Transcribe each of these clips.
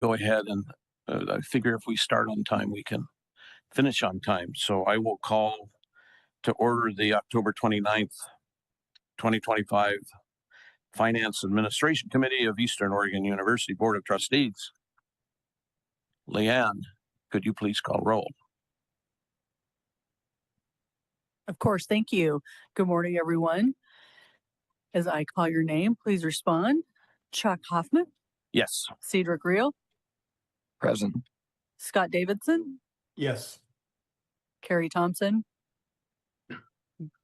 go ahead and I figure if we start on time, we can finish on time. So I will call to order the October 29th, 2025 Finance Administration Committee of Eastern Oregon University Board of Trustees. Leanne, could you please call roll? Of course, thank you. Good morning, everyone. As I call your name, please respond. Chuck Hoffman. Yes. Cedric Reel. Present. Scott Davidson. Yes. Carrie Thompson.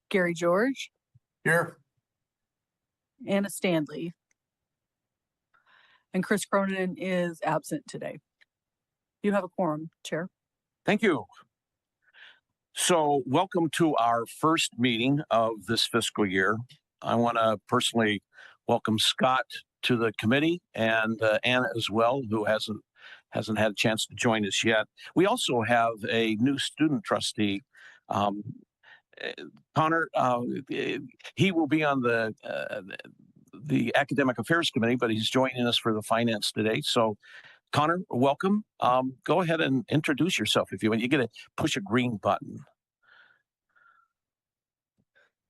Gary George. Here. Anna Stanley. And Chris Cronin is absent today. You have a quorum, Chair. Thank you. So welcome to our first meeting of this fiscal year. I want to personally welcome Scott to the committee and Anna as well, who hasn't had a chance to join us yet. We also have a new student trustee, Connor. He will be on the Academic Affairs Committee, but he's joining us for the finance today. So Connor, welcome. Go ahead and introduce yourself if you want. You get to push a green button.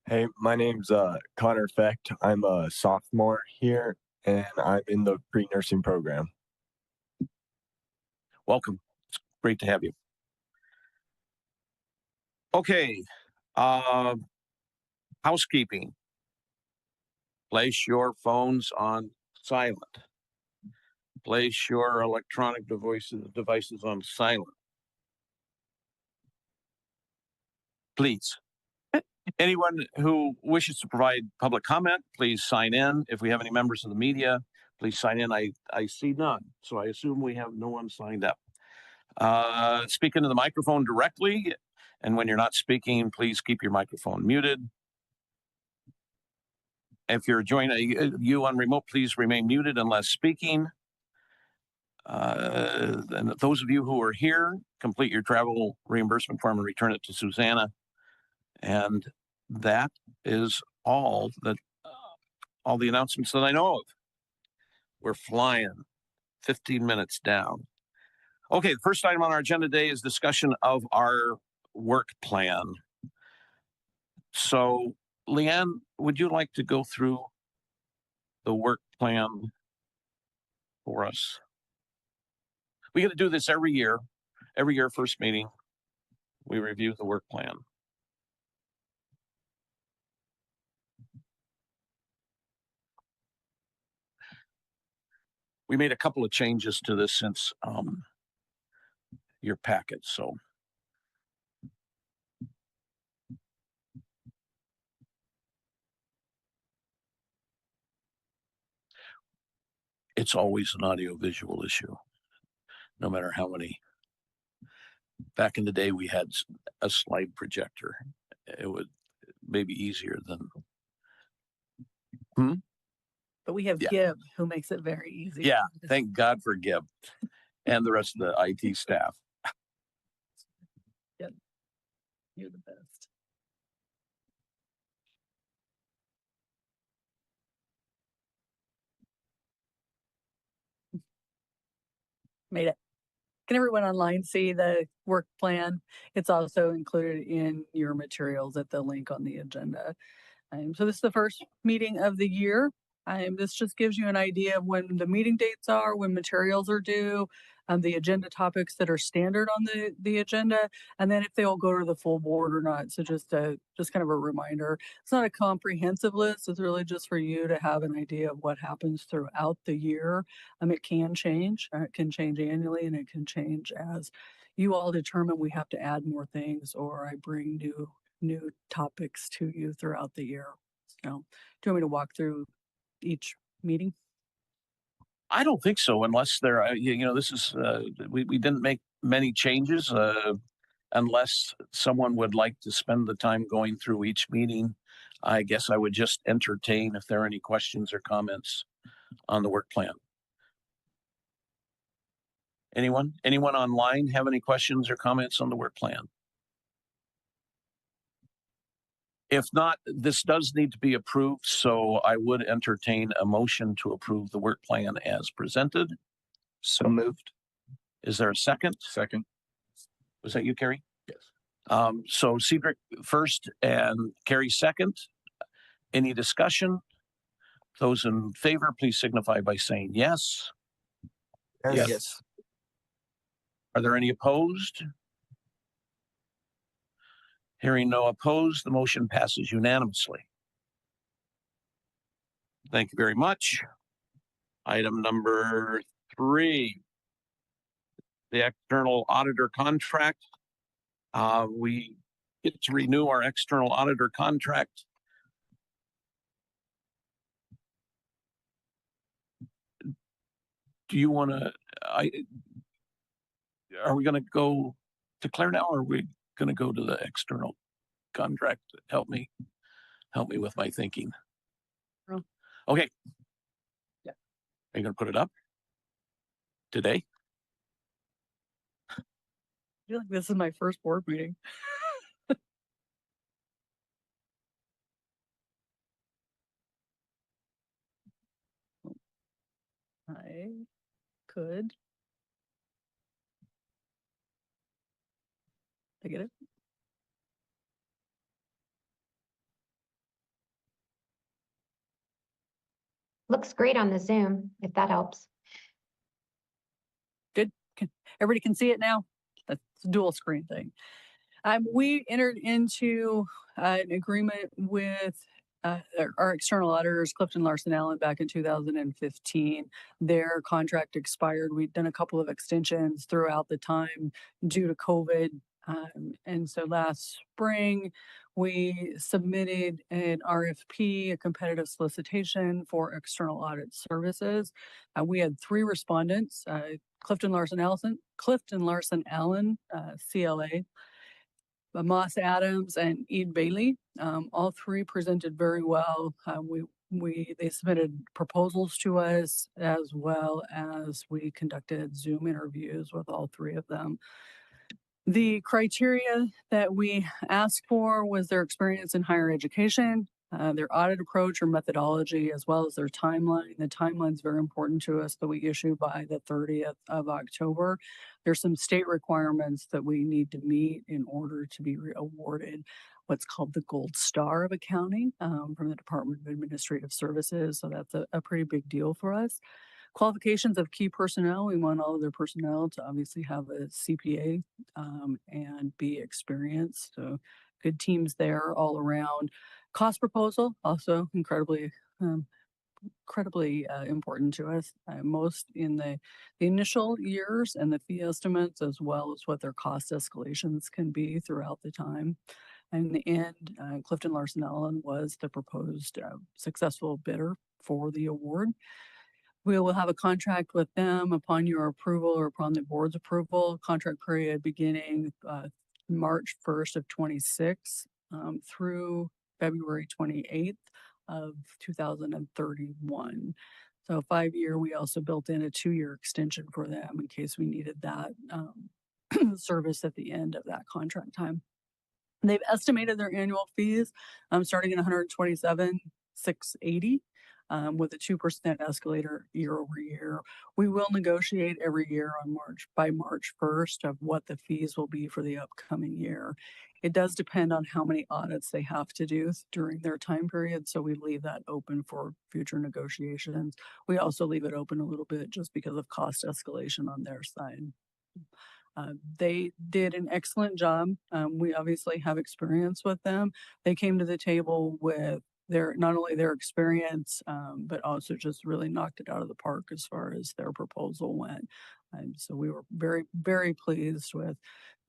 Hey, my name's Connor Fecht. I'm a sophomore here, and I'm in the pre-nursing program. Welcome. It's great to have you. Okay. Housekeeping. Place your phones on silent. Place your electronic devices on silent. Please. Anyone who wishes to provide public comment, please sign in. If we have any members of the media, please sign in. I see none, so I assume we have no one signed up. Speak into the microphone directly, and when you're not speaking, please keep your microphone muted. If you're joining you on remote, please remain muted unless speaking. And those of you who are here, complete your travel reimbursement form and return it to Susanna. And that is all the announcements that I know of. We're flying 15 minutes down. Okay, the first item on our agenda today is discussion of our work plan. So, Leanne, would you like to go through the work plan for us? We got to do this every year. Every year, first meeting, we review the work plan. We made a couple of changes to this since your packet, so. It's always an audio-visual issue, no matter how many. Back in the day, we had a slide projector. It would maybe easier than. But we have Gib, who makes it very easy. Yeah, thank God for Gib and the rest of the IT staff. Yep. You're the best. Made it. Can everyone online see the work plan? It's also included in your materials at the link on the agenda. So this is the first meeting of the year. This just gives you an idea of when the meeting dates are, when materials are due, the agenda topics that are standard on the agenda, and then if they'll go to the full board or not. So just kind of a reminder. It's not a comprehensive list. It's really just for you to have an idea of what happens throughout the year. It can change. It can change annually, and it can change as you all determine we have to add more things, or I bring new topics to you throughout the year. So, do you want me to walk through each meeting? I don't think so, unless there are, this is, we didn't make many changes, unless someone would like to spend the time going through each meeting. I guess I would just entertain if there are any questions or comments on the work plan. Anyone online have any questions or comments on the work plan? If not, this does need to be approved, so I would entertain a motion to approve the work plan as presented. So moved. Is there a second? Second. Was that you, Carrie? Yes. So Cedric first and Carrie second. Any discussion? Those in favor, please signify by saying yes. Yes. Are there any opposed? Hearing no opposed, the motion passes unanimously. Thank you very much. Item number 3, the external auditor contract. We get to renew our external auditor contract. Do you want to, are we going to go to Claire now, or are we going to go to the external contract? Help me with my thinking. Sure. Okay. Yeah. Are you going to put it up today? I feel like this is my first board meeting. I could. I get it. Looks great on the Zoom, if that helps. Good. Everybody can see it now. That's a dual screen thing. We entered into an agreement with our external auditors, Clifton Larson Allen, back in 2015. Their contract expired. We'd done a couple of extensions throughout the time due to COVID. And so last spring, we submitted an RFP, a competitive solicitation for external audit services. We had 3 respondents, Clifton Larson Allen, CLA, Moss Adams, and Ede Bailey. All 3 presented very well. They submitted proposals to us, as well as we conducted Zoom interviews with all 3 of them. The criteria that we asked for was their experience in higher education, their audit approach or methodology, as well as their timeline. The timeline is very important to us that we issue by the 30th of October. There's some state requirements that we need to meet in order to be awarded what's called the Gold Star of Accounting from the Department of Administrative Services. So that's a pretty big deal for us. Qualifications of key personnel. We want all of their personnel to obviously have a CPA and be experienced. So good teams there all around. Cost proposal, also incredibly important to us, most in the initial years, and the fee estimates, as well as what their cost escalations can be throughout the time. And in the end, Clifton Larson Allen was the proposed successful bidder for the award. We will have a contract with them upon your approval or upon the board's approval. Contract period beginning March 1st of 26 through February 28th of 2031. So 5-year. We also built in a 2-year extension for them in case we needed that service at the end of that contract time. They've estimated their annual fees starting at $127,680. With a 2% escalator year over year. We will negotiate every year by March 1st of what the fees will be for the upcoming year. It does depend on how many audits they have to do during their time period, so we leave that open for future negotiations. We also leave it open a little bit just because of cost escalation on their side. They did an excellent job. We obviously have experience with them. They came to the table with not only their experience, but also just really knocked it out of the park as far as their proposal went. And so we were very, very pleased with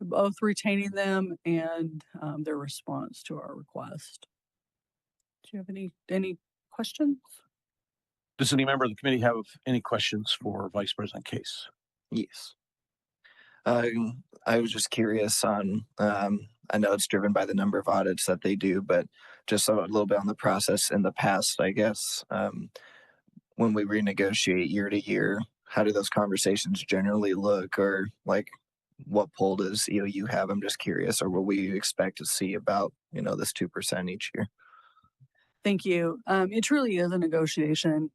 both retaining them and their response to our request. Do you have any questions? Does any member of the committee have any questions for Vice President Case? Yes. I was just curious on, I know it's driven by the number of audits that they do, but just a little bit on the process in the past, I guess. When we renegotiate year to year, how do those conversations generally look, or like what poll does EOU have? I'm just curious, or what we expect to see about, this 2% each year? Thank you. It truly is a negotiation.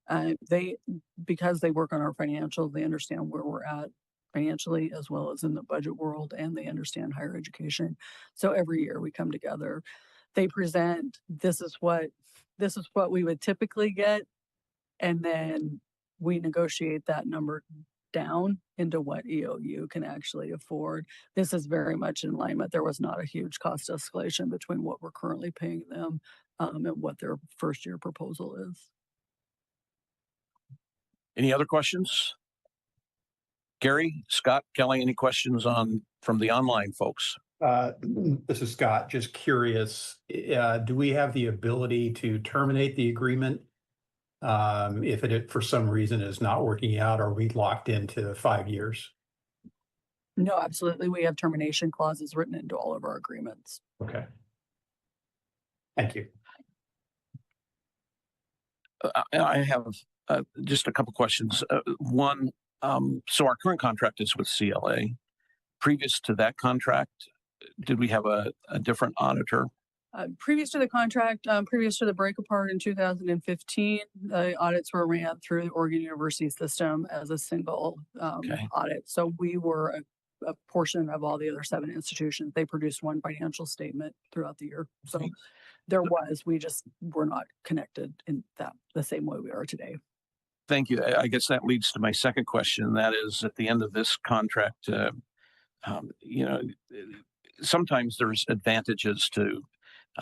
Because they work on our financials, they understand where we're at financially as well as in the budget world, and they understand higher education. So every year we come together, they present, this is what we would typically get. And then we negotiate that number down into what EOU can actually afford. This is very much in alignment. There was not a huge cost escalation between what we're currently paying them and what their first year proposal is. Any other questions? Gary, Scott, Kelly, any questions from the online folks? This is Scott. Just curious, do we have the ability to terminate the agreement if it for some reason is not working out? Are we locked into 5 years? No, absolutely. We have termination clauses written into all of our agreements. Okay. Thank you. I have just a couple questions. One, so our current contract is with CLA. Previous to that contract, did we have a different auditor? Previous to the contract, previous to the break apart in 2015, the audits were ran through the Oregon University system as a single Okay. audit. So we were a portion of all the other 7 institutions. They produced one financial statement throughout the year. So Okay. we just were not connected in the same way we are today. Thank you. I guess that leads to my second question. That is, at the end of this contract, sometimes there's advantages to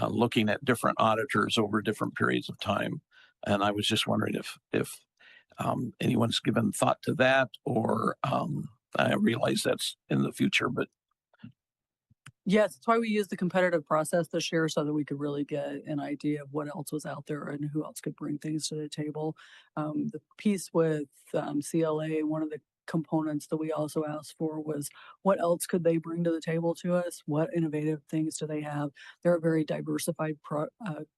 looking at different auditors over different periods of time. And I was just wondering if anyone's given thought to that, or I realize that's in the future, but Yes, that's why we used the competitive process this year, so that we could really get an idea of what else was out there and who else could bring things to the table. The piece with CLA, one of the components that we also asked for was, what else could they bring to the table to us? What innovative things do they have? They're a very diversified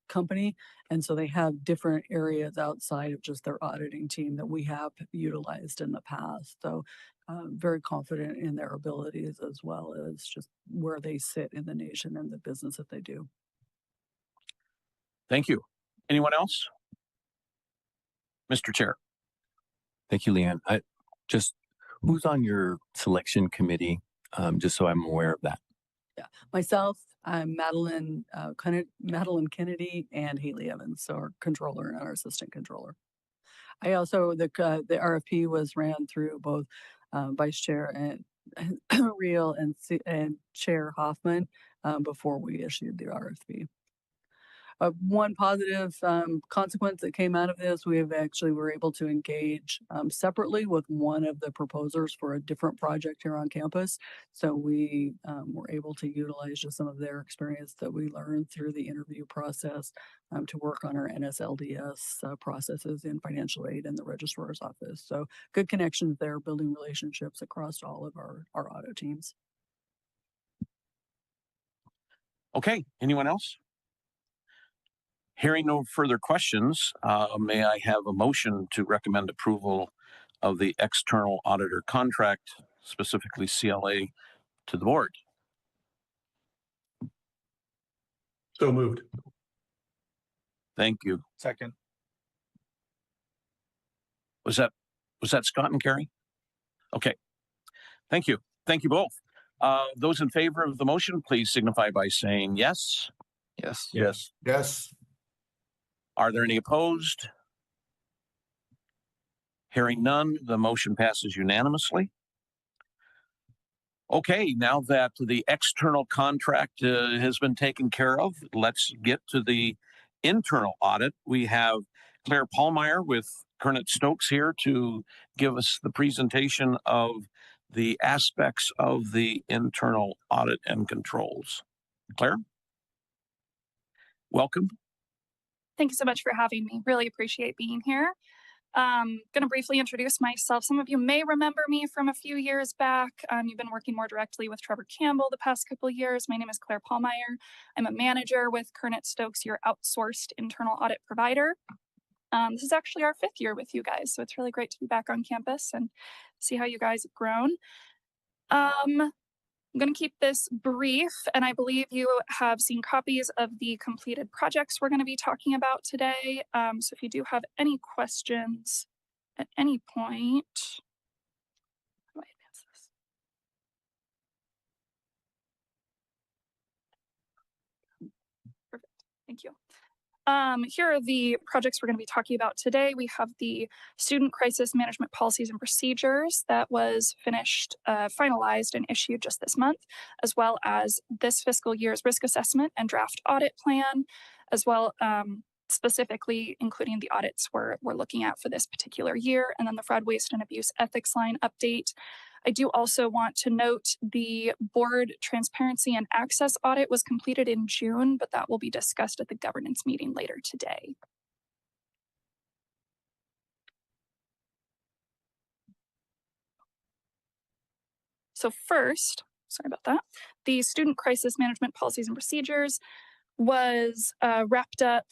company, and so they have different areas outside of just their auditing team that we have utilized in the past. So very confident in their abilities, as well as just where they sit in the nation and the business that they do. thank you. Anyone else? Mr. Chair. Thank you, Leanne. Who's on your selection committee? Just so I'm aware of that. Myself, I'm Madeline Kennedy, and Haley Evans, so our controller and our assistant controller. I also, the RFP was ran through both Vice Chair and Reel and Chair Hoffman before we issued the RFP. One positive consequence that came out of this, we were able to engage separately with one of the proposers for a different project here on campus. So we were able to utilize just some of their experience that we learned through the interview process to work on our NSLDS processes in financial aid and the registrar's office. So good connections there, building relationships across all of our audit teams. Okay, anyone else? Hearing no further questions, may I have a motion to recommend approval of the external auditor contract, specifically CLA, to the board? So moved. Thank you. Second. Was that Scott and Carrie? Okay. Thank you. Thank you both. Those in favor of the motion, please signify by saying yes. Yes. Yes. Yes. Are there any opposed? Hearing none, the motion passes unanimously. Okay, now that the external contract has been taken care of, let's get to the internal audit. We have Claire Pallmeyer with Kernet Stokes here to give us the presentation of the aspects of the internal audit and controls. Claire? Welcome. Thank you so much for having me. Really appreciate being here. Going to briefly introduce myself. Some of you may remember me from a few years back. You've been working more directly with Trevor Campbell the past couple of years. My name is Claire Pallmeyer. I'm a manager with Kernet Stokes, your outsourced internal audit provider. This is actually our 5th year with you guys, so it's really great to be back on campus and see how you guys have grown. I'm going to keep this brief, and I believe you have seen copies of the completed projects we're going to be talking about today. So if you do have any questions at any point, how do I advance this? Perfect. Thank you. Here are the projects we're going to be talking about today. We have the Student Crisis Management Policies and Procedures that was finished, finalized, and issued just this month, as well as this fiscal year's risk assessment and draft audit plan, as well specifically including the audits we're looking at for this particular year, and then the fraud, waste, and abuse ethics line update. I do also want to note the board transparency and access audit was completed in June, but that will be discussed at the governance meeting later today. So first, sorry about that, the Student Crisis Management Policies and Procedures was wrapped up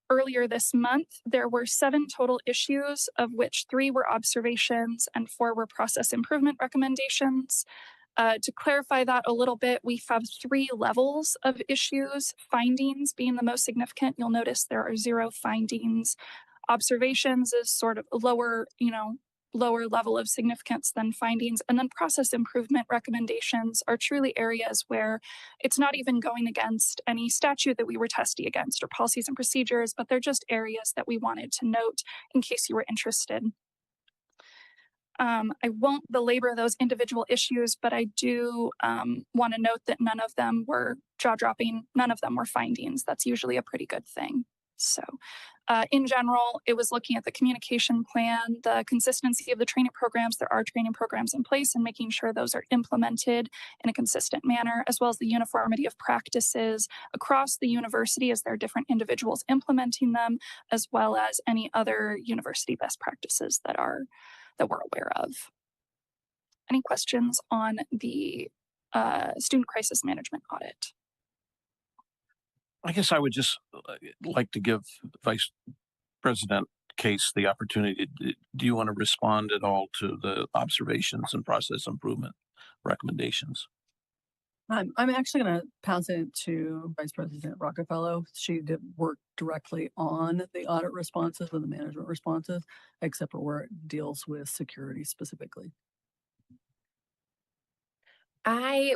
earlier this month. There were 7 total issues, of which 3 were observations and 4 were process improvement recommendations. To clarify that a little bit, we have 3 levels of issues, findings being the most significant. You'll notice there are 0 findings. Observations is sort of lower, lower level of significance than findings. And then process improvement recommendations are truly areas where it's not even going against any statute that we were testing against or policies and procedures, but they're just areas that we wanted to note in case you were interested. I won't belabor those individual issues, but I do want to note that none of them were jaw-dropping, none of them were findings. That's usually a pretty good thing. So in general, it was looking at the communication plan, the consistency of the training programs. There are training programs in place and making sure those are implemented in a consistent manner, as well as the uniformity of practices across the university as there are different individuals implementing them, as well as any other university best practices that we're aware of. Any questions on the student crisis management audit? I guess I would just like to give Vice President Case the opportunity. Do you want to respond at all to the observations and process improvement recommendations? I'm actually going to pass it to Vice President Rockefeller. She did work directly on the audit responses and the management responses, except for where it deals with security specifically. I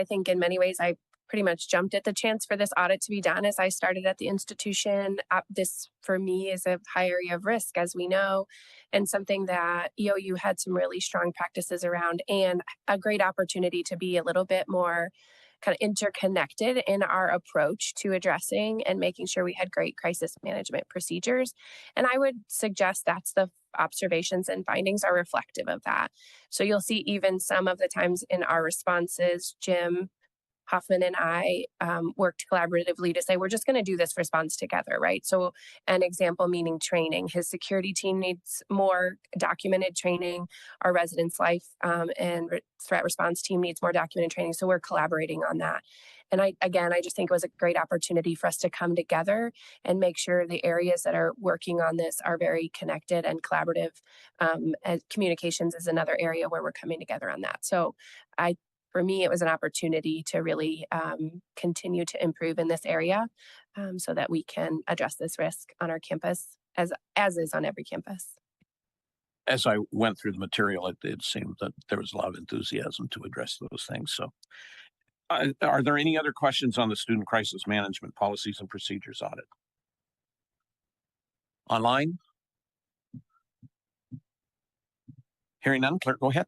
think in many ways I pretty much jumped at the chance for this audit to be done as I started at the institution. This for me is a high area of risk, as we know, and something that EOU had some really strong practices around, and a great opportunity to be a little bit more kind of interconnected in our approach to addressing and making sure we had great crisis management procedures. And I would suggest that's the observations and findings are reflective of that. So you'll see even some of the times in our responses, Jim Hoffman and I worked collaboratively to say, we're just going to do this response together, right? So an example meaning training. His security team needs more documented training. Our residence life and threat response team needs more documented training. So we're collaborating on that. And I just think it was a great opportunity for us to come together and make sure the areas that are working on this are very connected and collaborative. And communications is another area where we're coming together on that. So for me, it was an opportunity to really continue to improve in this area so that we can address this risk on our campus as is on every campus. As I went through the material, it seemed that there was a lot of enthusiasm to address those things. So are there any other questions on the Student Crisis Management Policies and Procedures audit? Online? Hearing none, clerk, go ahead.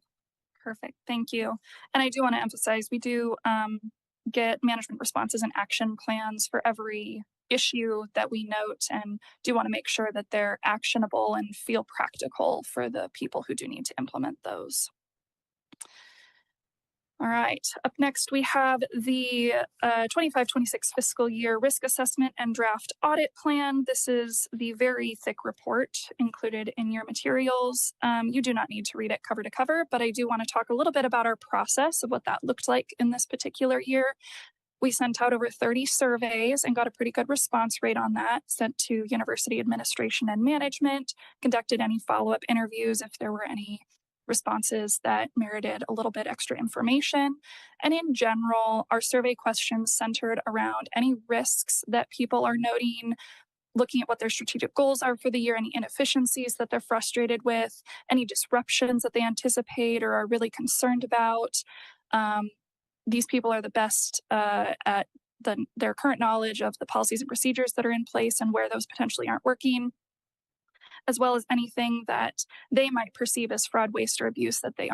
Perfect, thank you. And I do want to emphasize, we do get management responses and action plans for every issue that we note, and do want to make sure that they're actionable and feel practical for the people who do need to implement those. All right, up next we have the 25-26 fiscal year risk assessment and draft audit plan. This is the very thick report included in your materials. You do not need to read it cover to cover, but I do want to talk a little bit about our process of what that looked like in this particular year. We sent out over 30 surveys and got a pretty good response rate on that, sent to university administration and management, conducted any follow-up interviews if there were any responses that merited a little bit extra information. And in general, our survey questions centered around any risks that people are noting, looking at what their strategic goals are for the year, any inefficiencies that they're frustrated with, any disruptions that they anticipate or are really concerned about. These people are the best at their current knowledge of the policies and procedures that are in place and where those potentially aren't working, as well as anything that they might perceive as fraud, waste, or abuse that they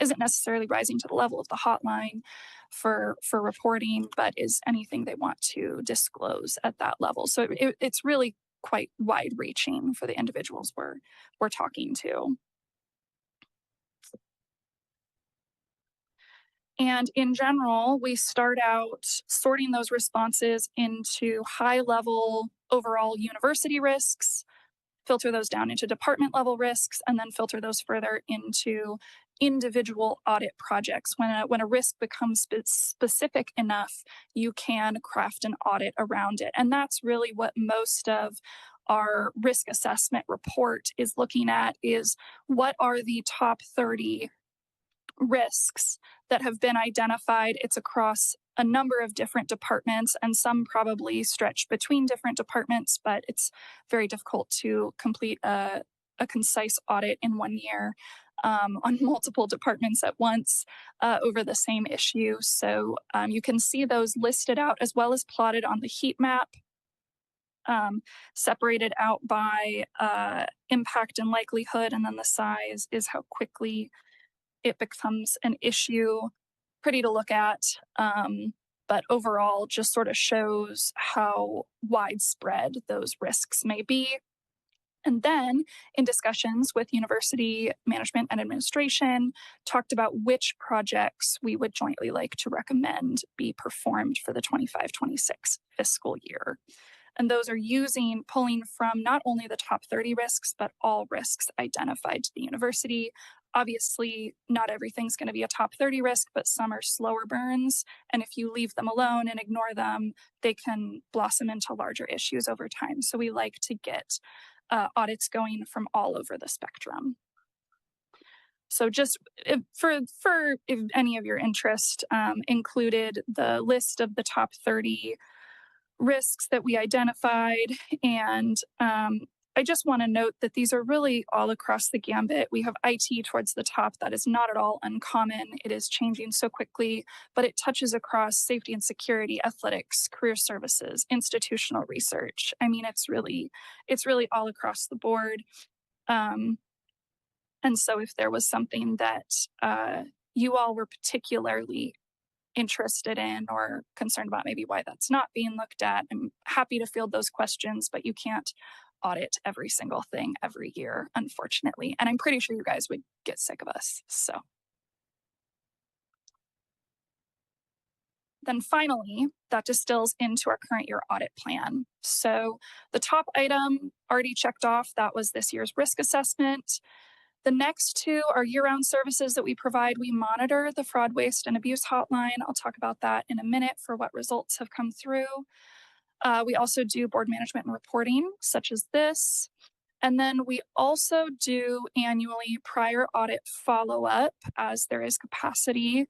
isn't necessarily rising to the level of the hotline for reporting, but is anything they want to disclose at that level. So it's really quite wide reaching for the individuals we're talking to. And in general, we start out sorting those responses into high level overall university risks, filter those down into department level risks, and then filter those further into individual audit projects. When a risk becomes specific enough, you can craft an audit around it. And that's really what most of our risk assessment report is looking at, is what are the top 30 risks that have been identified. It's across a number of different departments, and some probably stretch between different departments, but it's very difficult to complete a concise audit in 1 year on multiple departments at once over the same issue. So you can see those listed out as well as plotted on the heat map, separated out by impact and likelihood, and then the size is how quickly it becomes an issue. Pretty to look at, but overall just sort of shows how widespread those risks may be. And then in discussions with university management and administration, talked about which projects we would jointly like to recommend be performed for the 25-26 fiscal year. And those are pulling from not only the top 30 risks, but all risks identified to the university. Obviously, not everything's going to be a top 30 risk, but some are slower burns. And if you leave them alone and ignore them, they can blossom into larger issues over time. So we like to get audits going from all over the spectrum. So just for if any of your interest, included the list of the top 30 risks that we identified. And I just want to note that these are really all across the gambit. We have IT towards the top. That is not at all uncommon. It is changing so quickly, but it touches across safety and security, athletics, career services, institutional research. I mean, it's really all across the board. And so if there was something that you all were particularly interested in or concerned about, maybe why that's not being looked at, I'm happy to field those questions, but you can't audit every single thing every year, unfortunately. And I'm pretty sure you guys would get sick of us. So then finally, that distills into our current year audit plan. So the top item already checked off, that was this year's risk assessment. The next two are year-round services that we provide. We monitor the fraud, waste, and abuse hotline. I'll talk about that in a minute for what results have come through. We also do board management and reporting, such as this. And then we also do annually prior audit follow-up as there is capacity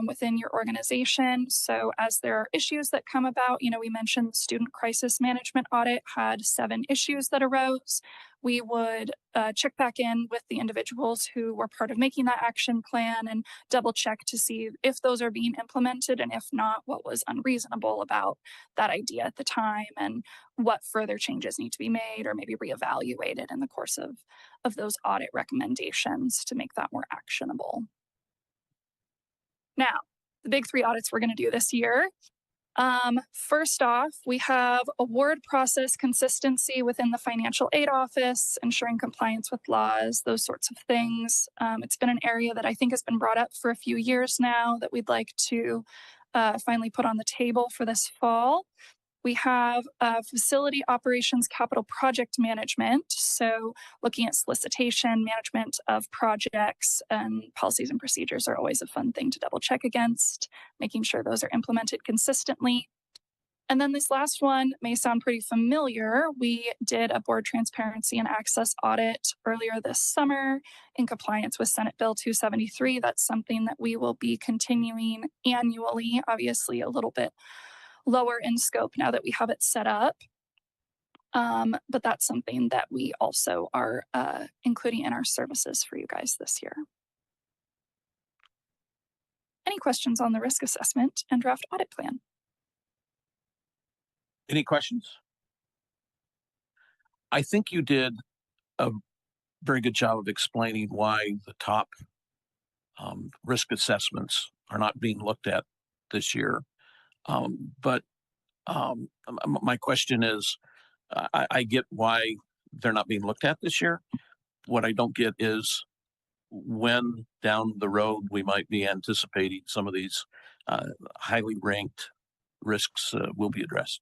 within your organization. So as there are issues that come about, we mentioned student crisis management audit had 7 issues that arose. We would check back in with the individuals who were part of making that action plan and double check to see if those are being implemented, and if not, what was unreasonable about that idea at the time and what further changes need to be made or maybe reevaluated in the course of those audit recommendations to make that more actionable. Now, the big 3 audits we're going to do this year. First off, we have award process consistency within the financial aid office, ensuring compliance with laws, those sorts of things. It's been an area that I think has been brought up for a few years now that we'd like to finally put on the table for this fall. We have facility operations capital project management. So looking at solicitation, management of projects, and policies and procedures are always a fun thing to double check against, making sure those are implemented consistently. And then this last one may sound pretty familiar. We did a board transparency and access audit earlier this summer in compliance with Senate Bill 273. That's something that we will be continuing annually, obviously a little bit lower in scope now that we have it set up. But that's something that we also are including in our services for you guys this year. Any questions on the risk assessment and draft audit plan? Any questions? I think you did a very good job of explaining why the top risk assessments are not being looked at this year. But my question is, I get why they're not being looked at this year. What I don't get is when down the road we might be anticipating some of these highly ranked risks will be addressed.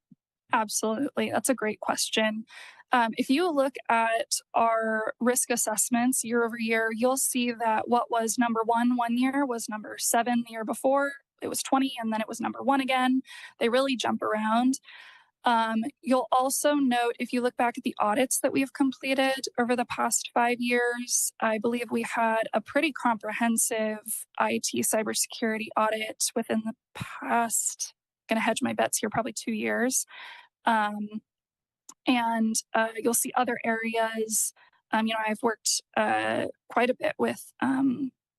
Absolutely. That's a great question. If you look at our risk assessments year over year, you'll see that what was number one year was number 7 the year before. It was 20, and then it was number 1 again. They really jump around. You'll also note, if you look back at the audits that we've completed over the past 5 years, I believe we had a pretty comprehensive IT cybersecurity audit within the past, going to hedge my bets here, probably 2 years. And you'll see other areas. I've worked quite a bit with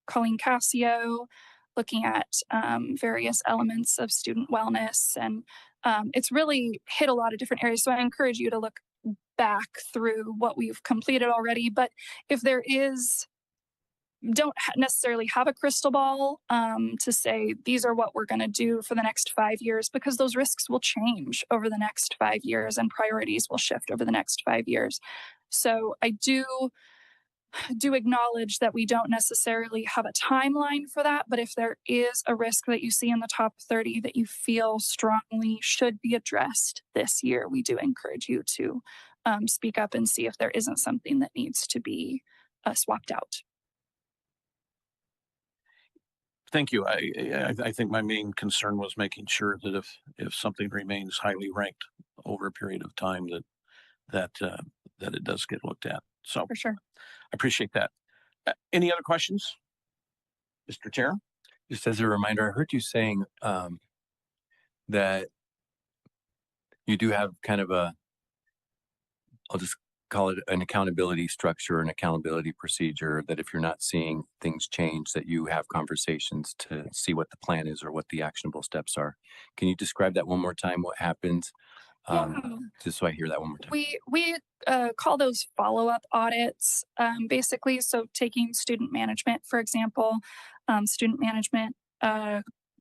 Colleen Cassio, looking at various elements of student wellness, and it's really hit a lot of different areas. So I encourage you to look back through what we've completed already. But if there is, don't necessarily have a crystal ball to say these are what we're going to do for the next 5 years, because those risks will change over the next 5 years and priorities will shift over the next 5 years. So I do acknowledge that we don't necessarily have a timeline for that, but if there is a risk that you see in the top 30 that you feel strongly should be addressed this year, we do encourage you to speak up and see if there isn't something that needs to be swapped out. Thank you. I think my main concern was making sure that if something remains highly ranked over a period of time, that it does get looked at. So For sure. I appreciate that. Any other questions, Mr. Chair? Just as a reminder, I heard you saying that you do have kind of I'll just call it an accountability structure, an accountability procedure, that if you're not seeing things change, that you have conversations to see what the plan is or what the actionable steps are. Can you describe that one more time? What happens? Just so I hear that one more time. We call those follow-up audits, basically. So taking student management, for example, student management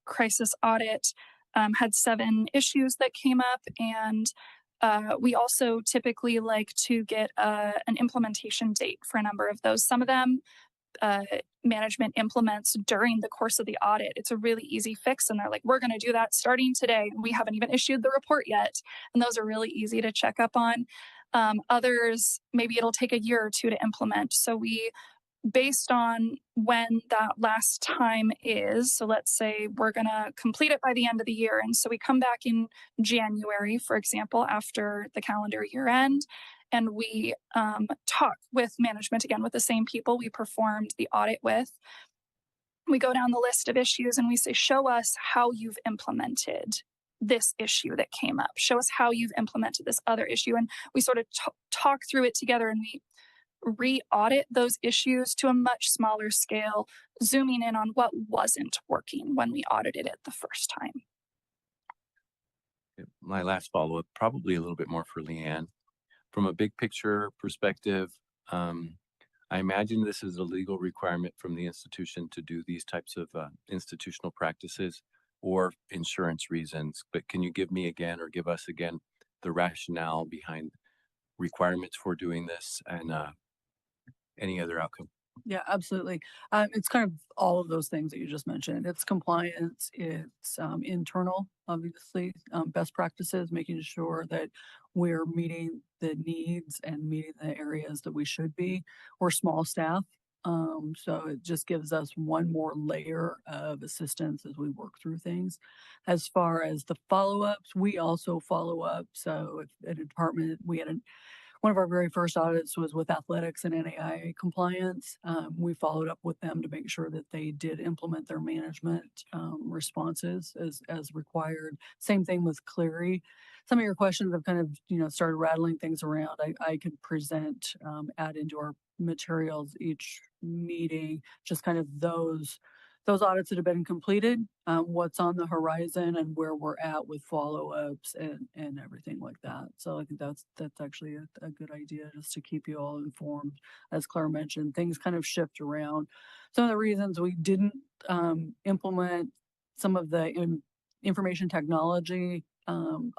crisis audit had 7 issues that came up, and we also typically like to get an implementation date for a number of those. Some of them management implements during the course of the audit. It's a really easy fix, and they're like, we're going to do that starting today. We haven't even issued the report yet, and those are really easy to check up on. Others, maybe it'll take a year or 2 to implement. So we, based on when that last time is, so let's say we're going to complete it by the end of the year, and so we come back in January, for example, after the calendar year end, and we talk with management again, with the same people we performed the audit with. We go down the list of issues and we say, show us how you've implemented this issue that came up. Show us how you've implemented this other issue. And we sort of talk through it together, and we re-audit those issues to a much smaller scale, zooming in on what wasn't working when we audited it the first time. My last follow-up, probably a little bit more for Leanne. From a big picture perspective, I imagine this is a legal requirement from the institution to do these types of institutional practices, or insurance reasons. But can you give me again, or give us again, the rationale behind requirements for doing this, and any other outcome? Yeah, absolutely. It's kind of all of those things that you just mentioned. It's compliance, it's internal, obviously, best practices, making sure that we're meeting the needs and meeting the areas that we should be. We're small staff, So it just gives us one more layer of assistance as we work through things. As far as the follow-ups, we also follow up. So if at a department, one of our very first audits was with athletics and NAIA compliance. We followed up with them to make sure that they did implement their management responses as required. Same thing with Cleary. Some of your questions have kind of, started rattling things around. I could present, add into our materials each meeting, just kind of those audits that have been completed, what's on the horizon and where we're at with follow-ups and everything like that. So I think that's actually a good idea, just to keep you all informed. As Claire mentioned, things kind of shift around. Some of the reasons we didn't implement some of the information technology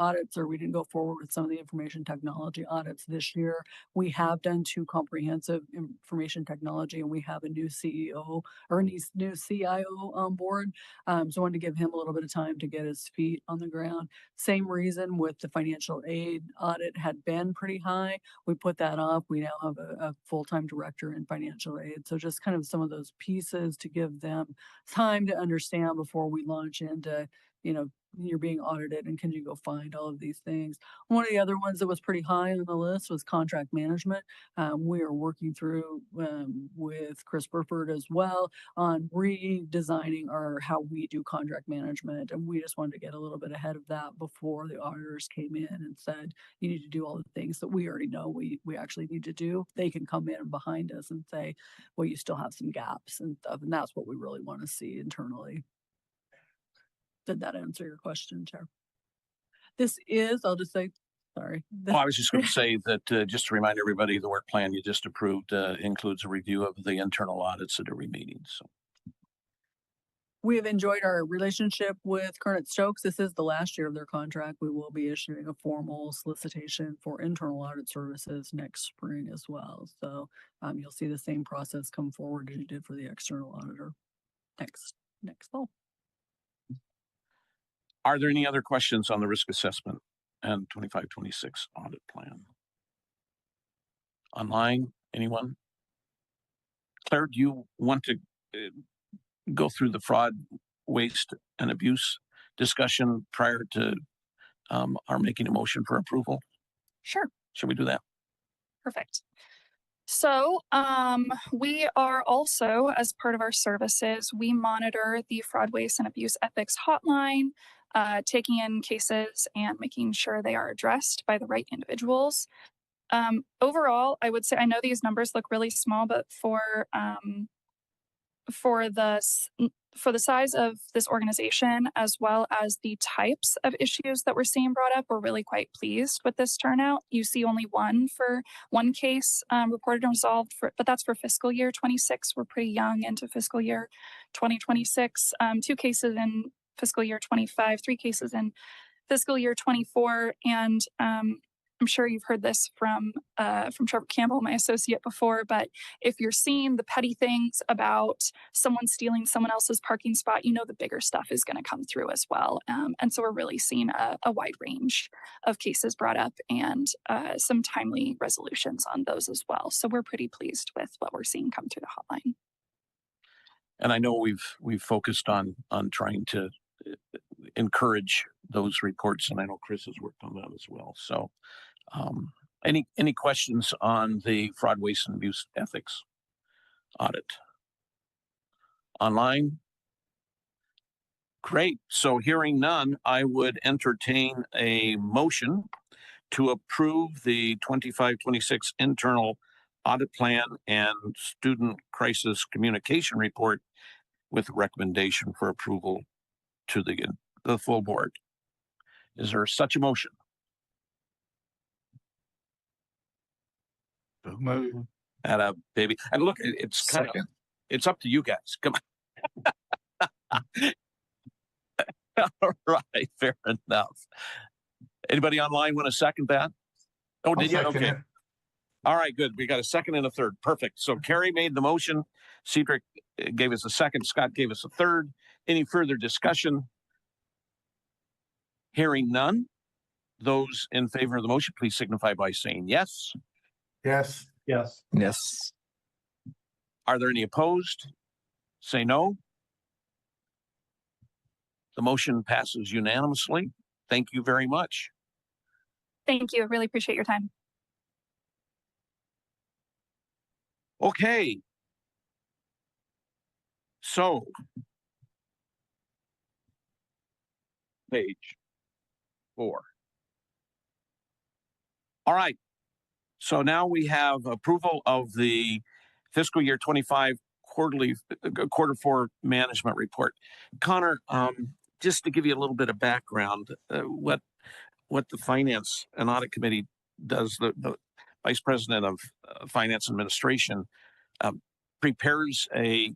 audits, or we didn't go forward with some of the information technology audits this year. We have done 2 comprehensive information technology, and we have a new CEO or a new CIO on board. So I wanted to give him a little bit of time to get his feet on the ground. Same reason with the financial aid audit had been pretty high. We put that off. We now have a full-time director in financial aid. So just kind of some of those pieces to give them time to understand before we launch into, you're being audited and can you go find all of these things. One of the other ones that was pretty high on the list was contract management. We are working through with Chris Burford as well on redesigning how we do contract management. And we just wanted to get a little bit ahead of that before the auditors came in and said, you need to do all the things that we already know we actually need to do. They can come in behind us and say, well, you still have some gaps and stuff. And that's what we really want to see internally. Did that answer your question, Chair? I'll just say, sorry. Well, I was just going to say that just to remind everybody, the work plan you just approved includes a review of the internal audits at every meeting. So we have enjoyed our relationship with Kernet Stokes. This is the last year of their contract. We will be issuing a formal solicitation for internal audit services next spring as well. So you'll see the same process come forward as you did for the external auditor next fall. are there any other questions on the risk assessment and 25-26 audit plan? Online, anyone? Claire, do you want to go through the fraud, waste, and abuse discussion prior to our making a motion for approval? Sure. Should we do that? Perfect. So we are also, as part of our services, we monitor the fraud, waste, and abuse ethics hotline, taking in cases and making sure they are addressed by the right individuals. Overall, I would say, I know these numbers look really small, but for the size of this organization, as well as the types of issues that we're seeing brought up, we're really quite pleased with this turnout. You see only one case reported and resolved, but that's for fiscal year 26. We're pretty young into fiscal year 2026. 2 cases in fiscal year 25, 3 cases in fiscal year 24, and I'm sure you've heard this from Trevor Campbell, my associate, before, but if you're seeing the petty things about someone stealing someone else's parking spot, the bigger stuff is going to come through as well. And so we're really seeing a wide range of cases brought up and some timely resolutions on those as well. So we're pretty pleased with what we're seeing come through the hotline. And I know we've focused on trying to encourage those reports, and I know Chris has worked on that as well. So any questions on the fraud, waste, and abuse ethics audit? Online? Great. So hearing none, I would entertain a motion to approve the 25-26 internal audit plan and student crisis communication report with recommendation for approval to the full board. Is there such a motion? At a baby. And look, it's it's up to you guys. Come on. All right, fair enough. Anybody online want to second that? Oh, did you? Okay. All right, good. We got a second and a third. Perfect. So Carrie made the motion. Cedric gave us a second. Scott gave us a third. Any further discussion? Hearing none. Those in favor of the motion, please signify by saying yes. Yes. Yes. Are there any opposed? Say no. The motion passes unanimously. Thank you very much. Thank you. Really appreciate your time. Okay. So, page 4. All right. So now we have approval of the fiscal year 25 quarter 4 management report. Connor, just to give you a little bit of background, what the Finance and Audit Committee does, the Vice President of Finance Administration prepares a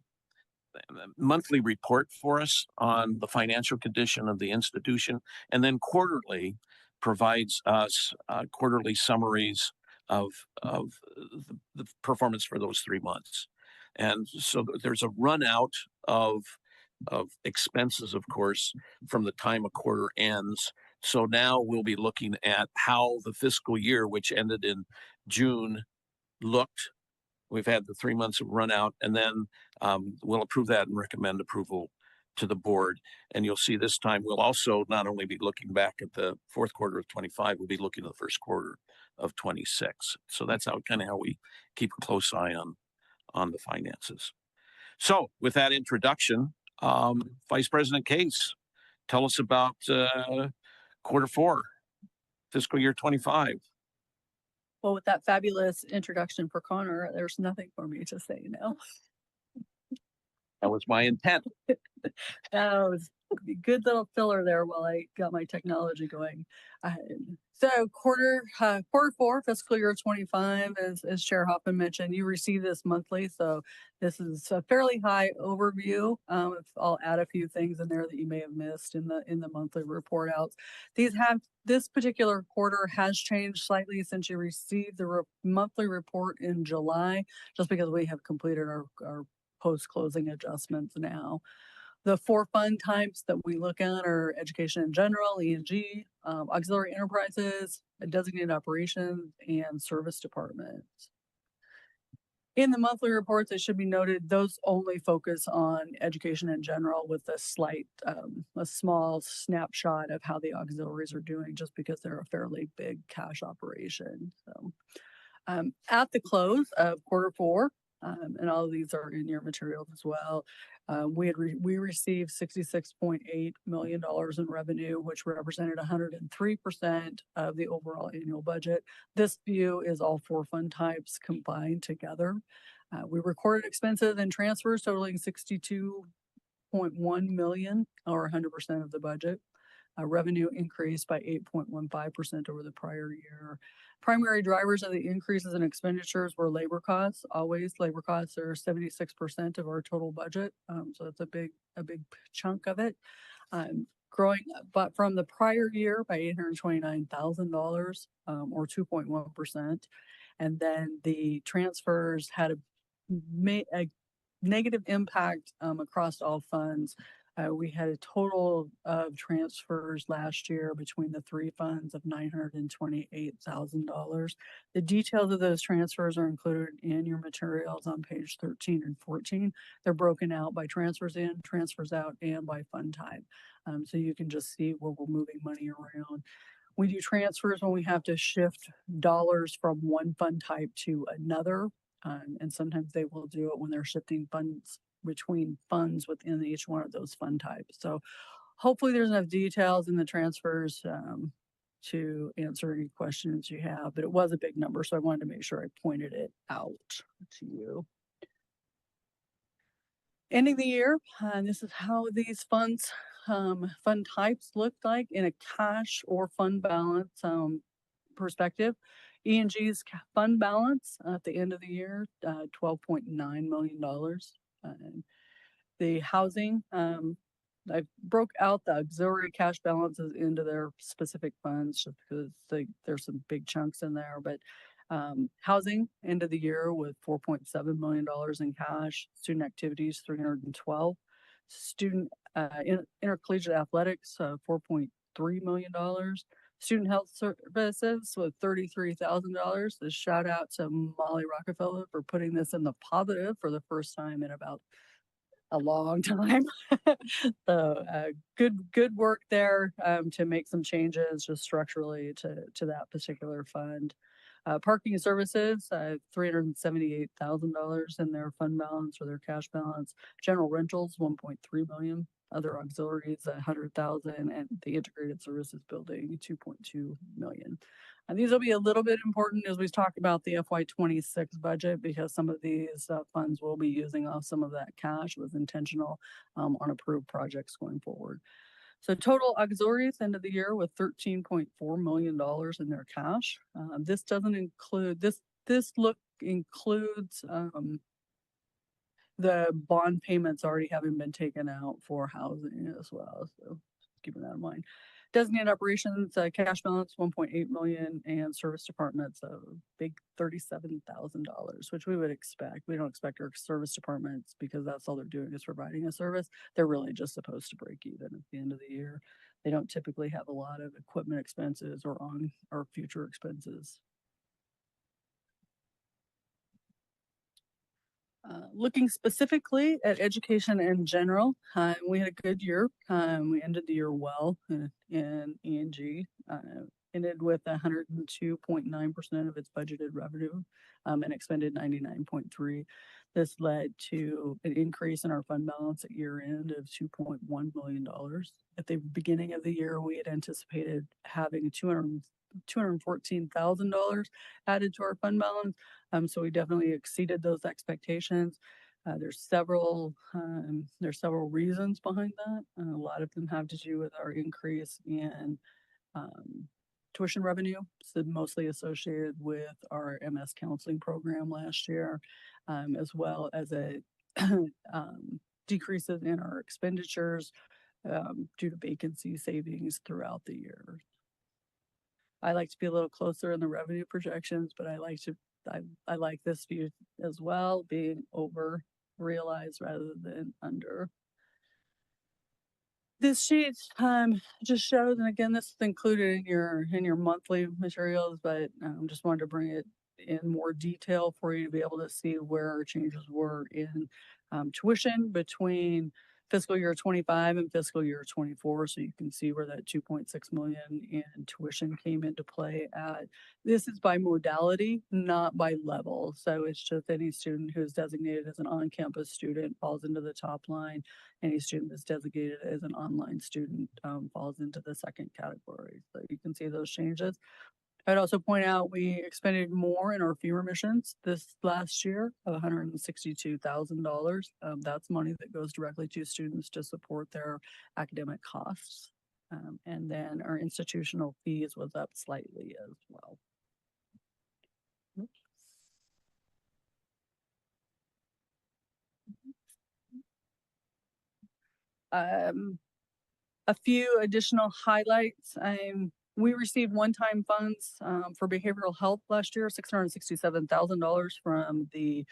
monthly report for us on the financial condition of the institution, and then quarterly provides us quarterly summaries of the performance for those 3 months. And so there's a run out of expenses, of course, from the time a quarter ends. So now we'll be looking at how the fiscal year, which ended in June, looked. We've had the 3 months of run out, and then we'll approve that and recommend approval to the board. And you'll see this time we'll also not only be looking back at the fourth quarter of 25, we'll be looking at the first quarter of 26. So that's how we keep a close eye on the finances. So with that introduction, Vice President Case, tell us about quarter 4, fiscal year 25. Well, with that fabulous introduction for Connor, there's nothing for me to say now. That was my intent. That was a good little filler there while I got my technology going. So quarter 4, fiscal year 25, as Chair Hoffman mentioned, you receive this monthly. So this is a fairly high overview. I'll add a few things in there that you may have missed in the monthly report outs. This particular quarter has changed slightly since you received the monthly report in July, just because we have completed our post-closing adjustments now. The 4 fund types that we look at are education in general, E&G, auxiliary enterprises, designated operations, and service departments. In the monthly reports, it should be noted, those only focus on education in general, with a small snapshot of how the auxiliaries are doing, just because they're a fairly big cash operation. So at the close of quarter 4, and all of these are in your materials as well, we received $66.8 million in revenue, which represented 103% of the overall annual budget. This view is all 4 fund types combined together. We recorded expenses and transfers totaling $62.1 million, or 100% of the budget. Revenue increased by 8.15% over the prior year. Primary drivers of the increases in expenditures were labor costs. Always, labor costs are 76% of our total budget, so that's a big chunk of it. Growing, but from the prior year by $829,000, or 2.1%, and then the transfers had a negative impact across all funds. We had a total of transfers last year between the 3 funds of $928,000. The details of those transfers are included in your materials on page 13 and 14. They're broken out by transfers in, transfers out, and by fund type. So you can just see where we're moving money around. We do transfers when we have to shift dollars from one fund type to another. And sometimes they will do it when they're shifting funds between funds within each one of those fund types. So hopefully there's enough details in the transfers to answer any questions you have, but it was a big number, so I wanted to make sure I pointed it out to you. Ending the year, and this is how these fund types looked like in a cash or fund balance perspective. E&G's fund balance at the end of the year, $12.9 million. The housing, I broke out the auxiliary cash balances into their specific funds just because there's some big chunks in there. But housing end of the year with $4.7 million in cash. Student activities, 312. Student intercollegiate athletics, $4.3 million. Student health services with $33,000. A shout out to Molly Rockefeller for putting this in the positive for the first time in about a long time. So good work there to make some changes just structurally to that particular fund. Parking services, $378,000 in their fund balance or their cash balance. General rentals, 1.3 million. Other auxiliaries, 100,000, and the integrated services building, 2.2 million. And these will be a little bit important as we talk about the FY26 budget, because some of these funds will be using off some of that cash. Was intentional on approved projects going forward. So total auxiliaries end of the year with $13.4 million in their cash. This doesn't include this look includes the bond payments already having been taken out for housing as well. So keeping that in mind. Designated operations cash balance 1.8 million, and service departments a big $37,000, which we would expect. We don't expect our service departments, because that's all they're doing is providing a service. They're really just supposed to break even at the end of the year. They don't typically have a lot of equipment expenses or future expenses. Looking specifically at education in general, we had a good year. We ended the year well in E&G. Ended with 102.9% of its budgeted revenue and expended 99.3%. This led to an increase in our fund balance at year end of $2.1 million. At the beginning of the year, we had anticipated having $214,000 added to our fund balance. So we definitely exceeded those expectations. There's several reasons behind that. A lot of them have to do with our increase in tuition revenue, so mostly associated with our MS counseling program last year, as well as a decreases in our expenditures due to vacancy savings throughout the year. I like to be a little closer in the revenue projections, but I like this view as well, being over realized rather than under. This sheet just shows, and again, this is included in your monthly materials, but just wanted to bring it in more detail for you to be able to see where our changes were in tuition between fiscal year 25 and fiscal year 24. So you can see where that 2.6 million in tuition came into play at. This is by modality, not by level. So it's just any student who is designated as an on-campus student falls into the top line. Any student that's designated as an online student falls into the second category. So you can see those changes. I'd also point out we expended more in our fee remissions this last year of $162,000. That's money that goes directly to students to support their academic costs. And then our institutional fees was up slightly as well. A few additional highlights. We received one-time funds for behavioral health last year, $667,000 from the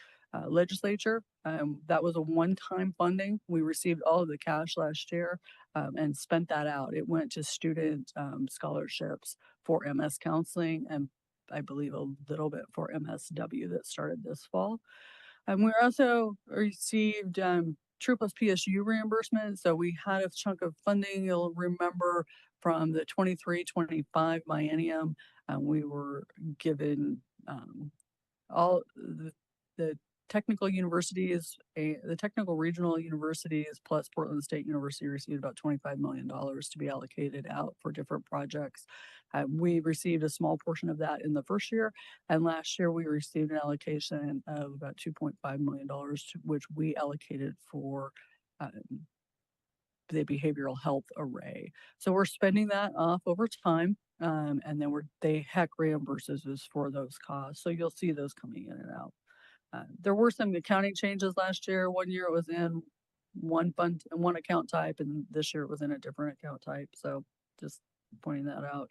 legislature. That was a one-time funding. We received all of the cash last year and spent that out. It went to student scholarships for MS counseling, and I believe a little bit for MSW that started this fall. We also received True Plus PSU reimbursement. So we had a chunk of funding, you'll remember, from the 23-25 biennium. We were given all the technical universities, the technical regional universities plus Portland State University received about $25 million to be allocated out for different projects. We received a small portion of that in the first year, and last year we received an allocation of about $2.5 million, which we allocated for the behavioral health array. So we're spending that off over time, and then they HEC reimburses us for those costs. So you'll see those coming in and out. There were some accounting changes last year. One year it was in one fund and one account type, and this year it was in a different account type. So just pointing that out.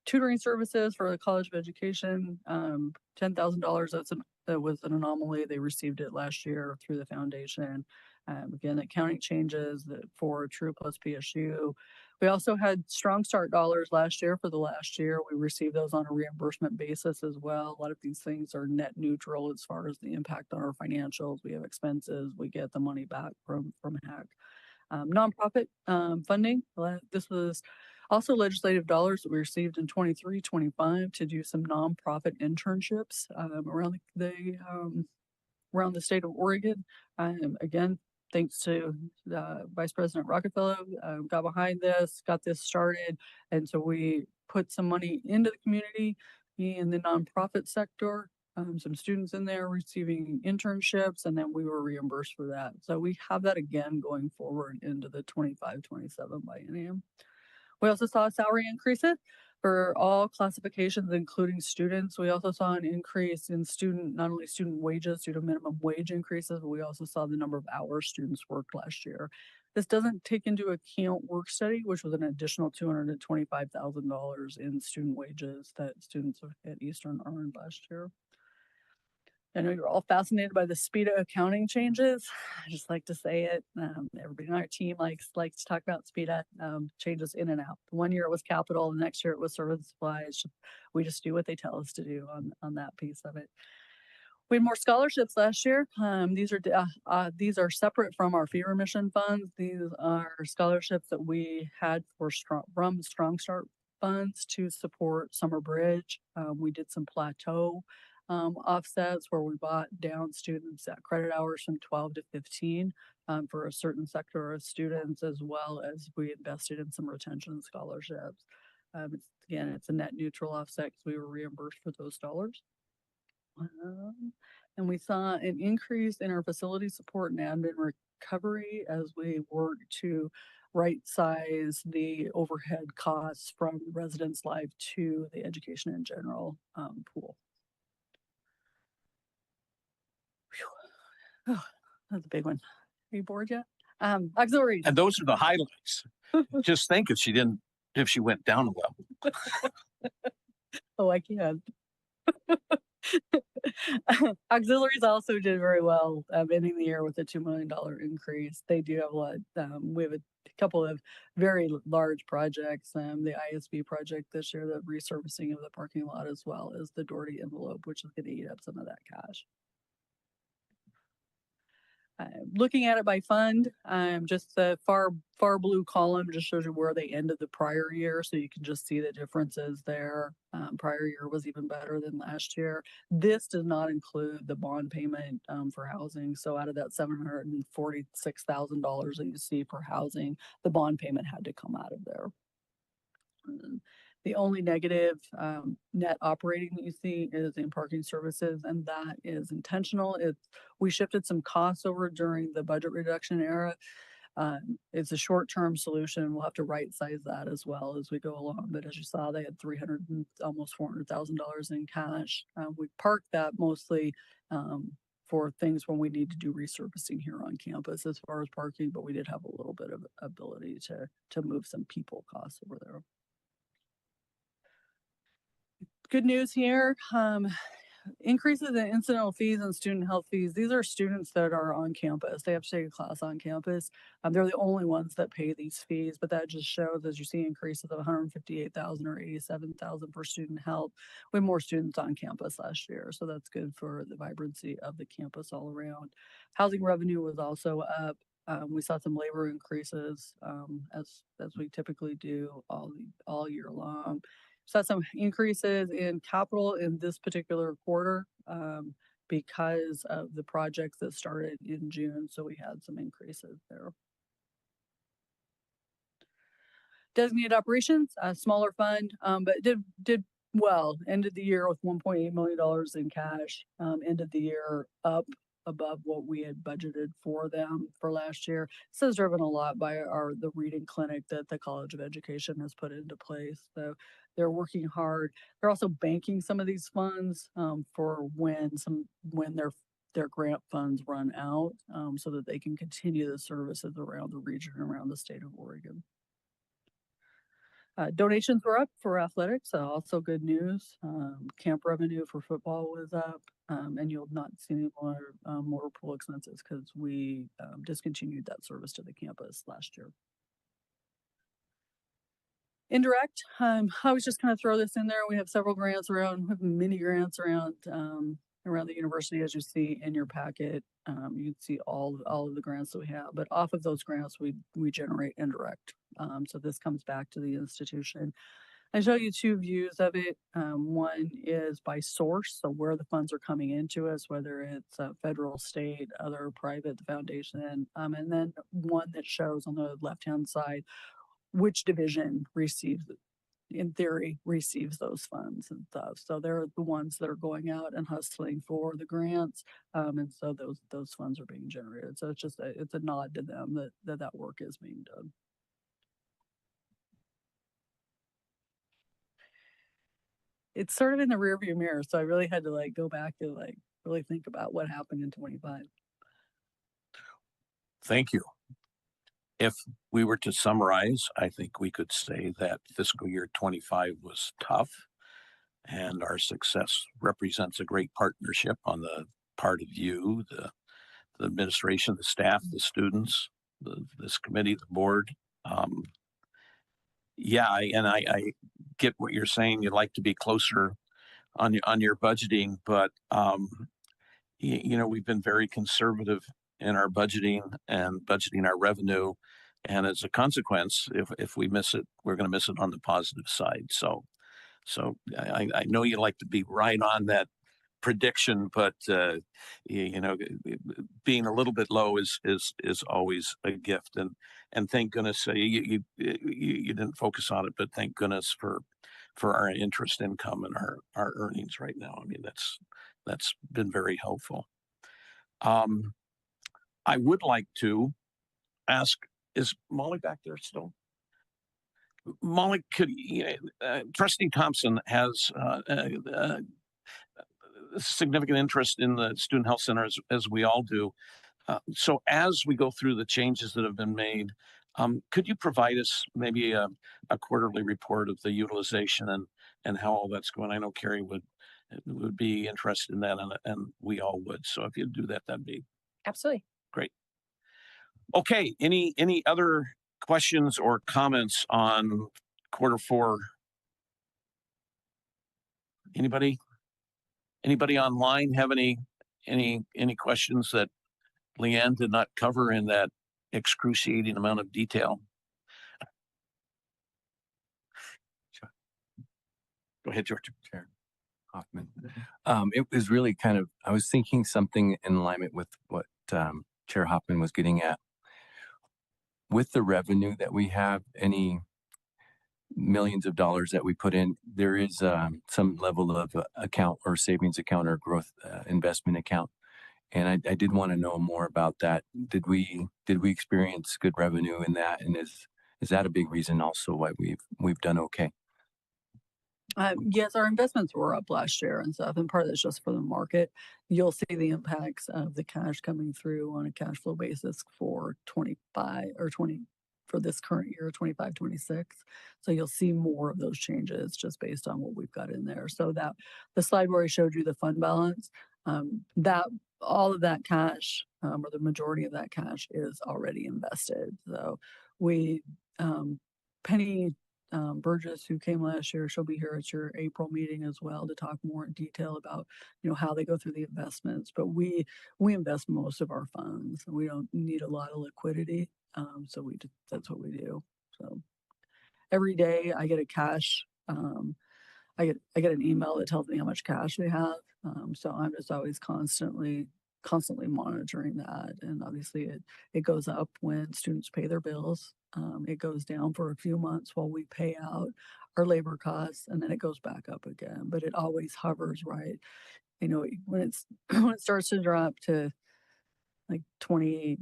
Tutoring services for the College of Education, $10,000. That was an anomaly. They received it last year through the foundation. Again, accounting changes for True Plus PSU. We also had strong start dollars last year for the last year. We received those on a reimbursement basis as well. A lot of these things are net neutral as far as the impact on our financials. We have expenses, we get the money back from HAC. Nonprofit funding, this was also legislative dollars that we received in 23-25 to do some nonprofit internships around around the state of Oregon. Again, thanks to Vice President Rockefeller, got behind this, got this started. And so we put some money into the community in the nonprofit sector, some students in there receiving internships, and then we were reimbursed for that. So we have that again going forward into the 25-27 biennium. We also saw salary increases for all classifications, including students. We also saw an increase in not only student wages due to minimum wage increases, but we also saw the number of hours students worked last year. This doesn't take into account work study, which was an additional $225,000 in student wages that students at Eastern earned last year. I know you're all fascinated by the SPIDA accounting changes. I just like to say it. Everybody on our team likes to talk about SPIDA changes in and out. One year it was capital, the next year it was service supplies. We just do what they tell us to do on that piece of it. We had more scholarships last year. These are separate from our fee remission funds. These are scholarships that we had from Strong Start funds to support Summer Bridge. We did some plateau offsets where we bought down students at credit hours from 12 to 15 for a certain sector of students, as well as we invested in some retention scholarships. It's a net neutral offset because we were reimbursed for those dollars. And we saw an increase in our facility support and admin recovery as we work to right size the overhead costs from residence life to the education in general pool. Oh, that's a big one. Are you bored yet? Auxiliaries. And those are the highlights. Just think if she went down a level. Oh, I can. Auxiliaries also did very well, ending the year with a $2 million increase. They do have a lot. We have a couple of very large projects. The ISB project this year, the resurfacing of the parking lot, as well as the Doherty envelope, which is going to eat up some of that cash. Looking at it by fund, just the far blue column just shows you where they ended the prior year. So you can just see the differences there. Prior year was even better than last year. This does not include the bond payment for housing. So out of that $746,000 that you see for housing, the bond payment had to come out of there. The only negative net operating that you see is in parking services, and that is intentional. We shifted some costs over during the budget reduction era. It's a short-term solution. We'll have to right-size that as well as we go along. But as you saw, they had almost $400,000 in cash. We parked that mostly for things when we need to do resurfacing here on campus as far as parking, but we did have a little bit of ability to move some people costs over there. Good news here, increases in incidental fees and student health fees. These are students that are on campus. They have to take a class on campus. They're the only ones that pay these fees, but that just shows, as you see, increases of $158,000 or $87,000 for student health. We had more students on campus last year, so that's good for the vibrancy of the campus all around. Housing revenue was also up. We saw some labor increases as we typically do all year long. Saw some increases in capital in this particular quarter because of the projects that started in June. So we had some increases there. Designated operations, a smaller fund, but did well. Ended the year with $1.8 million in cash. Ended the year up above what we had budgeted for them for last year. This is driven a lot by the reading clinic that the College of Education has put into place. So they're working hard. They're also banking some of these funds for when their grant funds run out, so that they can continue the services around the region, around the state of Oregon. Donations were up for athletics, also good news. Camp revenue for football was up, and you'll not see any more motor pool expenses because we discontinued that service to the campus last year. Indirect, I was just kind of throw this in there. We have several grants around, we have mini grants around around the university, as you see in your packet. You can see all of the grants that we have, but off of those grants, we generate indirect. So this comes back to the institution. I show you two views of it. One is by source, so where the funds are coming into us, whether it's federal, state, other private, the foundation, and then one that shows on the left-hand side which division receives, in theory, receives those funds and stuff. So they're the ones that are going out and hustling for the grants, and so those funds are being generated. So it's just it's a nod to them that work is being done. It's sort of in the rearview mirror, so I really had to like go back to like really think about what happened in 25. Thank you. If we were to summarize, I think we could say that fiscal year 25 was tough, and our success represents a great partnership on the part of you, the administration, the staff, the students, this committee, the board. Yeah, I get what you're saying. You'd like to be closer on your budgeting, but you know, we've been very conservative in our budgeting and budgeting our revenue, and as a consequence, if we miss it, we're going to miss it on the positive side. So I know you like to be right on that prediction, but you know, being a little bit low is always a gift, and thank goodness you didn't focus on it, but thank goodness for our interest income and our earnings right now. I mean, that's been very helpful. I would like to ask, is Molly back there still? Molly, could Trustee Thompson has significant interest in the student health center, as we all do. So as we go through the changes that have been made, could you provide us maybe a quarterly report of the utilization and how all that's going? I know Carrie would be interested in that, and we all would. So if you'd do that, that'd be Absolutely. great. Okay, any other questions or comments on Q4? Anybody online have any questions that Leanne did not cover in that excruciating amount of detail? Sure. Go ahead, George. Chair Hoffman. It was really kind of, I was thinking something in alignment with what Chair Hoffman was getting at. With the revenue that we have, any millions of dollars that we put in, there is some level of account or savings account or growth investment account. And I did want to know more about that. Did we experience good revenue in that? And is that a big reason also why we've done okay? Yes, our investments were up last year and stuff, and part of that's just for the market. You'll see the impacts of the cash coming through on a cash flow basis for 25 or 20 for this current year, 25, 26. So you'll see more of those changes just based on what we've got in there. So that the slide where I showed you the fund balance, that all of that cash, or the majority of that cash is already invested. So we, Penny Burgess, who came last year, she'll be here at your April meeting as well to talk more in detail about, you know, how they go through the investments. But we invest most of our funds. We don't need a lot of liquidity, so that's what we do. So every day I get a cash. I get an email that tells me how much cash we have. So I'm just always constantly monitoring that. And obviously it goes up when students pay their bills. It goes down for a few months while we pay out our labor costs, and then it goes back up again. But it always hovers right. You know, when when it starts to drop to like 28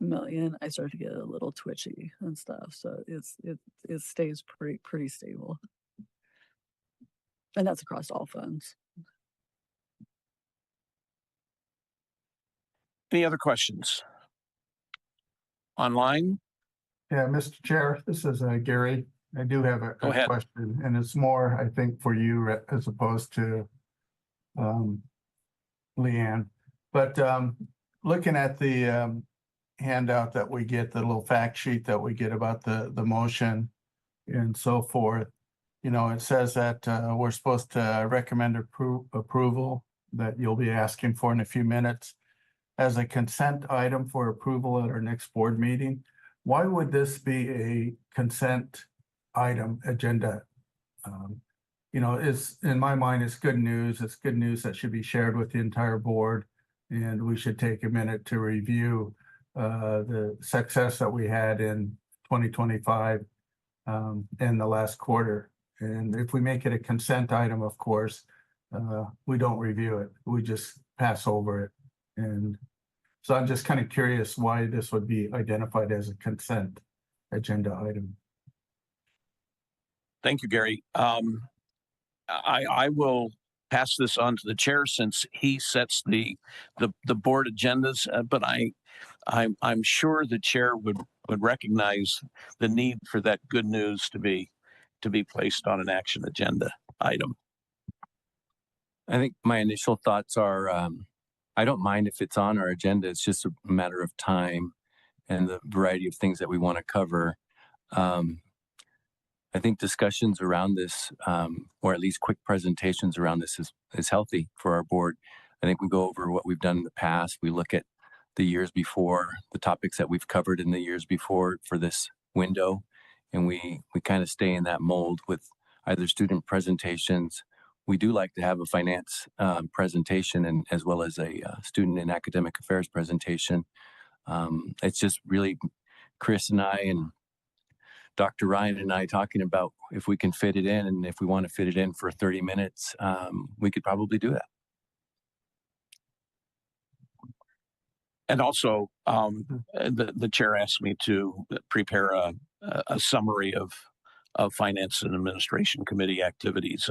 million, I start to get a little twitchy and stuff. So it stays pretty stable. And that's across all funds. Any other questions? Online? Yeah, Mr. Chair, this is Gary. I do have a Go ahead. question, and it's more, I think, for you as opposed to Leanne. But looking at the handout that we get, the little fact sheet that we get about the motion, and so forth. You know, it says that we're supposed to recommend approval that you'll be asking for in a few minutes as a consent item for approval at our next board meeting. Why would this be a consent item agenda? You know, it's in my mind, it's good news. It's good news that should be shared with the entire board. And we should take a minute to review the success that we had in 2025 in the last quarter. And if we make it a consent item, of course, we don't review it. We just pass over it. And so I'm just kind of curious why this would be identified as a consent agenda item. Thank you, Gary. I will pass this on to the chair since he sets the board agendas, but I'm sure the chair would recognize the need for that good news to be placed on an action agenda item. I think my initial thoughts are, I don't mind if it's on our agenda. It's just a matter of time and the variety of things that we want to cover. I think discussions around this, or at least quick presentations around this is healthy for our board. I think we go over what we've done in the past. We look at the years before, the topics that we've covered in the years before for this window. And we kind of stay in that mold with either student presentations. We do like to have a finance presentation and as well as a student and academic affairs presentation. It's just really Chris and I and Dr. Ryan and I talking about if we can fit it in, and if we want to fit it in for 30 minutes, we could probably do that. And also, the chair asked me to prepare a summary of finance and administration committee activities,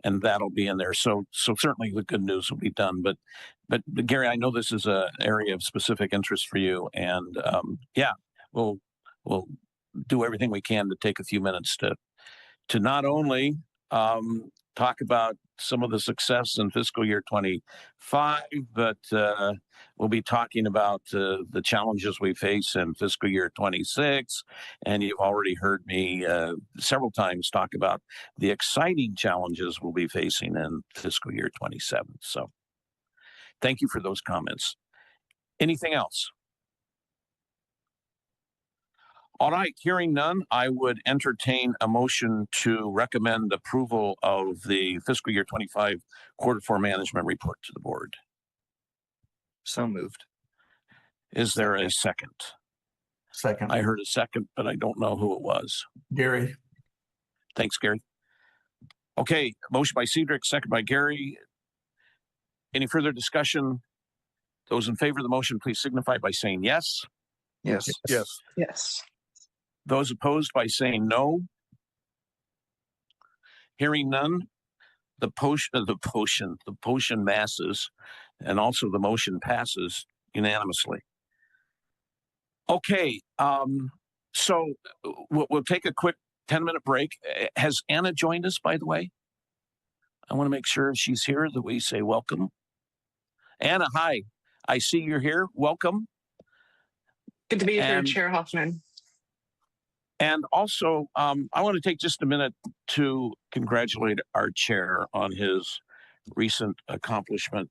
and that'll be in there. So certainly the good news will be done. But Gary, I know this is an area of specific interest for you, and yeah, we'll do everything we can to take a few minutes to not only talk about some of the success in fiscal year 25, but we'll be talking about the challenges we face in fiscal year 26. And you've already heard me several times talk about the exciting challenges we'll be facing in fiscal year 27. So thank you for those comments. Anything else? All right, hearing none, I would entertain a motion to recommend approval of the fiscal year 25 quarter four management report to the board. So moved. Is there a second? Second. I heard a second, but I don't know who it was. Gary. Thanks, Gary. Okay, motion by Cedric, second by Gary. Any further discussion? Those in favor of the motion, please signify by saying yes. Yes. Yes. Yes. Those opposed by saying no. Hearing none, the potion masses, and also the motion passes unanimously. Okay, so we'll take a quick 10-minute break. Has Anna joined us, by the way? I want to make sure if she's here that we say welcome. Anna, hi. I see you're here. Welcome. Good to be here, Chair Hoffman. And also, I want to take just a minute to congratulate our chair on his recent accomplishment.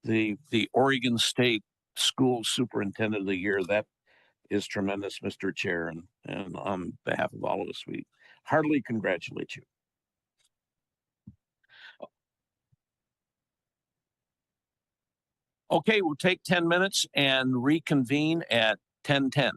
The Oregon State School Superintendent of the Year. That is tremendous, Mr. Chair. And on behalf of all of us, we heartily congratulate you. Okay, we'll take 10 minutes and reconvene at 10:10.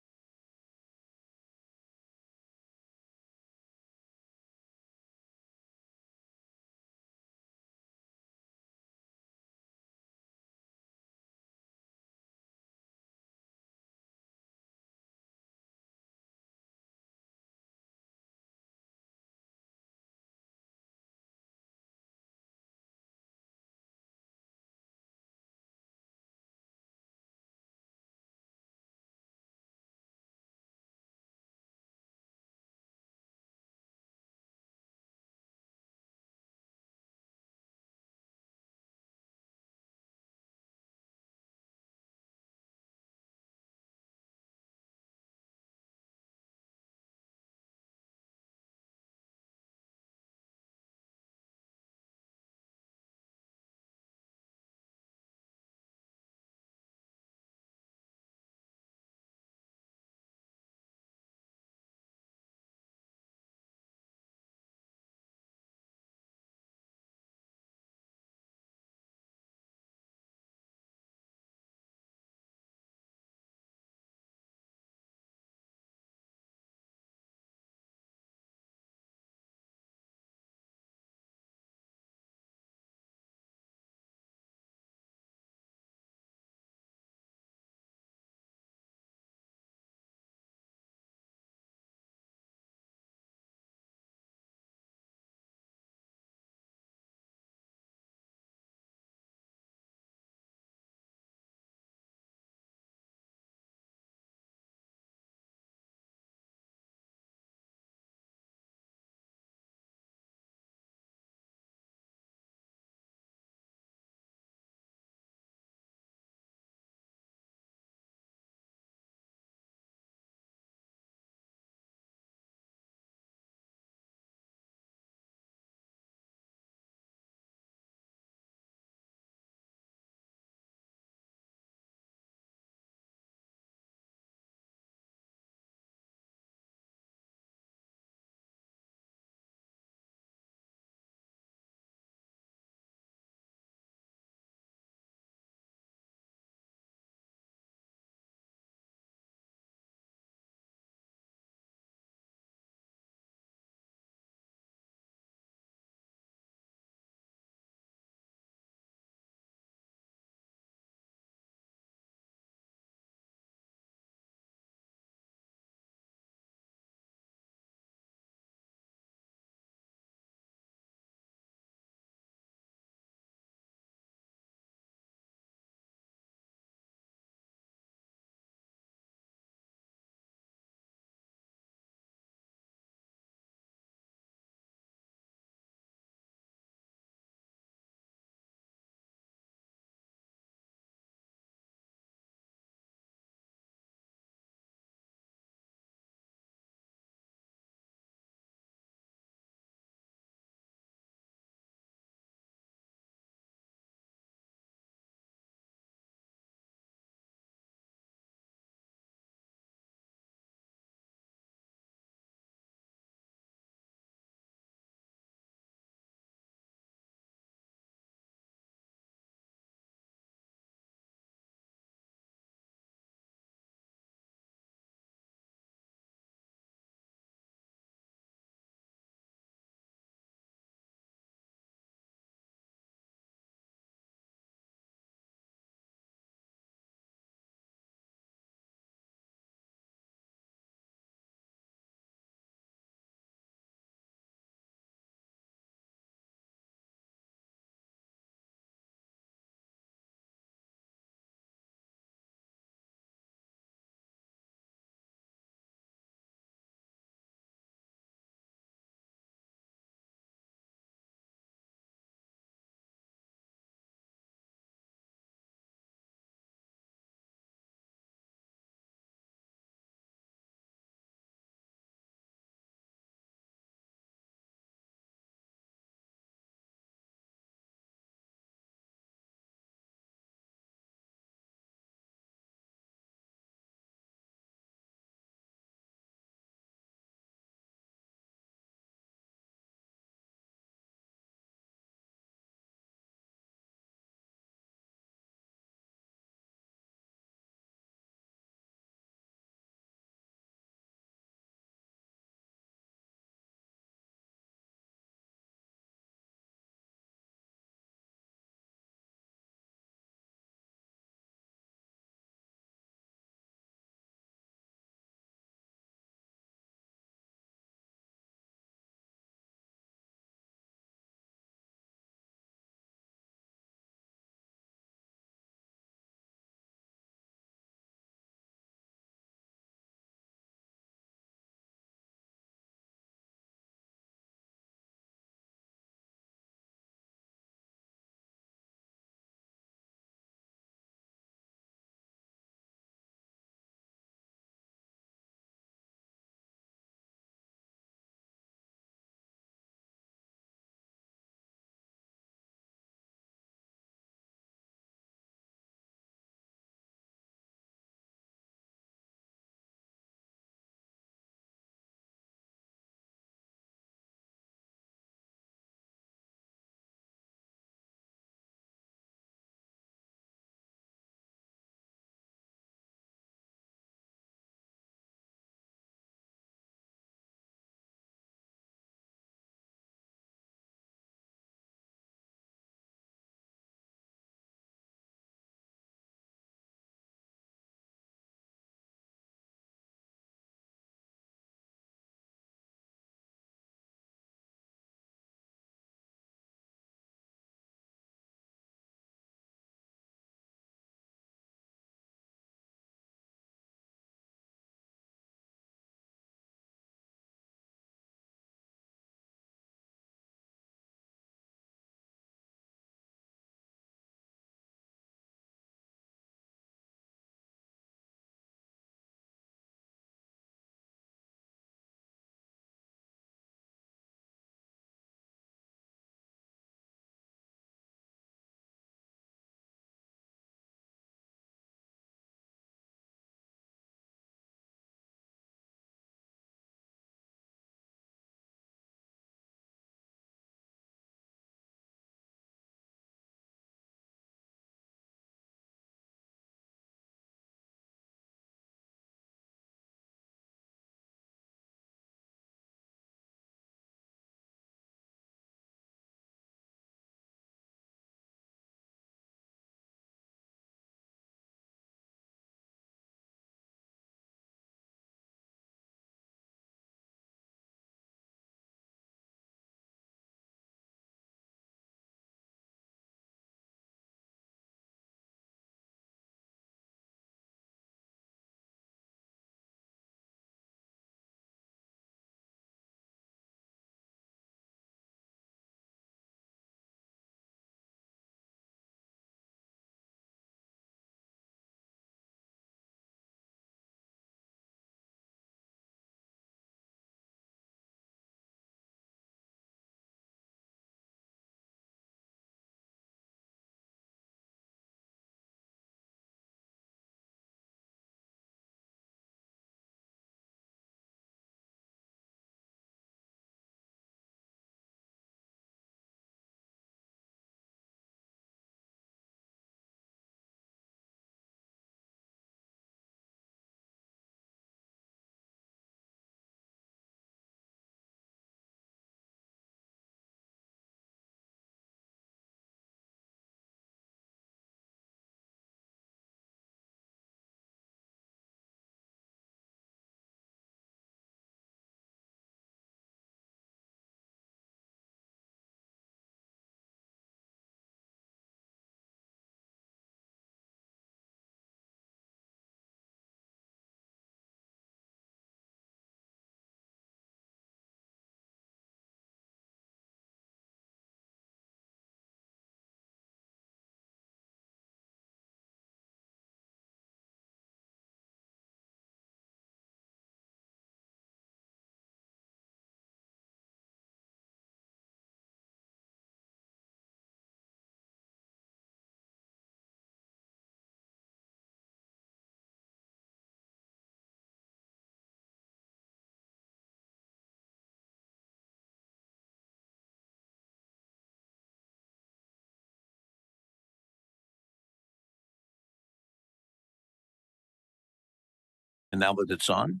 now that it's on,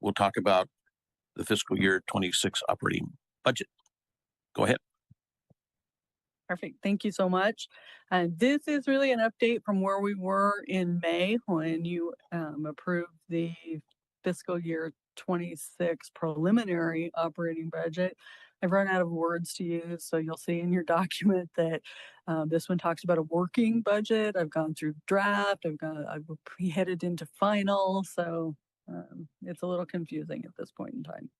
we'll talk about the fiscal year 26 operating budget. Go ahead. Perfect. Thank you so much. This is really an update from where we were in May when you approved the fiscal year 26 preliminary operating budget. I've run out of words to use, so you'll see in your document that this one talks about a working budget. I've gone through draft. I've headed into final, so it's a little confusing at this point in time.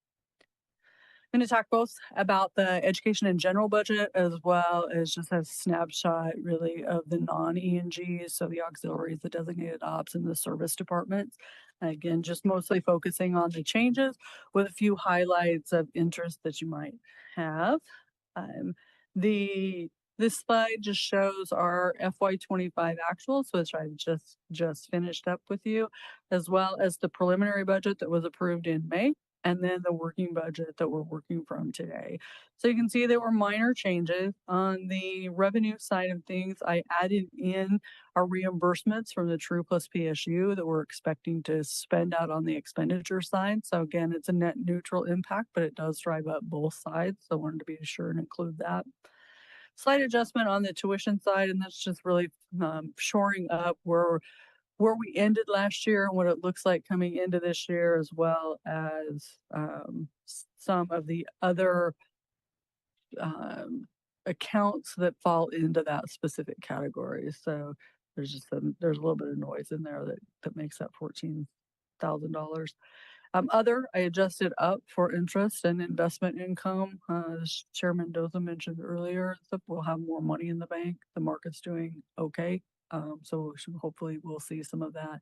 I'm going to talk both about the education and general budget as well as just a snapshot really of the non-ENGs, so the auxiliaries, the designated ops, and the service departments. Again, just mostly focusing on the changes with a few highlights of interest that you might have. This slide just shows our FY25 actuals, which I've just finished up with you, as well as the preliminary budget that was approved in May, and then the working budget that we're working from today. So you can see there were minor changes. On the revenue side of things, I added in our reimbursements from the True Plus PSU that we're expecting to spend out on the expenditure side. So again, it's a net neutral impact, but it does drive up both sides. So I wanted to be sure and include that. Slight adjustment on the tuition side, and that's just really shoring up where we ended last year and what it looks like coming into this year, as well as some of the other accounts that fall into that specific category. So there's a little bit of noise in there that makes that $14,000. Other, I adjusted up for interest and investment income. As Chairman Mendoza mentioned earlier, we'll have more money in the bank. The market's doing okay. So hopefully we'll see some of that.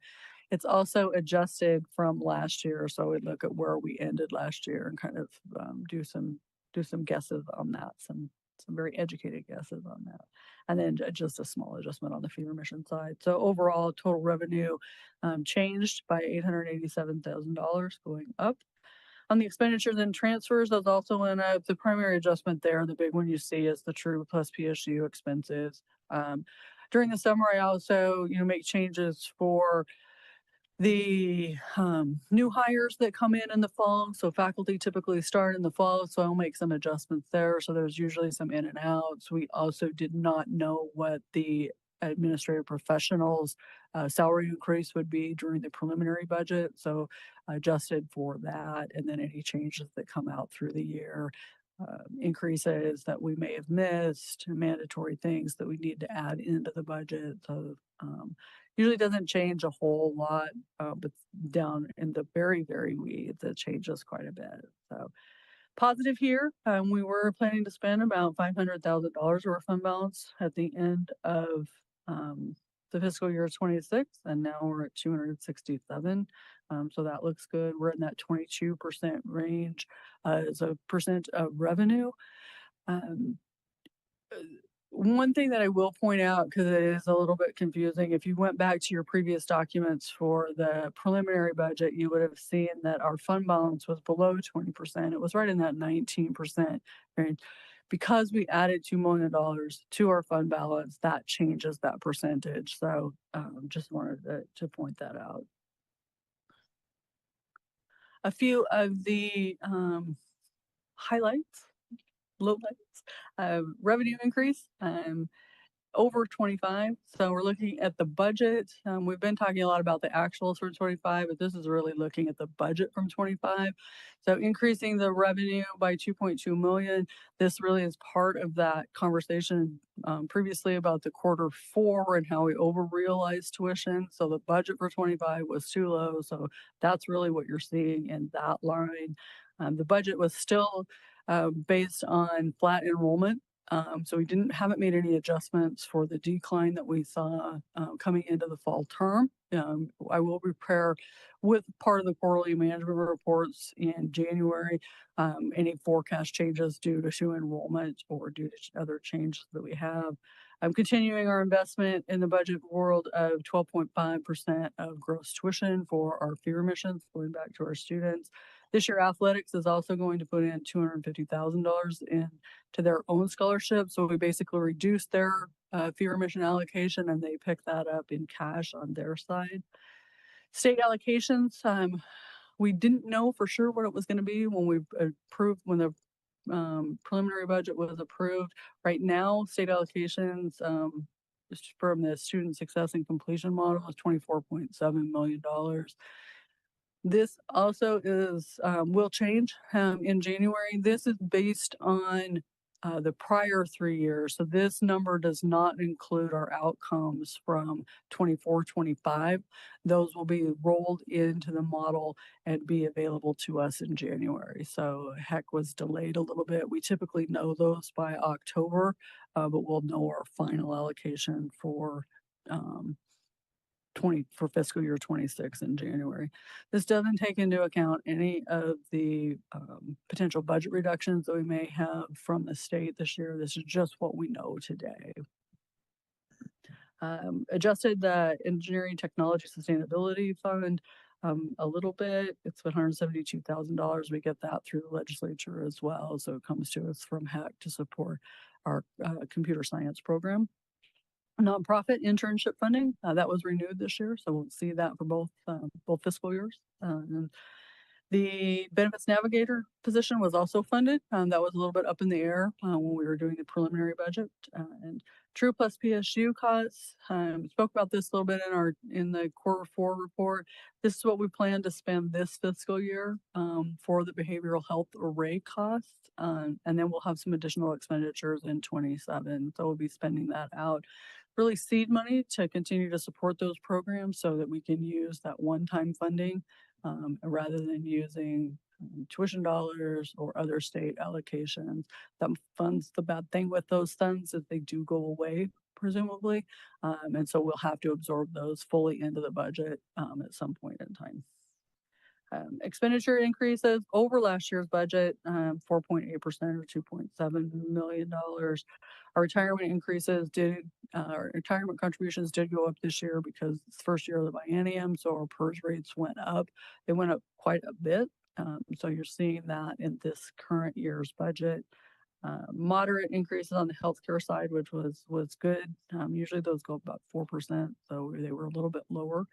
It's also adjusted from last year. So we look at where we ended last year and kind of do some guesses on that, some very educated guesses on that. And then just a small adjustment on the fee remission side. So overall total revenue changed by $887,000 going up. On the expenditures and transfers, those also went up. The primary adjustment there, the big one you see, is the True Plus PSU expenses. During the summer, I also, make changes for the new hires that come in the fall. So faculty typically start in the fall, so I'll make some adjustments there. So there's usually some in and outs. We also did not know what the administrative professionals salary increase would be during the preliminary budget. So I adjusted for that, and then any changes that come out through the year. Increases that we may have missed, mandatory things that we need to add into the budget. So usually doesn't change a whole lot, but down in the very, very weeds, it changes quite a bit. So positive here, we were planning to spend about $500,000 of our fund balance at the end of the fiscal year 26, and now we're at 267. So that looks good. We're in that 22% range as a percent of revenue. One thing that I will point out, because it is a little bit confusing, if you went back to your previous documents for the preliminary budget, you would have seen that our fund balance was below 20%. It was right in that 19% range. Because we added $2 million to our fund balance, that changes that percentage. So just wanted to point that out. A few of the highlights, lowlights, revenue increase, over 25. So we're looking at the budget. We've been talking a lot about the actuals for 25, but this is really looking at the budget from 25. So increasing the revenue by 2.2 million. This really is part of that conversation previously about the Q4 and how we over realized tuition. So the budget for 25 was too low. So that's really what you're seeing in that line. The budget was still based on flat enrollment. So we haven't made any adjustments for the decline that we saw coming into the fall term. I will prepare with part of the quarterly management reports in January, any forecast changes due to enrollment or due to other changes that we have. I'm continuing our investment in the budget world of 12.5% of gross tuition for our fee remissions going back to our students. This year, athletics is also going to put in $250,000 into their own scholarship. So we basically reduced their fee remission allocation, and they pick that up in cash on their side. State allocations, we didn't know for sure what it was going to be when we approved, when the preliminary budget was approved. Right now, state allocations, just from the student success and completion model is $24.7 million. This also is, will change in January. This is based on the prior 3 years. So this number does not include our outcomes from 24-25. Those will be rolled into the model and be available to us in January. So HEC was delayed a little bit. We typically know those by October, but we'll know our final allocation for for fiscal year 26 in January. This doesn't take into account any of the potential budget reductions that we may have from the state this year. This is just what we know today. Adjusted the Engineering Technology Sustainability Fund a little bit. It's $172,000. We get that through the legislature as well. So it comes to us from HEC to support our computer science program. Nonprofit internship funding that was renewed this year, so we'll see that for both fiscal years. And the benefits navigator position was also funded. That was a little bit up in the air when we were doing the preliminary budget. And True plus PSU costs. Spoke about this a little bit in the quarter 4 report. This is what we plan to spend this fiscal year for the behavioral health array costs, and then we'll have some additional expenditures in 27. So we'll be spending that out. Really seed money to continue to support those programs so that we can use that one-time funding rather than using tuition dollars or other state allocations. That funds, the bad thing with those funds is they do go away, presumably. And so we'll have to absorb those fully into the budget at some point in time. Expenditure increases over last year's budget, 4.8% or $2.7 million. Our retirement increases our retirement contributions did go up this year because it's the first year of the biennium, so our PERS rates went up. They went up quite a bit. So you're seeing that in this current year's budget. Moderate increases on the healthcare side, which was good. Usually those go about 4%, so they were a little bit lower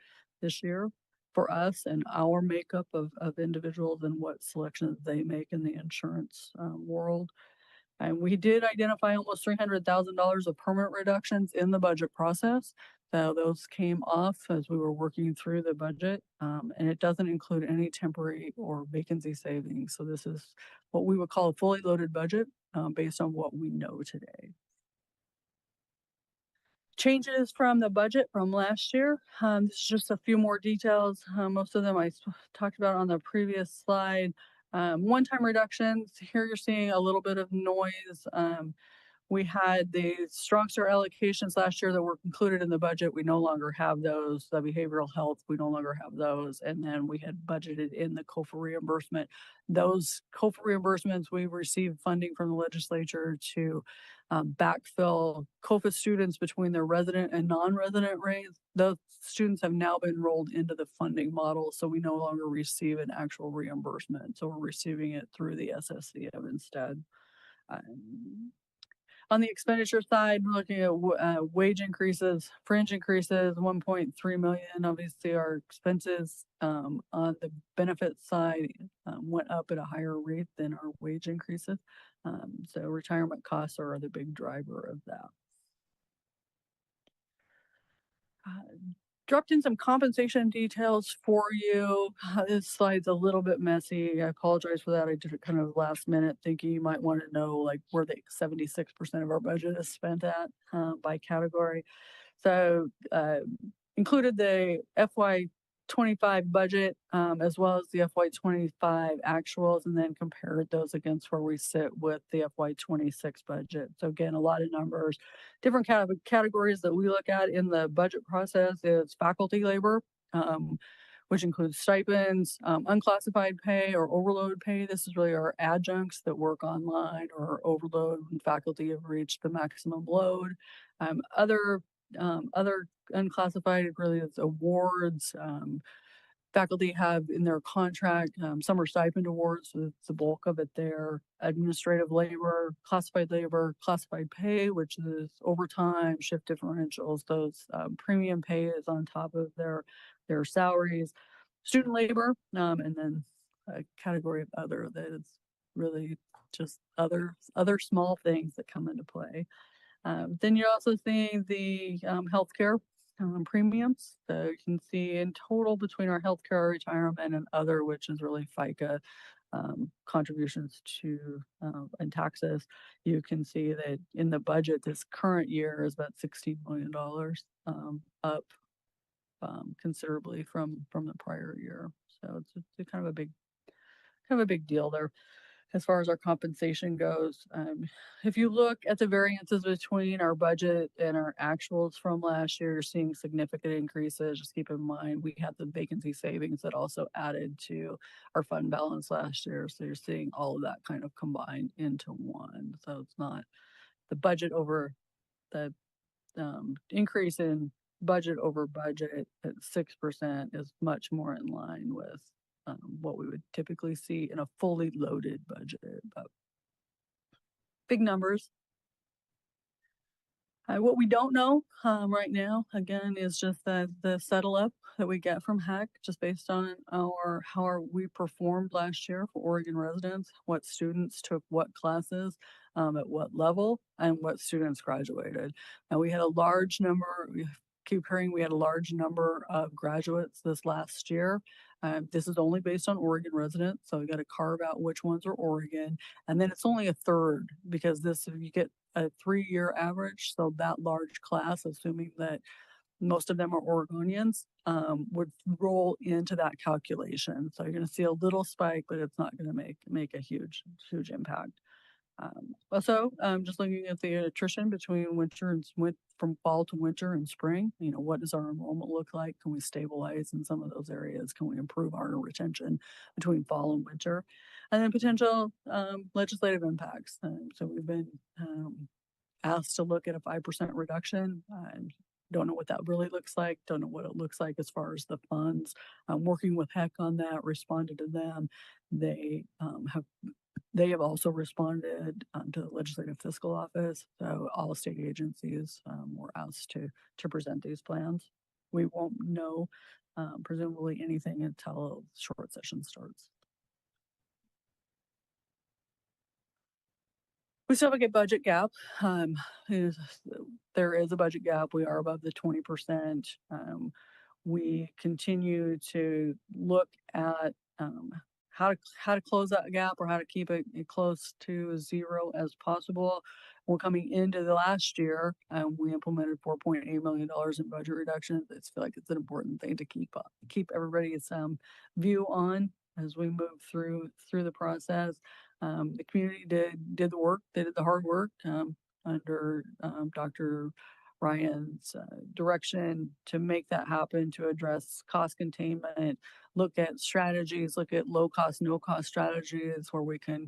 this year for us and our makeup of individuals and what selections they make in the insurance world. And we did identify almost $300,000 of permanent reductions in the budget process. So those came off as we were working through the budget, and it doesn't include any temporary or vacancy savings. So this is what we would call a fully loaded budget based on what we know today. Changes from the budget from last year. This is just a few more details. Most of them I talked about on the previous slide. One-time reductions. Here you're seeing a little bit of noise. We had the strong start allocations last year that were included in the budget. We no longer have those. The behavioral health, we no longer have those. And then we had budgeted in the COFA reimbursement. Those COFA reimbursements, we received funding from the legislature to backfill COFA students between their resident and non-resident rates. Those students have now been rolled into the funding model, so we no longer receive an actual reimbursement. So we're receiving it through the SSCM instead. On the expenditure side, we're looking at wage increases, fringe increases, 1.3 million. Obviously, our expenses on the benefit side went up at a higher rate than our wage increases. So retirement costs are the big driver of that. Dropped in some compensation details for you. This slide's a little bit messy. I apologize for that. I did it kind of last minute thinking you might want to know like where the 76% of our budget is spent at by category. So included the FY25 budget as well as the FY25 actuals, and then compared those against where we sit with the FY26 budget. So again, a lot of numbers. Different categories that we look at in the budget process is faculty labor, which includes stipends, unclassified pay or overload pay. This is really our adjuncts that work online or overload when faculty have reached the maximum load. Other unclassified really is awards, Faculty have in their contract summer stipend awards, so it's the bulk of it there. Administrative labor, classified pay, which is overtime, shift differentials, those premium pay is on top of their salaries. Student labor, and then a category of other that is really just other small things that come into play. Then you're also seeing the healthcare premiums. So you can see in total between our healthcare, retirement, and other, which is really FICA contributions to and taxes. You can see that in the budget this current year is about $16 million, up considerably from the prior year. So it's a kind of a big deal there. As far as our compensation goes, if you look at the variances between our budget and our actuals from last year, you're seeing significant increases. Just keep in mind, we had the vacancy savings that also added to our fund balance last year. So you're seeing all of that kind of combined into one. So it's not the budget over the increase in budget over budget at 6% is much more in line with what we would typically see in a fully loaded budget, but big numbers. What we don't know right now, again, is just the settle up that we get from HEC, just based on how we performed last year for Oregon residents, what students took what classes, at what level, and what students graduated. Now we had a large number. We keep hearing we had a large number of graduates this last year. This is only based on Oregon residents, so we got to carve out which ones are Oregon, and then it's only a third because you get a 3-year average, so that large class, assuming that most of them are Oregonians, would roll into that calculation. So you're going to see a little spike, but it's not going to make a huge impact. Also, just looking at the attrition between from fall to winter and spring, what does our enrollment look like? Can we stabilize in some of those areas? Can we improve our retention between fall and winter? And then potential legislative impacts. So we've been asked to look at a 5% reduction. Don't know what that really looks like. Don't know what it looks like as far as the funds. Working with HEC on that, responded to them. They have also responded to the Legislative Fiscal Office. So all state agencies were asked to present these plans. We won't know presumably anything until short session starts. We still have a budget gap. There is a budget gap. We are above the 20%. We continue to look at how to close that gap or how to keep it close to zero as possible. We're coming into the last year, we implemented $4.8 million in budget reductions. I feel like it's an important thing to keep everybody's view on as we move through the process. The community did the work. They did the hard work under Dr. Ryan's direction to make that happen, to address cost containment, look at strategies, look at low cost, no cost strategies where we can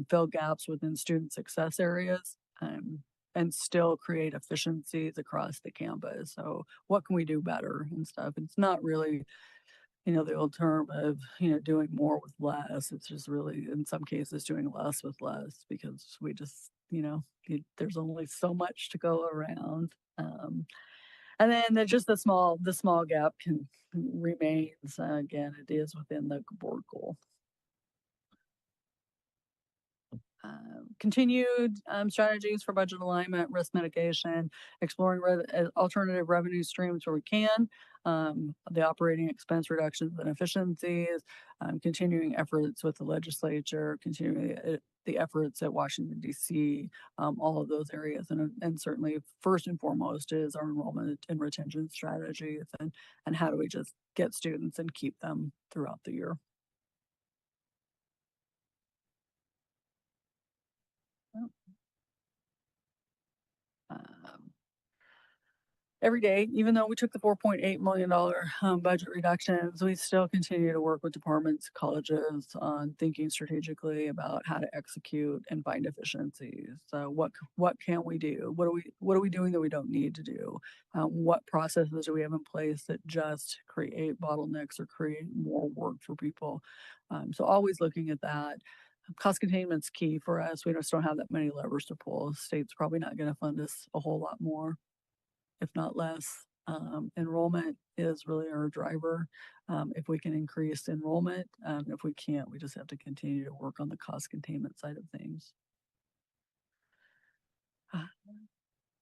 fill gaps within student success areas and still create efficiencies across the campus. So what can we do better and stuff? It's not really, the old term of, doing more with less. It's just really, in some cases, doing less with less because we just, there's only so much to go around. And then just the small gap remains. Again, it is within the board goal. Continued strategies for budget alignment, risk mitigation, exploring alternative revenue streams where we can, the operating expense reductions and efficiencies, continuing efforts with the legislature, continuing the efforts at Washington, D.C., all of those areas. And certainly first and foremost is our enrollment and retention strategies and how do we just get students and keep them throughout the year. every day, even though we took the $4.8 million budget reductions, we still continue to work with departments, colleges on thinking strategically about how to execute and find efficiencies. So what can we do? What are we doing that we don't need to do? What processes do we have in place that just create bottlenecks or create more work for people? So always looking at that. Cost containment's key for us. We just don't have that many levers to pull. State's probably not going to fund us a whole lot more, if not less. Enrollment is really our driver. If we can increase enrollment, if we can't, we just have to continue to work on the cost containment side of things.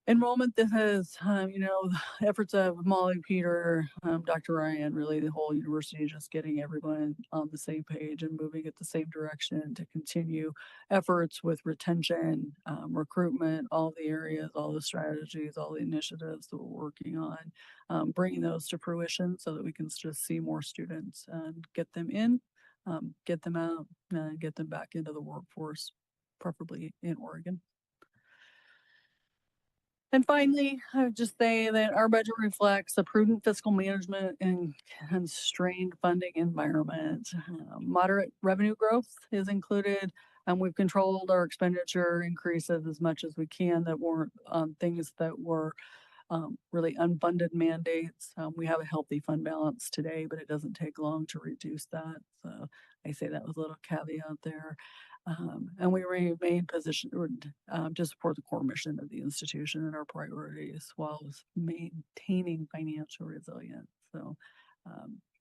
Enrollment, this is, the efforts of Molly, Peter, Dr. Ryan, really the whole university, just getting everyone on the same page and moving at the same direction to continue efforts with retention, recruitment, all the areas, all the strategies, all the initiatives that we're working on, bringing those to fruition so that we can just see more students and get them in, get them out, and get them back into the workforce, preferably in Oregon. And finally, I would just say that our budget reflects a prudent fiscal management and constrained funding environment. Moderate revenue growth is included, and we've controlled our expenditure increases as much as we can that weren't things that were really unfunded mandates. We have a healthy fund balance today, but it doesn't take long to reduce that. So I say that with a little caveat there. And we remain positioned to support the core mission of the institution and our priorities while maintaining financial resilience. So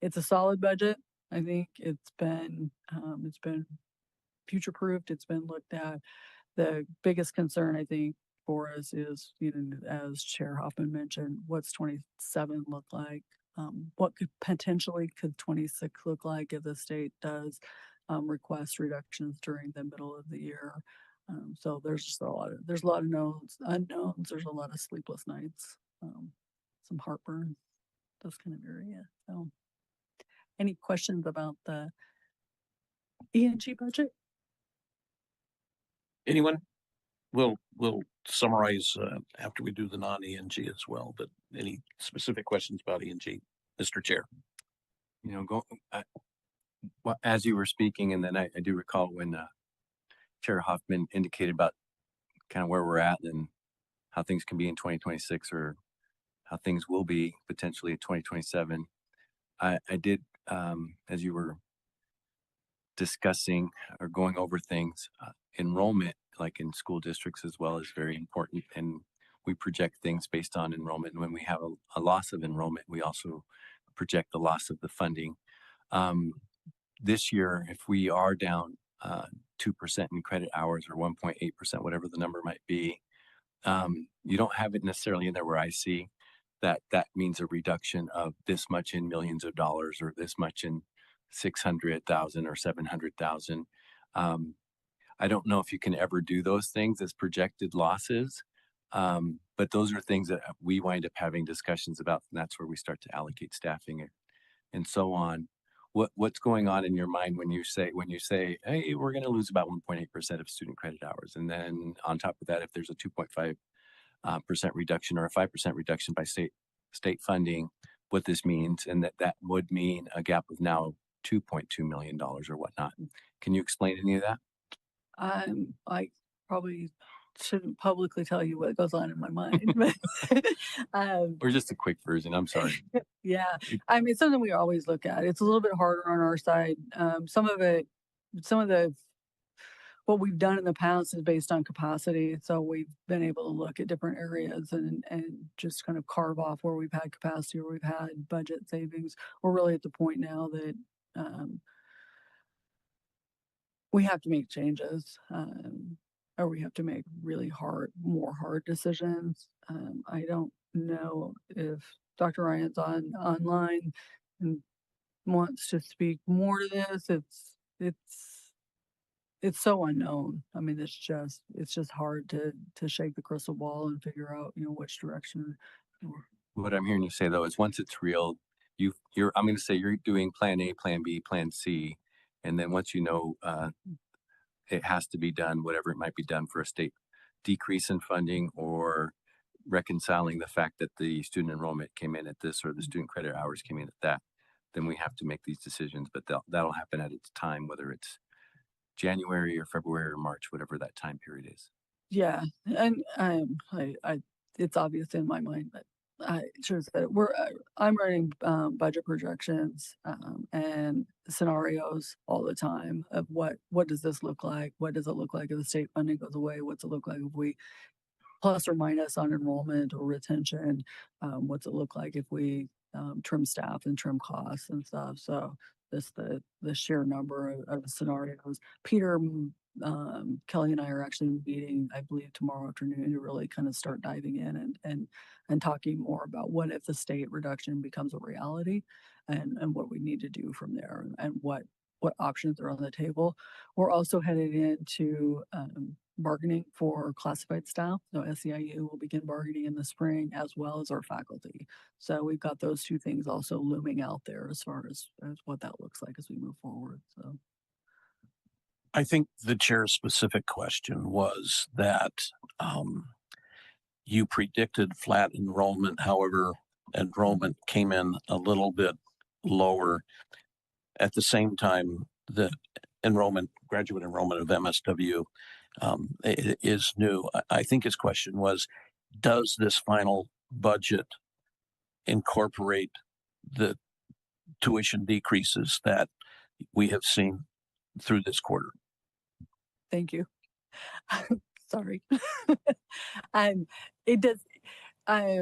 it's a solid budget. I think it's been future-proofed. It's been looked at. The biggest concern, I think, for us is, as Chair Hoffman mentioned, what's 27 look like? What could 26 look like if the state does request reductions during the middle of the year? So there's just a lot of unknowns. There's a lot of sleepless nights, some heartburn, those kind of areas. So, any questions about the E&G budget? Anyone? We'll summarize after we do the non-ENG as well, but any specific questions about ENG, Mr. Chair? As you were speaking, and then I do recall when Chair Hoffman indicated about kind of where we're at and how things can be in 2026 or how things will be potentially in 2027. I did, as you were discussing or going over things, enrollment, like in school districts as well, is very important. And we project things based on enrollment. And when we have a loss of enrollment, we also project the loss of the funding. This year, if we are down 2% in credit hours or 1.8%, whatever the number might be, you don't have it necessarily in there where I see that means a reduction of this much in millions of dollars or this much in 600,000 or 700,000. I don't know if you can ever do those things as projected losses, but those are things that we wind up having discussions about, and that's where we start to allocate staffing and so on. What's going on in your mind when you say, hey, we're going to lose about 1.8% of student credit hours, and then on top of that, if there's a 2.5% reduction or a 5% reduction by state funding, what this means, and that would mean a gap of now $2.2 million or whatnot. Can you explain any of that? I probably shouldn't publicly tell you what goes on in my mind, but or just a quick version. I'm sorry. Yeah, I mean, it's something we always look at. It's a little bit harder on our side. Some of what we've done in the past is based on capacity. So we've been able to look at different areas and just kind of carve off where we've had capacity or we've had budget savings. We're really at the point now that we have to make changes, or we have to make really more hard decisions. I don't know if Dr. Ryan's online and wants to speak more to this. It's so unknown. I mean, it's just hard to shake the crystal ball and figure out, which direction. What I'm hearing you say though is once it's real, I'm going to say you're doing plan A, plan B, plan C. And then once it has to be done, whatever it might be done for a state decrease in funding or reconciling the fact that the student enrollment came in at this or the student credit hours came in at that, then we have to make these decisions. But that'll happen at its time, whether it's January or February or March, whatever that time period is. Yeah, and it's obvious in my mind, but I should have said it. I'm running budget projections and scenarios all the time of what does this look like? What does it look like if the state funding goes away? What's it look like if we plus or minus on enrollment or retention? What's it look like if we trim staff and trim costs and stuff? So this the sheer number of scenarios. Peter, Kelly and I are actually meeting, I believe, tomorrow afternoon to really kind of start diving in and talking more about what if the state reduction becomes a reality, and what we need to do from there, and what options are on the table. We're also headed into bargaining for classified staff. So SEIU will begin bargaining in the spring, as well as our faculty. So we've got those two things also looming out there as far as what that looks like as we move forward. So I think the chair's specific question was that you predicted flat enrollment. However, enrollment came in a little bit lower. At the same time, the graduate enrollment of MSW is new. I think his question was, does this final budget incorporate the tuition decreases that we have seen through this quarter? thank you. Sorry. It does. I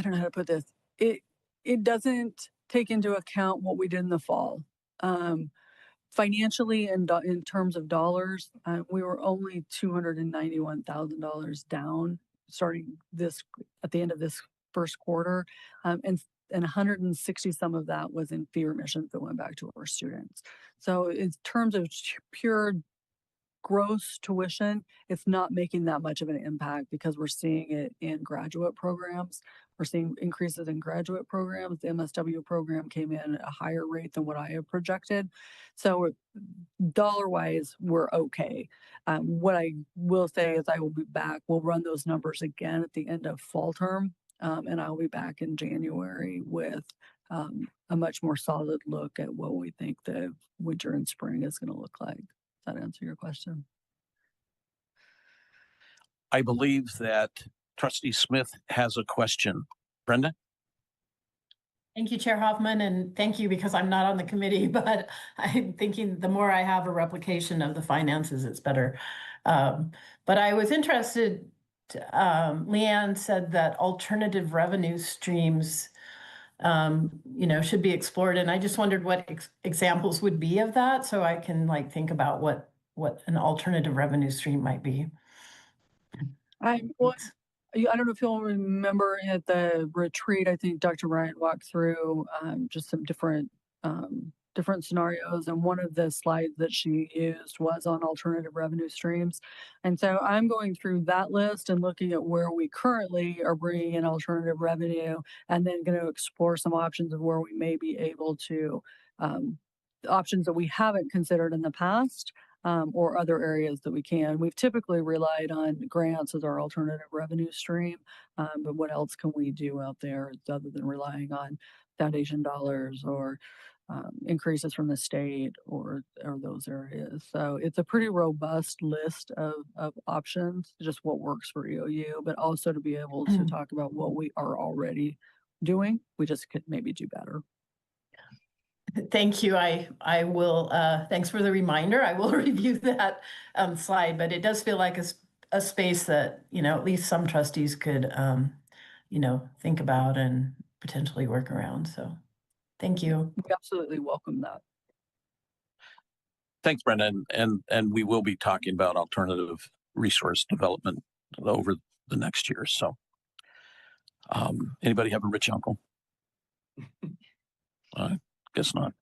don't know how to put this. It doesn't take into account what we did in the fall. Financially and in terms of dollars, we were only $291,000 down starting this at the end of this first quarter, and 160 some of that was in fee remissions that went back to our students. So in terms of pure gross tuition, it's not making that much of an impact because we're seeing it in graduate programs. We're seeing increases in graduate programs. The MSW program came in at a higher rate than what I have projected. So dollar wise, we're okay. What I will say is I will be back. We'll run those numbers again at the end of fall term. And I'll be back in January with a much more solid look at what we think the winter and spring is going to look like. Does that answer your question? I believe that Trustee Smith has a question. Brenda? Thank you, Chair Hoffman, and thank you because I'm not on the committee, but I'm thinking the more I have a replication of the finances, it's better. But I was interested, Leanne said that alternative revenue streams should be explored. And I just wondered what examples would be of that, so I can think about what an alternative revenue stream might be. I don't know if you'll remember at the retreat, I think Dr. Ryan walked through just some different scenarios, and one of the slides that she used was on alternative revenue streams. And so I'm going through that list and looking at where we currently are bringing in alternative revenue, and then going to explore some options of where we may be able to options that we haven't considered in the past. Or other areas that we can. We've typically relied on grants as our alternative revenue stream, but what else can we do out there other than relying on foundation dollars or increases from the state or those areas? So it's a pretty robust list of options, just what works for EOU, but also to be able to talk about what we are already doing. We just could maybe do better. Thank you. I will, thanks for the reminder. I will review that slide, but it does feel like a space that, at least some trustees could, think about and potentially work around. So thank you. We absolutely welcome that. Thanks, Brenda. And we will be talking about alternative resource development over the next year. So anybody have a rich uncle? Guess not.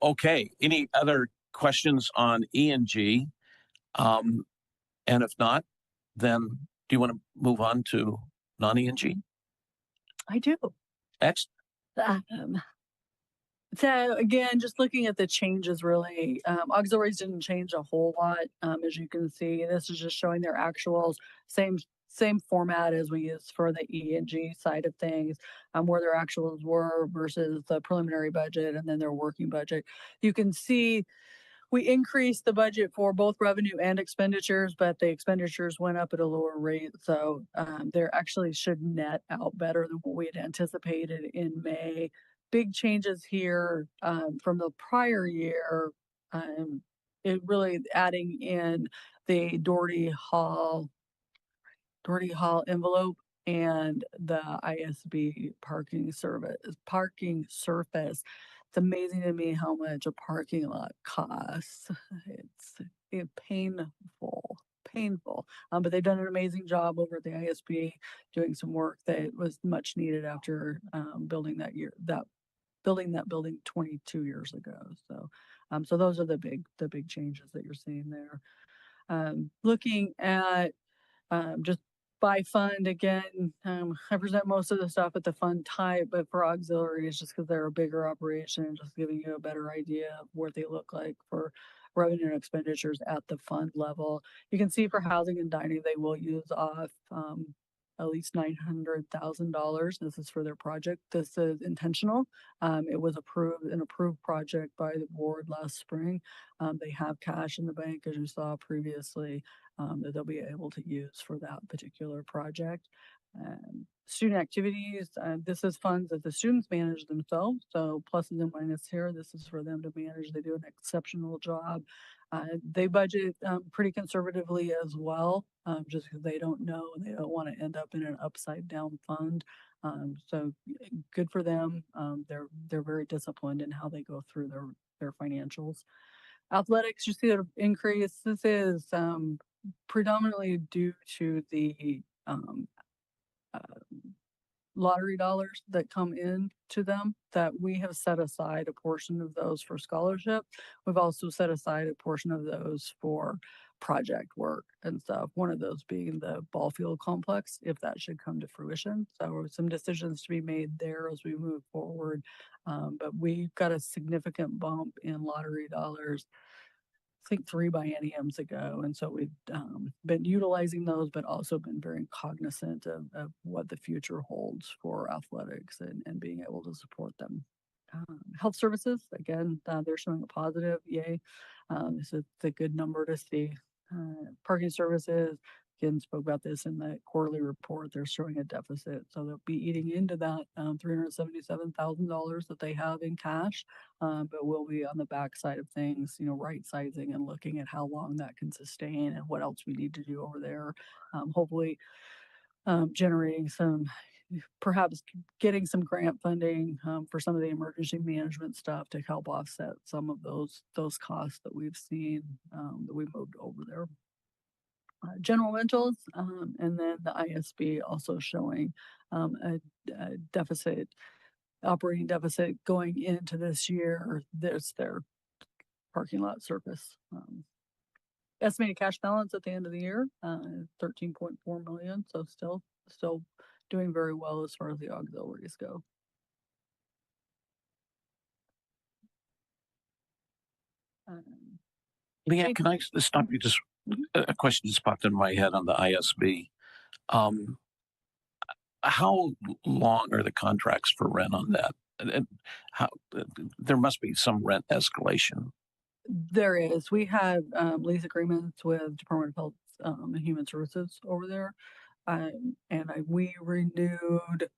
Okay. Any other questions on E and G? And if not, then do you want to move on to non-E and G? I do. Excellent. So again, just looking at the changes, really, auxiliaries didn't change a whole lot. As you can see, this is just showing their actuals, same same format as we use for the E and G side of things, where their actuals were versus the preliminary budget and then their working budget. You can see we increased the budget for both revenue and expenditures, but the expenditures went up at a lower rate. So there actually should net out better than what we had anticipated in May. Big changes here from the prior year. It really adding in the Doherty Hall envelope and the ISB parking surface. It's amazing to me how much a parking lot costs. It's painful. But they've done an amazing job over at the ISB doing some work that was much needed after building that building 22 years ago. So those are the big changes that you're seeing there. Looking at just by fund again, I present most of the stuff at the fund type, but for auxiliaries, just because they're a bigger operation, just giving you a better idea of what they look like for revenue and expenditures at the fund level. You can see for housing and dining, they will use off at least $900,000. This is for their project. This is intentional. It was an approved project by the board last spring. They have cash in the bank, as you saw previously, that they'll be able to use for that particular project. Student activities, this is funds that the students manage themselves. So pluses and minuses here, this is for them to manage. They do an exceptional job. They budget pretty conservatively as well, just because they don't know and they don't want to end up in an upside down fund. So good for them. They're very disciplined in how they go through their financials. Athletics, you see an increase. This is predominantly due to the lottery dollars that come in to them, that we have set aside a portion of those for scholarship. We've also set aside a portion of those for project work and stuff. One of those being the ball field complex, if that should come to fruition. So some decisions to be made there as we move forward. But we got a significant bump in lottery dollars, I think 3 bienniums ago. And so we've been utilizing those, but also been very cognizant of what the future holds for athletics and being able to support them. Health services, again, they're showing a positive, yay. This is a good number to see. Parking services, again, spoke about this in the quarterly report, they're showing a deficit. So they'll be eating into that $377,000 that they have in cash, but we'll be on the backside of things, right sizing and looking at how long that can sustain and what else we need to do over there. Hopefully generating perhaps getting some grant funding for some of the emergency management stuff to help offset some of those costs that we've seen that we moved over there. General rentals, and then the ISB also showing a deficit, operating deficit going into this year. There's their parking lot surface. Estimated cash balance at the end of the year, 13.4 million. So still doing very well as far as the auxiliaries go. Leanne, can I stop you? Just a question just popped in my head on the ISB. How long are the contracts for rent on that? And how there must be some rent escalation. There is. We have lease agreements with Department of Health and Human Services over there. We renewed,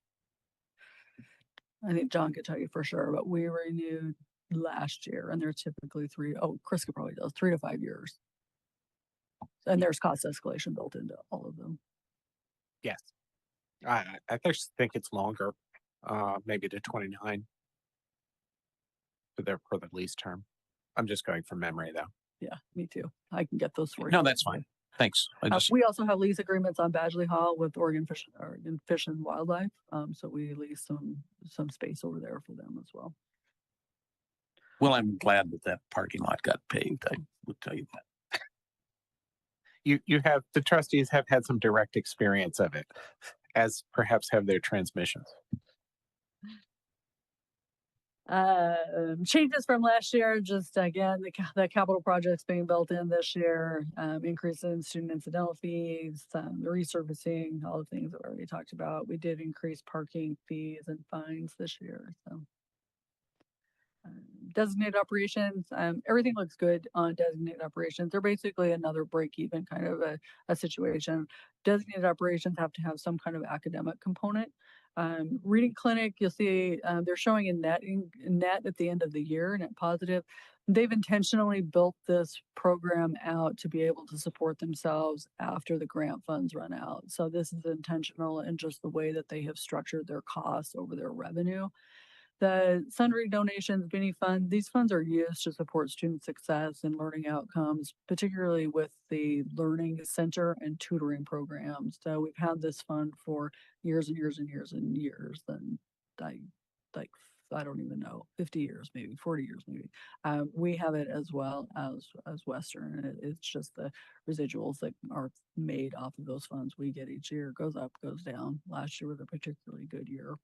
I think John could tell you for sure, but we renewed last year, and they're typically Chris could probably tell us, 3 to 5 years. And there's cost escalation built into all of them. Yes. I just think it's longer, maybe to 29 for the lease term. I'm just going from memory though. Yeah, me too. I can get those for you. No, that's fine. Thanks. We also have lease agreements on Badgley Hall with Oregon Fish and Wildlife. So we lease some space over there for them as well. Well, I'm glad that parking lot got paved. I will tell you that. You have, the trustees have had some direct experience of it, as perhaps have their transmissions. Changes from last year, just again, the capital projects being built in this year, increase in student incidental fees, the resurfacing, all the things that we already talked about. We did increase parking fees and fines this year, so. Designated operations, everything looks good on designated operations. They're basically another break-even kind of a situation. Designated operations have to have some kind of academic component. Reading clinic, you'll see they're showing a net at the end of the year, net positive. They've intentionally built this program out to be able to support themselves after the grant funds run out. So this is intentional in just the way that they have structured their costs over their revenue. The sundry donations, Benny Fund, these funds are used to support student success and learning outcomes, particularly with the Learning Center and tutoring programs. So we've had this fund for years and years and years and years. And I don't even know, 50 years, maybe 40 years, maybe. We have it as well as Western, and it's just the residuals that are made off of those funds we get each year. Goes up, goes down. Last year was a particularly good year.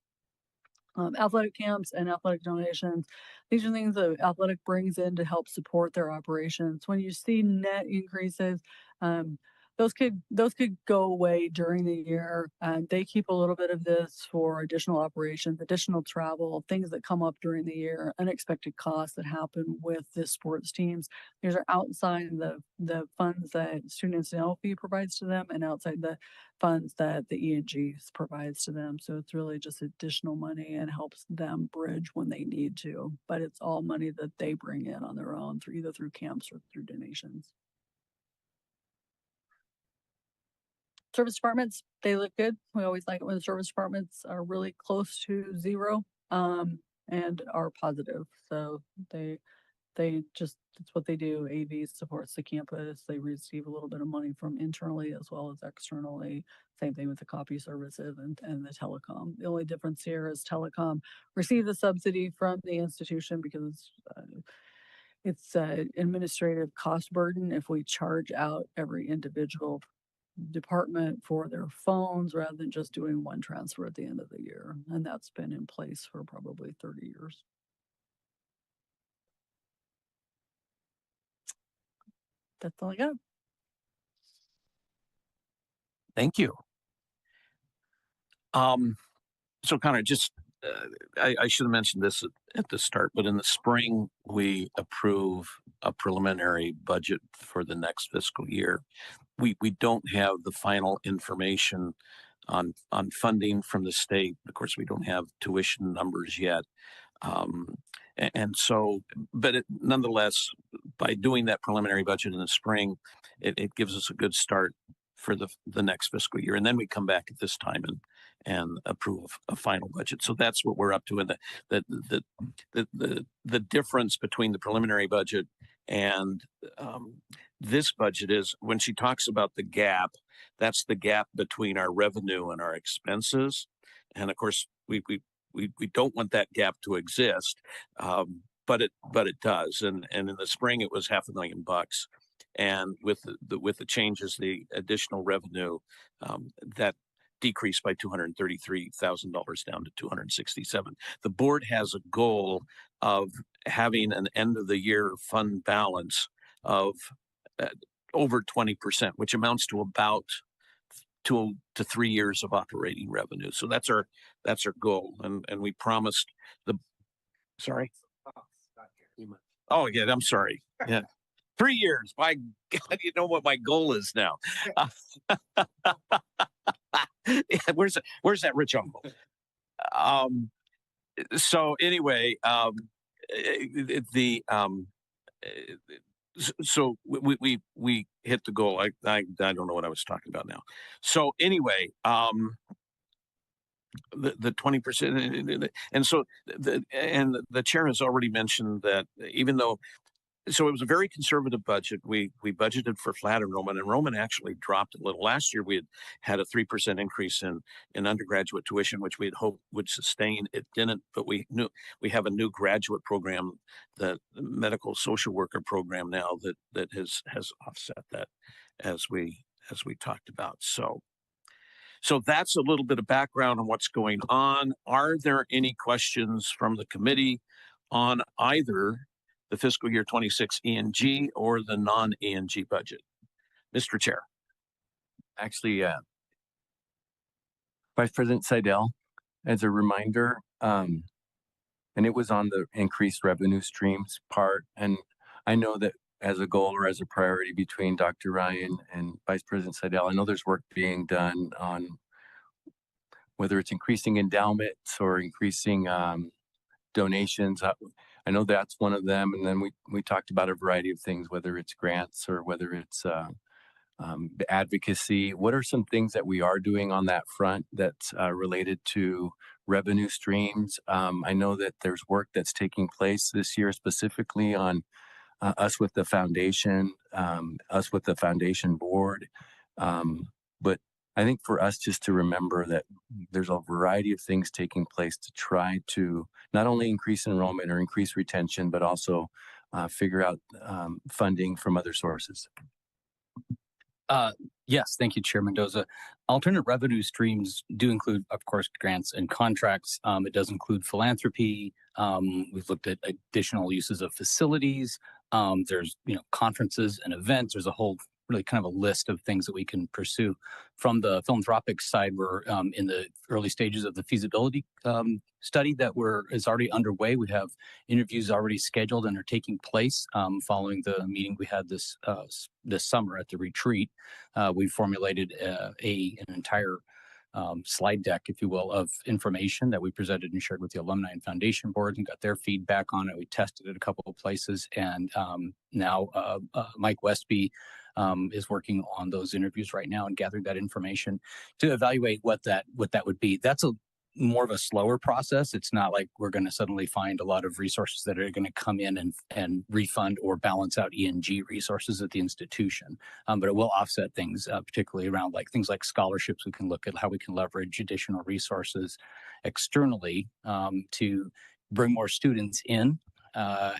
Athletic camps and athletic donations. These are things that athletic brings in to help support their operations. When you see net increases, those could go away during the year. They keep a little bit of this for additional operations, additional travel, things that come up during the year, unexpected costs that happen with the sports teams. These are outside the funds that student incidental fee provides to them and outside the funds that the E&G provides to them. So it's really just additional money and helps them bridge when they need to. But it's all money that they bring in on their own through either through camps or through donations. Service departments, they look good. We always like it when the service departments are really close to zero and are positive. So they just, it's what they do. AV supports the campus. They receive a little bit of money from internally as well as externally. Same thing with the copy services and the telecom. The only difference here is telecom receives a subsidy from the institution because it's an administrative cost burden if we charge out every individual department for their phones rather than just doing one transfer at the end of the year. And that's been in place for probably 30 years. That's all I got. Thank you. So Connor, just I should have mentioned this at the start, but in the spring we approve a preliminary budget for the next fiscal year. We don't have the final information on funding from the state. Of course, we don't have tuition numbers yet. And so, but nonetheless, by doing that preliminary budget in the spring, it gives us a good start for the next fiscal year. And then we come back at this time and approve a final budget. So that's what we're up to. And the difference between the preliminary budget and this budget is when she talks about the gap, that's the gap between our revenue and our expenses. And of course, we don't want that gap to exist, but it does. And in the spring, it was $500,000. And with the changes, the additional revenue that decreased by $233,000 down to $267,000. The board has a goal of having an end of the year fund balance of over 20%, which amounts to about 2 to 3 years of operating revenue. So that's our goal, and we promised the. Sorry. Oh yeah, I'm sorry. Yeah. 3 years. My God, you know what my goal is now. Where's that rich uncle? So anyway, so we hit the goal. I don't know what I was talking about now. So anyway, the 20%, and so the chair has already mentioned that even though. So it was a very conservative budget. We budgeted for flat enrollment. Enrollment actually dropped a little. Last year, we had a 3% increase in undergraduate tuition, which we had hoped would sustain. It didn't, but we have a new graduate program, the medical social worker program now that has offset that as we talked about. So that's a little bit of background on what's going on. Are there any questions from the committee on either the fiscal year 26 E&G or the non-E&G budget? Mr. Chair. Actually, Vice President Seidel, as a reminder, and it was on the increased revenue streams part. And I know that as a goal or as a priority between Dr. Ryan and Vice President Seidel, I know there's work being done on whether it's increasing endowments or increasing donations. I know that's one of them. And then we talked about a variety of things, whether it's grants or whether it's advocacy. What are some things that we are doing on that front that's related to revenue streams? I know that there's work that's taking place this year specifically on us with the foundation, us with the foundation board. But I think for us just to remember that there's a variety of things taking place to try to not only increase enrollment or increase retention, but also figure out funding from other sources. Yes, thank you, Chair Mendoza. Alternate revenue streams do include, of course, grants and contracts. It does include philanthropy. We've looked at additional uses of facilities. There's, conferences and events. There's a whole really kind of a list of things that we can pursue. From the philanthropic side, we're in the early stages of the feasibility study that is already underway. We have interviews already scheduled and are taking place following the meeting we had this summer at the retreat. We formulated an entire slide deck, if you will, of information that we presented and shared with the alumni and foundation boards and got their feedback on it. We tested it a couple of places, and now Mike Westby is working on those interviews right now and gathering that information to evaluate what that would be. That's more of a slower process. It's not like we're going to suddenly find a lot of resources that are going to come in and refund or balance out E&G resources at the institution. But it will offset things, particularly around things like scholarships. We can look at how we can leverage additional resources externally to bring more students in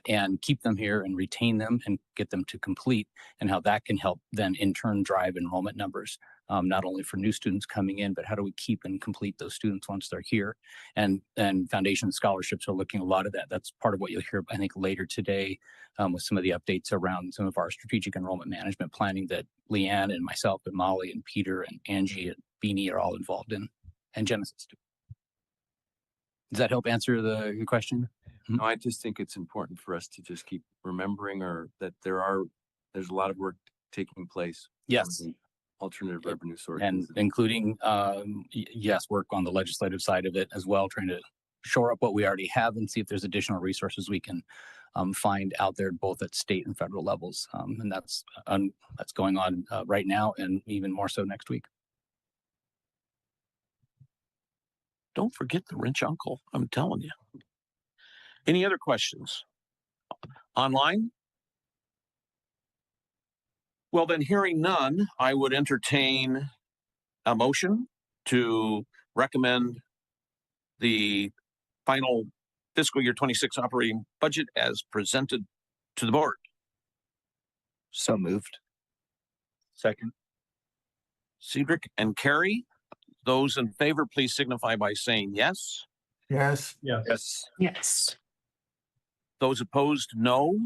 and keep them here and retain them and get them to complete, and how that can help then in turn drive enrollment numbers. Not only for new students coming in, but how do we keep and complete those students once they're here? And foundation scholarships are looking a lot at that. That's part of what you'll hear, I think, later today with some of the updates around some of our strategic enrollment management planning that Leanne and myself and Molly and Peter and Angie and Beanie are all involved in, and Genesis too. Does that help answer the question? No, I just think it's important for us to just keep remembering that there's a lot of work taking place. Yes. Alternative revenue sources. And including, work on the legislative side of it as well, trying to shore up what we already have and see if there's additional resources we can find out there, both at state and federal levels. And that's going on right now, and even more so next week. Don't forget the rich uncle, I'm telling you. Any other questions? Online? Well, then, hearing none, I would entertain a motion to recommend the final fiscal year 26 operating budget as presented to the board. So moved. Second. Cedric and Carrie, those in favor, please signify by saying yes. Yes. Yes. Yes. Those opposed, no.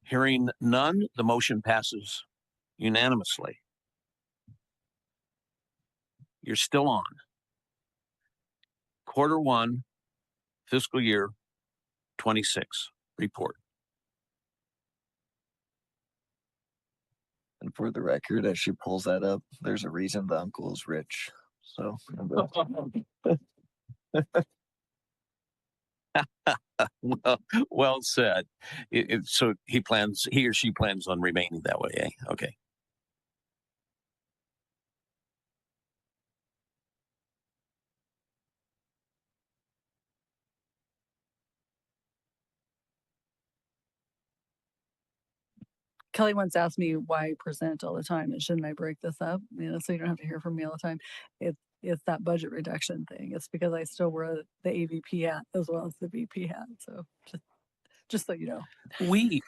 Hearing none, the motion passes unanimously. You're still on. Quarter 1, fiscal year 26 report. And for the record, as she pulls that up, there's a reason the uncle is rich. So well said. So he or she plans on remaining that way, eh? Okay. Kelly once asked me why I present all the time and shouldn't I break this up, so you don't have to hear from me all the time. It's that budget reduction thing. It's because I still wear the AVP hat as well as the VP hat. So just so you know. We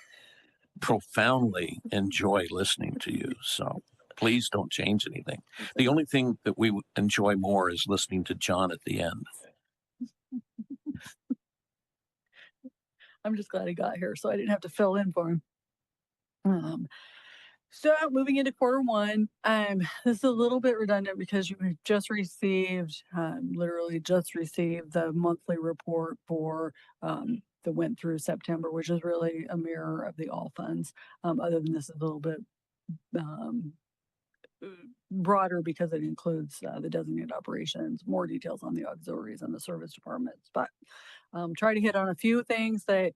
profoundly enjoy listening to you, so please don't change anything. The only thing that we enjoy more is listening to John at the end. I'm just glad he got here, so I didn't have to fill in for him. So moving into Q1, this is a little bit redundant because you just received, literally just received the monthly report for that went through September, which is really a mirror of the all funds. Other than this is a little bit broader because it includes the designated operations, more details on the auxiliaries and the service departments, but try to hit on a few things that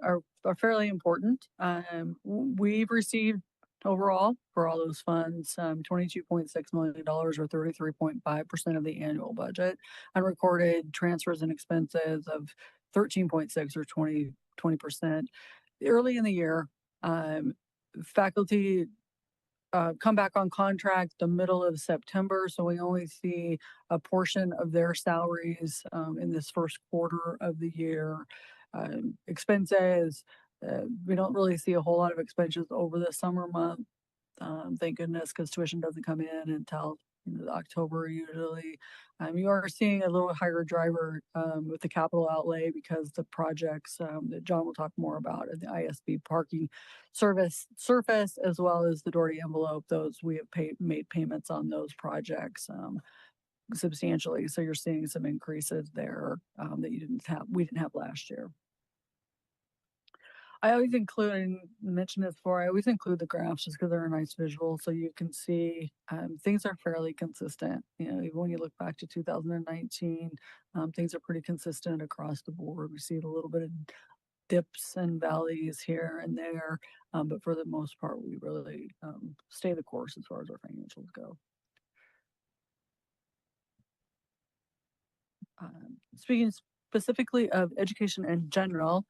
are fairly important. We've received overall for all those funds, $22.6 million or 33.5% of the annual budget. Unrecorded transfers and expenses of 13.6 or 20%. Early in the year, faculty come back on contract the middle of September, so we only see a portion of their salaries in this first quarter of the year. Expenses, we don't really see a whole lot of expenses over the summer month. Thank goodness, because tuition doesn't come in until October usually. You are seeing a little higher driver with the capital outlay because the projects that John will talk more about in the ISB parking service surface, as well as the Doherty envelope. Those we have made payments on those projects substantially. So you're seeing some increases there that we didn't have last year. I always include, and mentioned this before, I always include the graphs just because they're a nice visual so you can see things are fairly consistent. Even when you look back to 2019, things are pretty consistent across the board. We see a little bit of dips and valleys here and there, but for the most part, we really stay the course as far as our financials go. Speaking specifically of education in general,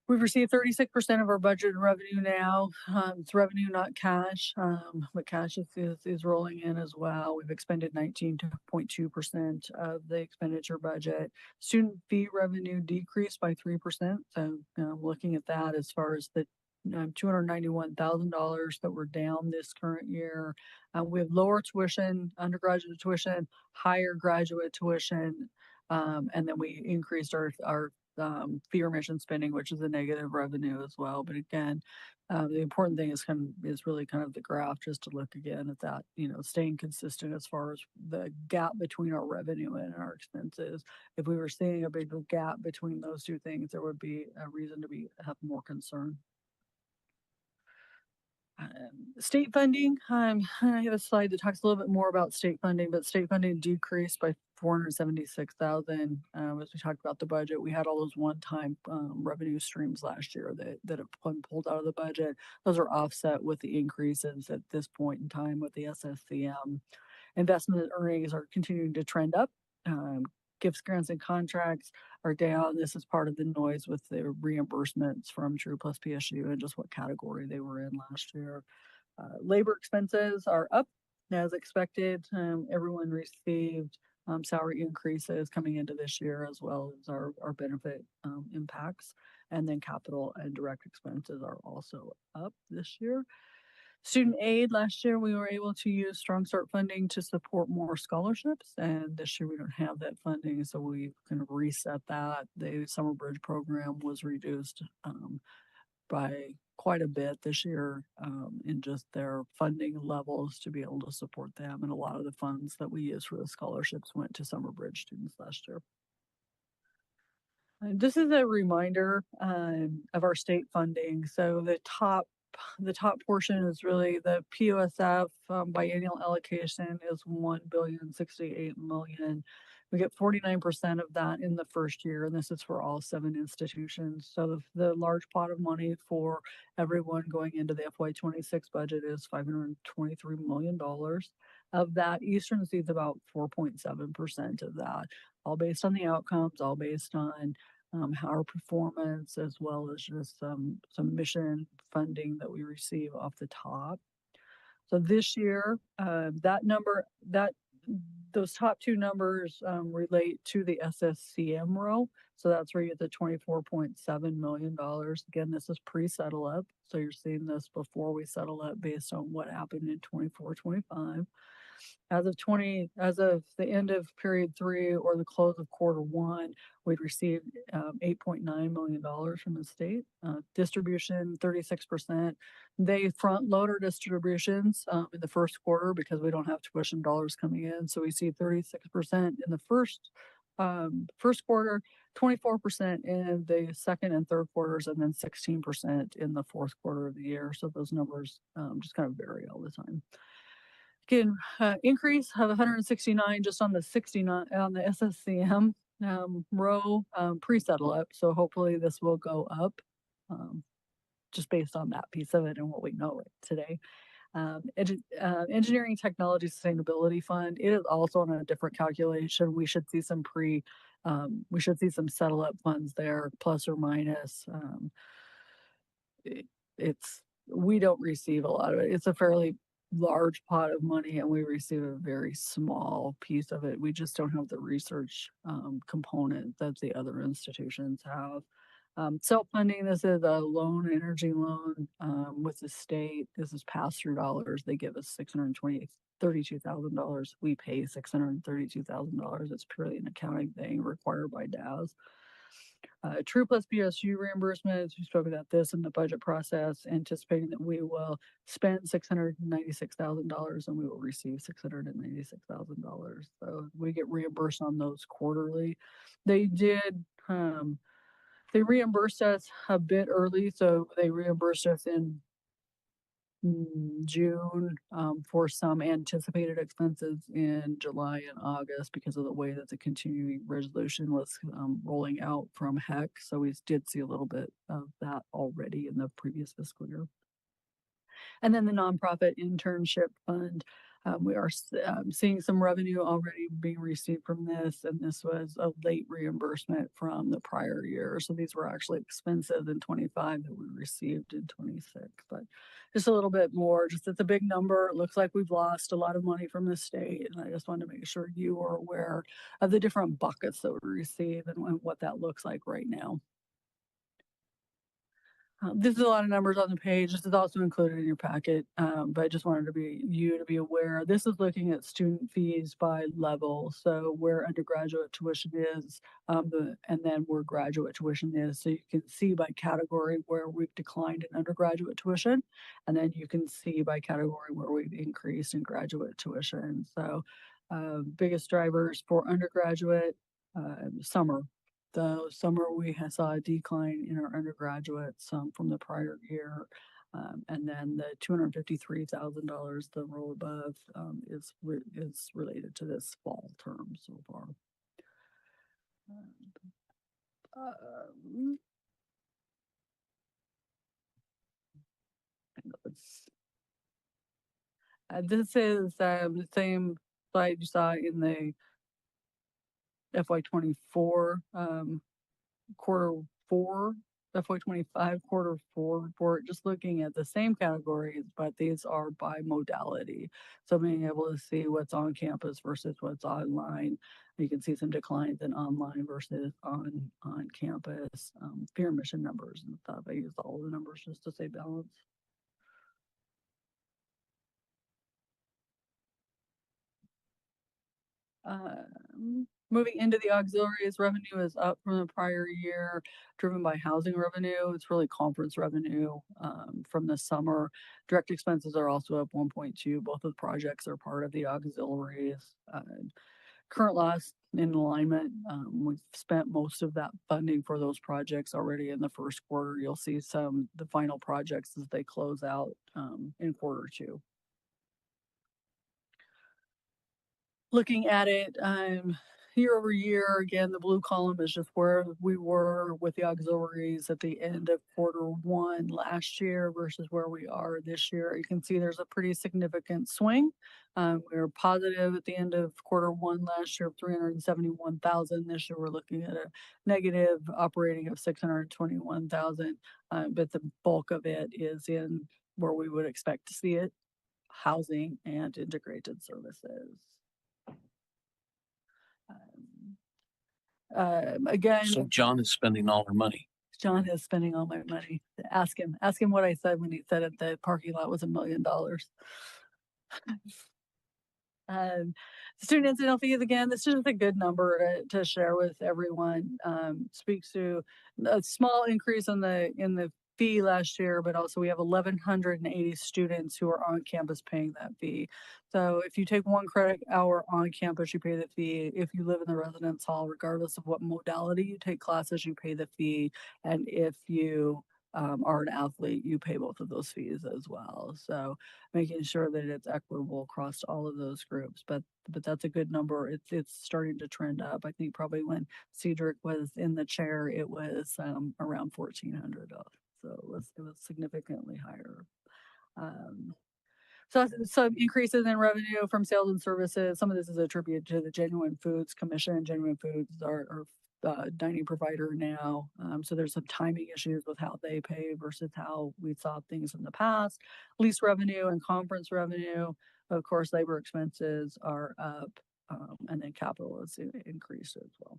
we've received 36% of our budget revenue now. It's revenue, not cash, but cash is rolling in as well. We've expended 19.2% of the expenditure budget. Student fee revenue decreased by 3%. So looking at that as far as the $291,000 that were down this current year. We have lower tuition, undergraduate tuition, higher graduate tuition, and then we increased our fee remission spending, which is a negative revenue as well. But again, the important thing is really kind of the graph, just to look again at that, staying consistent as far as the gap between our revenue and our expenses. If we were seeing a big gap between those two things, there would be a reason to have more concern. State funding, I have a slide that talks a little bit more about state funding, but state funding decreased by $476,000. As we talked about the budget, we had all those one-time revenue streams last year that have been pulled out of the budget. Those are offset with the increases at this point in time with the SSCM. Investment earnings are continuing to trend up. Gifts, grants, and contracts are down. This is part of the noise with the reimbursements from True Plus PSU and just what category they were in last year. Labor expenses are up as expected. Everyone received salary increases coming into this year, as well as our benefit impacts. And then capital and direct expenses are also up this year. Student aid, last year we were able to use Strong Start funding to support more scholarships, and this year we don't have that funding, so we kind of reset that. The Summer Bridge program was reduced by quite a bit this year in just their funding levels to be able to support them, and a lot of the funds that we used for the scholarships went to Summer Bridge students last year. And this is a reminder of our state funding. So the top portion is really the POSF biennial allocation is $1,068,000,000. We get 49% of that in the first year, and this is for all 7 institutions. So the large pot of money for everyone going into the FY26 budget is $523 million. Of that, Eastern sees about 4.7% of that, all based on the outcomes, all based on our performance, as well as just some mission funding that we receive off the top. So this year, those top 2 numbers relate to the SSCM row. So that's where you get the $24.7 million. Again, this is pre-settle up. So you're seeing this before we settle up based on what happened in 24-25. As of the end of period 3 or the close of quarter 1, we'd received $8.9 million from the state. Distribution, 36%. They front load our distributions in the first quarter because we don't have tuition dollars coming in. So we see 36% in the first quarter, 24% in the second and third quarters, and then 16% in the fourth quarter of the year. So those numbers just kind of vary all the time. Again, increase of 169 just on the 69 on the SSCM row pre-settle up. So hopefully this will go up just based on that piece of it and what we know today. Engineering Technology Sustainability Fund, it is also on a different calculation. We should see some settle up funds there, plus or minus. We don't receive a lot of it. It's a fairly large pot of money and we receive a very small piece of it. We just don't have the research component that the other institutions have. Self-funding, this is a loan, energy loan with the state. This is pass-through dollars. They give us $32,000. We pay $632,000. It's purely an accounting thing required by DAS. True plus BSU reimbursements. We spoke about this in the budget process, anticipating that we will spend $696,000 and we will receive $696,000. So we get reimbursed on those quarterly. They reimbursed us a bit early, so they reimbursed us in June for some anticipated expenses in July and August because of the way that the continuing resolution was rolling out from HEC. So we did see a little bit of that already in the previous fiscal year. And then the nonprofit internship fund, we are seeing some revenue already being received from this, and this was a late reimbursement from the prior year. So these were actually expensive in 25 that we received in 26, but just a little bit more. Just it's a big number. It looks like we've lost a lot of money from the state, and I just wanted to make sure you are aware of the different buckets that we receive and what that looks like right now. This is a lot of numbers on the page. This is also included in your packet, but I just wanted you to be aware. This is looking at student fees by level. So where undergraduate tuition is, and then where graduate tuition is. So you can see by category where we've declined in undergraduate tuition, and then you can see by category where we've increased in graduate tuition. So biggest drivers for undergraduate, summer. The summer we saw a decline in our undergraduates from the prior year. And then the $253,000, the row above, is related to this fall term so far. This is the same slide you saw in the FY24 quarter 4, FY25 quarter 4 report, just looking at the same categories, but these are by modality. So being able to see what's on campus versus what's online. You can see some declines in online versus on campus. Peer mission numbers and stuff. I used all the numbers just to say balance. Moving into the auxiliaries, revenue is up from the prior year, driven by housing revenue. It's really conference revenue from the summer. Direct expenses are also up 1.2. Both of the projects are part of the auxiliaries. Current loss in alignment, we've spent most of that funding for those projects already in the first quarter. You'll see the final projects as they close out in quarter 2. Looking at it year over year, again, the blue column is just where we were with the auxiliaries at the end of quarter 1 last year versus where we are this year. You can see there's a pretty significant swing. We were positive at the end of quarter 1 last year of $371,000. This year we're looking at a negative operating of $621,000, but the bulk of it is in where we would expect to see it, housing and integrated services. Again, so John is spending all our money. John is spending all my money. Ask him what I said when he said at the parking lot was $1 million. Student incidental fees, again, this is just a good number to share with everyone. Speaks to a small increase in the fee last year, but also we have 1,180 students who are on campus paying that fee. So if you take 1 credit hour on campus, you pay the fee. If you live in the residence hall, regardless of what modality you take classes, you pay the fee. And if you are an athlete, you pay both of those fees as well. So making sure that it's equitable across all of those groups. But that's a good number. It's starting to trend up. I think probably when Cedric was in the chair, it was around $1,400. So it was significantly higher. So some increases in revenue from sales and services. Some of this is attributed to the Genuine Foods Commission. Genuine Foods are dining provider now. So there's some timing issues with how they pay versus how we saw things in the past. Lease revenue and conference revenue. Of course, labor expenses are up, and then capital is increased as well.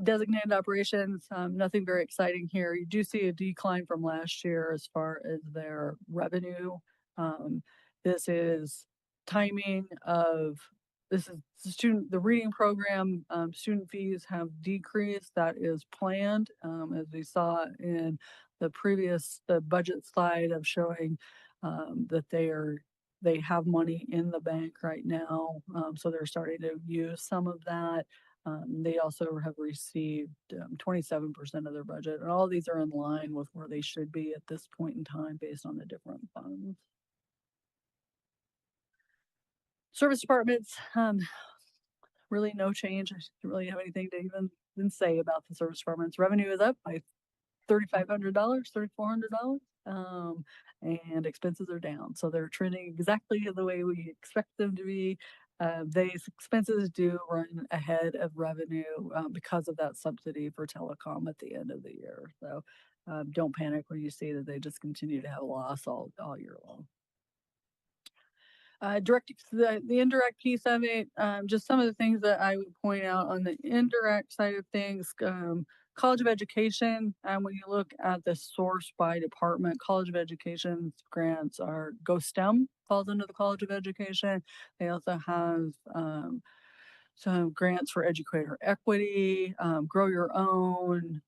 Designated operations, nothing very exciting here. You do see a decline from last year as far as their revenue. This is timing of, this is the reading program, student fees have decreased. That is planned, as we saw in the budget slide of showing that they have money in the bank right now. So they're starting to use some of that. They also have received 27% of their budget, and all of these are in line with where they should be at this point in time based on the different funds. Service departments, really no change. I don't really have anything to even say about the service departments. Revenue is up by $3,500, $3,400, and expenses are down. So they're trending exactly the way we expect them to be. These expenses do run ahead of revenue because of that subsidy for telecom at the end of the year. So don't panic when you see that they just continue to have a loss all year long. The indirect piece of it, just some of the things that I would point out on the indirect side of things. College of Education, when you look at the source by department, College of Education's grants are Go STEM falls under the College of Education. They also have some grants for educator equity, Grow Your Own,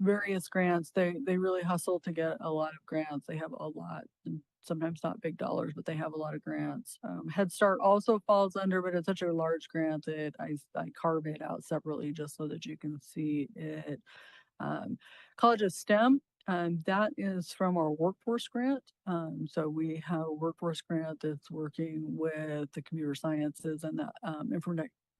various grants. They really hustle to get a lot of grants. They have a lot, and sometimes not big dollars, but they have a lot of grants. Head Start also falls under, but it's such a large grant that I carve it out separately just so that you can see it. College of STEM, that is from our workforce grant. So we have a workforce grant that's working with the computer sciences and the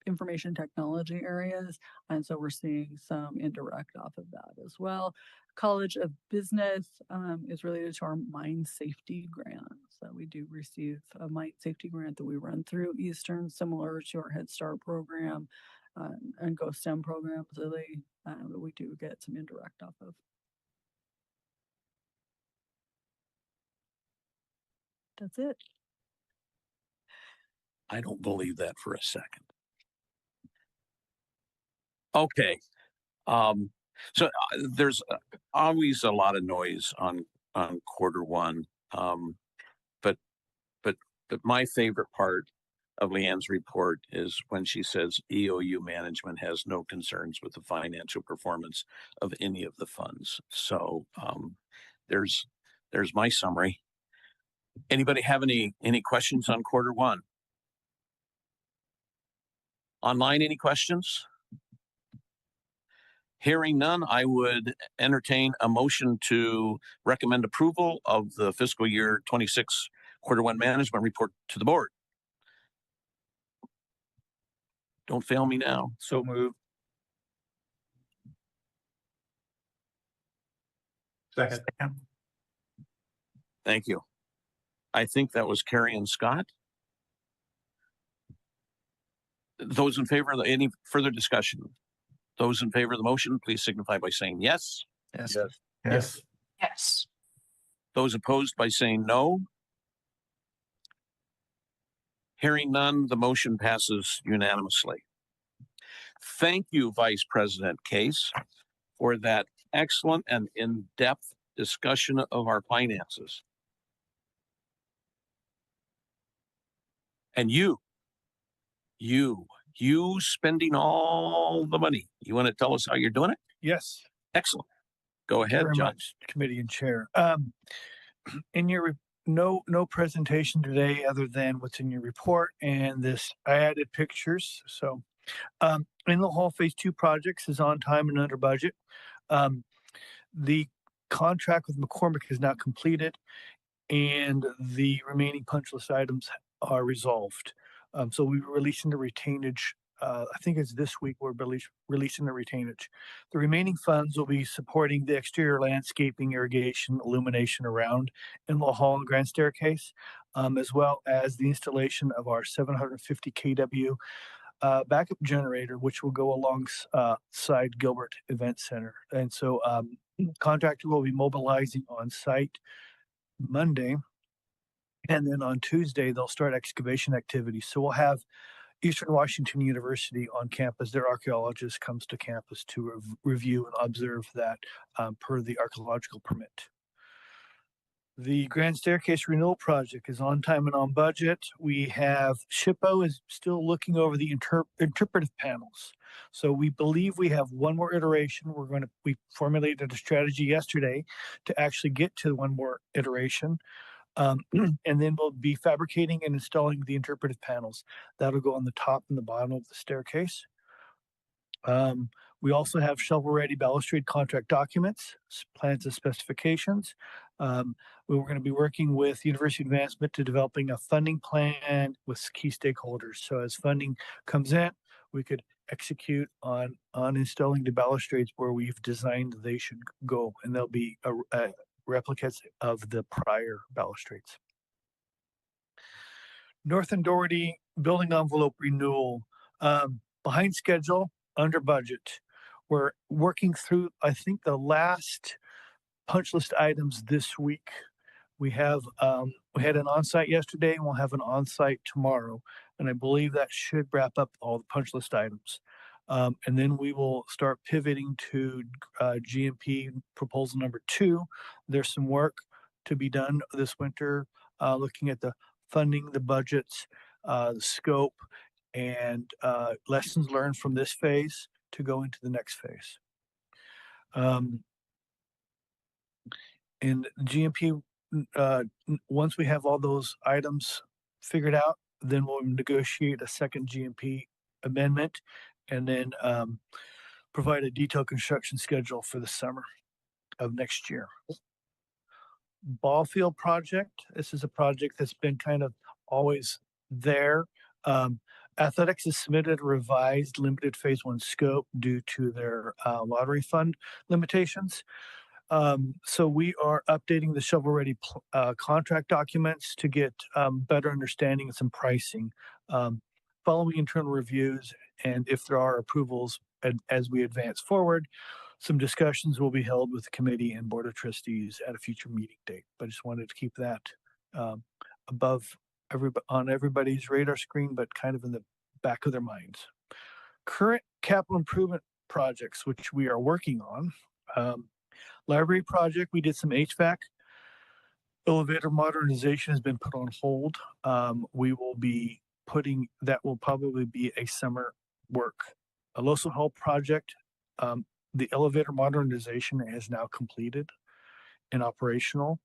information technology areas. And so we're seeing some indirect off of that as well. College of Business is related to our mine safety grant. So we do receive a mine safety grant that we run through Eastern, similar to our Head Start program and Go STEM programs. So we do get some indirect off of. That's it. I don't believe that for a second. Okay. So there's always a lot of noise on Q1. But my favorite part of Leanne's report is when she says EOU management has no concerns with the financial performance of any of the funds. So there's my summary. Anybody have any questions on Q1? Online, any questions? Hearing none, I would entertain a motion to recommend approval of the fiscal year 26 Q1 management report to the board. Don't fail me now. So moved. Second. Thank you. I think that was Carrie and Scott. Those in favor of any further discussion? Those in favor of the motion, please signify by saying yes. Yes. Yes. Yes. Those opposed by saying no. Hearing none, the motion passes unanimously. Thank you, Vice President Case, for that excellent and in-depth discussion of our finances. And you spending all the money. You want to tell us how you're doing it? Yes. Excellent. Go ahead, Very John. much, committee and chair. In your no presentation today other than what's in your report and this. I added pictures. So in the Hall Phase 2 projects is on time and under budget. The contract with McCormick is now completed, and the remaining punch list items are resolved. So we were releasing the retainage. I think it's this week we're releasing the retainage. The remaining funds will be supporting the exterior landscaping, irrigation, illumination around in the hall and grand staircase, as well as the installation of our 750 kW backup generator, which will go alongside Gilbert Event Center. And so contractor will be mobilizing on site Monday. And then on Tuesday, they'll start excavation activities. So we'll have Eastern Washington University on campus. Their archaeologist comes to campus to review and observe that per the archaeological permit. The Grand Staircase Renewal Project is on time and on budget. We have SHPO is still looking over the interpretive panels. So we believe we have one more iteration. We formulated a strategy yesterday to actually get to one more iteration. And then we'll be fabricating and installing the interpretive panels. That'll go on the top and the bottom of the staircase. We also have shovel-ready balustrade contract documents, plans and specifications. We were going to be working with University Advancement to developing a funding plan with key stakeholders. So as funding comes in, we could execute on installing the balustrades where we've designed they should go, and they'll be replicas of the prior balustrades. North and Doherty building envelope renewal, behind schedule, under budget. We're working through, I think, the last punch list items this week. We had an on-site yesterday, and we'll have an on-site tomorrow, and I believe that should wrap up all the punch list items. And then we will start pivoting to GMP proposal number 2. There's some work to be done this winter, looking at the funding, the budgets, the scope, and lessons learned from this phase to go into the next phase. In GMP, once we have all those items figured out, then we'll negotiate a second GMP amendment and then provide a detailed construction schedule for the summer of next year. Ball field project. This is a project that's been kind of always there. Athletics has submitted a revised limited phase 1 scope due to their lottery fund limitations. So we are updating the shovel-ready contract documents to get better understanding and some pricing. Following internal reviews, and if there are approvals as we advance forward, some discussions will be held with the committee and board of trustees at a future meeting date. But I just wanted to keep that above on everybody's radar screen, but kind of in the back of their minds. Current capital improvement projects, which we are working on. Library project, we did some HVAC. Elevator modernization has been put on hold. We will be that will probably be a summer work. A Loso Hall project, the elevator modernization is now completed and operational.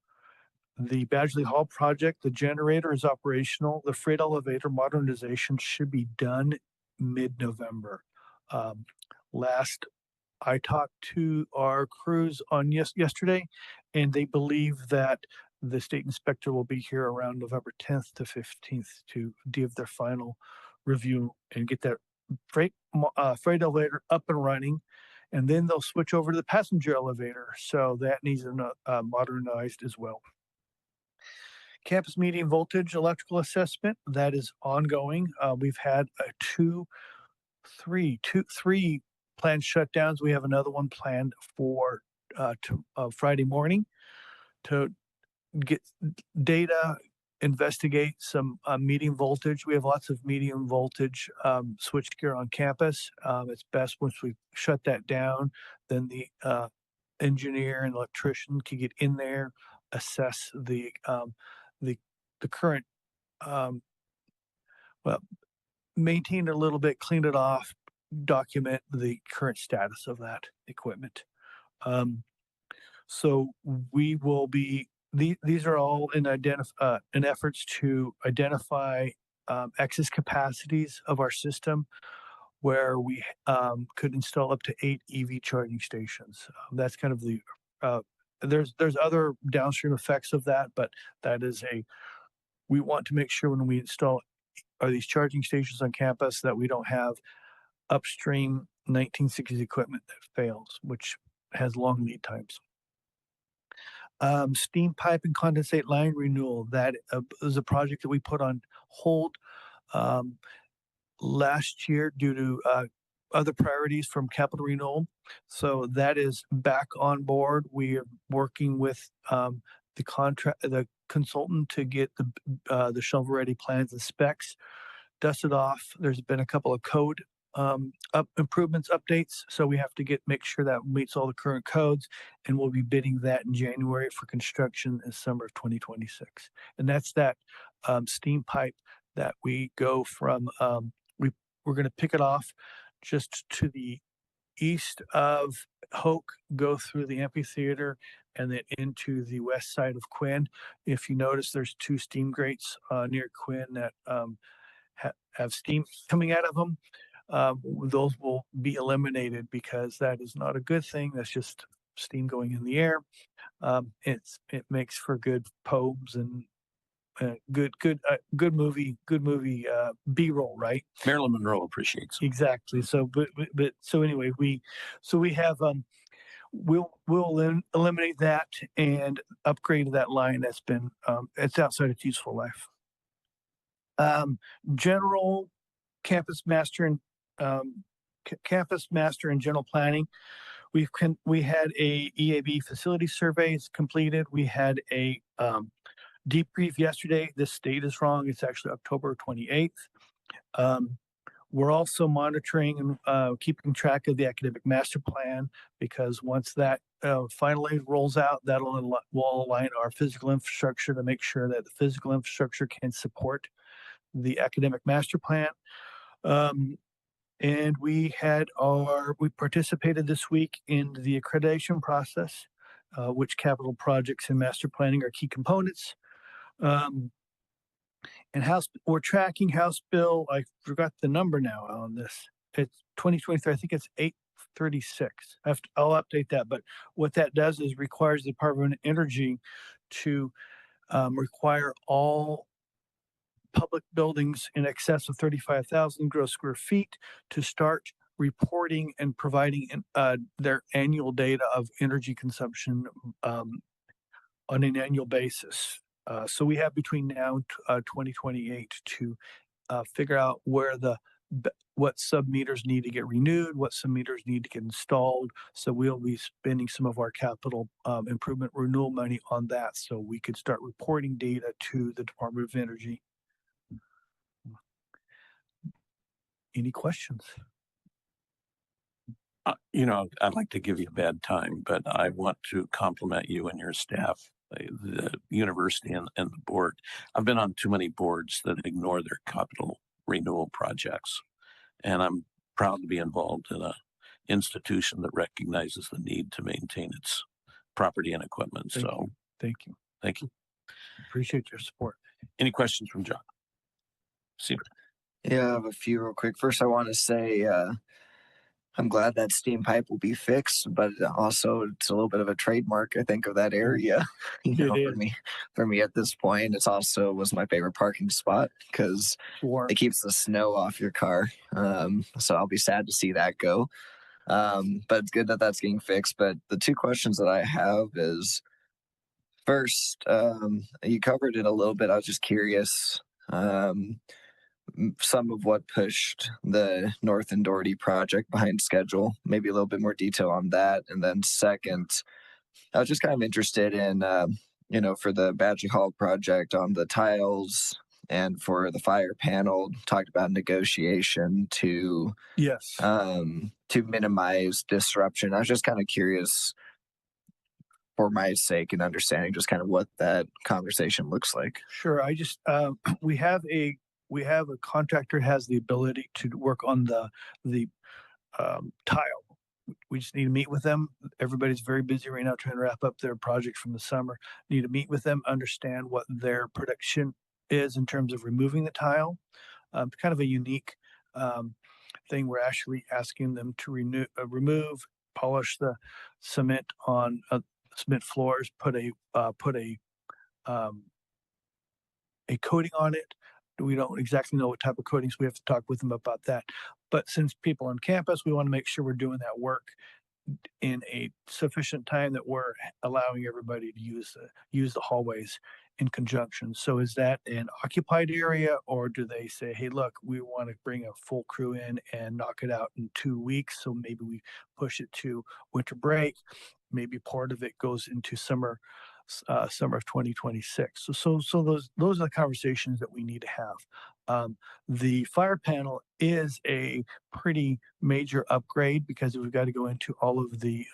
The Badgley Hall project, the generator is operational. The freight elevator modernization should be done mid-November. Last I talked to our crews on yesterday, and they believe that the state inspector will be here around November 10th to 15th to give their final review and get that freight elevator up and running. And then they'll switch over to the passenger elevator. So that needs modernized as well. Campus medium voltage electrical assessment, that is ongoing. We've had three planned shutdowns. We have another one planned for Friday morning to get data, investigate some medium voltage. We have lots of medium voltage switchgear on campus. It's best once we shut that down, then the engineer and electrician can get in there, assess the current maintain it a little bit, clean it off, document the current status of that equipment. So we will be, these are all in efforts to identify excess capacities of our system where we could install up to 8 EV charging stations. That's kind of the, there's other downstream effects of that, but that is we want to make sure when we install these charging stations on campus that we don't have upstream 1960s equipment that fails, which has long lead times. Steam pipe and condensate line renewal. That is a project that we put on hold last year due to other priorities from capital renewal. So that is back on board. We are working with the consultant to get the shovel-ready plans and specs dusted off. There's been a couple of code improvements, updates. So we have to make sure that meets all the current codes, and we'll be bidding that in January for construction in summer of 2026. And that's that steam pipe that we go from, we're going to pick it off just to the east of Hoke, go through the amphitheater, and then into the west side of Quinn. If you notice, there's 2 steam grates near Quinn that have steam coming out of them. Those will be eliminated because that is not a good thing. That's just steam going in the air. It makes for good poems and good movie B-roll, right? Marilyn Monroe appreciates it. Exactly. So, but so anyway, we have we'll eliminate that and upgrade that line that's been it's outside its useful life. General campus master and general planning. We had a EAB facility survey. It's completed. We had a debrief yesterday. This date is wrong. It's actually October 28th. We're also monitoring and keeping track of the academic master plan, because once that finally rolls out, will align our physical infrastructure to make sure that the physical infrastructure can support the academic master plan. And we participated this week in the accreditation process, which capital projects and master planning are key components. And we're tracking House Bill, I forgot the number now on this. It's 2023, I think it's 836. I'll update that. But what that does is requires the Department of Energy to require all public buildings in excess of 35,000 gross square feet to start reporting and providing their annual data of energy consumption on an annual basis. So we have between now and 2028 to figure out what sub-meters need to get renewed, what sub-meters need to get installed. So we'll be spending some of our capital improvement renewal money on that, so we could start reporting data to the Department of Energy. Any questions? I'd like to give you a bad time, but I want to compliment you and your staff, the university and the board. I've been on too many boards that ignore their capital renewal projects, and I'm proud to be involved in an institution that recognizes the need to maintain its property and equipment. Thank you. Thank you. Appreciate your support. Any questions from John? Yeah, I have a few real quick. First, I want to say I'm glad that steam pipe will be fixed, but also it's a little bit of a trademark, I think, of that area. For me at this point, it's also was my favorite parking spot because it keeps the snow off your car. So I'll be sad to see that go. But it's good that that's getting fixed. But the 2 questions that I have is, first, you covered it a little bit. I was just curious. Some of what pushed the North and Doherty project behind schedule, maybe a little bit more detail on that. And then second, I was just kind of interested in, for the Badger Hall project on the tiles and for the fire panel, talked about negotiation to minimize disruption. I was just kind of curious, for my sake and understanding, just kind of what that conversation looks like. Sure. We have we have a contractor has the ability to work on the tile. We just need to meet with them. Everybody's very busy right now trying to wrap up their projects from the summer. Need to meet with them, understand what their production is in terms of removing the tile. Kind of a unique thing. We're actually asking them to remove, polish the cement on cement floors, put a coating on it. We don't exactly know what type of coatings. We have to talk with them about that. But since people on campus, we want to make sure we're doing that work in a sufficient time that we're allowing everybody to use the hallways in conjunction. So is that an occupied area, or do they say, hey, look, we want to bring a full crew in and knock it out in 2 weeks, so maybe we push it to winter break, maybe part of it goes into summer of 2026. So those are the conversations that we need to have. The fire panel is a pretty major upgrade because we've got to go into all of the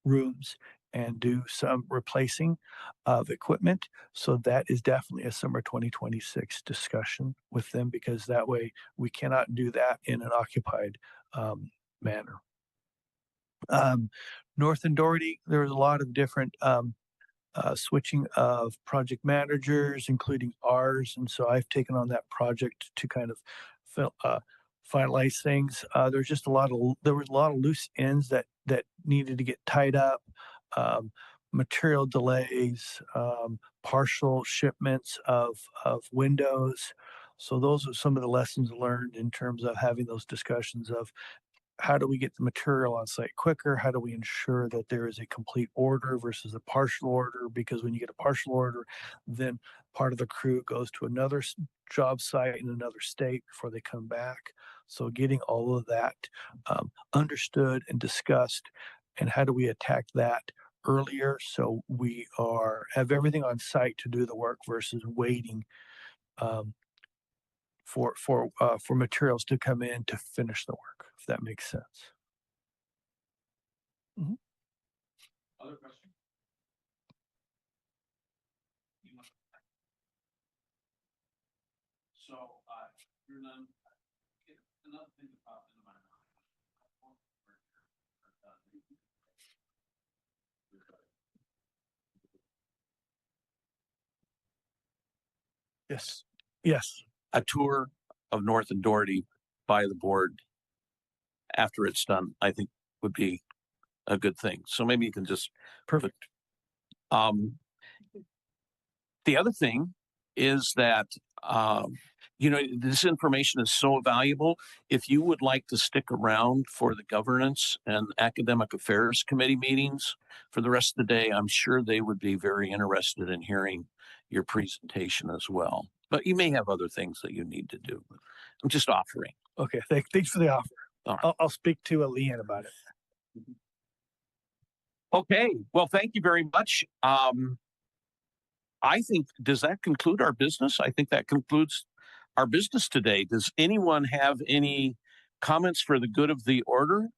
rooms and do some replacing of equipment. So that is definitely a summer 2026 discussion with them, because that way we cannot do that in an occupied manner. North and Doherty, there's a lot of different switching of project managers, including ours. And so I've taken on that project to kind of finalize things. There was a lot of loose ends that needed to get tied up. Material delays, partial shipments of windows. So those are some of the lessons learned in terms of having those discussions of how do we get the material on site quicker? How do we ensure that there is a complete order versus a partial order? Because when you get a partial order, then part of the crew goes to another job site in another state before they come back. So getting all of that understood and discussed, and how do we attack that earlier so we have everything on site to do the work versus waiting for materials to come in to finish the work, if that makes sense. Other questions? So, you're none. Another thing that popped into my mind. Yes. Yes. A tour of North and Doherty by the board after it's done, I think would be a good thing. So maybe you can just perfect. The other thing is that this information is so valuable. If you would like to stick around for the governance and academic affairs committee meetings for the rest of the day, I'm sure they would be very interested in hearing your presentation as well. But you may have other things that you need to do. I'm just offering. Okay, thanks for the offer. Right. I'll speak to Leanne about it. Okay, well, thank you very much. I think, does that conclude our business? I think that concludes our business today. Does anyone have any comments for the good of the order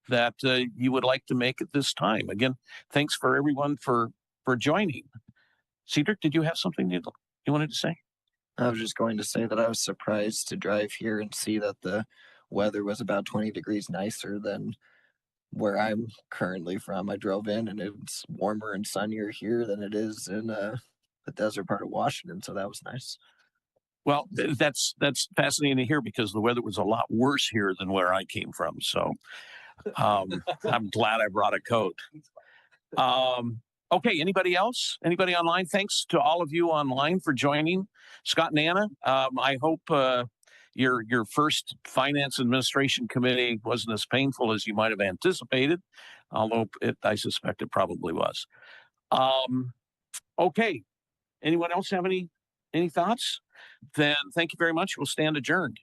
that you would like to make at this time? Again, thanks for everyone for joining. Cedric, did you have something you wanted to say? I was just going to say that I was surprised to drive here and see that the weather was about 20 degrees nicer than where I'm currently from. I drove in and it's warmer and sunnier here than it is in the desert part of Washington. So that was nice. Well, that's fascinating to hear, because the weather was a lot worse here than where I came from. So I'm glad I brought a coat. Okay, anybody else? Anybody online? Thanks to all of you online for joining. Scott and Anna, I hope your first finance administration committee wasn't as painful as you might have anticipated, although I suspect it probably was. Okay, anyone else have any thoughts? Then thank you very much. We'll stand adjourned.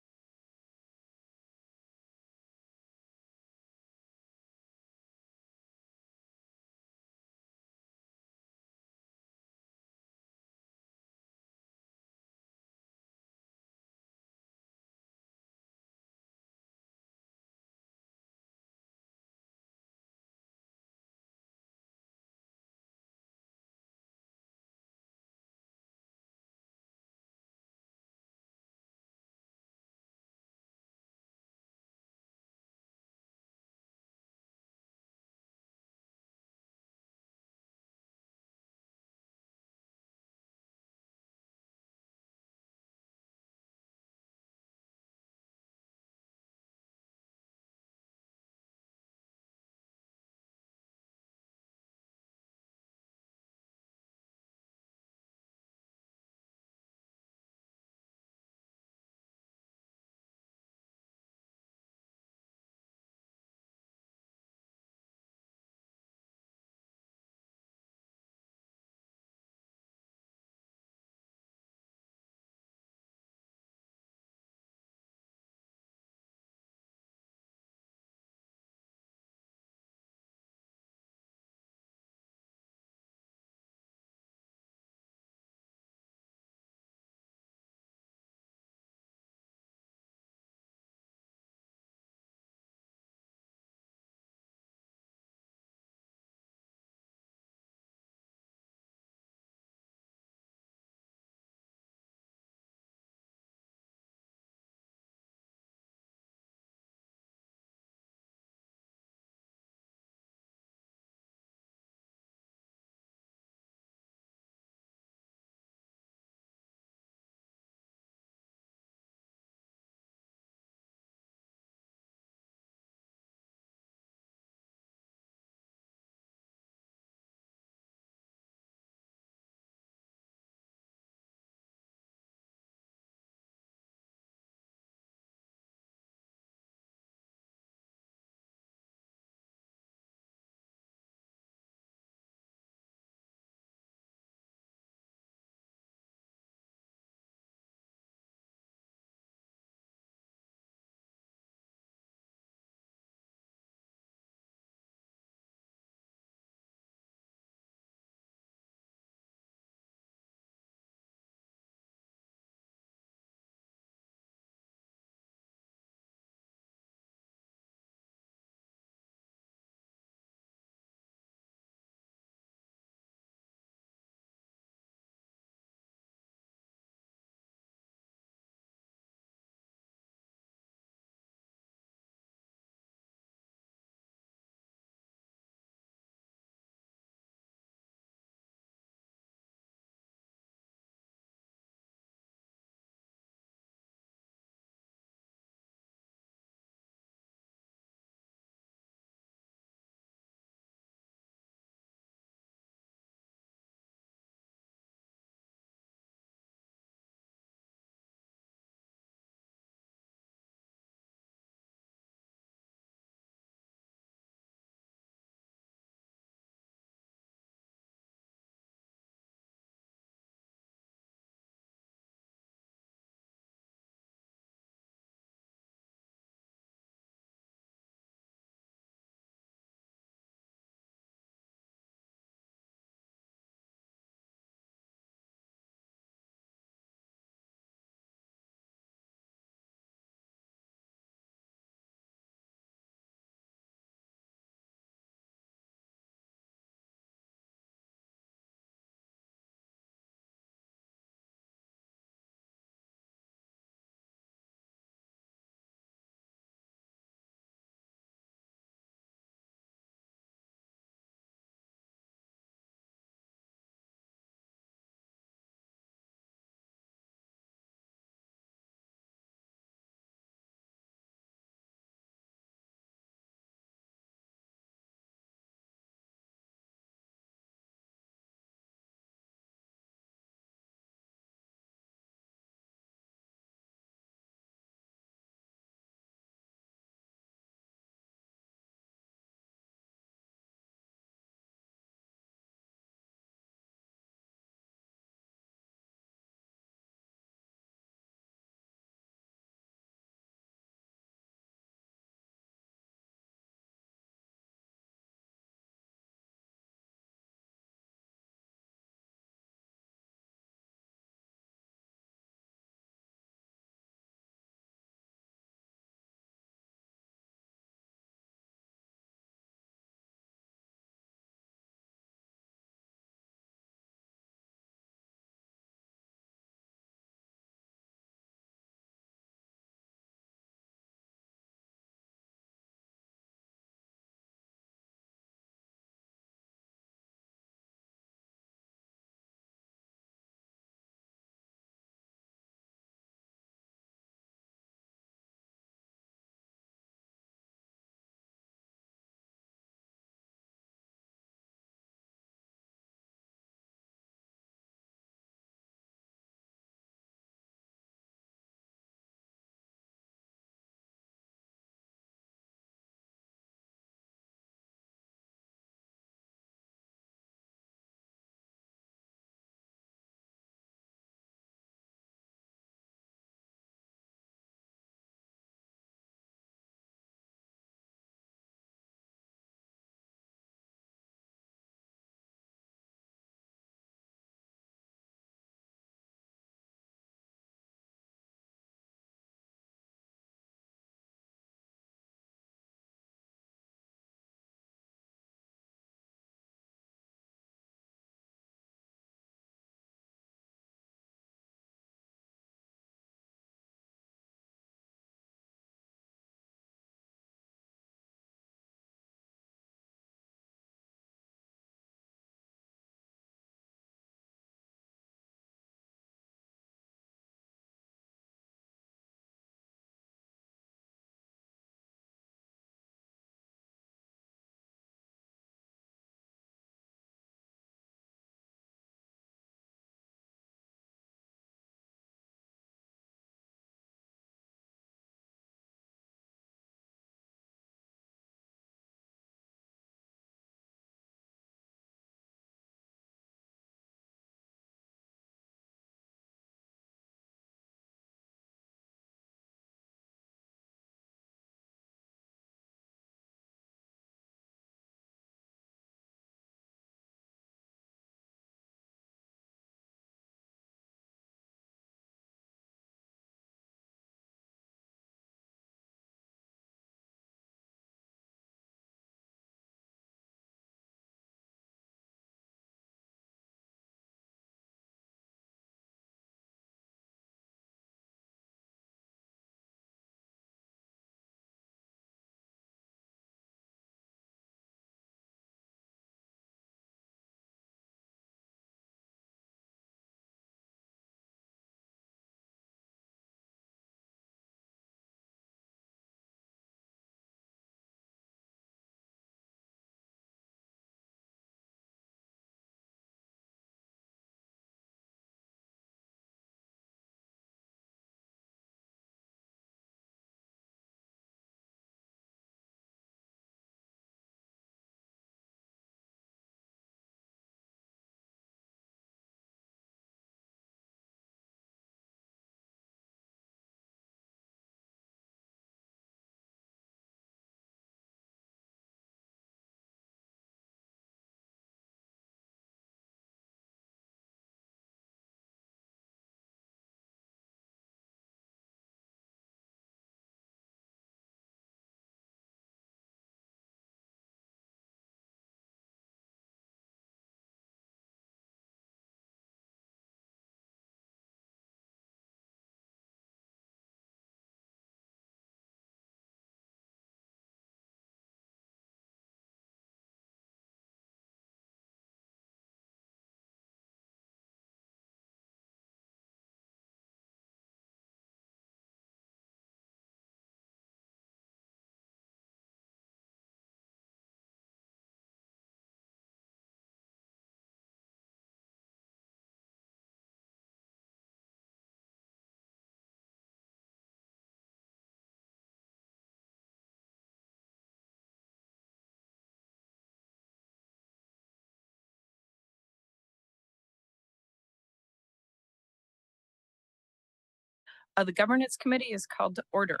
The Governance Committee is called to order.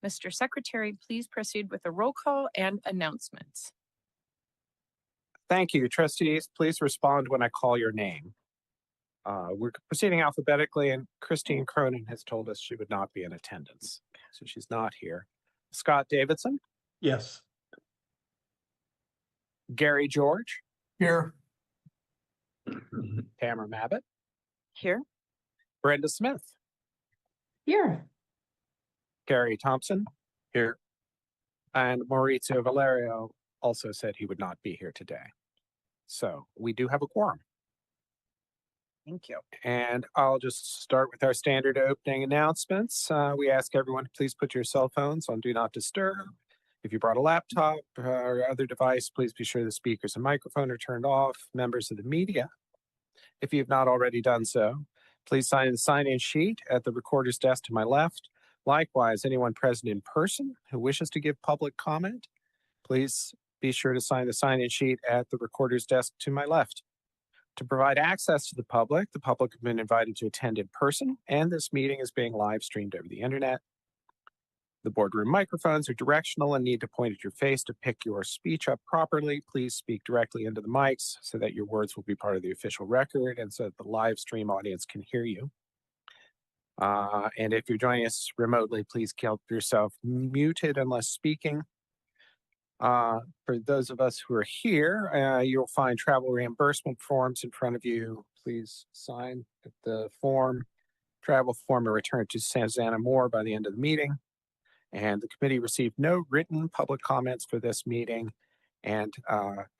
Mr. Secretary, please proceed with a roll call and announcements. Thank you. Trustees, please respond when I call your name. We're proceeding alphabetically, and Christine Cronin has told us she would not be in attendance, so she's not here. Scott Davidson, Yes. Gary George, Here. Tamara Mabbott, Here. Brenda Smith, Here. Gary Thompson, Here. and Maurizio Valerio also said he would not be here today. So we do have a quorum. Thank you. And I'll just start with our standard opening announcements. We ask everyone to please put your cell phones on Do Not Disturb. If you brought a laptop or other device, please be sure the speakers and microphone are turned off. Members of the media, if you have not already done so, please sign the sign-in sheet at the recorder's desk to my left. Likewise, anyone present in person who wishes to give public comment, please be sure to sign the sign-in sheet at the recorder's desk to my left. To provide access to the public have been invited to attend in person, and this meeting is being live streamed over the internet. The boardroom microphones are directional and need to point at your face to pick your speech up properly. Please speak directly into the mics so that your words will be part of the official record and so that the live stream audience can hear you. And if you're joining us remotely, please keep yourself muted unless speaking. For those of us who are here, you'll find travel reimbursement forms in front of you. Please sign the form, travel form, and return it to Susanna Moore by the end of the meeting. And the committee received no written public comments for this meeting and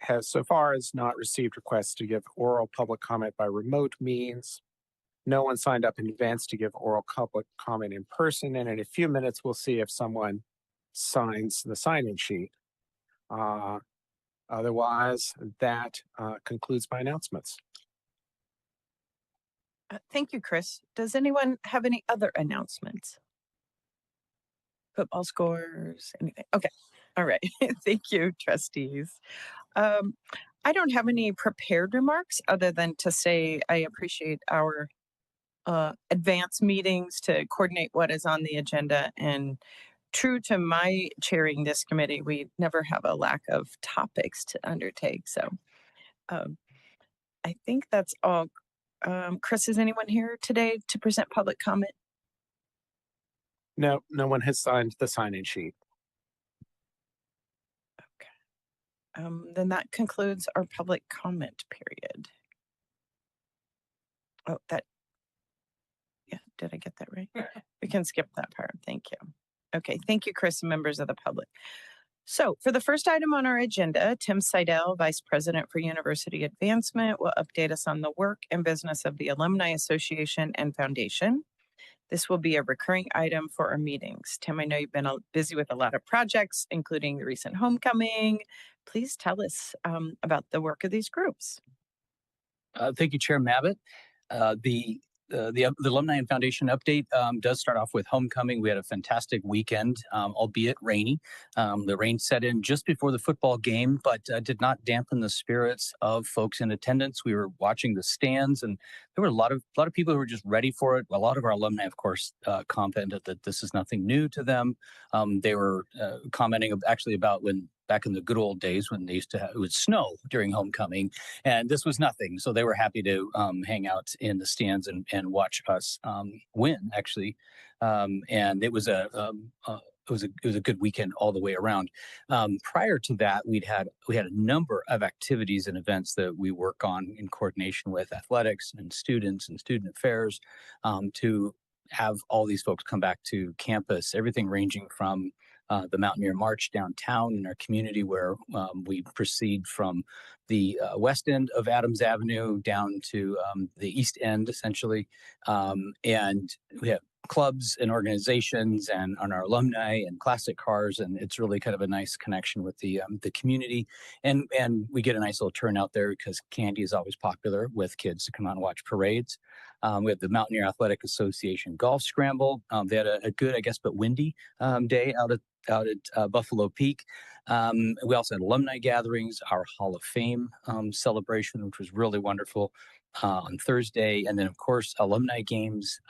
has so far as not received requests to give oral public comment by remote means. No one signed up in advance to give oral public comment in person. And in a few minutes, we'll see if someone signs the sign-in sheet. Otherwise, that concludes my announcements. Thank you, Chris. Does anyone have any other announcements? Football scores, anything? Okay. All right. Thank you, trustees. I don't have any prepared remarks other than to say I appreciate our advanced meetings to coordinate what is on the agenda, and true to my chairing this committee, we never have a lack of topics to undertake. So I think that's all. Chris, is anyone here today to present public comment? No, no one has signed the sign-in sheet. Okay. Then that concludes our public comment period. Oh, yeah, did I get that right? We can skip that part. Thank you. Okay, thank you, Chris, and members of the public. So for the first item on our agenda, Tim Seidel, Vice President for University Advancement, will update us on the work and business of the Alumni Association and Foundation. This will be a recurring item for our meetings. Tim, I know you've been busy with a lot of projects, including the recent homecoming. Please tell us about the work of these groups. Thank you, Chair Mabbott. The Alumni and Foundation update does start off with homecoming. We had a fantastic weekend, albeit rainy. The rain set in just before the football game, but did not dampen the spirits of folks in attendance. We were watching the stands, and there were a lot of people who were just ready for it. A lot of our alumni, of course, commented that this is nothing new to them. They were commenting actually about when back in the good old days when they used to it would snow during homecoming, and this was nothing. So they were happy to hang out in the stands and watch us win, actually. And it was a good weekend all the way around. Prior to that, we had a number of activities and events that we work on in coordination with athletics and students and student affairs to have all these folks come back to campus. Everything ranging from the Mountaineer March downtown in our community, where we proceed from the west end of Adams Avenue down to the east end, essentially. And we have clubs and organizations and on our alumni and classic cars, and it's really kind of a nice connection with the community. And we get a nice little turnout there because candy is always popular with kids to come out and watch parades. We have the Mountaineer Athletic Association Golf Scramble. They had a good, I guess, but windy day out at out at Buffalo Peak. We also had alumni gatherings, our Hall of Fame celebration, which was really wonderful on Thursday. And then, of course, alumni games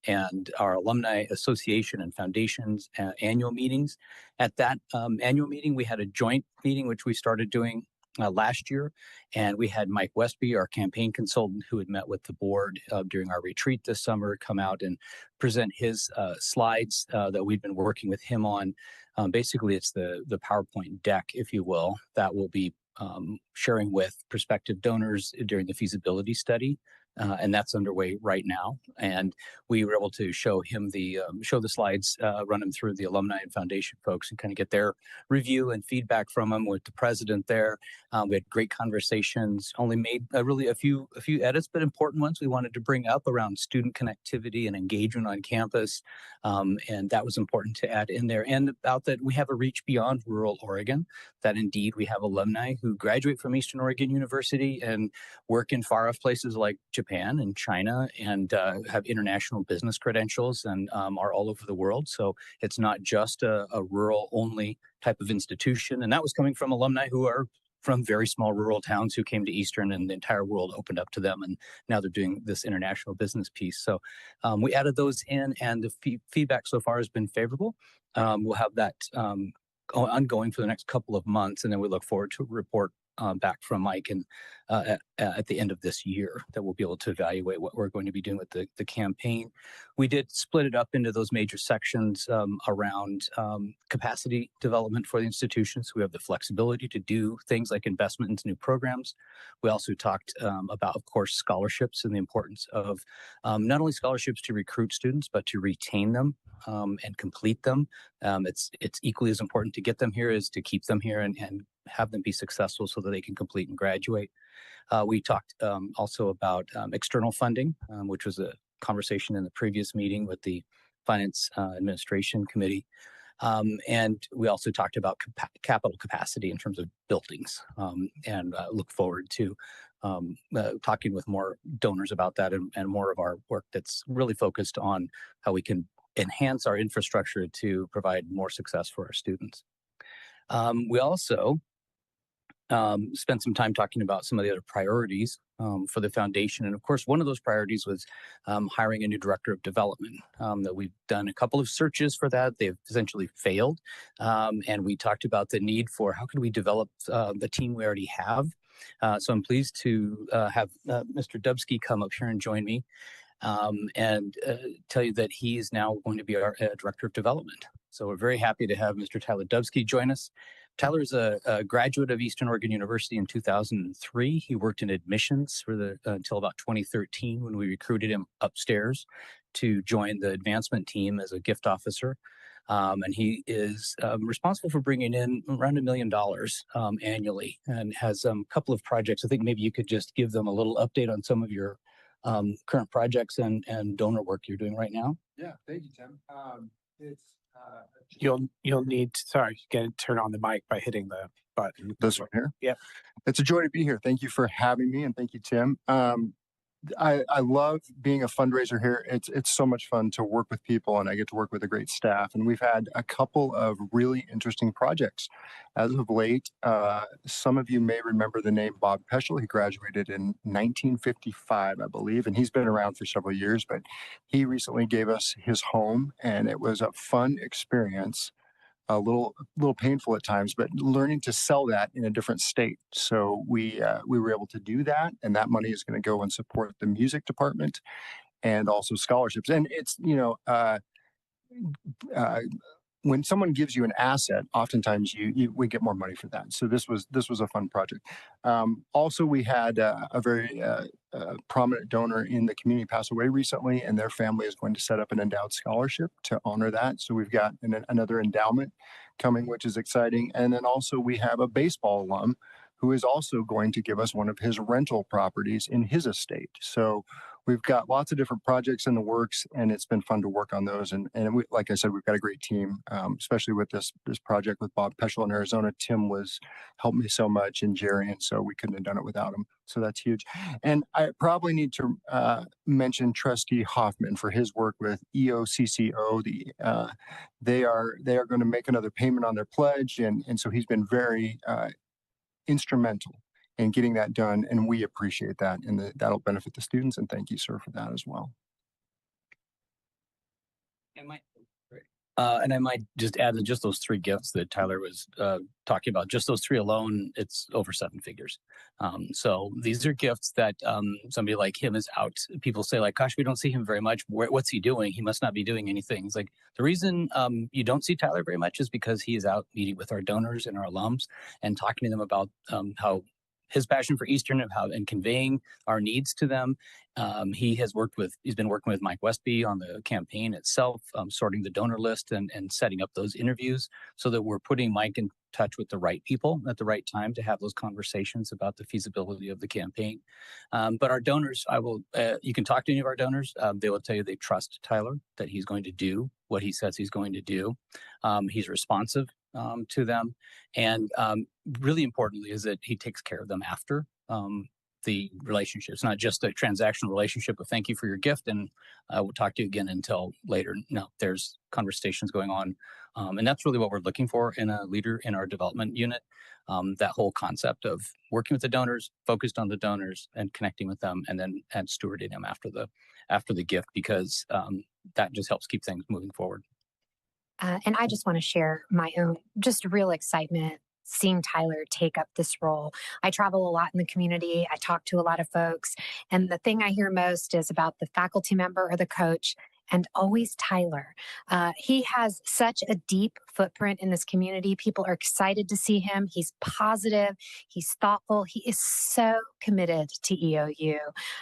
and our alumni association and foundations annual meetings. At that annual meeting, we had a joint meeting, which we started doing last year. And we had Mike Westby, our campaign consultant, who had met with the board during our retreat this summer, come out and present his slides that we've been working with him on. Basically, it's the PowerPoint deck, if you will, that will be sharing with prospective donors during the feasibility study. And that's underway right now. And we were able to show him show the slides, run them through the alumni and foundation folks and kind of get their review and feedback from them with the president there. We had great conversations, only made really a few edits, but important ones we wanted to bring up around student connectivity and engagement on campus. And that was important to add in there. And about that, we have a reach beyond rural Oregon, that indeed we have alumni who graduate from Eastern Oregon University and work in far off places like Japan and China and have international business credentials and are all over the world. So it's not just a rural only type of institution. And that was coming from alumni who are from very small rural towns who came to Eastern, and the entire world opened up to them. And now they're doing this international business piece. So we added those in, and the feedback so far has been favorable. We'll have that ongoing for the next couple of months. And then we look forward to a report back from Mike and at the end of this year that we'll be able to evaluate what we're going to be doing with the campaign. We did split it up into those major sections around capacity development for the institutions. We have the flexibility to do things like investment into new programs. We also talked about, of course, scholarships and the importance of not only scholarships to recruit students, but to retain them and complete them. It's equally as important to get them here as to keep them here and have them be successful so that they can complete and graduate. We talked also about external funding, which was a conversation in the previous meeting with the Finance Administration Committee. And we also talked about capital capacity in terms of buildings and look forward to talking with more donors about that and more of our work that's really focused on how we can enhance our infrastructure to provide more success for our students. We also spent some time talking about some of the other priorities for the foundation. And of course, one of those priorities was hiring a new director of development. That we've done a couple of searches for that. They've essentially failed. And we talked about the need for how could we develop the team we already have. So I'm pleased to have Mr. Dubsky come up here and join me and tell you that he is now going to be our director of development. So we're very happy to have Mr. Tyler Dubsky join us. Tyler is a graduate of Eastern Oregon University in 2003. He worked in admissions for until about 2013 when we recruited him upstairs to join the advancement team as a gift officer. And he is responsible for bringing in around $1 million annually and has a couple of projects. I think maybe you could just give them a little update on some of your current projects and donor work you're doing right now. Yeah, thank you, Tim. You'll need sorry, you can turn on the mic by hitting the button. This one here? Yep. It's a joy to be here. Thank you for having me, and thank you, Tim. I love being a fundraiser here. It's so much fun to work with people, and I get to work with a great staff. And we've had a couple of really interesting projects as of late. Some of you may remember the name Bob Peschel. He graduated in 1955, I believe, and he's been around for several years. But he recently gave us his home, and it was a fun experience. A little painful at times, but learning to sell that in a different state. So we were able to do that, and that money is going to go and support the music department and also scholarships. And it's when someone gives you an asset, oftentimes we get more money for that. So this was a fun project. Also, we had a very prominent donor in the community pass away recently, and their family is going to set up an endowed scholarship to honor that. So we've got another endowment coming, which is exciting. And then also we have a baseball alum who is also going to give us one of his rental properties in his estate. So we've got lots of different projects in the works, and it's been fun to work on those. And we, like I said, we've got a great team, especially with this project with Bob Peschel in Arizona. Tim helped me so much, and Jerry, and so we couldn't have done it without him. So that's huge. And I probably need to mention Trustee Hoffman for his work with EOCCO. They are going to make another payment on their pledge, and so he's been very instrumental in getting that done, and we appreciate that, and that'll benefit the students. And thank you, sir, for that as well. And I might just add that just those 3 gifts that Tyler was talking about, just those 3 alone, it's over 7 figures. So these are gifts that somebody like him is out. People say like, gosh, we don't see him very much. What's he doing? He must not be doing anything. It's like the reason you don't see Tyler very much is because he is out meeting with our donors and our alums and talking to them about how his passion for Eastern and conveying our needs to them. He's been working with Mike Westby on the campaign itself, sorting the donor list and setting up those interviews so that we're putting Mike in touch with the right people at the right time to have those conversations about the feasibility of the campaign. But our donors, you can talk to any of our donors. They will tell you they trust Tyler, that he's going to do what he says he's going to do. He's responsive to them. And really importantly is that he takes care of them after the relationship. It's not just a transactional relationship of thank you for your gift and we'll talk to you again until later. No, there's conversations going on. And that's really what we're looking for in a leader in our development unit. That whole concept of working with the donors, focused on the donors and connecting with them and stewarding them after the gift, because that just helps keep things moving forward. And I just want to share my own just real excitement seeing Tyler take up this role. I travel a lot in the community. I talk to a lot of folks. And the thing I hear most is about the faculty member or the coach, and always Tyler. He has such a deep footprint in this community. People are excited to see him. He's positive. He's thoughtful. He is so committed to EOU.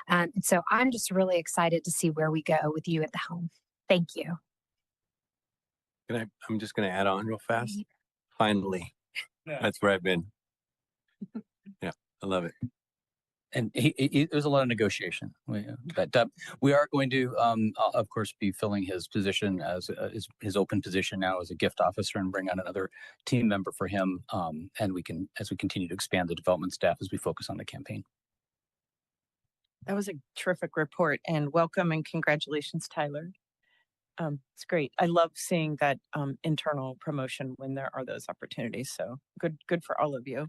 And so I'm just really excited to see where we go with you at the helm. Thank you. I'm just going to add on real fast. Finally, that's where I've been. Yeah, I love it. And there's a lot of negotiation. But we are going to, of course, be filling his position as his open position now as a gift officer, and bring on another team member for him. And as we continue to expand the development staff as we focus on the campaign. That was a terrific report, and welcome and congratulations, Tyler. It's great. I love seeing that internal promotion when there are those opportunities. So good for all of you.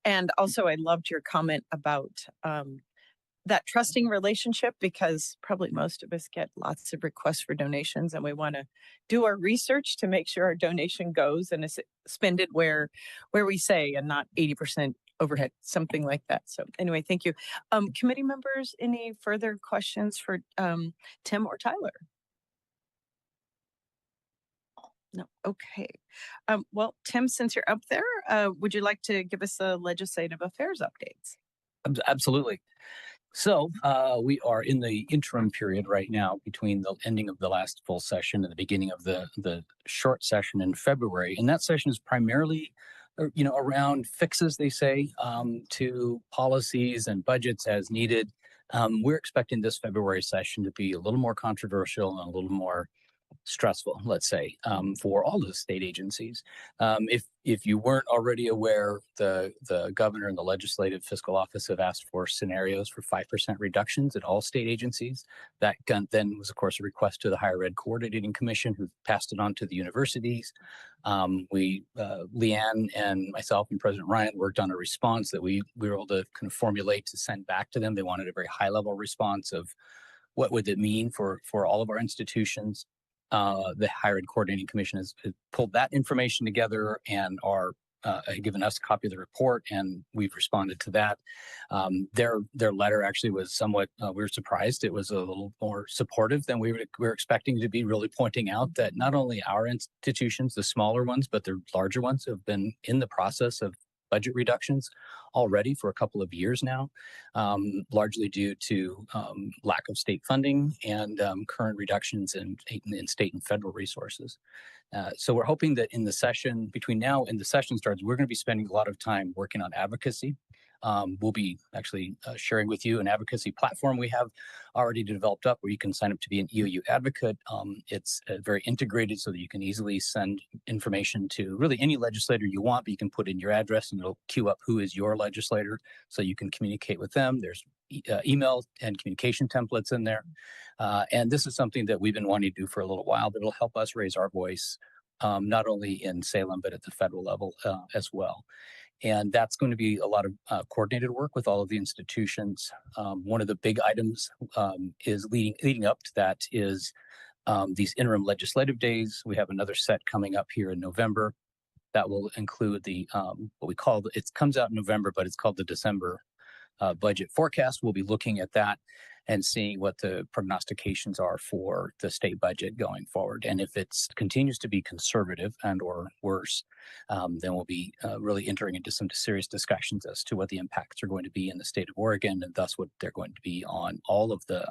And also, I loved your comment about that trusting relationship, because probably most of us get lots of requests for donations, and we want to do our research to make sure our donation goes and is expended where we say, and not 80% overhead, something like that. So anyway, thank you. Committee members, any further questions for Tim or Tyler? No. Okay. Well, Tim, since you're up there, would you like to give us a legislative affairs updates? Absolutely. So we are in the interim period right now between the ending of the last full session and the beginning of the short session in February. And that session is primarily, around fixes, they say, to policies and budgets as needed. We're expecting this February session to be a little more controversial and a little more stressful, let's say, for all the state agencies. If you weren't already aware, the governor and the legislative fiscal office have asked for scenarios for 5% reductions at all state agencies. That then was, of course, a request to the Higher Ed Coordinating Commission, who passed it on to the universities. Leanne and myself and President Ryan worked on a response that we were able to kind of formulate to send back to them. They wanted a very high-level response of what would it mean for all of our institutions. The Higher Ed Coordinating Commission has pulled that information together and are given us a copy of the report, and we've responded to that. Their letter actually was somewhat, we were surprised. It was a little more supportive than we were expecting to be, really pointing out that not only our institutions, the smaller ones, but the larger ones have been in the process of budget reductions already for a couple of years now, largely due to lack of state funding and current reductions in state and federal resources. So we're hoping that in the session, between now and the session starts, we're going to be spending a lot of time working on advocacy We'll be actually sharing with you an advocacy platform we have already developed up where you can sign up to be an EOU advocate. It's very integrated so that you can easily send information to really any legislator you want, but you can put in your address and it'll queue up who is your legislator so you can communicate with them. There's email and communication templates in there. And this is something that we've been wanting to do for a little while, but it'll help us raise our voice, not only in Salem, but at the federal level as well. And that's going to be a lot of coordinated work with all of the institutions. One of the big items is leading up to that is these interim legislative days. We have another set coming up here in November that will include the what we call, it comes out in November, but it's called the December budget forecast. We'll be looking at that and seeing what the prognostications are for the state budget going forward. And if it continues to be conservative and or worse, then we'll be really entering into some serious discussions as to what the impacts are going to be in the state of Oregon, and thus what they're going to be on all of the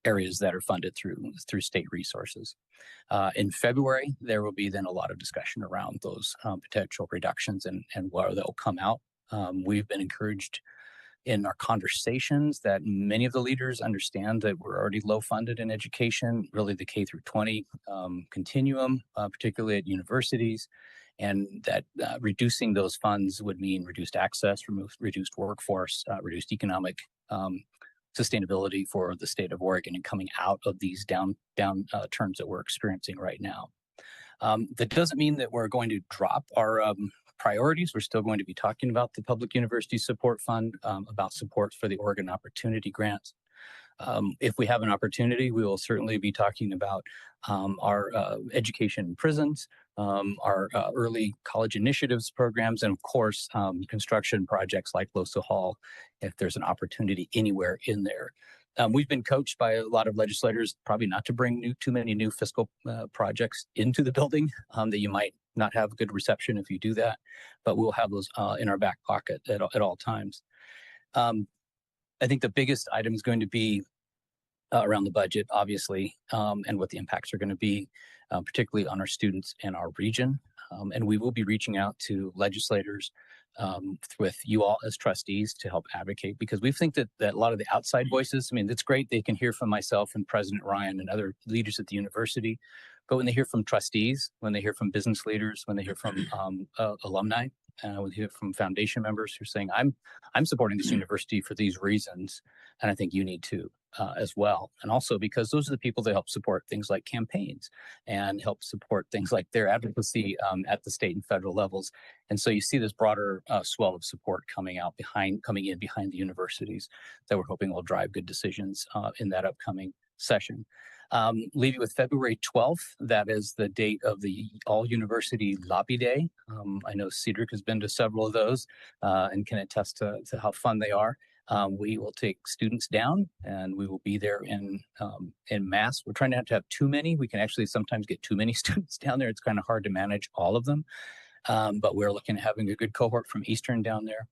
areas that are funded through state resources. In February, there will be then a lot of discussion around those potential reductions and where they'll come out. We've been encouraged in our conversations that many of the leaders understand that we're already low funded in education, really the K through 20 continuum, particularly at universities, and that reducing those funds would mean reduced access, reduced workforce, reduced economic sustainability for the state of Oregon and coming out of these down turns that we're experiencing right now. That doesn't mean that we're going to drop our priorities. We're still going to be talking about the Public University Support Fund, about support for the Oregon Opportunity Grants. If we have an opportunity, we will certainly be talking about our education in prisons, our early college initiatives programs, and of course, construction projects like Losa Hall, if there's an opportunity anywhere in there. We've been coached by a lot of legislators probably not to bring too many new fiscal projects into the building, that you might not have good reception if you do that, but we'll have those in our back pocket at all times. I think the biggest item is going to be around the budget, obviously, and what the impacts are going to be, particularly on our students and our region. And we will be reaching out to legislators with you all as trustees to help advocate, because we think that a lot of the outside voices, I mean, it's great. They can hear from myself and President Ryan and other leaders at the university, but when they hear from trustees, when they hear from business leaders, when they hear from alumni, when they hear from foundation members who are saying, I'm supporting this university for these reasons, and I think you need to as well. And also because those are the people that help support things like campaigns and help support things like their advocacy at the state and federal levels. And so you see this broader swell of support coming in behind the universities that we're hoping will drive good decisions in that upcoming session. Leave you with February 12th. That is the date of the All University Lobby Day. I know Cedric has been to several of those and can attest to how fun they are. We will take students down and we will be there in mass. We're trying not to have too many. We can actually sometimes get too many students down there. It's kind of hard to manage all of them. But we're looking at having a good cohort from Eastern down there.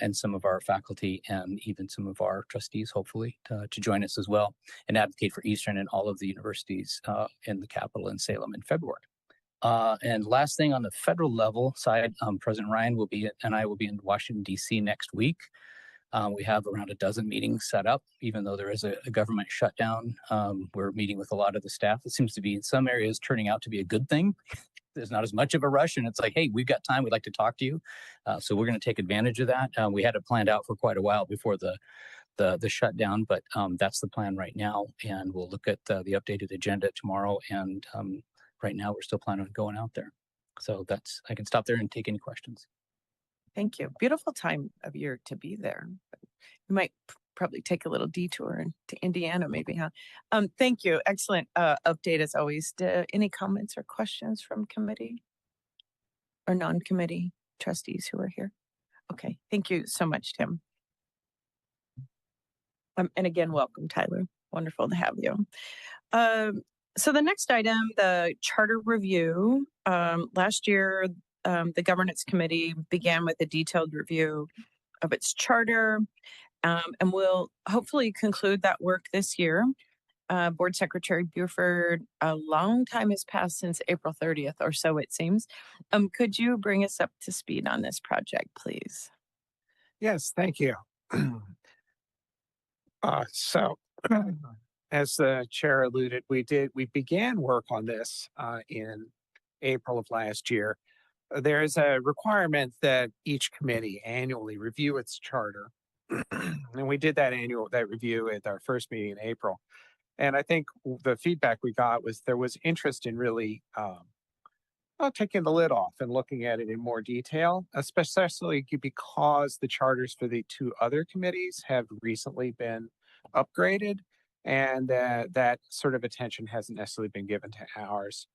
And some of our faculty and even some of our trustees, hopefully, to join us as well and advocate for Eastern and all of the universities in the capital in Salem in February. And last thing on the federal level side, President Ryan and I will be in Washington, D.C. next week. We have around a dozen meetings set up, even though there is a government shutdown. We're meeting with a lot of the staff. It seems to be in some areas turning out to be a good thing. There's not as much of a rush, and it's like, hey, we've got time. We'd like to talk to you. So we're going to take advantage of that. We had it planned out for quite a while before the shutdown, but that's the plan right now. And we'll look at the updated agenda tomorrow. And right now, we're still planning on going out there. So I can stop there and take any questions. Thank you. Beautiful time of year to be there. You might probably take a little detour to Indiana, maybe, huh? Thank you. Excellent update as always. Any comments or questions from committee or non-committee trustees who are here? Okay. Thank you so much, Tim. And again, welcome, Tyler. Wonderful to have you. So the next item, the charter review. Last year, the governance committee began with a detailed review of its charter, and we'll hopefully conclude that work this year. Board Secretary Buford, a long time has passed since April 30th or so, it seems. Could you bring us up to speed on this project, please? Yes, thank you. So, as the chair alluded, we began work on this in April of last year. There is a requirement that each committee annually review its charter. And we did that review at our first meeting in April. And I think the feedback we got was there was interest in really taking the lid off and looking at it in more detail, especially because the charters for the two other committees have recently been upgraded, and that sort of attention hasn't necessarily been given to ours.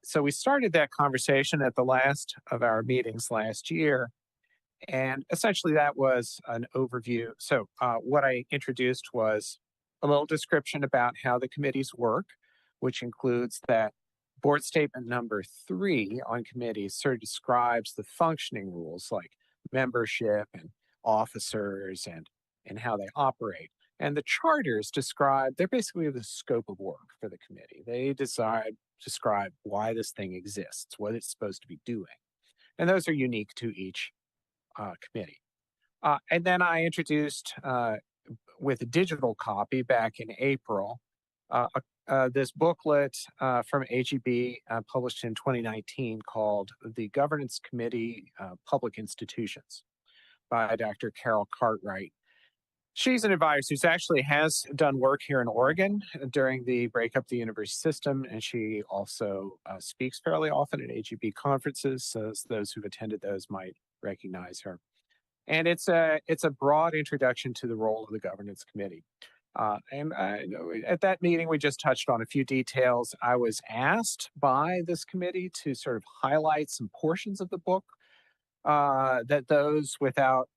So we started that conversation at the last of our meetings last year, and essentially that was an overview. So what I introduced was a little description about how the committees work, which includes that board statement number 3 on committees sort of describes the functioning rules like membership and officers and how they operate. And the charters they're basically the scope of work for the committee. They describe why this thing exists, what it's supposed to be doing. And those are unique to each committee. And then I introduced with a digital copy back in April, this booklet from AGB published in 2019 called The Governance Committee Public Institutions by Dr. Carol Cartwright. She's an advisor who actually has done work here in Oregon during the breakup of the university system, and she also speaks fairly often at AGB conferences, so those who've attended those might recognize her. And it's a broad introduction to the role of the governance committee. And at that meeting, we just touched on a few details. I was asked by this committee to sort of highlight some portions of the book that those without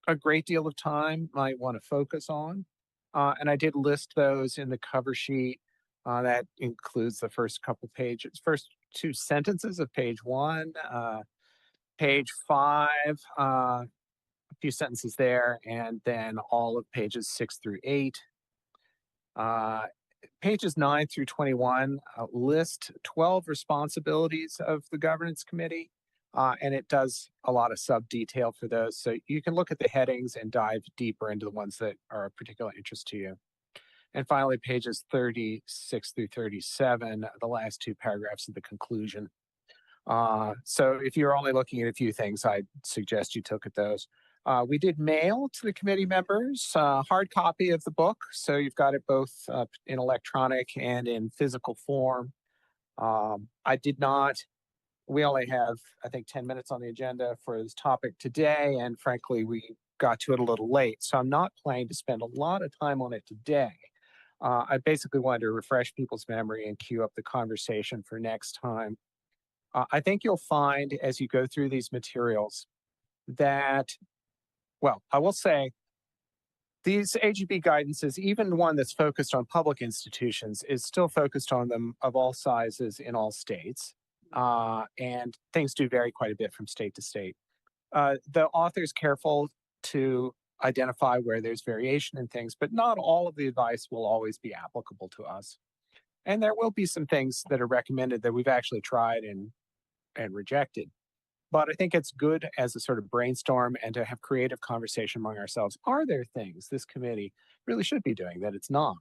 a great deal of time might want to focus on. And I did list those in the cover sheet. That includes the first couple pages, first 2 sentences of page 1, page 5, a few sentences there, and then all of pages 6 through 8. Pages 9 through 21 list 12 responsibilities of the governance committee, and it does a lot of sub detail for those. So you can look at the headings and dive deeper into the ones that are of particular interest to you. And finally, pages 36 through 37, the last 2 paragraphs of the conclusion. So if you're only looking at a few things, I'd suggest you look at those. We did mail to the committee members a hard copy of the book, so you've got it both in electronic and in physical form. We only have, I think, 10 minutes on the agenda for this topic today, and frankly, we got to it a little late, so I'm not planning to spend a lot of time on it today. I basically wanted to refresh people's memory and cue up the conversation for next time. I think you'll find as you go through these materials that, well, I will say these AGB guidances, even one that's focused on public institutions, is still focused on them of all sizes in all states. And things do vary quite a bit from state to state. The author is careful to identify where there's variation in things, but not all of the advice will always be applicable to us. And there will be some things that are recommended that we've actually tried and rejected. But I think it's good as a sort of brainstorm and to have creative conversation among ourselves. Are there things this committee really should be doing that it's not?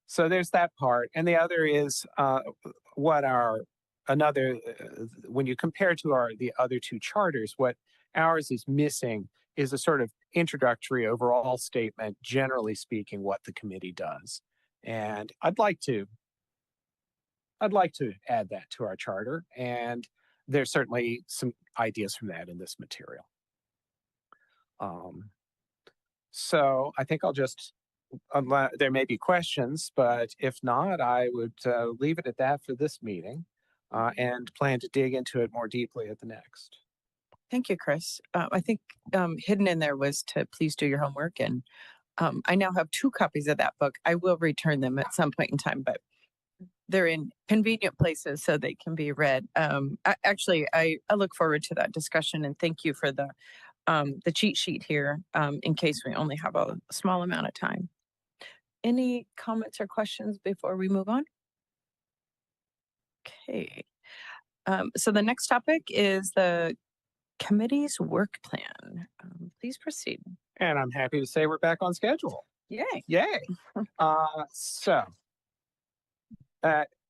So there's that part. And the other is when you compare to the other 2 charters, what ours is missing is a sort of introductory overall statement, generally speaking, what the committee does. And I'd like to add that to our charter, and there's certainly some ideas from that in this material. So I think I'll just, there may be questions, but if not, I would leave it at that for this meeting and plan to dig into it more deeply at the next. Thank you, Chris. I think hidden in there was to please do your homework. And I now have 2 copies of that book. I will return them at some point in time, but they're in convenient places so they can be read. I look forward to that discussion, and thank you for the cheat sheet here in case we only have a small amount of time. Any comments or questions before we move on? Okay. So the next topic is the committee's work plan. Please proceed. And I'm happy to say we're back on schedule. Yay. Yay.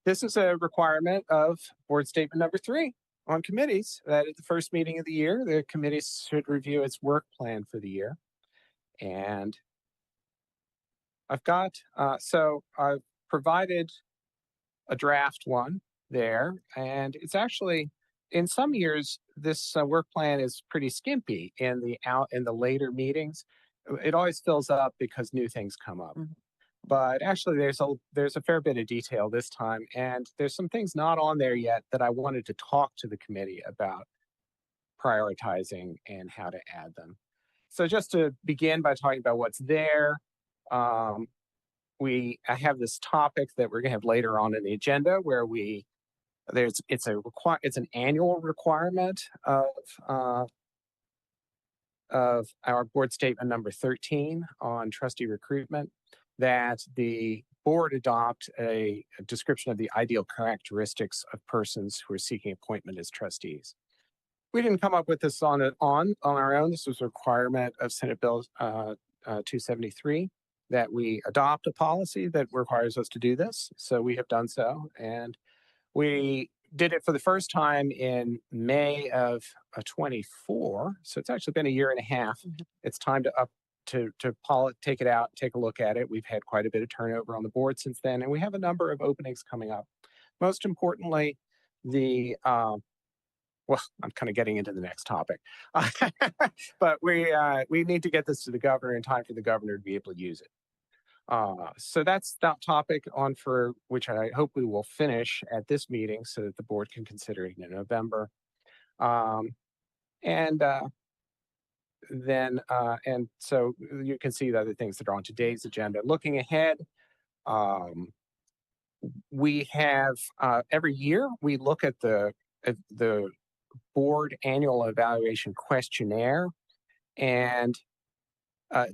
This is a requirement of board statement number 3 on committees, that at the first meeting of the year, the committee should review its work plan for the year. And I've provided a draft one there, and it's actually, in some years, this work plan is pretty skimpy in the later meetings. It always fills up because new things come up. But actually, there's a fair bit of detail this time, and there's some things not on there yet that I wanted to talk to the committee about prioritizing and how to add them. So just to begin by talking about what's there, I have this topic that we're going to have later on in the agenda where it's an annual requirement of our board statement number 13 on trustee recruitment, that the board adopt a description of the ideal characteristics of persons who are seeking appointment as trustees. We didn't come up with this on our own. This was a requirement of Senate Bill 273 that we adopt a policy that requires us to do this. So we have done so, and we did it for the first time in May of 24. So it's actually been a year and a half. It's time to take it out, take a look at it. We've had quite a bit of turnover on the board since then, and we have a number of openings coming up. Most importantly, I'm kind of getting into the next topic, but we need to get this to the governor in time for the governor to be able to use it. So that's that topic on for which I hope we will finish at this meeting so that the board can consider it in November. And so you can see the other things that are on today's agenda. Looking ahead, we have every year we look at the board annual evaluation questionnaire, and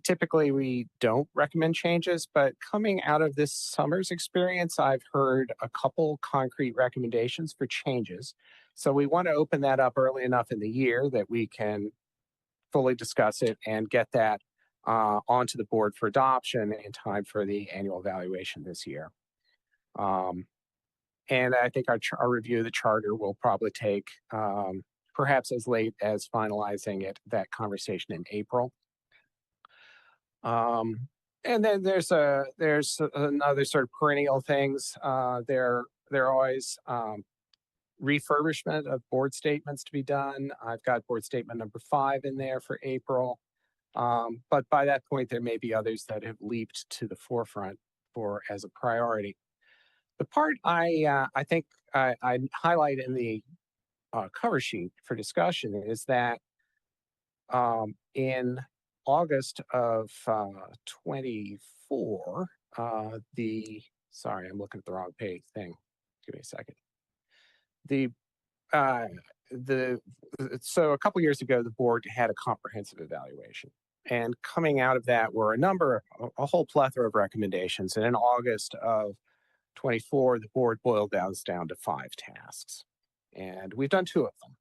typically we don't recommend changes, but coming out of this summer's experience, I've heard a couple concrete recommendations for changes. So we want to open that up early enough in the year that we can fully discuss it and get that onto the board for adoption in time for the annual evaluation this year. And I think our review of the charter will probably take perhaps as late as finalizing that conversation in April. And then there's another sort of perennial things. There are always refurbishment of board statements to be done. I've got board statement number 5 in there for April. But by that point, there may be others that have leaped to the forefront as a priority. The part I think I highlight in the cover sheet for discussion is that in August of 24, sorry, I'm looking at the wrong page thing. Give me a second. So a couple years ago, the board had a comprehensive evaluation, and coming out of that were a whole plethora of recommendations. And in August of 24, the board boiled down to 5 tasks, and we've done 2 of them.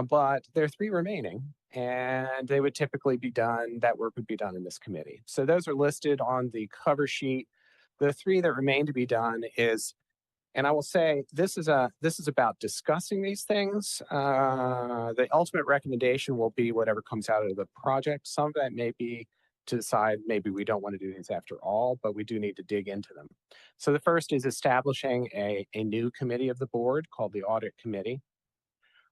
But there are 3 remaining, and they would typically be done. That work would be done in this committee. So those are listed on the cover sheet. The 3 that remain to be done is. And I will say this is about discussing these things. The ultimate recommendation will be whatever comes out of the project. Some of that may be to decide maybe we don't want to do these after all, but we do need to dig into them. So the first is establishing a new committee of the board called the Audit Committee.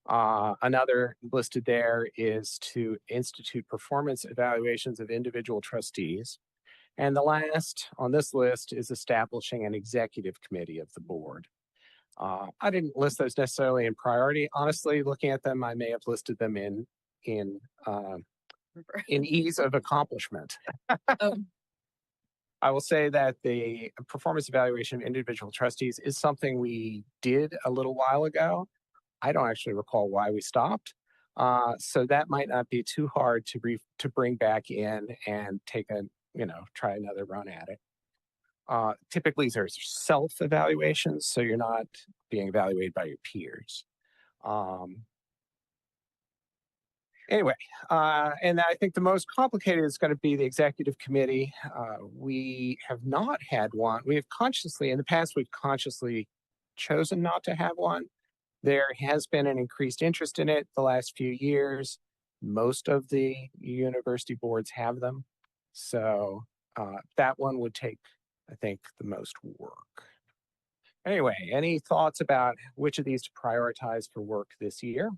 Another listed there is to institute performance evaluations of individual trustees. And the last on this list is establishing an executive committee of the board. I didn't list those necessarily in priority. Honestly, looking at them, I may have listed them in ease of accomplishment. I will say that the performance evaluation of individual trustees is something we did a little while ago. I don't actually recall why we stopped. So that might not be too hard to bring back in and try another run at it. Typically, there's self-evaluations, so you're not being evaluated by your peers. Anyway, and I think the most complicated is going to be the executive committee. We have not had one. We have consciously, in the past, we've consciously chosen not to have one. There has been an increased interest in it the last few years. Most of the university boards have them. So that one would take, I think, the most work. Anyway, any thoughts about which of these to prioritize for work this year?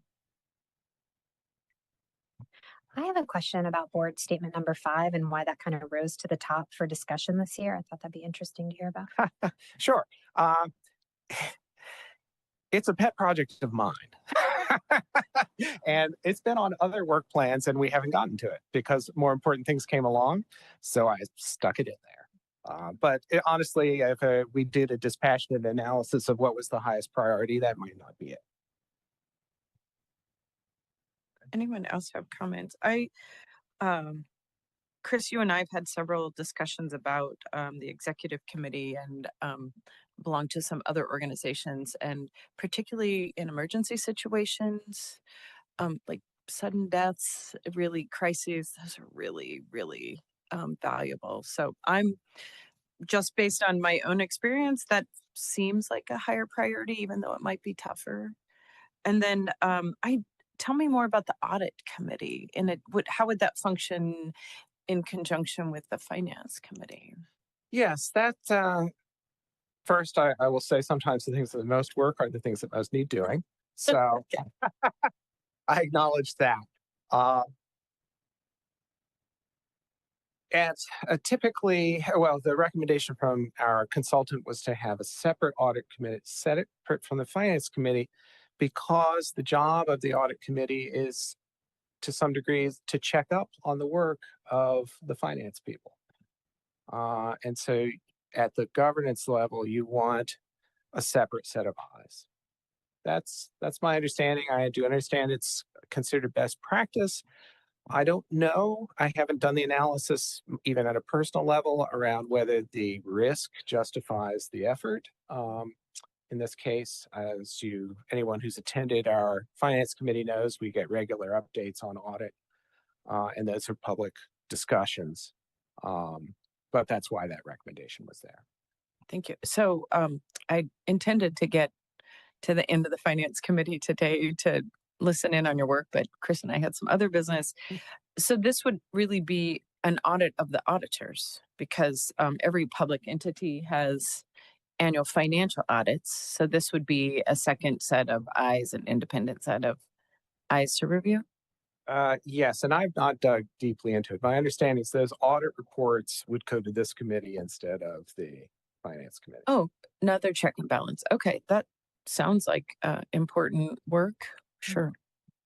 I have a question about board statement number 5 and why that kind of rose to the top for discussion this year. I thought that'd be interesting to hear about. Sure. It's a pet project of mine. And it's been on other work plans and we haven't gotten to it because more important things came along. So I stuck it in there. But honestly, if we did a dispassionate analysis of what was the highest priority, that might not be it. Anyone else have comments? Chris, you and I have had several discussions about the executive committee and belong to some other organizations, and particularly in emergency situations, like sudden deaths, really crises, those are really, really valuable. So I'm just based on my own experience, that seems like a higher priority, even though it might be tougher. And then tell me more about the audit committee and how would that function in conjunction with the finance committee? Yes, that first, I will say sometimes the things that most work are the things that most need doing. So I acknowledge that. And typically, well, the recommendation from our consultant was to have a separate audit committee, separate from the finance committee, because the job of the audit committee is to some degree to check up on the work of the finance people. And so at the governance level, you want a separate set of eyes. That's my understanding. I do understand it's considered best practice. I don't know. I haven't done the analysis, even at a personal level, around whether the risk justifies the effort. In this case, anyone who's attended our finance committee knows, we get regular updates on audit, and those are public discussions. But that's why that recommendation was there. Thank you. So I intended to get to the end of the finance committee today to listen in on your work, but Chris and I had some other business. So this would really be an audit of the auditors, because every public entity has annual financial audits. So this would be a second set of eyes, an independent set of eyes to review. Yes, and I've not dug deeply into it. My understanding is those audit reports would go to this committee instead of the finance committee. Oh, another check and balance. Okay, that sounds like important work. Sure.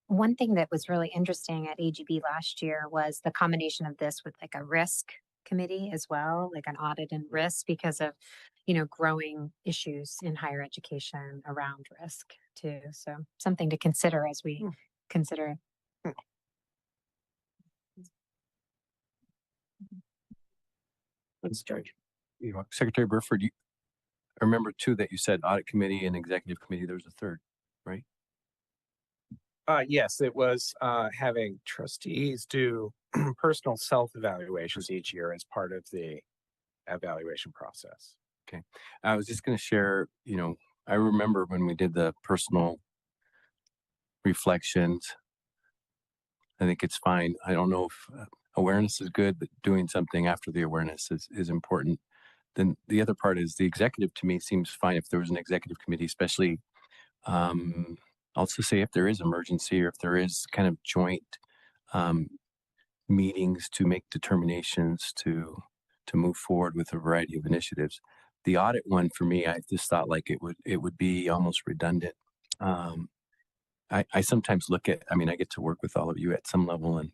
One thing that was really interesting at AGB last year was the combination of this with like a risk committee as well, like an audit and risk, because of, growing issues in higher education around risk too. So something to consider as we consider it. Let's start. Secretary Burford, I remember too that you said audit committee and executive committee. There was a third, right? Yes, it was having trustees do personal self-evaluations each year as part of the evaluation process. Okay. I was just going to share, I remember when we did the personal reflections. I think it's fine. I don't know if awareness is good, but doing something after the awareness is important. Then the other part is the executive, to me, seems fine if there was an executive committee, especially also say if there is emergency or if there is kind of joint meetings to make determinations to move forward with a variety of initiatives. The audit one for me, I just thought like it would be almost redundant. I sometimes look at, I get to work with all of you at some level, and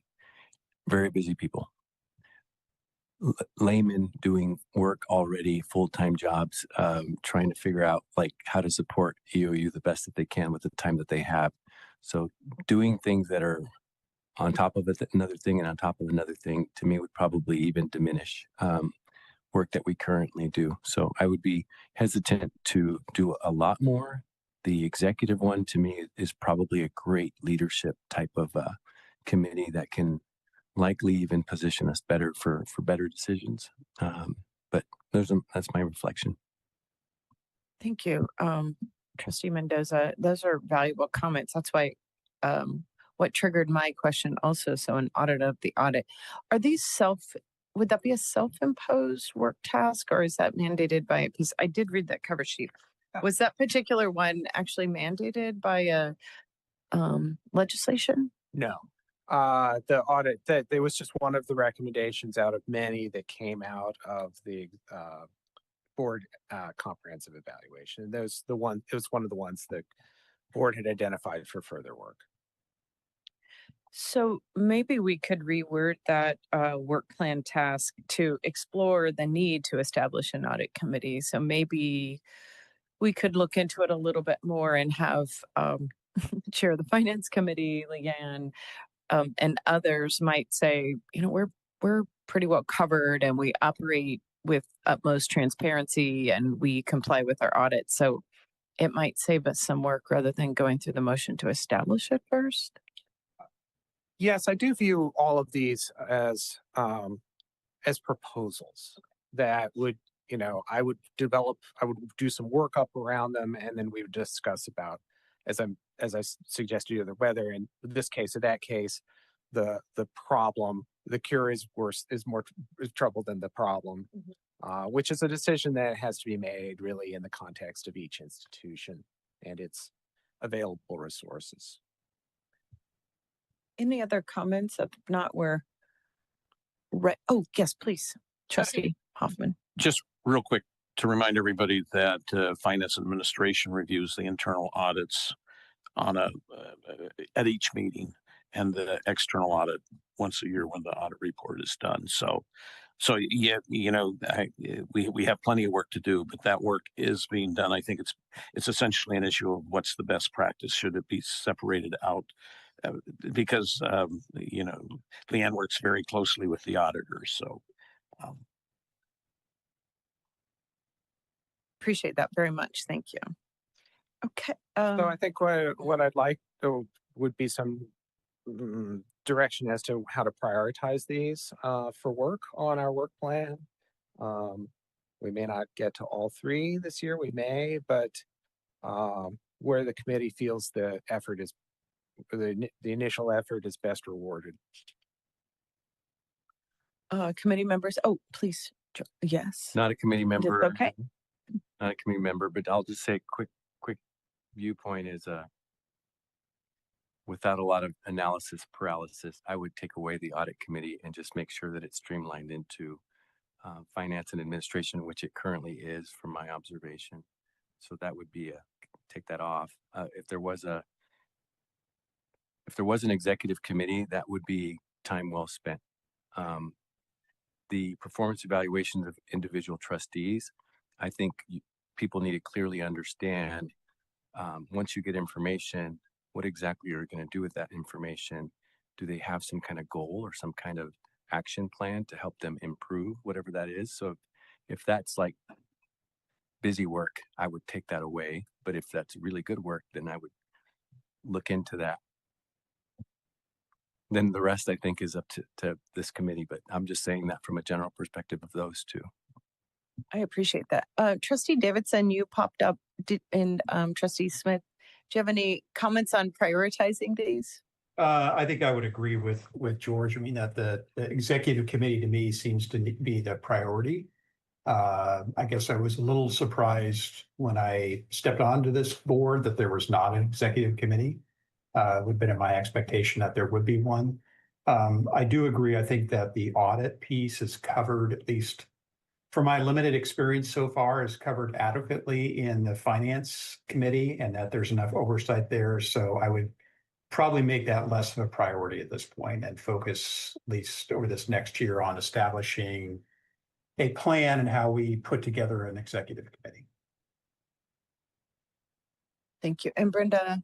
very busy people, laymen doing work already, full-time jobs, trying to figure out like how to support EOU the best that they can with the time that they have. So doing things that are on top of another thing and on top of another thing, to me, would probably even diminish work that we currently do. So I would be hesitant to do a lot more. The executive one, to me, is probably a great leadership type of committee that can likely even position us better for better decisions. But that's my reflection. Thank you, Trustee Mendoza. Those are valuable comments. That's why what triggered my question also. So an audit of the audit. Are these would that be a self-imposed work task, or is that mandated by, because I did read that cover sheet. Was that particular one actually mandated by a legislation? No. The audit, that there was just one of the recommendations out of many that came out of the board comprehensive evaluation. It was one of the ones the board had identified for further work. So maybe we could reword that work plan task to explore the need to establish an audit committee. So maybe we could look into it a little bit more and have chair of the finance committee, Leanne, and others might say, you know, we're pretty well covered and we operate with utmost transparency and we comply with our audit. So it might save us some work rather than going through the motion to establish it first. Yes, I do view all of these as proposals that would, you know, I would do some work up around them, and then we would discuss about, as I suggested, either whether in this case or that case, the problem, the cure is more trouble than the problem, which is a decision that has to be made really in the context of each institution and its available resources. Any other comments? If not, we're right. Oh, yes, please. Trustee Hoffman. Just real quick to remind everybody that Finance Administration reviews the internal audits on at each meeting, and the external audit once a year when the audit report is done. So yeah, you know, we have plenty of work to do, but that work is being done. I think it's essentially an issue of what's the best practice. Should it be separated out? Because you know, Leanne works very closely with the auditors, so. Appreciate that very much. Thank you. Okay. So I think what I'd like would be some direction as to how to prioritize these for work on our work plan. We may not get to all three this year, we may, but where the committee feels the effort is, the initial effort is best rewarded. Committee members. Oh, please. Yes. Not a committee member. Okay. Not a committee member, but I'll just say quick viewpoint is without a lot of analysis paralysis, I would take away the audit committee and just make sure that it's streamlined into finance and administration, which it currently is from my observation. So that would be take that off. If there was an executive committee, that would be time well spent. The performance evaluations of individual trustees, I think people need to clearly understand once you get information, what exactly you're going to do with that information. Do they have some kind of goal or some kind of action plan to help them improve whatever that is? So if that's like busy work, I would take that away. But if that's really good work, then I would look into that. Then the rest, I think, is up to this committee. But I'm just saying that from a general perspective of those two. I appreciate that. Trustee Davidson, you popped up, and Trustee Smith, do you have any comments on prioritizing these? I think I would agree with George. I mean, that the executive committee to me seems to be the priority. I guess I was a little surprised when I stepped onto this board that there was not an executive committee. It would have been in my expectation that there would be one. I do agree. I think that the audit piece is covered, at least from my limited experience so far, is covered adequately in the finance committee, and that there's enough oversight there. So I would probably make that less of a priority at this point and focus, at least over this next year, on establishing a plan and how we put together an executive committee. Thank you. And Brenda,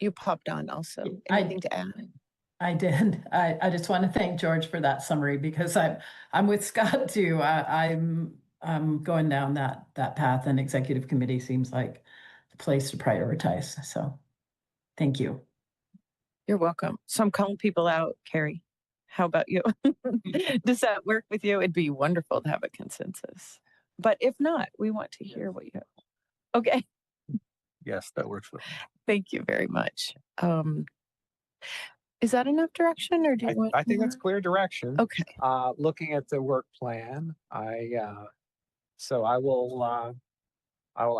you popped on also. Anything to add? I did. I just want to thank George for that summary, because I'm with Scott too. I'm going down that path, and executive committee seems like the place to prioritize. So thank you. You're welcome. So I'm calling people out, Carrie. How about you? Does that work with you? It'd be wonderful to have a consensus. But if not, we want to hear what you have. Okay. Yes, that works with me. Thank you very much. Is that enough direction or do you want I think that's more? clear direction. Okay. Looking at the work plan, so I will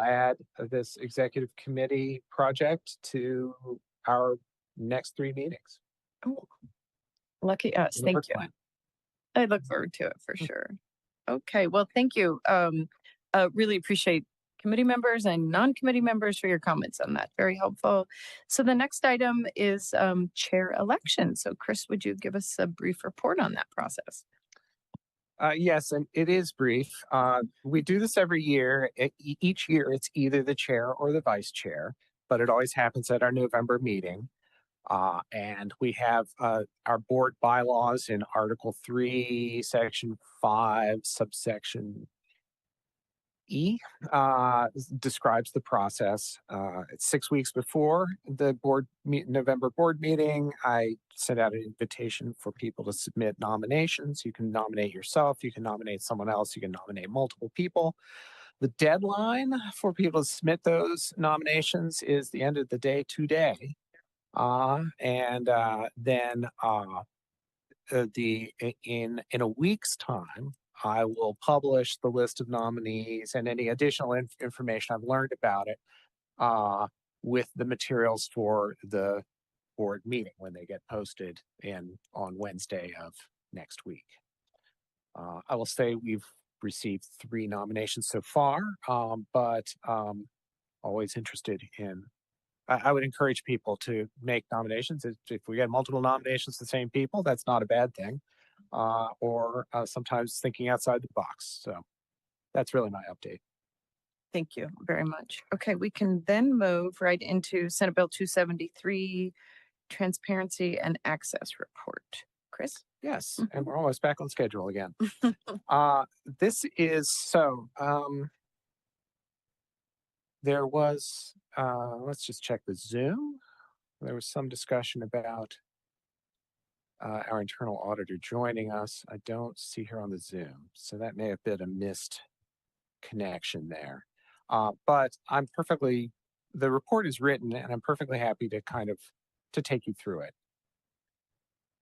add this executive committee project to our next 3 meetings. Oh, lucky us. The Thank work you. plan. I look forward to it for sure. Okay. Well, thank you. Really appreciate committee members and non-committee members for your comments on that. Very helpful. So the next item is chair election. So Chris, would you give us a brief report on that process? Yes, and it is brief. We do this every year. Each year, it's either the chair or the vice chair, but it always happens at our November meeting. And we have our board bylaws in Article 3, Section 5, subsection E, describes the process. It's 6 weeks before the November board meeting. I sent out an invitation for people to submit nominations. You can nominate yourself, you can nominate someone else, you can nominate multiple people. The deadline for people to submit those nominations is the end of the day today. In a week's time, I will publish the list of nominees and any additional information I've learned about it with the materials for the board meeting when they get posted on Wednesday of next week. I will say we've received 3 nominations so far, but always interested in. I would encourage people to make nominations. If we get multiple nominations from the same people, that's not a bad thing. Or sometimes thinking outside the box. So that's really my update. Thank you very much. Okay, we can then move right into Senate Bill 273, Transparency and Access Report. Chris? Yes, and we're almost back on schedule again. This is there was, let's just check the Zoom. There was some discussion about our internal auditor joining us. I don't see her on the Zoom, so that may have been a missed connection there. But the report is written and I'm perfectly happy to take you through it.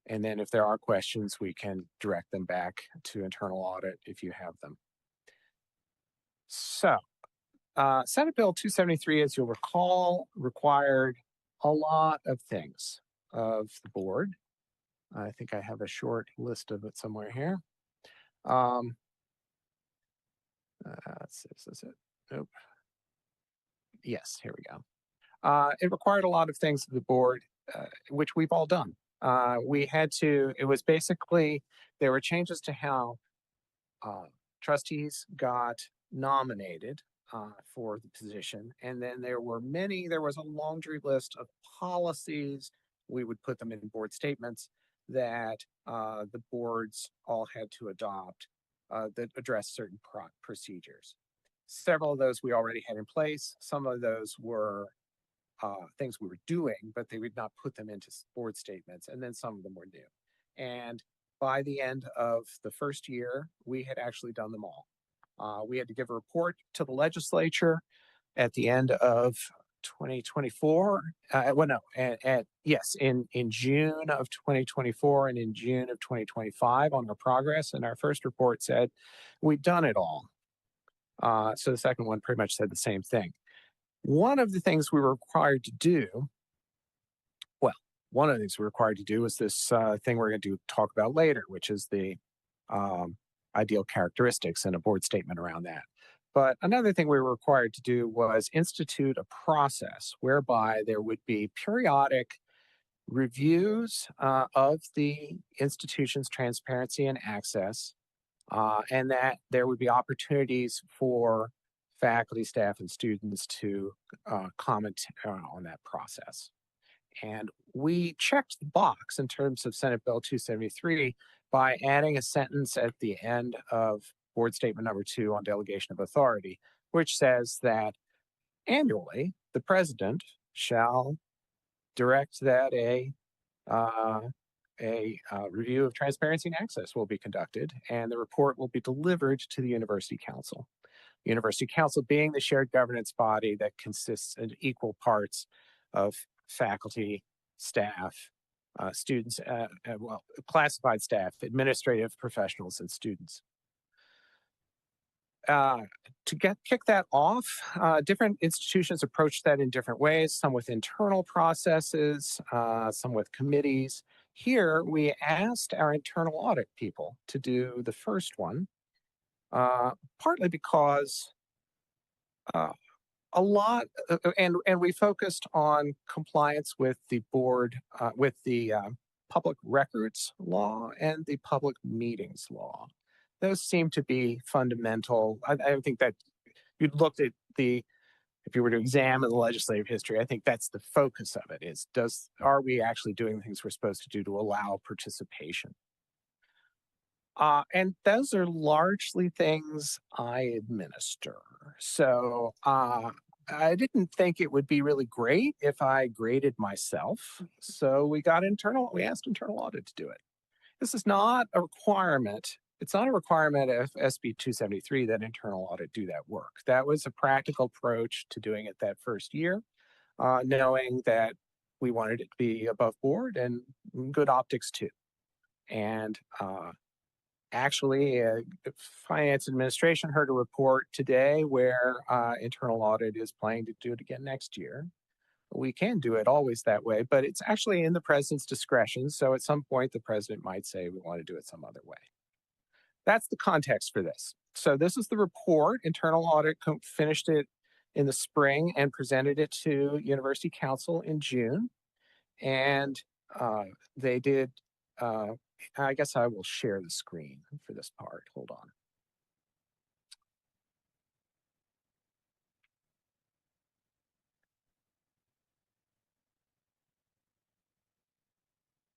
And then if there are questions, we can direct them back to internal audit if you have them. So, Senate Bill 273, as you'll recall, required a lot of things of the board. I think I have a short list of it somewhere here. Let's see, is this it? Nope. Yes, here we go. It required a lot of things of the board, which we've all done. It was basically, there were changes to how trustees got nominated for the position. And then there was a laundry list of policies. We would put them in board statements that the boards all had to adopt that address certain procedures. Several of those we already had in place. Some of those were things we were doing, but they would not put them into board statements. And then some of them were new. And by the end of the first year, we had actually done them all. We had to give a report to the legislature at the end of 2024. In June of 2024 and in June of 2025 on our progress. And our first report said we'd done it all. So the second one pretty much said the same thing. One of the things we were required to do was this thing we're going to talk about later, which is the ideal characteristics and a board statement around that. But another thing we were required to do was institute a process whereby there would be periodic reviews of the institution's transparency and access, and that there would be opportunities for faculty, staff, and students to comment on that process. And we checked the box in terms of Senate Bill 273 by adding a sentence at the end of board statement number 2 on delegation of authority, which says that annually the president shall direct that a a review of transparency and access will be conducted, and the report will be delivered to the University Council. University Council being the shared governance body that consists in equal parts of faculty, staff, students, well, classified staff, administrative professionals, and students. To kick that off, different institutions approach that in different ways, some with internal processes, some with committees. Here, we asked our internal audit people to do the first one, partly because a lot, and we focused on compliance with the board, with the public records law and the public meetings law. Those seem to be fundamental. I think that you'd looked at if you were to examine the legislative history, I think that's the focus of it is, are we actually doing things we're supposed to do to allow participation? And those are largely things I administer. So I didn't think it would be really great if I graded myself. So we asked internal audit to do it. This is not a requirement. It's not a requirement of SB 273 that internal audit do that work. That was a practical approach to doing it that first year, knowing that we wanted it to be above board and good optics too. And actually, Finance Administration heard a report today where internal audit is planning to do it again next year. We can do it always that way, but it's actually in the president's discretion. So at some point, the president might say we want to do it some other way. That's the context for this. So this is the report. Internal audit finished it in the spring and presented it to University Council in June. And they did, I guess I will share the screen for this part. Hold on.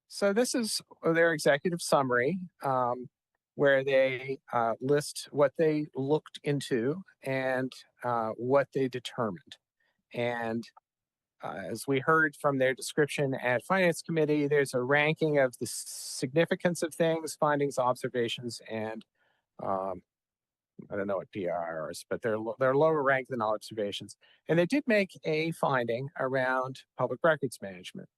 So this is their executive summary, where they list what they looked into and what they determined. And as we heard from their description at Finance Committee, there's a ranking of the significance of things, findings, observations, and I don't know what PRR is, but they're lower ranked than observations. And they did make a finding around public records management.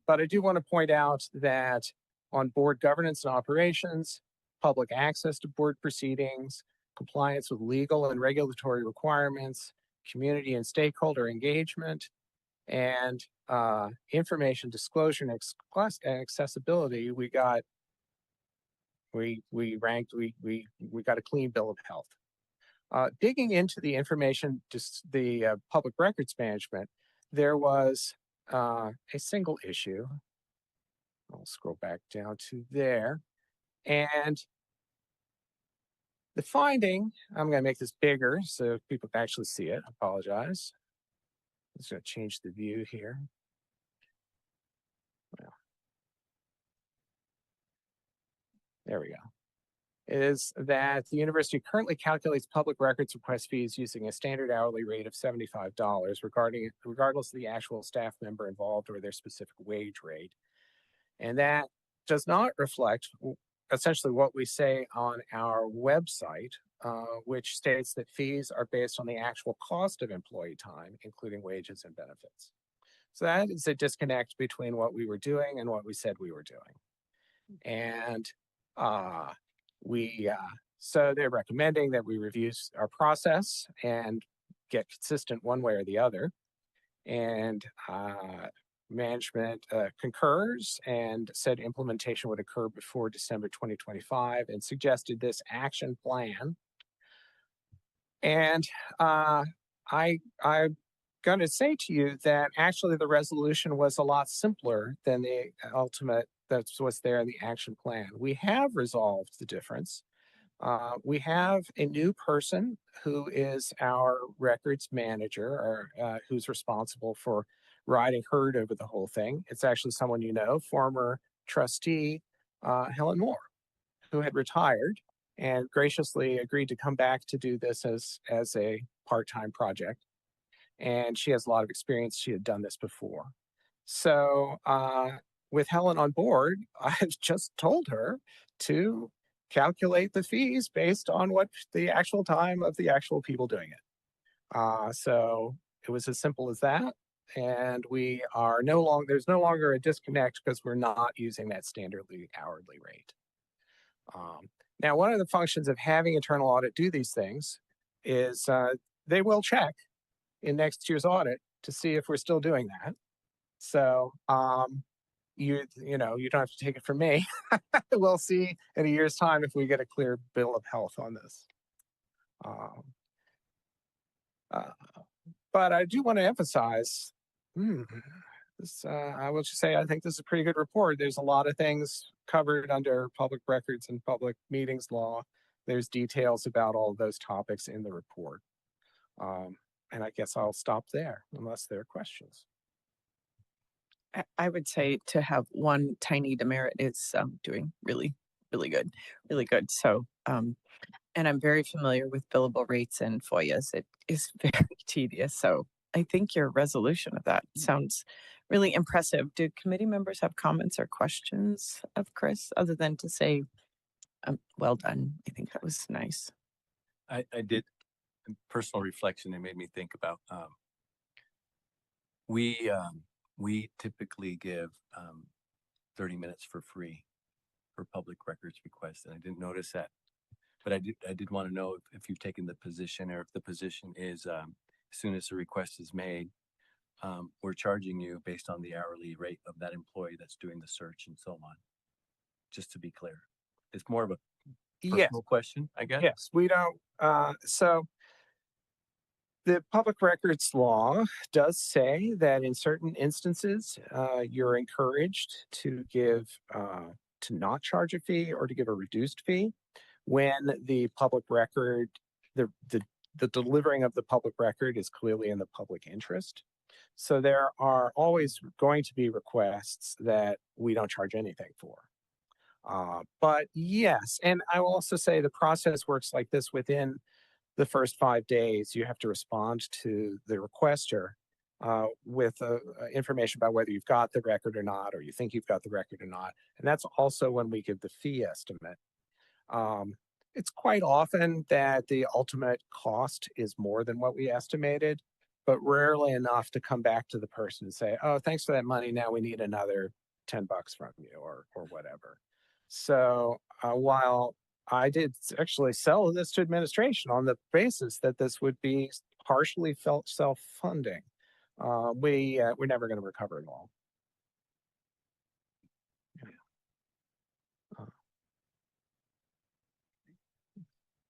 But I do want to point out that on board governance and operations, public access to board proceedings, compliance with legal and regulatory requirements, community and stakeholder engagement, and information disclosure and accessibility, we got a clean bill of health. Digging into the information, the public records management, there was a single issue. I'll scroll back down to there. And the finding, I'm going to make this bigger so people can actually see it. I apologize. I'm just going to change the view here. Well, there we go. Is that the university currently calculates public records request fees using a standard hourly rate of $75, regardless of the actual staff member involved or their specific wage rate. And that does not reflect essentially what we say on our website, which states that fees are based on the actual cost of employee time, including wages and benefits. So that is a disconnect between what we were doing and what we said we were doing. And so they're recommending that we review our process and get consistent one way or the other. And management concurs and said implementation would occur before December 2025 and suggested this action plan. And I'm going to say to you that actually the resolution was a lot simpler than the ultimate that's what's there in the action plan. We have resolved the difference. We have a new person who is our records manager, or who's responsible for riding herd over the whole thing. It's actually someone you know, former trustee Helen Moore, who had retired and graciously agreed to come back to do this as a part-time project. And she has a lot of experience. She had done this before. So with Helen on board, I've just told her to calculate the fees based on what the actual time of the actual people doing it. So it was as simple as that. And we are there's no longer a disconnect because we're not using that standardly hourly rate. Now, one of the functions of having internal audit do these things is they will check in next year's audit to see if we're still doing that. So you don't have to take it from me. We'll see in a year's time if we get a clear bill of health on this. But I do want to emphasize, I will just say, I think this is a pretty good report. There's a lot of things covered under public records and public meetings law. There's details about all of those topics in the report. And I guess I'll stop there unless there are questions. I would say to have one tiny demerit is doing really, really good, really good. So, and I'm very familiar with billable rates and FOIAs. It is very tedious. So I think your resolution of that sounds really impressive. Do committee members have comments or questions of Chris other than to say, well done? I think that was nice. I did personal reflection. It made me think about, we typically give 30 minutes for free for public records requests. And I didn't notice that, but I did want to know if you've taken the position, or if the position is as soon as the request is made, we're charging you based on the hourly rate of that employee that's doing the search and so on. Just to be clear, it's more of a personal question, I guess. Yes, we don't. So the public records law does say that in certain instances, you're encouraged to not charge a fee or to give a reduced fee when the public record, the delivering of the public record is clearly in the public interest. So there are always going to be requests that we don't charge anything for. But yes, and I will also say the process works like this. Within the first 5 days, you have to respond to the requester with information about whether you've got the record or not, or you think you've got the record or not. And that's also when we give the fee estimate. It's quite often that the ultimate cost is more than what we estimated, but rarely enough to come back to the person and say, oh, thanks for that money. Now we need another $10 from you, or whatever. So while I did actually sell this to administration on the basis that this would be partially self-funding, we're never going to recover it all.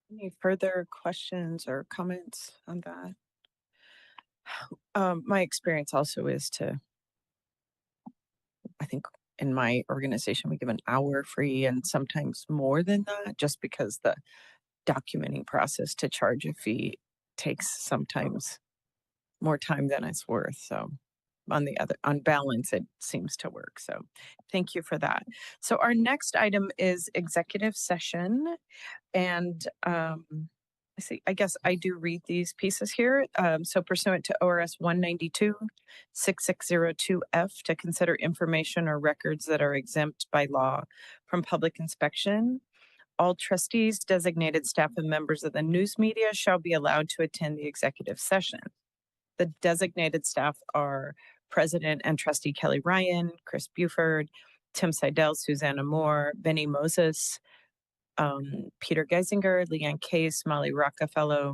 Any further questions or comments on that? My experience also is I think in my organization, we give an hour free and sometimes more than that, just because the documenting process to charge a fee takes sometimes more time than it's worth. So on balance, it seems to work. So thank you for that. So our next item is executive session. And I guess I do read these pieces here. So pursuant to ORS 192-6602F, to consider information or records that are exempt by law from public inspection, all trustees, designated staff, and members of the news media shall be allowed to attend the executive session. The designated staff are President and Trustee Kelly Ryan, Chris Buford, Tim Seidel, Susanna Moore, Benny Moses, Peter Geisinger, Leanne Case, Molly Rockefeller,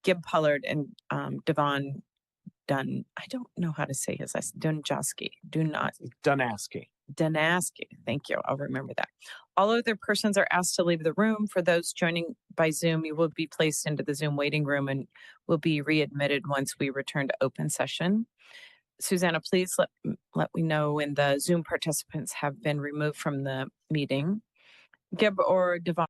Gib Pollard, and Devon Dunn. I don't know how to say his last. Dunjowski. Dunaski. Thank you. I'll remember that. All other persons are asked to leave the room. For those joining by Zoom, you will be placed into the Zoom waiting room and will be readmitted once we return to open session. Susanna, please let me know when the Zoom participants have been removed from the meeting. Gib or Devon.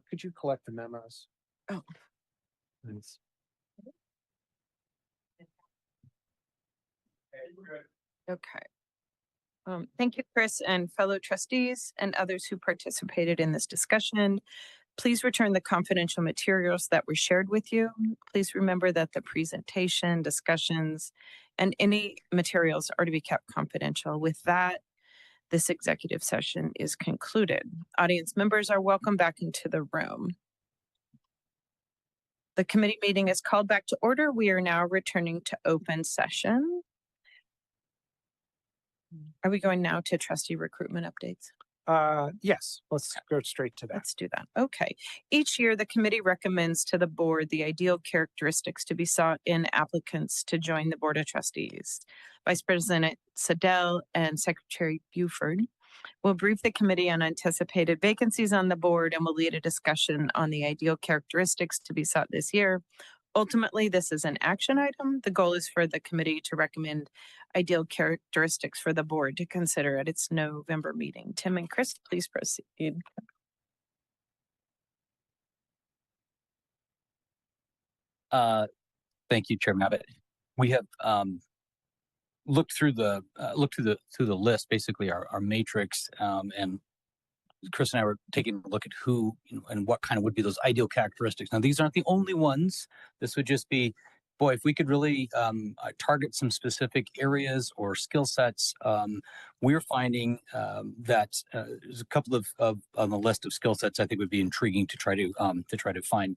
Could you collect the memos? Oh. Thanks. Okay. Thank you, Chris, and fellow trustees and others who participated in this discussion. Please return the confidential materials that were shared with you. Please remember that the presentation, discussions, and any materials are to be kept confidential. With that, this executive session is concluded. Audience members are welcome back into the room. The committee meeting is called back to order. We are now returning to open session. Are we going now to trustee recruitment updates? Yes, let's go straight to that. Let's do that. Okay. Each year, the committee recommends to the board the ideal characteristics to be sought in applicants to join the Board of Trustees. Vice President Siddell and Secretary Buford will brief the committee on anticipated vacancies on the board and will lead a discussion on the ideal characteristics to be sought this year. Ultimately, this is an action item. The goal is for the committee to recommend ideal characteristics for the board to consider at its November meeting. Tim and Chris, please proceed. Thank you, Chair Abbott. We have looked through the list, basically our matrix, and Chris and I were taking a look at who and what kind of would be those ideal characteristics. Now, these aren't the only ones. This would just be, boy, if we could really target some specific areas or skill sets, we're finding that there's a couple of on the list of skill sets I think would be intriguing to try to find.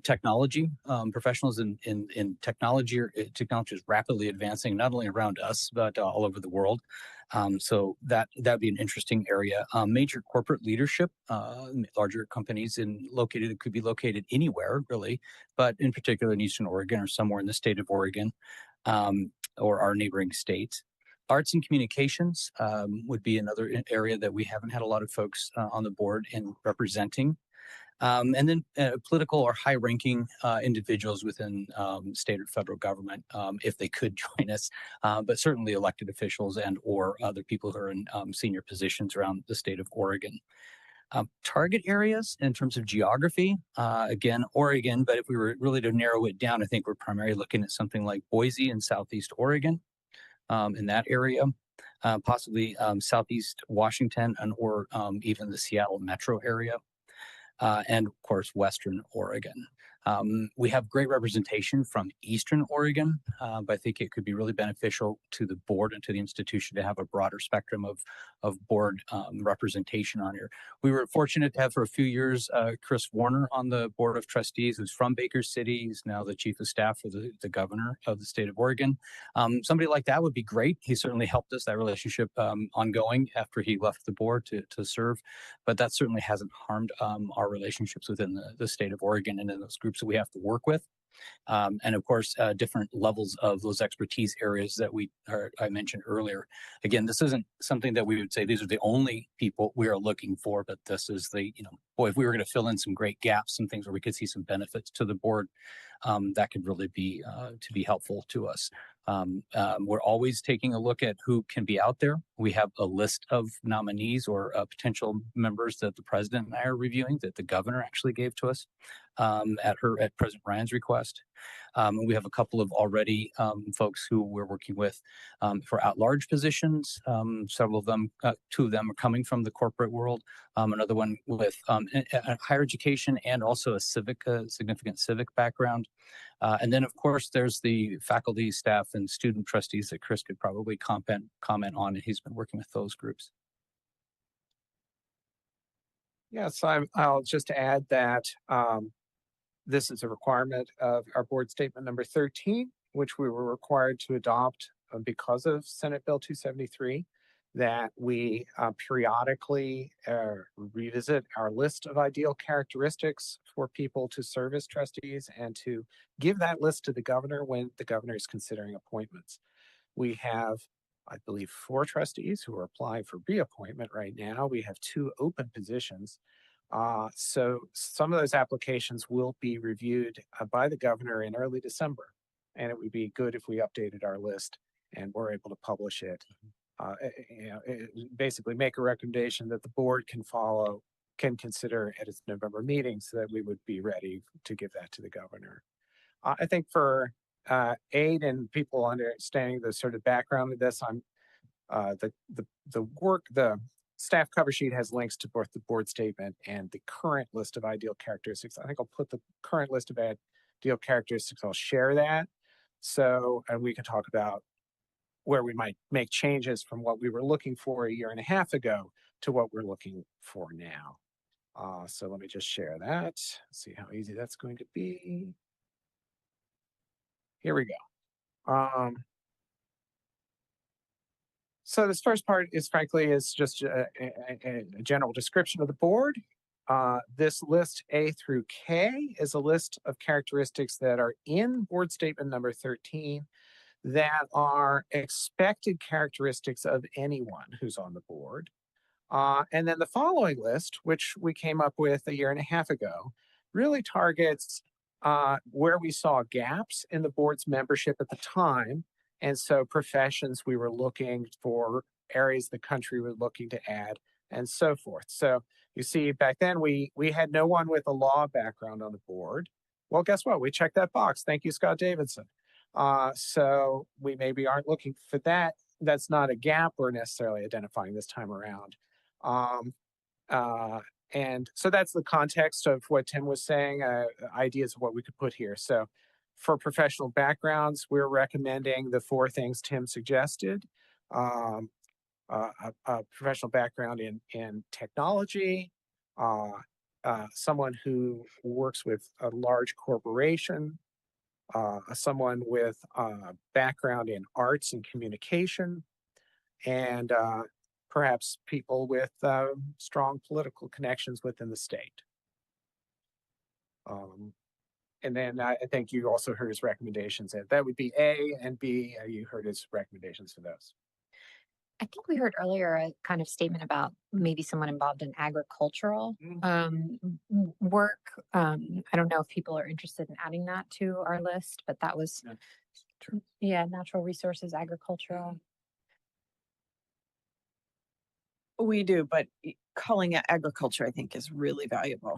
Technology professionals in technology. Technology is rapidly advancing, not only around us but all over the world. So that'd be an interesting area. Major corporate leadership, larger companies could be located anywhere really, but in particular in Eastern Oregon or somewhere in the state of Oregon, or our neighboring states. Arts and communications would be another area that we haven't had a lot of folks on the board in representing. And then political or high-ranking individuals within state or federal government, if they could join us, but certainly elected officials and or other people who are in senior positions around the state of Oregon. Target areas in terms of geography, again, Oregon, but if we were really to narrow it down, I think we're primarily looking at something like Boise in Southeast Oregon, in that area. Possibly Southeast Washington or even the Seattle metro area. And of course, Western Oregon. We have great representation from Eastern Oregon, but I think it could be really beneficial to the board and to the institution to have a broader spectrum of board representation on here. We were fortunate to have for a few years Chris Warner on the Board of Trustees, who's from Baker City. He's now the Chief of Staff for the Governor of the state of Oregon. Somebody like that would be great. He certainly helped us, that relationship ongoing after he left the board to serve, but that certainly hasn't harmed our relationships within the state of Oregon and in those groups that we have to work with. And of course, different levels of those expertise areas that I mentioned earlier. Again, this isn't something that we would say these are the only people we are looking for, but this is boy, if we were going to fill in some great gaps, some things where we could see some benefits to the board, that could really be to be helpful to us. We're always taking a look at who can be out there. We have a list of nominees or potential members that the president and I are reviewing that the governor actually gave to us at President Ryan's request. We have a couple of already folks who we're working with for at-large positions. Several of them, two of them are coming from the corporate world. Another one with higher education and also a significant civic background. And then, of course, there's the faculty, staff, and student trustees that Chris could probably comment on, and he's been working with those groups. Yes, I'll just add that this is a requirement of our board statement number 13, which we were required to adopt because of Senate Bill 273, that we periodically revisit our list of ideal characteristics for people to serve as trustees and to give that list to the governor when the governor is considering appointments. We have, I believe, 4 trustees who are applying for reappointment right now. We have 2 open positions. So some of those applications will be reviewed by the governor in early December, and it would be good if we updated our list and were able to publish it basically make a recommendation that the board can consider at its November meeting so that we would be ready to give that to the governor. I think for aid and people understanding the sort of background of this, the staff cover sheet has links to both the board statement and the current list of ideal characteristics. I think I'll put the current list of ideal characteristics, I'll share that. So, and we can talk about where we might make changes from what we were looking for a year and a half ago to what we're looking for now. So let me just share that, see how easy that's going to be. Here we go. So this first part is frankly just a general description of the board. This list A through K is a list of characteristics that are in board statement number 13 that are expected characteristics of anyone who's on the board. And then the following list, which we came up with a year and a half ago, really targets where we saw gaps in the board's membership at the time. And so professions we were looking for, areas of the country we're looking to add, and so forth. So you see, back then we had no one with a law background on the board. Well, guess what? We checked that box. Thank you, Scott Davidson. So we maybe aren't looking for that. That's not a gap we're necessarily identifying this time around. And so that's the context of what Tim was saying, ideas of what we could put here. So for professional backgrounds, we're recommending the 4 things Tim suggested. A professional background in technology, someone who works with a large corporation, someone with a background in arts and communication, and perhaps people with strong political connections within the state. And then I think you also heard his recommendations. That would be A, and B, you heard his recommendations for those. I think we heard earlier a kind of statement about maybe someone involved in agricultural work. I don't know if people are interested in adding that to our list, but that was, yeah, natural resources, agricultural. We do, but calling it agriculture, I think, is really valuable.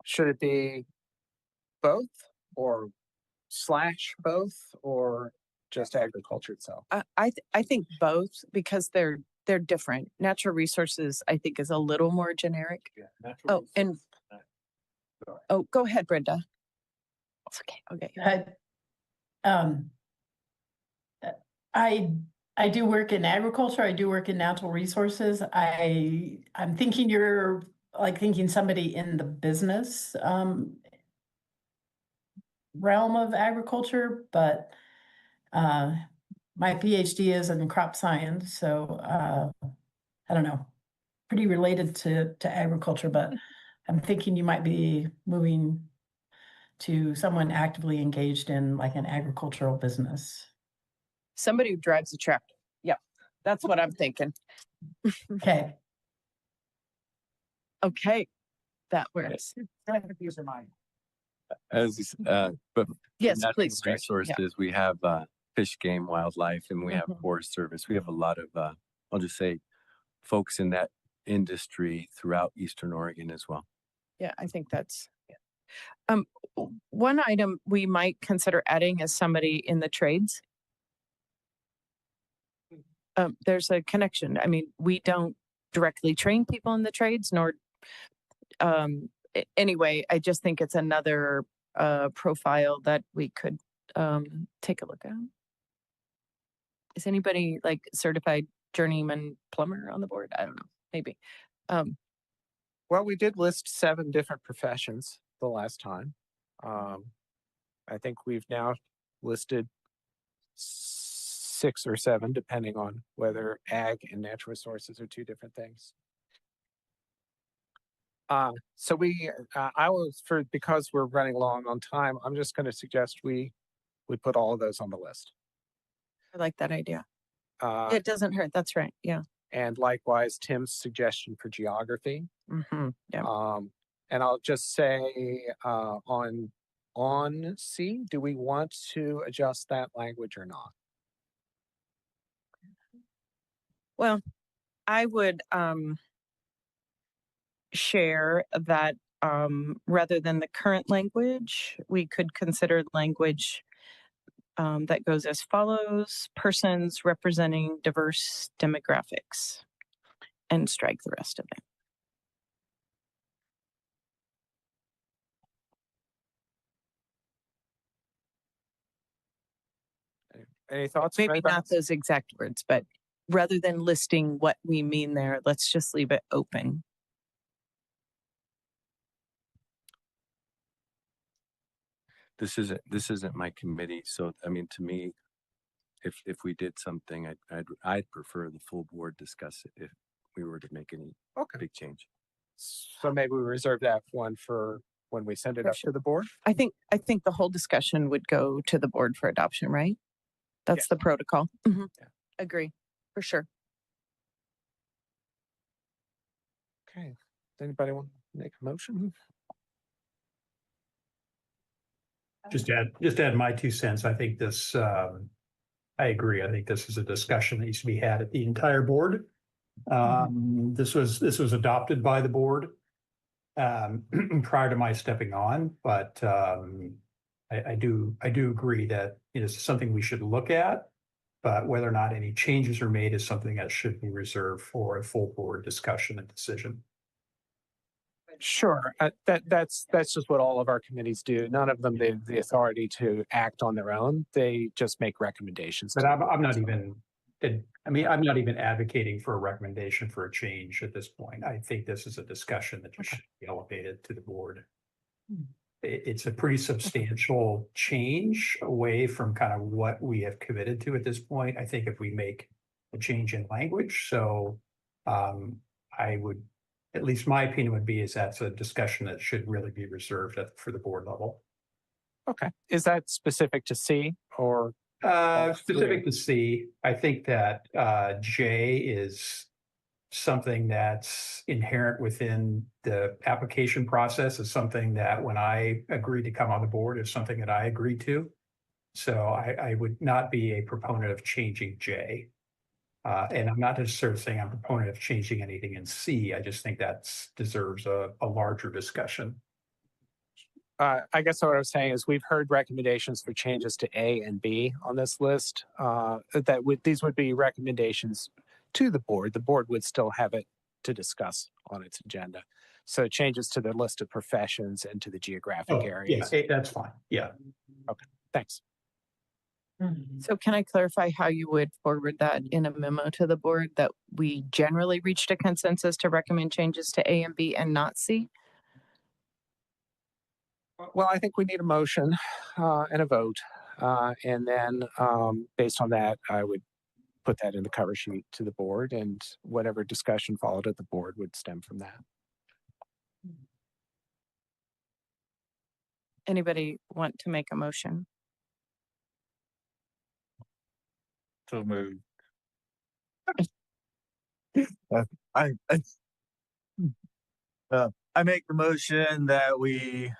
Should it be both or / both or just agriculture itself? I think both, because they're different. Natural resources, I think, is a little more generic. Yeah, go ahead, Brenda. It's okay. I do work in agriculture. I do work in natural resources. I'm thinking you're thinking somebody in the business realm of agriculture, but my PhD is in crop science, so I don't know, pretty related to agriculture, but I'm thinking you might be moving to someone actively engaged in like an agricultural business. Somebody who drives a tractor. Yep, that's what I'm thinking. Okay. Okay, that works. But yes, natural please. Resources, we have fish, game, wildlife, and we have Forest Service. We have a lot of, I'll just say, folks in that industry throughout Eastern Oregon as well. Yeah, I think that's. One item we might consider adding is somebody in the trades. There's a connection. I mean, we don't directly train people in the trades, nor anyway, I just think it's another profile that we could take a look at. Is anybody like certified journeyman plumber on the board? I don't know, maybe. Well, we did list 7 different professions the last time. I think we've now listed 6 or 7, depending on whether ag and natural resources are 2 different things. So because we're running long on time, I'm just going to suggest we put all of those on the list. I like that idea. It doesn't hurt. That's right. Yeah. And likewise, Tim's suggestion for geography. Yeah. And I'll just say on C, do we want to adjust that language or not? Well, I would share that rather than the current language, we could consider language that goes as follows: persons representing diverse demographics, and strike the rest of it. Any thoughts? Maybe not those exact words, but rather than listing what we mean there, let's just leave it open. This isn't my committee, so I mean, to me, if we did something, I'd prefer the full board discuss it if we were to make any big change. So maybe we reserve that one for when we send it up to the board. I think the whole discussion would go to the board for adoption, right? That's the protocol. Yeah. Agree, for sure. Okay. Does anybody want to make a motion? Just add my 2 cents. I think this, I agree. I think this is a discussion that needs to be had at the entire board. This was adopted by the board prior to my stepping on, but I do agree that it is something we should look at, but whether or not any changes are made is something that should be reserved for a full board discussion and decision. Sure. That's just what all of our committees do. None of them have the authority to act on their own. They just make recommendations. But I'm not even, I'm not even advocating for a recommendation for a change at this point. I think this is a discussion that just should be elevated to the board. It's a pretty substantial change away from kind of what we have committed to at this point. I think if we make a change in language, so I would, at least my opinion would be, is that's a discussion that should really be reserved for the board level. Okay. Is that specific to C or? Specific to C, I think that J is something that's inherent within the application process, is something that when I agreed to come on the board is something that I agreed to. So I would not be a proponent of changing J. And I'm not necessarily saying I'm a proponent of changing anything in C. I just think that deserves a larger discussion. I guess what I was saying is we've heard recommendations for changes to A and B on this list. These would be recommendations to the board. The board would still have it to discuss on its agenda. So changes to the list of professions and to the geographic areas. Yeah, that's fine. Yeah. Okay, thanks. So can I clarify how you would forward that in a memo to the board, that we generally reached a consensus to recommend changes to A and B and not C? Well, I think we need a motion and a vote. And then based on that, I would put that in the cover sheet to the board, and whatever discussion followed at the board would stem from that. Anybody want to make a motion? So moved. I make the motion that we,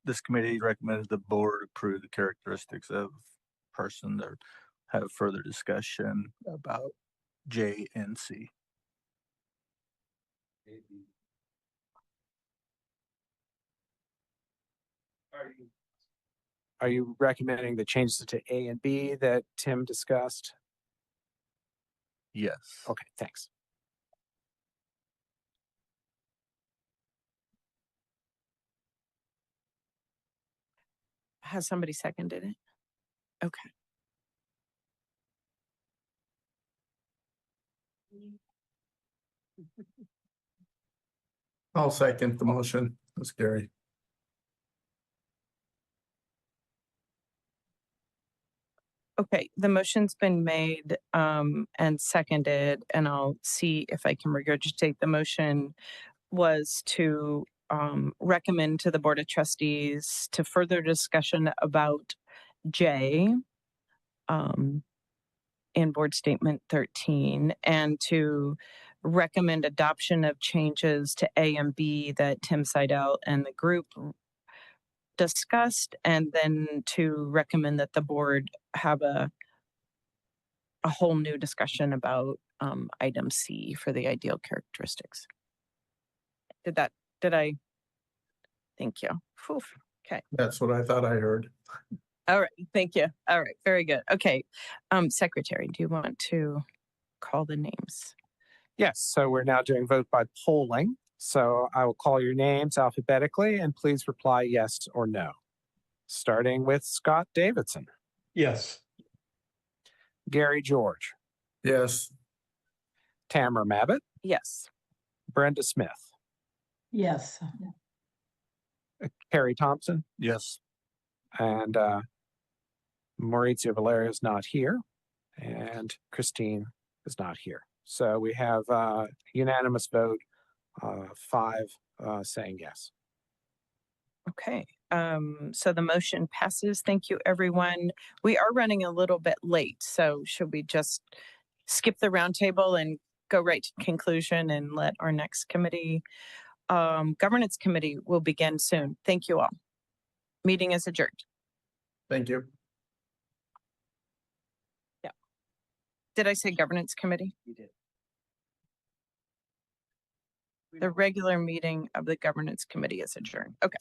this committee recommends the board approve the characteristics of person, or have further discussion about J and C. Are you recommending the changes to A and B that Tim discussed? Yes. Okay, thanks. Has somebody seconded it? Okay. I'll second the motion. That's Gary. Okay, the motion's been made and seconded, and I'll see if I can regurgitate. The motion was to recommend to the Board of Trustees to further discussion about J in Board Statement 13, and to recommend adoption of changes to A and B that Tim Seidel and the group discussed, and then to recommend that the board have a whole new discussion about item C for the ideal characteristics. Did I? Thank you. Phew. Okay. That's what I thought I heard. All right. Thank you. All right. Very good. Okay. Secretary, do you want to call the names? Yes, so we're now doing vote by polling. So I will call your names alphabetically and please reply yes or no. Starting with Scott Davidson, Yes. Gary George, Yes. Tamara Mabbott, Yes. Brenda Smith, Yes. Carrie Thompson, Yes. and Maurizio Valerio is not here, and Christine is not here. So we have a unanimous vote, 5 saying yes. Okay. So the motion passes. Thank you, everyone. We are running a little bit late, so should we just skip the roundtable and go right to conclusion and let our next committee, governance committee, will begin soon. Thank you all. Meeting is adjourned. Thank you. Yeah. Did I say governance committee? You did. The regular meeting of the governance committee is adjourned. Okay.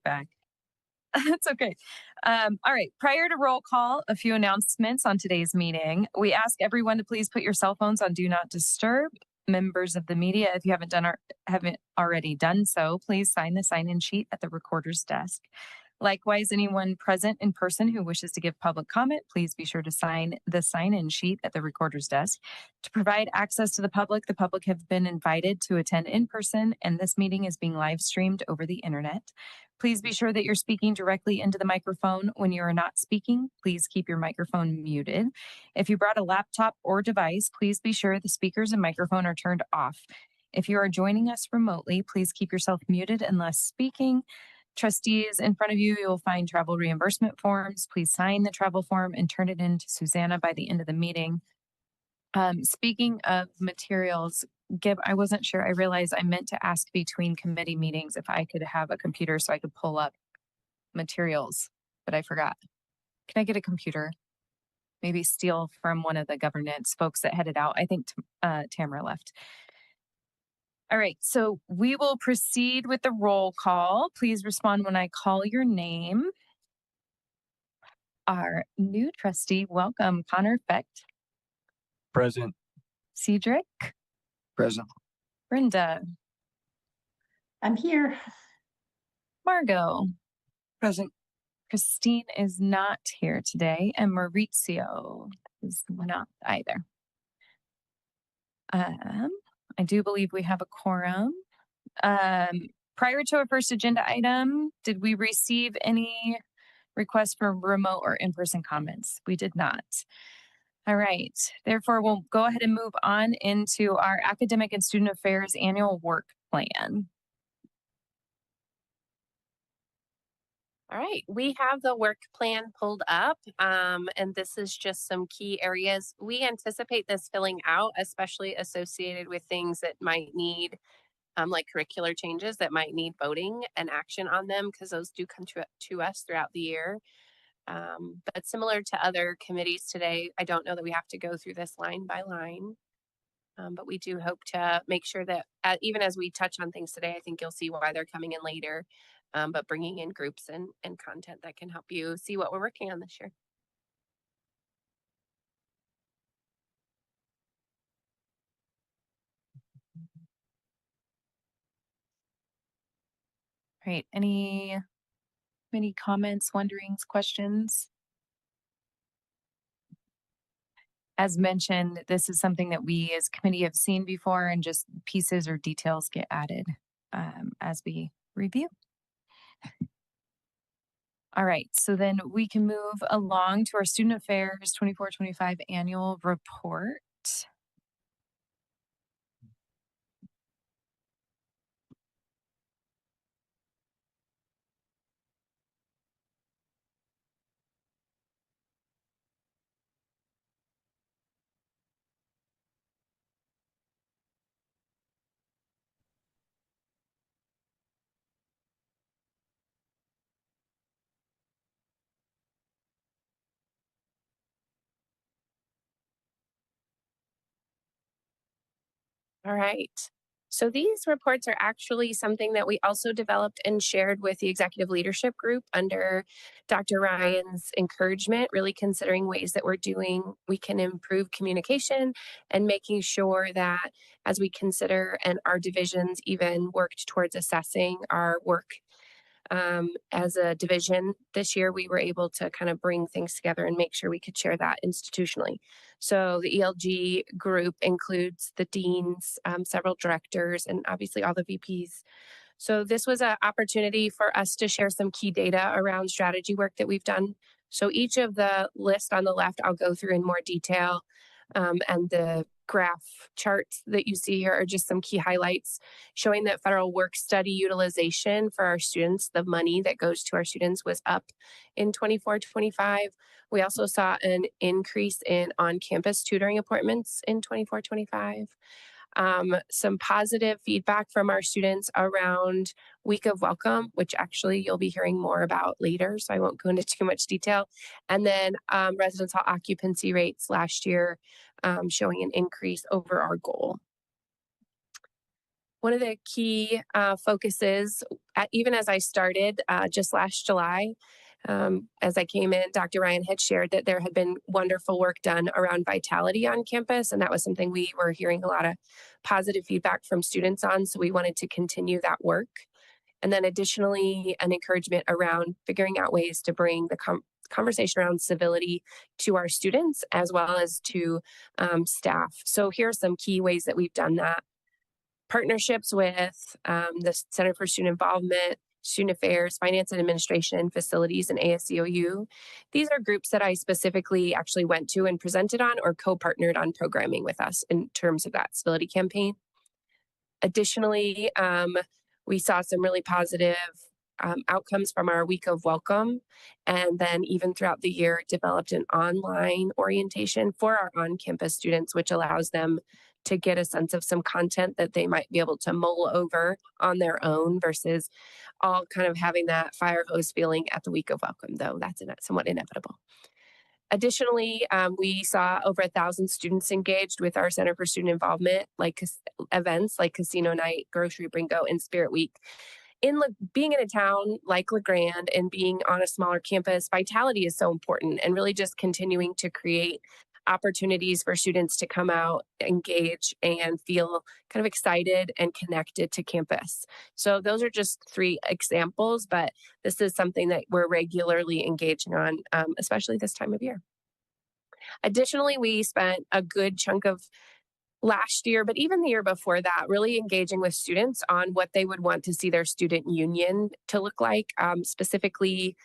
back. That's okay. All right. Prior to roll call, a few announcements on today's meeting. We ask everyone to please put your cell phones on Do Not Disturb. Members of the media, if you haven't already done so, please sign the sign-in sheet at the recorder's desk. Likewise, anyone present in person who wishes to give public comment, please be sure to sign the sign-in sheet at the recorder's desk. To provide access to the public have been invited to attend in person, and this meeting is being live streamed over the internet. Please be sure that you're speaking directly into the microphone. When you are not speaking, please keep your microphone muted. If you brought a laptop or device, please be sure the speakers and microphone are turned off. If you are joining us remotely, please keep yourself muted unless speaking. Trustees, in front of you, you'll find travel reimbursement forms. Please sign the travel form and turn it in to Susanna by the end of the meeting. Speaking of materials, Gib, I wasn't sure. I realized I meant to ask between committee meetings if I could have a computer so I could pull up materials, but I forgot. Can I get a computer? Maybe steal from one of the governance folks that headed out. I think Tamara left. All right, so we will proceed with the roll call. Please respond when I call your name. Our new trustee, welcome, Connor Fecht. Present. Cedric. Present. Brenda. I'm here. Margot. Present. Christine is not here today, and Maurizio is not either. I do believe we have a quorum. Prior to our first agenda item, did we receive any requests for remote or in-person comments? We did not. All right, therefore we'll go ahead and move on into our academic and student affairs annual work plan. All right, we have the work plan pulled up, and this is just some key areas. We anticipate this filling out, especially associated with things that might need, like curricular changes that might need voting and action on them, because those do come to us throughout the year. But similar to other committees today, I don't know that we have to go through this line by line. But we do hope to make sure that even as we touch on things today, I think you'll see why they're coming in later, but bringing in groups and content that can help you see what we're working on this year. Great. Any comments, wonderings, questions? As mentioned, this is something that we as committee have seen before, and just pieces or details get added as we review. All right, so then we can move along to our Student Affairs 24-25 annual report. All right. So these reports are actually something that we also developed and shared with the executive leadership group under Dr. Ryan's encouragement, really considering ways that we can improve communication and making sure that as we consider and our divisions even worked towards assessing our work as a division this year, we were able to kind of bring things together and make sure we could share that institutionally. So the ELG group includes the deans, several directors, and obviously all the VPs. So this was an opportunity for us to share some key data around strategy work that we've done. So each of the list on the left, I'll go through in more detail, and the graph charts that you see here are just some key highlights showing that federal work study utilization for our students, the money that goes to our students, was up in 24-25. We also saw an increase in on-campus tutoring appointments in 24-25. Some positive feedback from our students around Week of Welcome, which actually you'll be hearing more about later, so I won't go into too much detail. And then residence hall occupancy rates last year showing an increase over our goal. one of the key focuses, even as I started just last July, as I came in, Dr. Ryan had shared that there had been wonderful work done around vitality on campus, and that was something we were hearing a lot of positive feedback from students on, so we wanted to continue that work. And then additionally, an encouragement around figuring out ways to bring the conversation around civility to our students as well as to staff. So here are some key ways that we've done that. Partnerships with the Center for Student Involvement, Student Affairs, Finance and Administration, Facilities, and ASCOU. These are groups that I specifically actually went to and presented on or co-partnered on programming with us in terms of that civility campaign. Additionally, we saw some really positive outcomes from our week of welcome. And then even throughout the year, developed an online orientation for our on-campus students, which allows them to get a sense of some content that they might be able to mull over on their own versus all kind of having that fire hose feeling at the week of welcome, though that's somewhat inevitable. Additionally, we saw over 1,000 students engaged with our Center for Student Involvement, like events like Casino Night, Grocery Bingo, and Spirit Week. Being in a town like LeGrand and being on a smaller campus, vitality is so important, and really just continuing to create opportunities for students to come out, engage, and feel kind of excited and connected to campus. So those are just 3 examples, but this is something that we're regularly engaging on, especially this time of year. Additionally, we spent a good chunk of last year, but even the year before that, really engaging with students on what they would want to see their student union to look like. Specifically,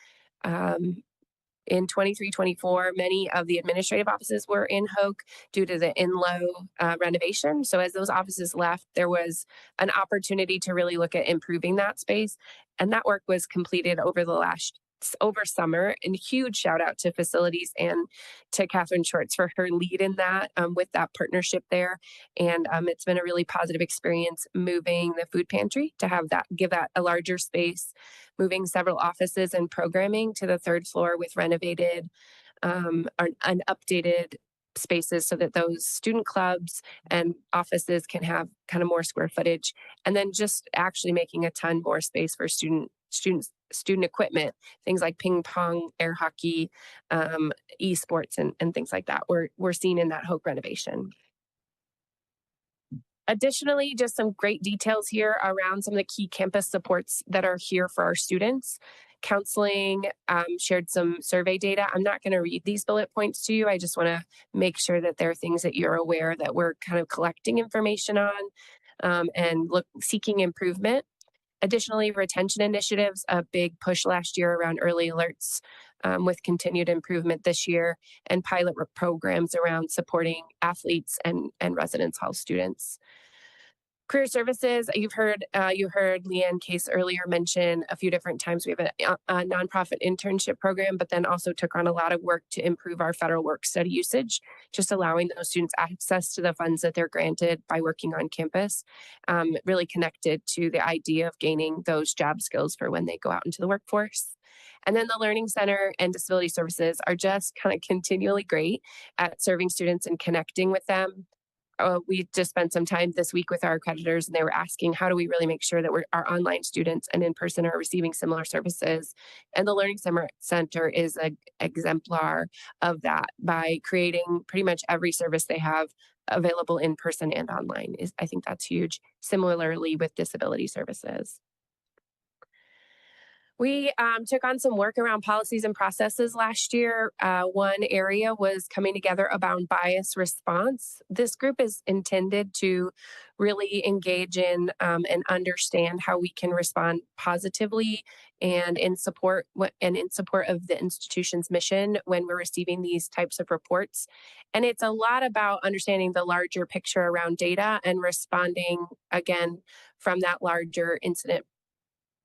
in 23-24, many of the administrative offices were in Hoke due to the in-low renovation. So as those offices left, there was an opportunity to really look at improving that space. And that work was completed over summer. And huge shout out to facilities and to Catherine Shorts for her lead in that with that partnership there. And it's been a really positive experience moving the food pantry to give that a larger space, moving several offices and programming to the 3rd floor with renovated and updated spaces so that those student clubs and offices can have kind of more square footage, and then just actually making a ton more space for student equipment, things like ping pong, air hockey, esports, and things like that. We're seeing in that Hoke renovation. Additionally, just some great details here around some of the key campus supports that are here for our students. Counseling shared some survey data. I'm not going to read these bullet points to you. I just want to make sure that there are things that you're aware that we're kind of collecting information on and seeking improvement. Additionally, retention initiatives, a big push last year around early alerts with continued improvement this year, and pilot programs around supporting athletes and residence hall students. Career services, you heard Leanne Case earlier mention a few different times. We have a nonprofit internship program, but then also took on a lot of work to improve our federal work study usage, just allowing those students access to the funds that they're granted by working on campus, really connected to the idea of gaining those job skills for when they go out into the workforce. And then the Learning Center and Disability Services are just kind of continually great at serving students and connecting with them. We just spent some time this week with our accreditors, and they were asking, how do we really make sure that our online students and in person are receiving similar services? And the Learning Center is an exemplar of that by creating pretty much every service they have available in person and online. I think that's huge. Similarly with disability services. We took on some work around policies and processes last year. One area was coming together about bias response. This group is intended to really engage in and understand how we can respond positively and in support of the institution's mission when we're receiving these types of reports. And it's a lot about understanding the larger picture around data and responding again from that larger incident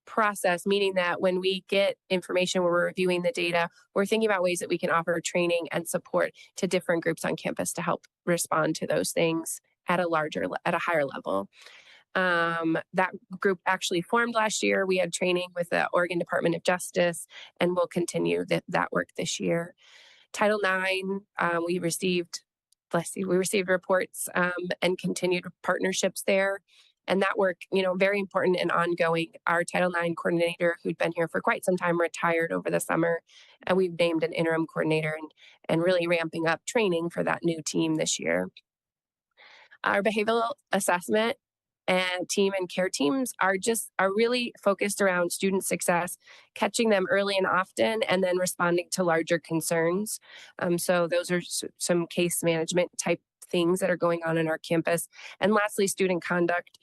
process, meaning that when we get information, when we're reviewing the data, we're thinking about ways that we can offer training and support to different groups on campus to help respond to those things at a higher level. That group actually formed last year. We had training with the Oregon Department of Justice, and we'll continue that work this year. Title IX, we received reports and continued partnerships there. And that work, very important and ongoing. Our Title IX coordinator, who'd been here for quite some time, retired over the summer, and we've named an interim coordinator and really ramping up training for that new team this year. Our behavioral assessment and team and care teams are really focused around student success, catching them early and often, and then responding to larger concerns. So those are some case management type things that are going on in our campus. And lastly, student conduct.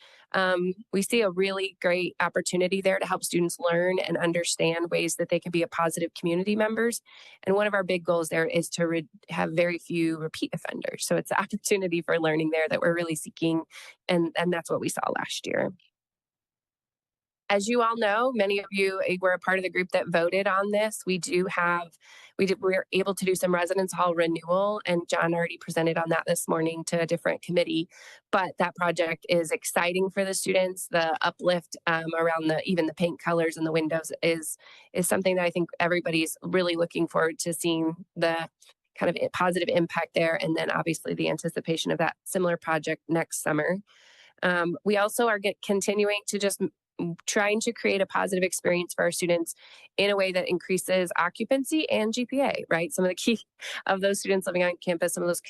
We see a really great opportunity there to help students learn and understand ways that they can be a positive community members. And one of our big goals there is to have very few repeat offenders. So it's an opportunity for learning there that we're really seeking. And that's what we saw last year. As you all know, many of you were a part of the group that voted on this. We were able to do some residence hall renewal, and John already presented on that this morning to a different committee. But that project is exciting for the students. The uplift around even the paint colors and the windows is something that I think everybody's really looking forward to seeing the kind of positive impact there. And then obviously the anticipation of that similar project next summer. We also are continuing to just trying to create a positive experience for our students in a way that increases occupancy and GPA, right? Some of the key of those students living on campus, some of those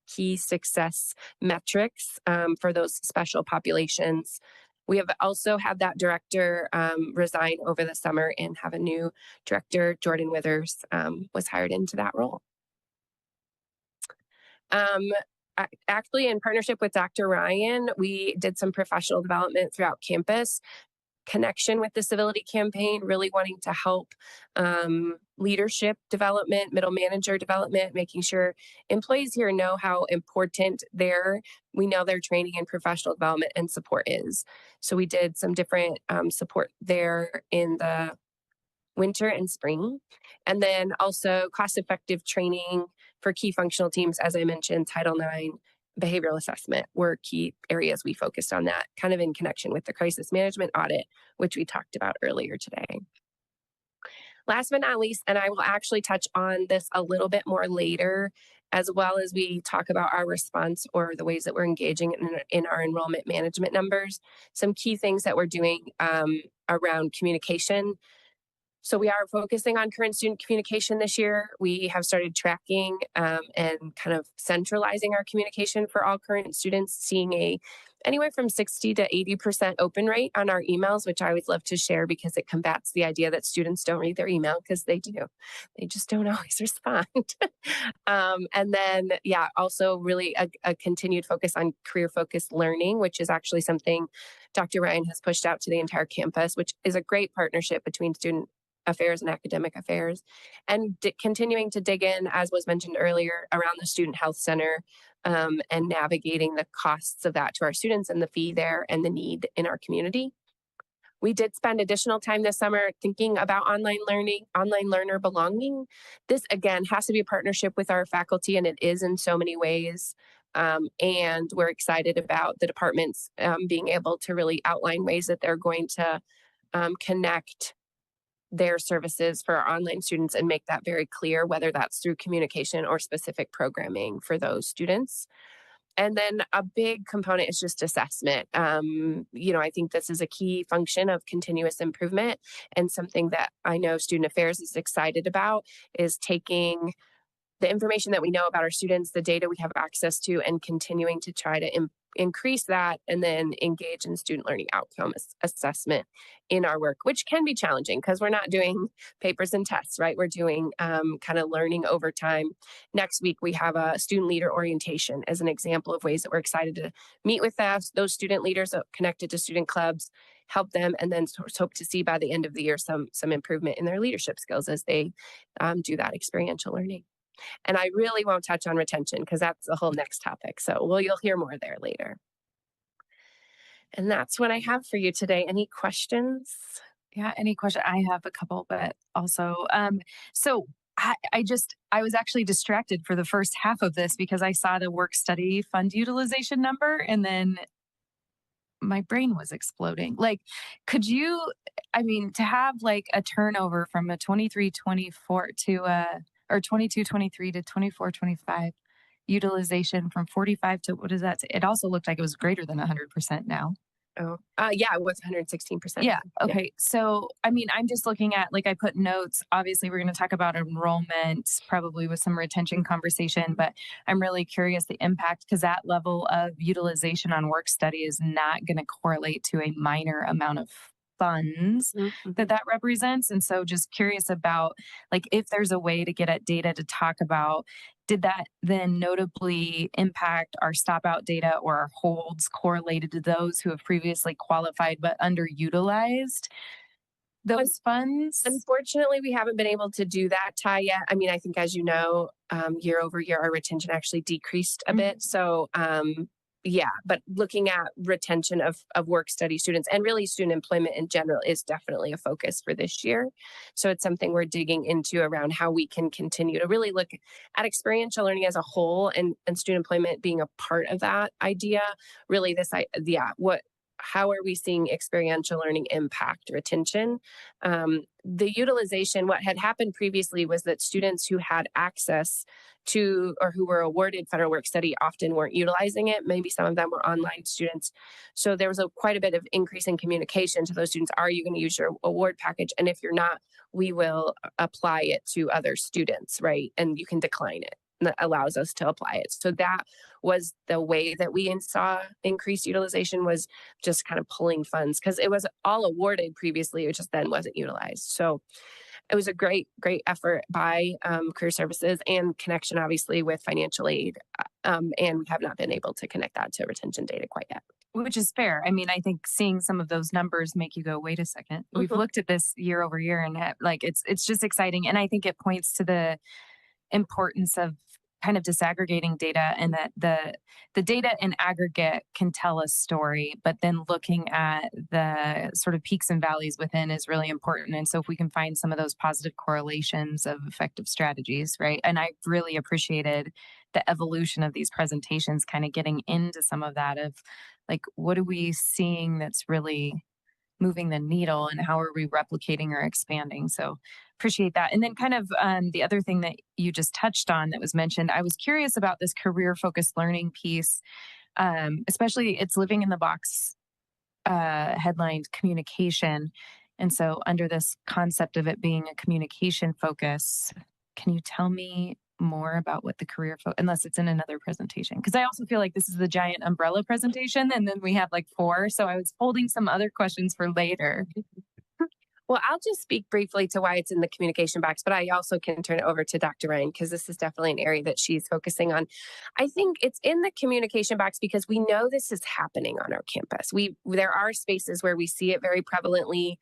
key success metrics for those special populations. We have also had that director resign over the summer and have a new director, Jordan Withers, was hired into that role. Actually, in partnership with Dr. Ryan, we did some professional development throughout campus, connection with the civility campaign, really wanting to help leadership development, middle manager development, making sure employees here know how important their training and professional development and support is. So we did some different support there in the winter and spring. And then also cost-effective training for key functional teams, as I mentioned, Title IX, behavioral assessment were key areas we focused on that, kind of in connection with the crisis management audit, which we talked about earlier today. Last but not least, and I will actually touch on this a little bit more later, as well as we talk about our response or the ways that we're engaging in our enrollment management numbers, some key things that we're doing around communication. So we are focusing on current student communication this year. We have started tracking and kind of centralizing our communication for all current students, seeing anywhere from 60 to 80% open rate on our emails, which I always love to share because it combats the idea that students don't read their email, because they do. They just don't always respond. And then, also really a continued focus on career-focused learning, which is actually something Dr. Ryan has pushed out to the entire campus, which is a great partnership between student affairs and academic affairs, and continuing to dig in, as was mentioned earlier, around the student health center and navigating the costs of that to our students and the fee there and the need in our community. We did spend additional time this summer thinking about online learning, online learner belonging. This, again, has to be a partnership with our faculty, and it is in so many ways. And we're excited about the departments being able to really outline ways that they're going to connect their services for our online students and make that very clear, whether that's through communication or specific programming for those students. And then a big component is just assessment. I think this is a key function of continuous improvement, and something that I know Student Affairs is excited about is taking the information that we know about our students, the data we have access to, and continuing to try to increase that and then engage in student learning outcome assessment in our work, which can be challenging because we're not doing papers and tests, right? We're doing kind of learning over time. Next week, we have a student leader orientation as an example of ways that we're excited to meet with those student leaders connected to student clubs, help them, and then hope to see by the end of the year some improvement in their leadership skills as they do that experiential learning. And I really won't touch on retention because that's a whole next topic. So you'll hear more there later. And that's what I have for you today. Any questions? Yeah, any question? I have a couple, but also, so I was actually distracted for the first half of this because I saw the work study fund utilization number, and then my brain was exploding. Like, could you, to have like a turnover from a 23-24 to or 22-23 to 24-25 utilization from 45 to, what does that say? It also looked like it was greater than 100% now. Oh, yeah, it was 116%. Yeah. Okay. So, I mean, I'm just looking at, like, I put notes. Obviously, we're going to talk about enrollment, probably with some retention conversation, but I'm really curious the impact because that level of utilization on work study is not going to correlate to a minor amount of funds that represents. And so just curious about, like, if there's a way to get at data to talk about, did that then notably impact our stop out data or our holds correlated to those who have previously qualified but underutilized those funds? Unfortunately, we haven't been able to do that, Ty, yet. I mean, I think, as you know, year over year, our retention actually decreased a bit. So, yeah, but looking at retention of work study students and really student employment in general is definitely a focus for this year. So it's something we're digging into around how we can continue to really look at experiential learning as a whole and student employment being a part of that idea. Really, how are we seeing experiential learning impact retention? The utilization, what had happened previously was that students who had access to or who were awarded federal work study often weren't utilizing it. Maybe some of them were online students. So there was quite a bit of increase in communication to those students. Are you going to use your award package? And if you're not, we will apply it to other students, right? And you can decline it. That allows us to apply it. So that was the way that we saw increased utilization, was just kind of pulling funds because it was all awarded previously. It just then wasn't utilized. So it was a great effort by Career Services and connection, obviously, with financial aid. And we have not been able to connect that to retention data quite yet. Which is fair. I mean, I think seeing some of those numbers make you go, wait a second. We've looked at this year over year and it's just exciting. And I think it points to the importance of kind of disaggregating data, and that the data in aggregate can tell a story, but then looking at the sort of peaks and valleys within is really important. And so if we can find some of those positive correlations of effective strategies, right? And I really appreciated the evolution of these presentations, kind of getting into some of that of, like, what are we seeing that's really moving the needle and how are we replicating or expanding? So appreciate that. And then kind of the other thing that you just touched on that was mentioned, I was curious about this career focused learning piece, especially it's living in the box headlined communication. And so under this concept of it being a communication focus, can you tell me more about what the career unless it's in another presentation? Because I also feel like this is the giant umbrella presentation and then we have like 4. So I was holding some other questions for later. Well, I'll just speak briefly to why it's in the communication box, but I also can turn it over to Dr. Ryan because this is definitely an area that she's focusing on. I think it's in the communication box because we know this is happening on our campus. There are spaces where we see it very prevalently,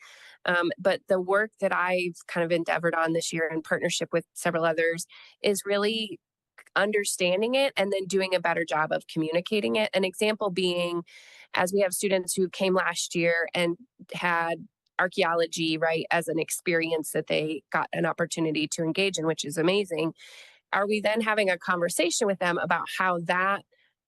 but the work that I've kind of endeavored on this year in partnership with several others is really understanding it and then doing a better job of communicating it. An example being, as we have students who came last year and had archaeology, right, as an experience that they got an opportunity to engage in, which is amazing. Are we then having a conversation with them about how that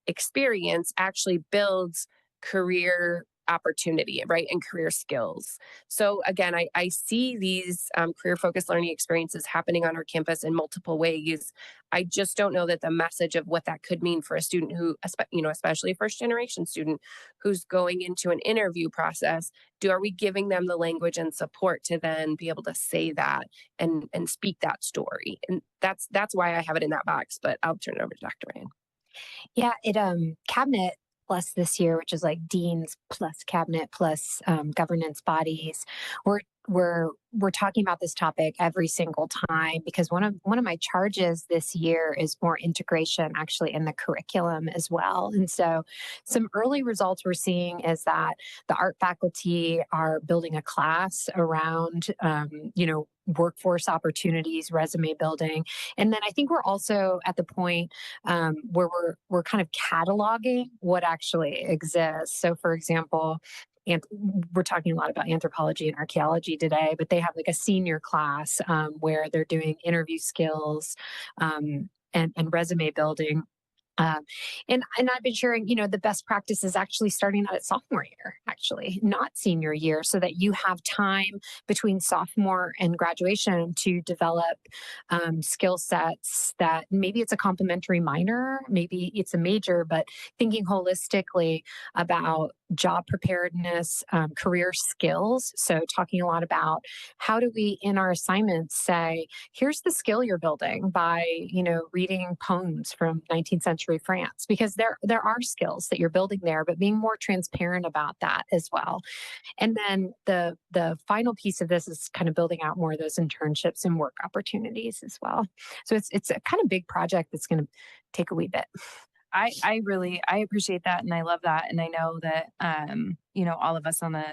experience actually builds career opportunity, right, and career skills? So again, I see these career focused learning experiences happening on our campus in multiple ways. I just don't know that the message of what that could mean for a student who, especially a first generation student who's going into an interview process, are we giving them the language and support to then be able to say that and speak that story? And that's why I have it in that box, but I'll turn it over to Dr. Ryan. Yeah, cabinet plus this year, which is like deans plus cabinet plus governance bodies. We're talking about this topic every single time because one of my charges this year is more integration actually in the curriculum as well. And so some early results we're seeing is that the art faculty are building a class around workforce opportunities, resume building. And then I think we're also at the point where we're kind of cataloging what actually exists. So for example, and we're talking a lot about anthropology and archaeology today, but they have like a senior class where they're doing interview skills and resume building. And I've been sharing, the best practice is actually starting out at sophomore year, actually, not senior year, so that you have time between sophomore and graduation to develop skill sets that maybe it's a complementary minor, maybe it's a major, but thinking holistically about job preparedness, career skills. So talking a lot about how do we in our assignments say, here's the skill you're building by, reading poems from 19th century France, because there are skills that you're building there, but being more transparent about that as well. And then the final piece of this is kind of building out more of those internships and work opportunities as well. So it's a kind of big project that's going to take a wee bit. I appreciate that, and I love that, and I know that all of us on the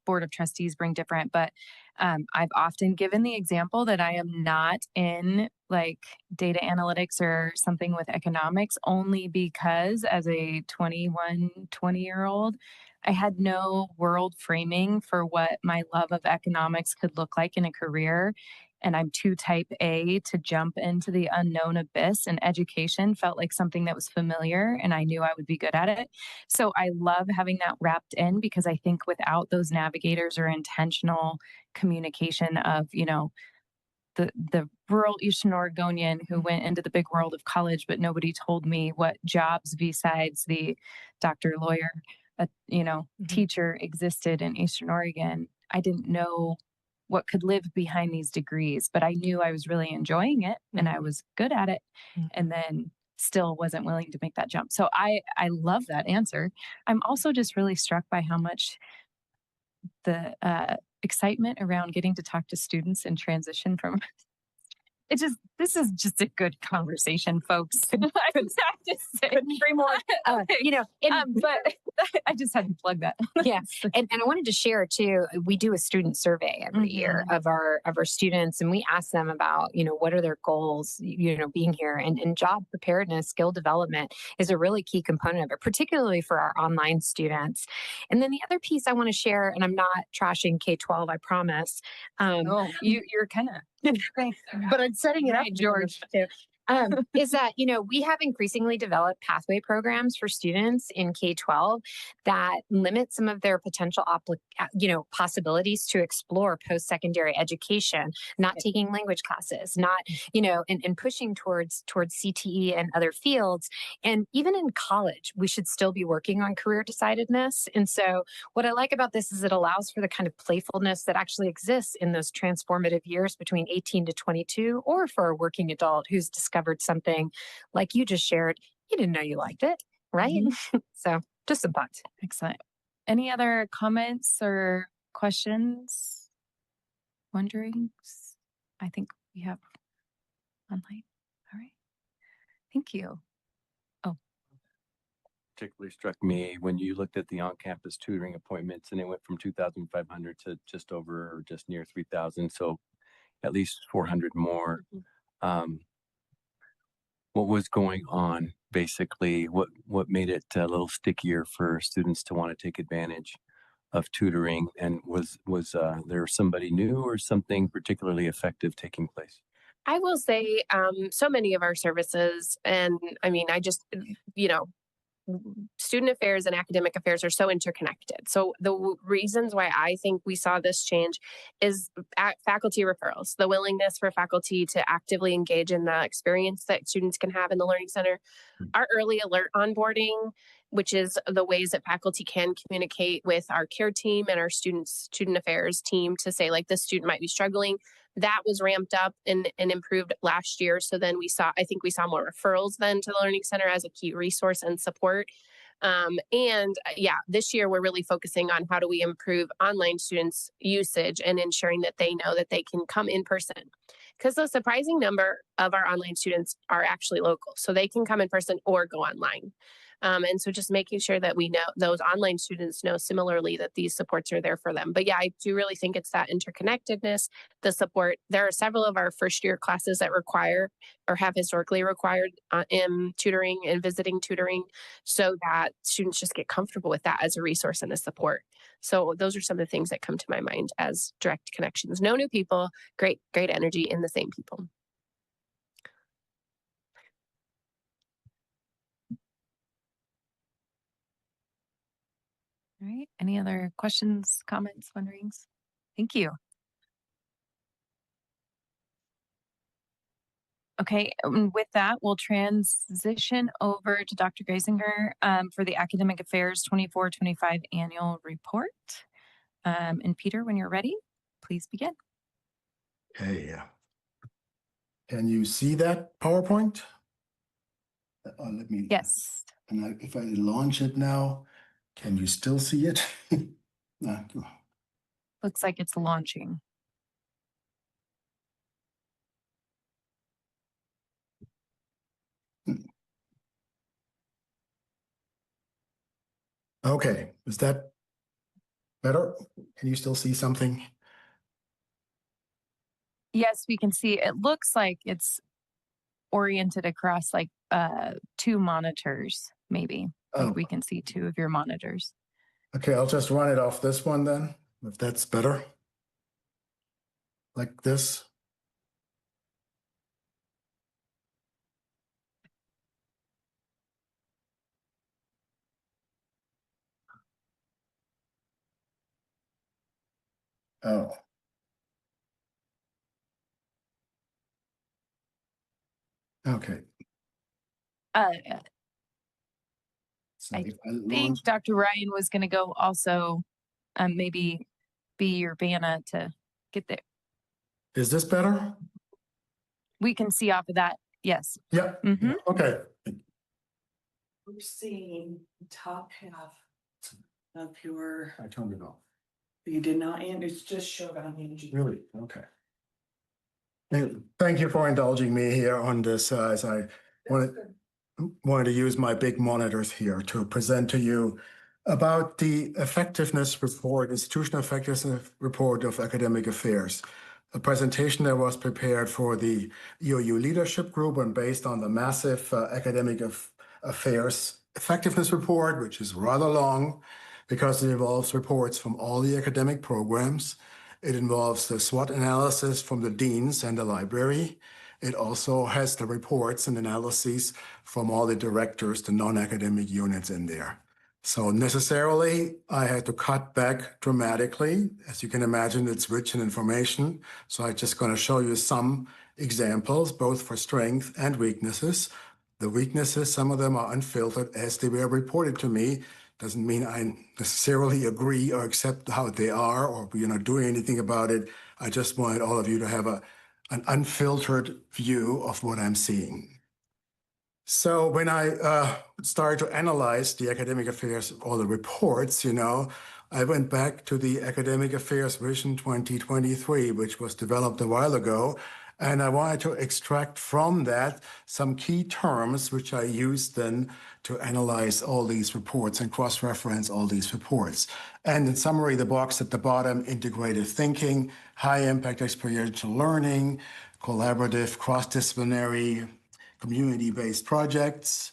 board of trustees bring different, but I've often given the example that I am not in like data analytics or something with economics, only because as a 20-year-old, I had no world framing for what my love of economics could look like in a career. And I'm too type A to jump into the unknown abyss, and education felt like something that was familiar and I knew I would be good at it. So I love having that wrapped in, because I think without those navigators or intentional communication of, the rural Eastern Oregonian who went into the big world of college, but nobody told me what jobs besides the doctor, lawyer, teacher existed in Eastern Oregon. I didn't know what could live behind these degrees, but I knew I was really enjoying it and I was good at it, and then still wasn't willing to make that jump. So I love that answer. I'm also just really struck by how much the excitement around getting to talk to students and transition from this is just a good conversation, folks. I just have to say, more, but I just had to plug that. Yeah. And I wanted to share too, we do a student survey every year of our students, and we ask them about, what are their goals, being here, and job preparedness, skill development is a really key component of it, particularly for our online students. And then the other piece I want to share, and I'm not trashing K-12, I promise. You're kind of, but I'm setting it up, George. Is that, we have increasingly developed pathway programs for students in K-12 that limit some of their potential, possibilities to explore post-secondary education, not taking language classes, not, and pushing towards CTE and other fields. And even in college, we should still be working on career decidedness. And so what I like about this is it allows for the kind of playfulness that actually exists in those transformative years between 18 to 22, or for a working adult who's discovered something like you just shared, you didn't know you liked it, right? So just some thoughts. Excellent. Any other comments or questions, wonderings? I think we have online. All right. Thank you. Particularly struck me when you looked at the on-campus tutoring appointments, and it went from 2,500 to just over or just near 3,000. So at least 400 more. What was going on basically? What made it a little stickier for students to want to take advantage of tutoring? And was there somebody new or something particularly effective taking place? I will say, so many of our services, and I mean, student affairs and academic affairs are so interconnected. So the reasons why I think we saw this change is faculty referrals, the willingness for faculty to actively engage in the experience that students can have in the Learning Center, our early alert onboarding, which is the ways that faculty can communicate with our care team and our student affairs team to say, like, this student might be struggling. That was ramped up and improved last year. So then I think we saw more referrals then to the Learning Center as a key resource and support. This year we're really focusing on how do we improve online students' usage and ensuring that they know that they can come in person. Because the surprising number of our online students are actually local. So they can come in person or go online. And so just making sure that we know those online students know similarly that these supports are there for them. But yeah, I do really think it's that interconnectedness, the support. There are several of our first year classes that require or have historically required tutoring and visiting tutoring, so that students just get comfortable with that as a resource and a support. So those are some of the things that come to my mind as direct connections. No new people, great energy in the same people. All right. Any other questions, comments, wonderings? Thank you. Okay, with that, we'll transition over to Dr. Geisinger for the Academic Affairs 24-25 Annual Report. And Peter, when you're ready, please begin. Okay. Can you see that PowerPoint? Let me. Yes. And if I launch it now, can you still see it? Looks like it's launching. Okay, is that better? Can you still see something? Yes, we can see. It looks like it's oriented across like two monitors, maybe. Like we can see two of your monitors. Okay, I'll just run it off this one then, if that's better. Like this. Oh. Okay. I think Dr. Ryan was going to go also maybe be your Vanna to get there. Is this better? We can see off of that. Yes. Yeah. Mm-hmm. Okay. We're seeing the top half of your. I turned it off. You did not, and it's just showed on Angie. Really? Okay. Thank you for indulging me here on this, as I wanted to use my big monitors here to present to you about the effectiveness report, institutional effectiveness report of academic affairs. A presentation that was prepared for the EOU leadership group and based on the massive academic affairs effectiveness report, which is rather long because it involves reports from all the academic programs. It involves the SWOT analysis from the deans and the library. It also has the reports and analyses from all the directors, the non-academic units in there. So necessarily, I had to cut back dramatically. As you can imagine, it's rich in information. So I'm just going to show you some examples, both for strengths and weaknesses. The weaknesses, some of them are unfiltered as they were reported to me. Doesn't mean I necessarily agree or accept how they are or we're not doing anything about it. I just wanted all of you to have an unfiltered view of what I'm seeing. So when I started to analyze the academic affairs, all the reports, I went back to the Academic Affairs Vision 2023, which was developed a while ago. And I wanted to extract from that some key terms, which I used then to analyze all these reports and cross-reference all these reports. And in summary, the box at the bottom, integrated thinking, high-impact experiential learning, collaborative, cross-disciplinary, community-based projects,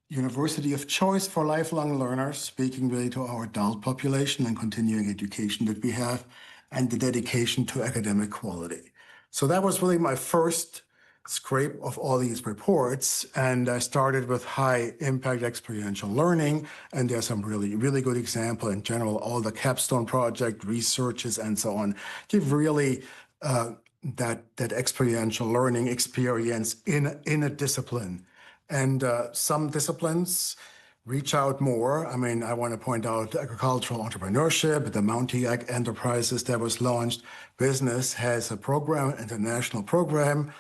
university of choice for lifelong learners, speaking really to our adult population and continuing education that we have, and the dedication to academic quality. So that was really my first scrape of all these reports. And I started with high impact experiential learning. And there's some really, really good example in general, all the capstone project researches and so on, give really that experiential learning experience in a discipline. And some disciplines reach out more. I mean, I want to point out agricultural entrepreneurship, the Mountie Ag Enterprises that was launched. Business has a program, international program.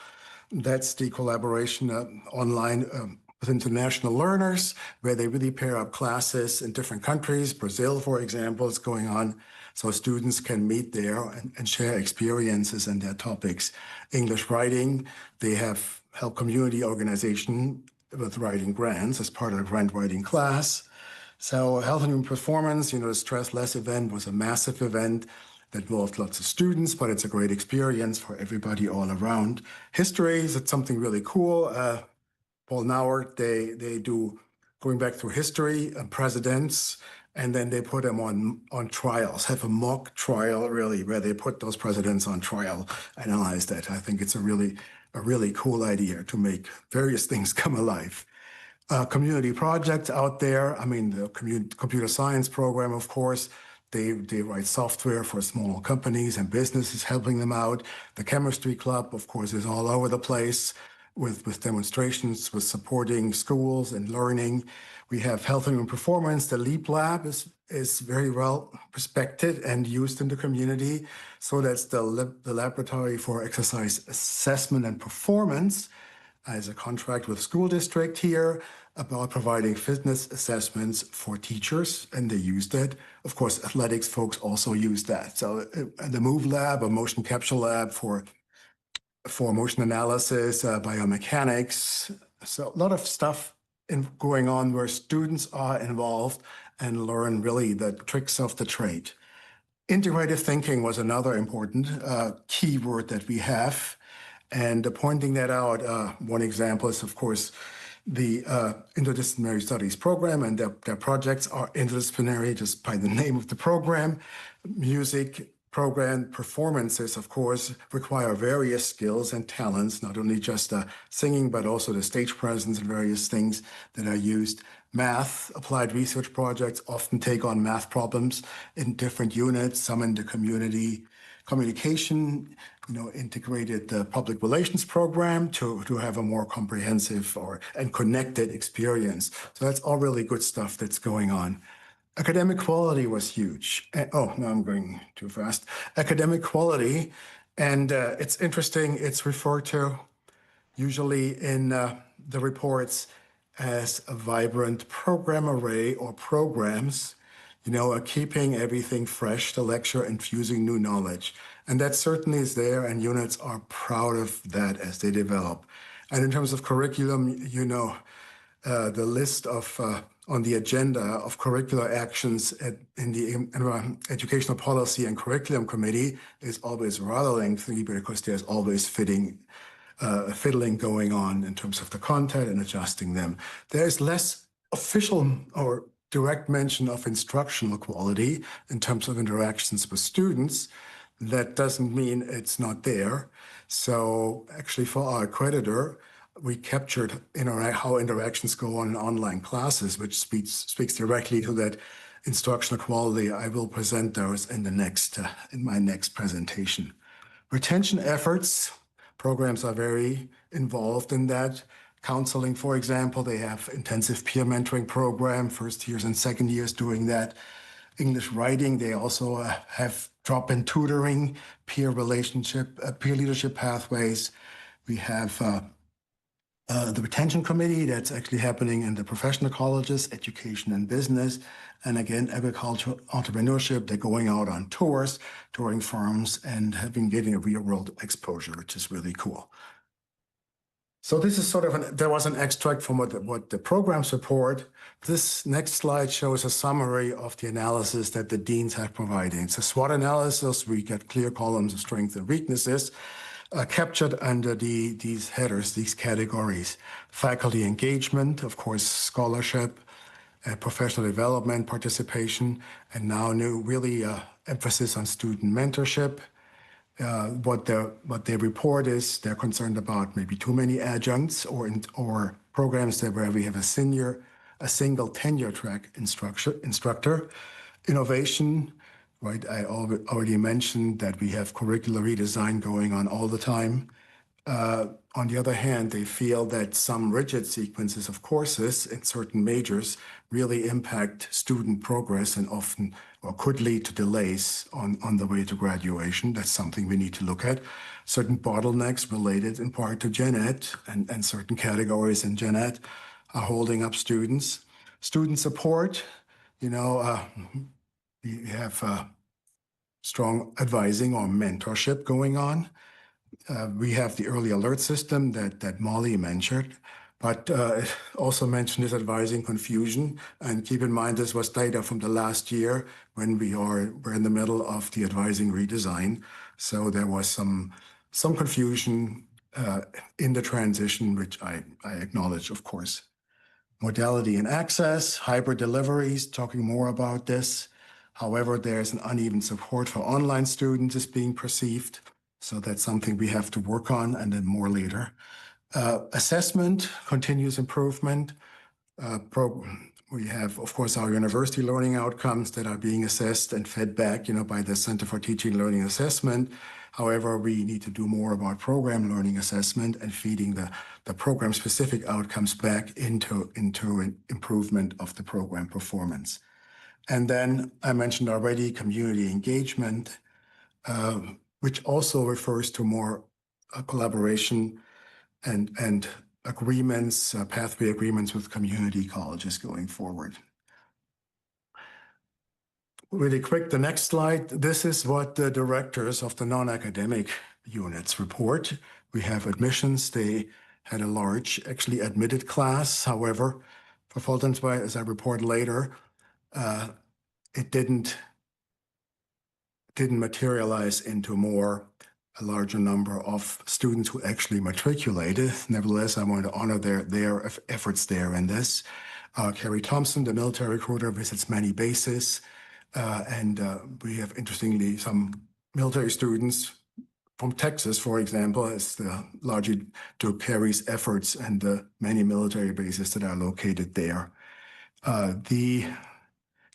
That's the collaboration online with international learners, where they really pair up classes in different countries. Brazil, for example, is going on. So students can meet there and share experiences and their topics. English writing, they have helped community organization with writing grants as part of the grant writing class. So health and human performance, the Stress Less event was a massive event that involved lots of students, but it's a great experience for everybody all around. History is something really cool. Paul Nauert, they do going back through history and presidents, and then they put them on trials, have a mock trial really, where they put those presidents on trial, analyze that. I think it's a really cool idea to make various things come alive. Community projects out there. I mean, the computer science program, of course, they write software for small companies and businesses, helping them out. The chemistry club, of course, is all over the place. with demonstrations, with supporting schools and learning. We have health and human performance. The LEAP lab is very well respected and used in the community. So that's the laboratory for exercise assessment and performance, as a contract with school district here about providing fitness assessments for teachers, and they use that. Of course, athletics folks also use that. So the MOVE lab, a motion capture lab for motion analysis, biomechanics. So a lot of stuff going on where students are involved and learn really the tricks of the trade. Integrative thinking was another important key word that we have. And pointing that out, one example is, of course, the interdisciplinary studies program, and their projects are interdisciplinary just by the name of the program. Music program performances, of course, require various skills and talents, not only just singing, but also the stage presence and various things that are used. Math, applied research projects often take on math problems in different units, some in the community. Communication, integrated the public relations program to have a more comprehensive and connected experience. So that's all really good stuff that's going on. Academic quality was huge. Oh, no, I'm going too fast. Academic quality, and it's interesting, it's referred to usually in the reports as a vibrant program array or programs, keeping everything fresh, the lecture, infusing new knowledge. And that certainly is there, and units are proud of that as they develop. And in terms of curriculum, the list of on the agenda of curricular actions in the Educational Policy and Curriculum Committee is always rather lengthy because there's always fiddling going on in terms of the content and adjusting them. There is less official or direct mention of instructional quality in terms of interactions with students. That doesn't mean it's not there. So actually for our accreditor, we captured how interactions go on in online classes, which speaks directly to that instructional quality. I will present those in my next presentation. Retention efforts, programs are very involved in that. Counseling, for example, they have intensive peer mentoring program, first years and second years doing that. English writing, they also have drop-in tutoring, peer leadership pathways. We have the retention committee that's actually happening in the professional colleges, education and business. And again, agricultural entrepreneurship, they're going out on tours, touring farms and getting a real world exposure, which is really cool. So this is there was an extract from what the programs report. This next slide shows a summary of the analysis that the deans have provided. It's a SWOT analysis. We get clear columns of strengths and weaknesses captured under these headers, these categories. Faculty engagement, of course, scholarship, professional development, participation, and now new really emphasis on student mentorship. What they report is they're concerned about maybe too many adjuncts or programs where we have a single tenure track instructor. Innovation, right? I already mentioned that we have curricular redesign going on all the time. On the other hand, they feel that some rigid sequences of courses in certain majors really impact student progress and often or could lead to delays on the way to graduation. That's something we need to look at. Certain bottlenecks related in part to Gen Ed and certain categories in Gen Ed are holding up students. Student support, we have strong advising or mentorship going on. We have the early alert system that Molly mentioned, but also mentioned is advising confusion. And keep in mind, this was data from the last year when we're in the middle of the advising redesign. So there was some confusion in the transition, which I acknowledge, of course. Modality and access, hybrid deliveries, talking more about this. However, there's an uneven support for online students is being perceived. So that's something we have to work on, and then more later. Assessment, continuous improvement. We have, of course, our university learning outcomes that are being assessed and fed back, by the Center for Teaching and Learning Assessment. However, we need to do more about program learning assessment and feeding the the program-specific outcomes back into an improvement of the program performance. And then I mentioned already community engagement, which also refers to more collaboration and agreements, pathway agreements with community colleges going forward. Really quick, the next slide. This is what the directors of the non-academic units report. We have admissions. They had a large, actually admitted class. However, for Fultonsville, as I report later, it didn't materialize into a larger number of students who actually matriculated. Nevertheless, I want to honor their efforts there in this. Carrie Thompson, the military recruiter, visits many bases. And we have, interestingly, some military students from Texas, for example, as largely to Carrie's efforts and the many military bases that are located there. The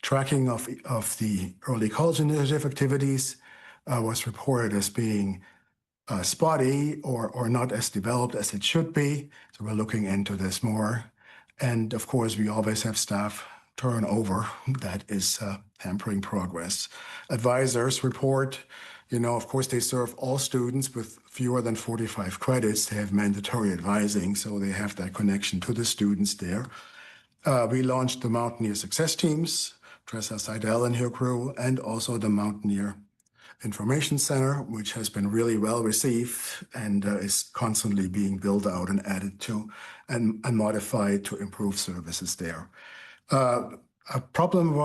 tracking of the early college initiative activities was reported as being spotty or not as developed as it should be. So we're looking into this more. And of course, we always have staff turnover that is hampering progress. Advisors report, of course, they serve all students with fewer than 45 credits. They have mandatory advising, so they have that connection to the students there. We launched the Mountaineer Success Teams, Tressa Seidel and her crew, and also the Mountaineer Information Center, which has been really well received and is constantly being built out and added to and modified to improve services there. A problem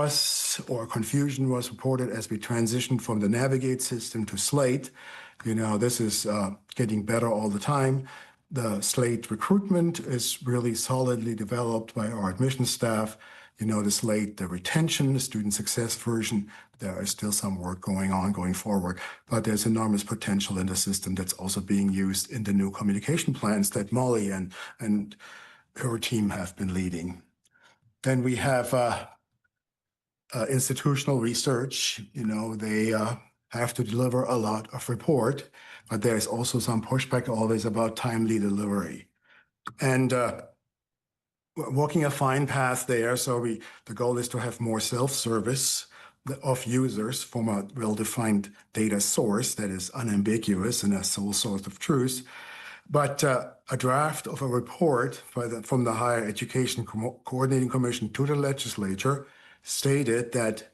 or confusion was reported as we transitioned from the Navigate system to Slate. This is getting better all the time. The Slate recruitment is really solidly developed by our admission staff. The Slate, the retention, the student success version, there is still some work going on going forward, but there's enormous potential in the system that's also being used in the new communication plans that Molly and her team have been leading. Then we have institutional research. They have to deliver a lot of report, but there's also some pushback always about timely delivery. And walking a fine path there. So the goal is to have more self-service of users from a well-defined data source that is unambiguous and a sole source of truth. But a draft of a report from the Higher Education Coordinating Commission to the legislature stated that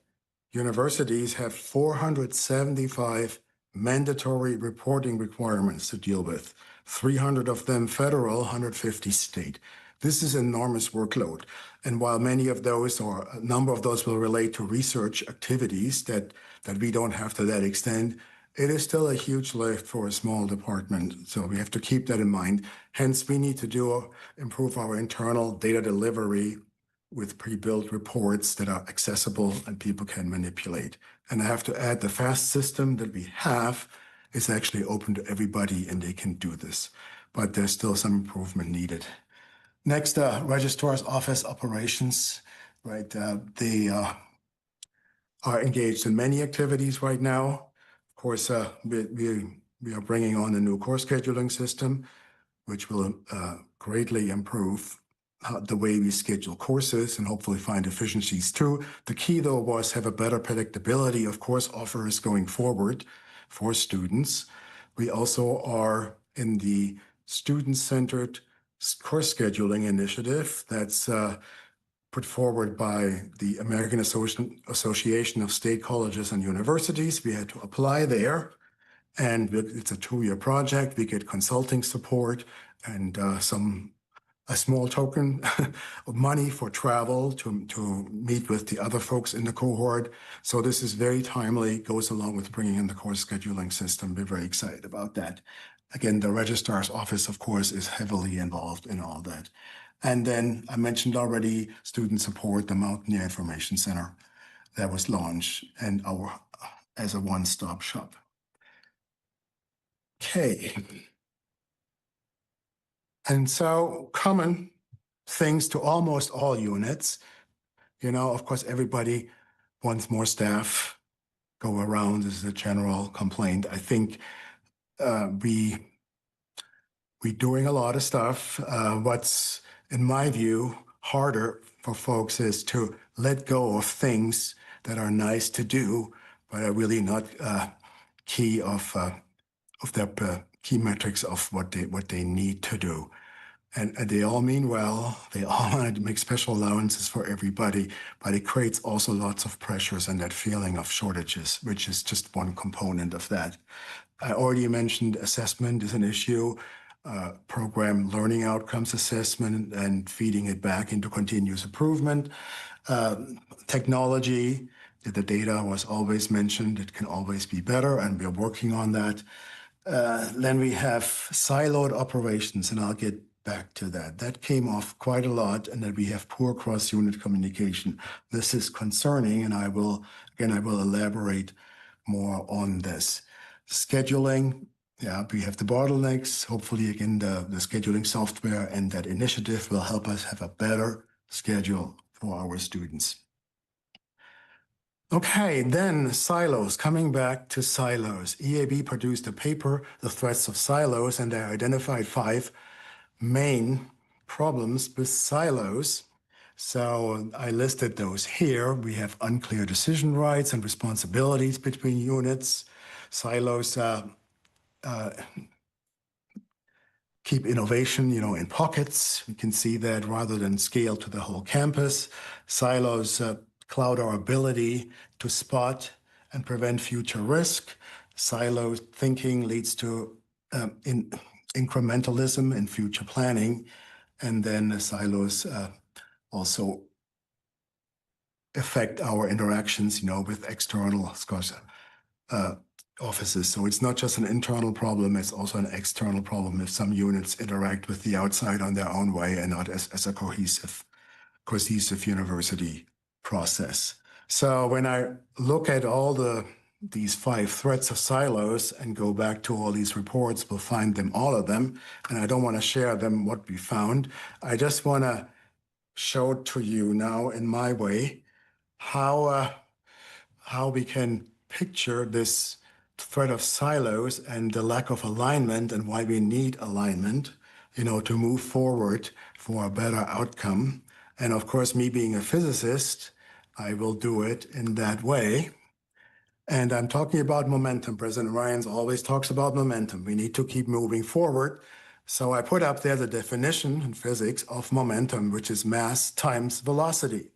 universities have 475 mandatory reporting requirements to deal with, 300 of them federal, 150 state. This is an enormous workload. And while many of those or a number of those will relate to research activities that we don't have to that extent, it is still a huge lift for a small department. So we have to keep that in mind. Hence, we need to improve our internal data delivery with pre-built reports that are accessible and people can manipulate. And I have to add, the FAST system that we have is actually open to everybody and they can do this. But there's still some improvement needed. Next, registrar's office operations, right? They are engaged in many activities right now. Of course, we are bringing on a new course scheduling system, which will greatly improve the way we schedule courses and hopefully find efficiencies too. The key, though, was have a better predictability of course offers going forward for students. We also are in the student-centered course scheduling initiative that's put forward by the American Association of State Colleges and Universities. We had to apply there, and it's a 2-year project. We get consulting support and a small token of money for travel to meet with the other folks in the cohort. So this is very timely, goes along with bringing in the course scheduling system. We're very excited about that. Again, the registrar's office, of course, is heavily involved in all that. And then I mentioned already student support, the Mountaineer Information Center that was launched and as a one-stop shop. Okay. And so common things to almost all units, of course, everybody wants more staff go around. This is a general complaint. I think we we're doing a lot of stuff. What's, in my view, harder for folks is to let go of things that are nice to do, but are really not key of their key metrics of what they need to do. And they all mean well. They all want to make special allowances for everybody, but it creates also lots of pressures and that feeling of shortages, which is just one component of that. I already mentioned assessment is an issue, program learning outcomes assessment and feeding it back into continuous improvement. Technology, the data was always mentioned. It can always be better, and we're working on that. Then we have siloed operations, and I'll get back to that. That came off quite a lot, and that we have poor cross-unit communication. This is concerning, and I will elaborate more on this. Scheduling, yeah, we have the bottlenecks. Hopefully, again, the scheduling software and that initiative will help us have a better schedule for our students. Okay, then silos, coming back to silos. EAB produced a paper, The Threats of Silos, and they identified 5 main problems with silos. So I listed those here. We have unclear decision rights and responsibilities between units. Silos keep innovation, in pockets. We can see that rather than scale to the whole campus. Silos cloud our ability to spot and prevent future risk. Silo thinking leads to incrementalism in future planning. And then the silos also affect our interactions, with external offices. So it's not just an internal problem, it's also an external problem if some units interact with the outside on their own way and not as a cohesive university process. So when I look at all these 5 threats of silos and go back to all these reports, we'll find all of them. And I don't want to share them, what we found. I just want to show to you now in my way how we can picture this threat of silos and the lack of alignment and why we need alignment, to move forward for a better outcome. And of course, me being a physicist, I will do it in that way. And I'm talking about momentum. President Ryan always talks about momentum. We need to keep moving forward. So I put up there the definition in physics of momentum, which is mass times velocity,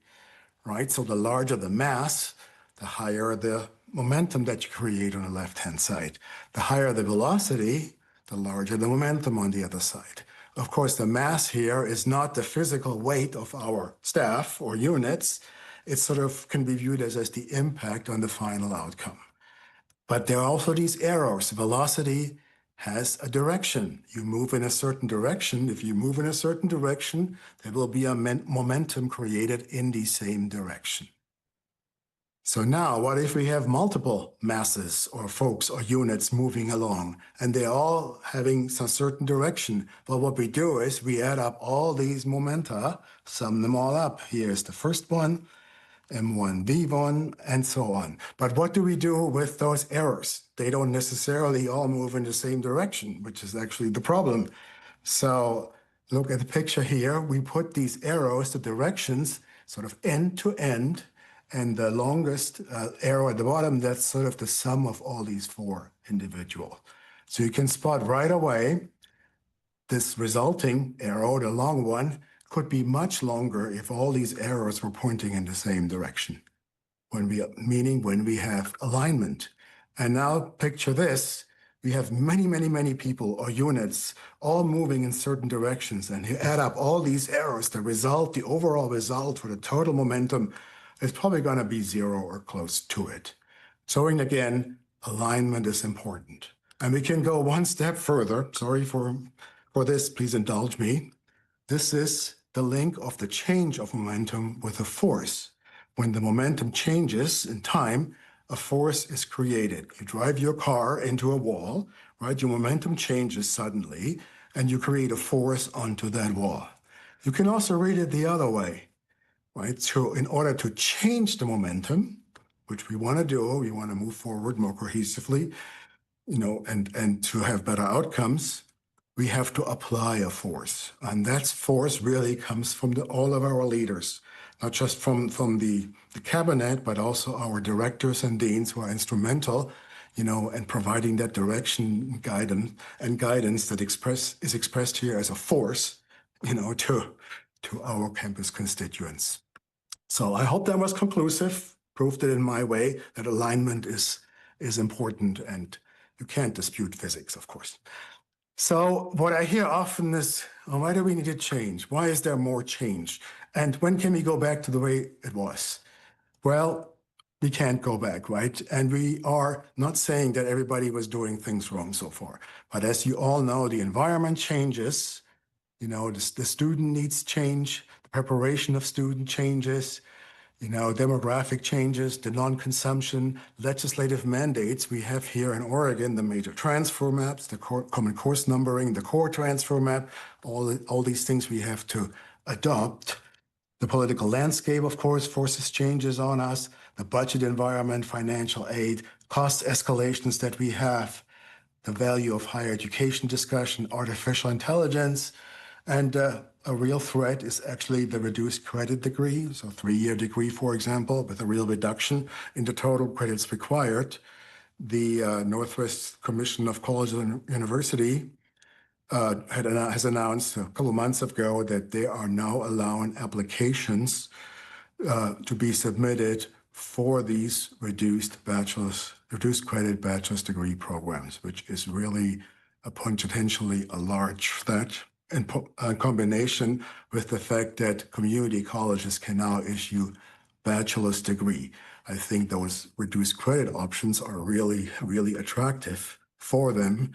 right? So the larger the mass, the higher the momentum that you create on the left-hand side. The higher the velocity, the larger the momentum on the other side. Of course, the mass here is not the physical weight of our staff or units. It sort of can be viewed as the impact on the final outcome. But there are also these arrows. Velocity has a direction. You move in a certain direction. If you move in a certain direction, there will be a momentum created in the same direction. So now, what if we have multiple masses or folks or units moving along, and they're all having some certain direction? Well, what we do is we add up all these momenta, sum them all up. Here's the first one, M1, V1, and so on. But what do we do with those errors? They don't necessarily all move in the same direction, which is actually the problem. So look at the picture here. We put these arrows, the directions, sort of end to end, and the longest arrow at the bottom, that's sort of the sum of all these 4 individuals. So you can spot right away this resulting arrow, the long one, could be much longer if all these arrows were pointing in the same direction, meaning when we have alignment. And now picture this. We have many, many, many people or units all moving in certain directions, and you add up all these arrows, the overall result for the total momentum is probably going to be 0 or close to it. So again, alignment is important. And we can go one step further. Sorry for this, please indulge me. This is the link of the change of momentum with a force. When the momentum changes in time, a force is created. You drive your car into a wall, right? Your momentum changes suddenly, and you create a force onto that wall. You can also read it the other way, right? So in order to change the momentum, which we want to do, we want to move forward more cohesively, and to have better outcomes, we have to apply a force. And that force really comes from all of our leaders, not just from the cabinet, but also our directors and deans who are instrumental, in providing that direction, guidance that is expressed here as a force, to our campus constituents. So I hope that was conclusive, proved it in my way that alignment is important, and you can't dispute physics, of course. So what I hear often is, why do we need to change? Why is there more change? And when can we go back to the way it was? Well, we can't go back, right? And we are not saying that everybody was doing things wrong so far. But as you all know, the environment changes. The student needs change. The preparation of student changes. Demographic changes, the non-consumption, legislative mandates. We have here in Oregon the major transfer maps, the common course numbering, the core transfer map, all these things we have to adopt. The political landscape, of course, forces changes on us, the budget environment, financial aid, cost escalations that we have, the value of higher education discussion, artificial intelligence, and a real threat is actually the reduced credit degree, so 3-year degree, for example, with a real reduction in the total credits required. The Northwest Commission of Colleges and University has announced a couple months ago that they are now allowing applications to be submitted for these reduced credit bachelor's degree programs, which is really potentially a large threat in combination with the fact that community colleges can now issue bachelor's degree. I think those reduced credit options are really, really attractive for them,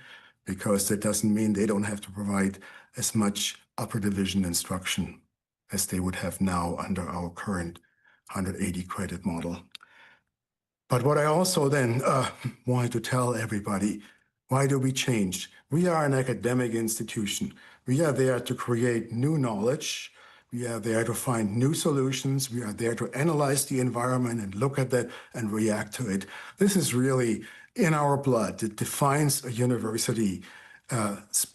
because that doesn't mean they don't have to provide as much upper division instruction as they would have now under our current 180 credit model. But what I also then wanted to tell everybody, why do we change? We are an academic institution. We are there to create new knowledge. We are there to find new solutions. We are there to analyze the environment and look at that and react to it. This is really in our blood. It defines a university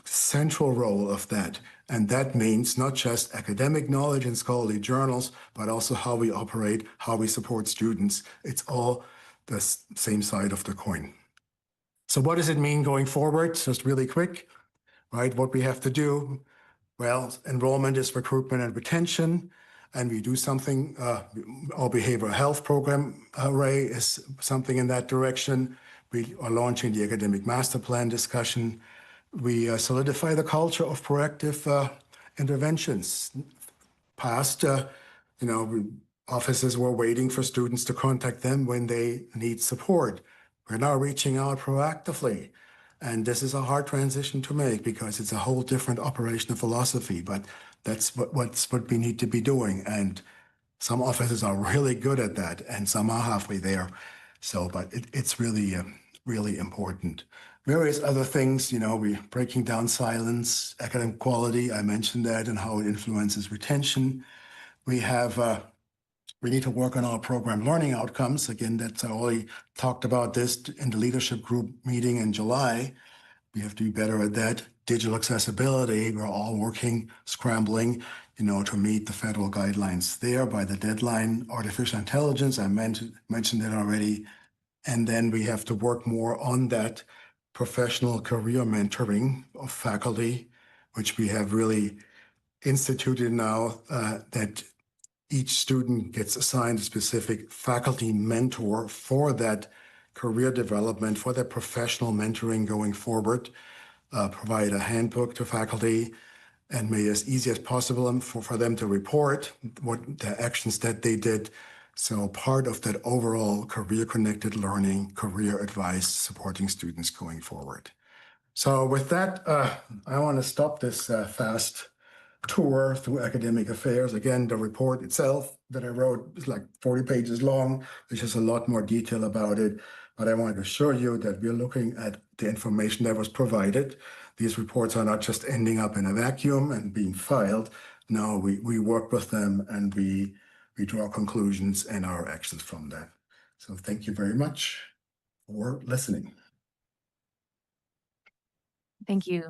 central role of that. And that means not just academic knowledge and scholarly journals, but also how we operate, how we support students. It's all the same side of the coin. So what does it mean going forward? Just really quick, right? What we have to do, well, enrollment is recruitment and retention, and we do something, our behavioral health program array is something in that direction. We are launching the academic master plan discussion. We solidify the culture of proactive interventions. Past, offices were waiting for students to contact them when they need support. We're now reaching out proactively. And this is a hard transition to make because it's a whole different operational philosophy, but that's what we need to be doing. And some offices are really good at that, and some are halfway there. So, but it's really, really important. Various other things, we're breaking down silence, academic quality. I mentioned that and how it influences retention. We need to work on our program learning outcomes. Again, I already talked about this in the leadership group meeting in July. We have to be better at that. Digital accessibility, we're all working, scrambling, to meet the federal guidelines there by the deadline. Artificial intelligence, I mentioned it already. And then we have to work more on that professional career mentoring of faculty, which we have really instituted now, that each student gets assigned a specific faculty mentor for that career development, for their professional mentoring going forward, provide a handbook to faculty, and made as easy as possible for them to report what the actions that they did. So part of that overall career-connected learning, career advice, supporting students going forward. So with that, I want to stop this fast tour through academic affairs. Again, the report itself that I wrote is like 40 pages long. There's just a lot more detail about it. But I want to assure you that we're looking at the information that was provided. These reports are not just ending up in a vacuum and being filed. No, we work with them and we draw conclusions and our actions from that. So thank you very much for listening. Thank you.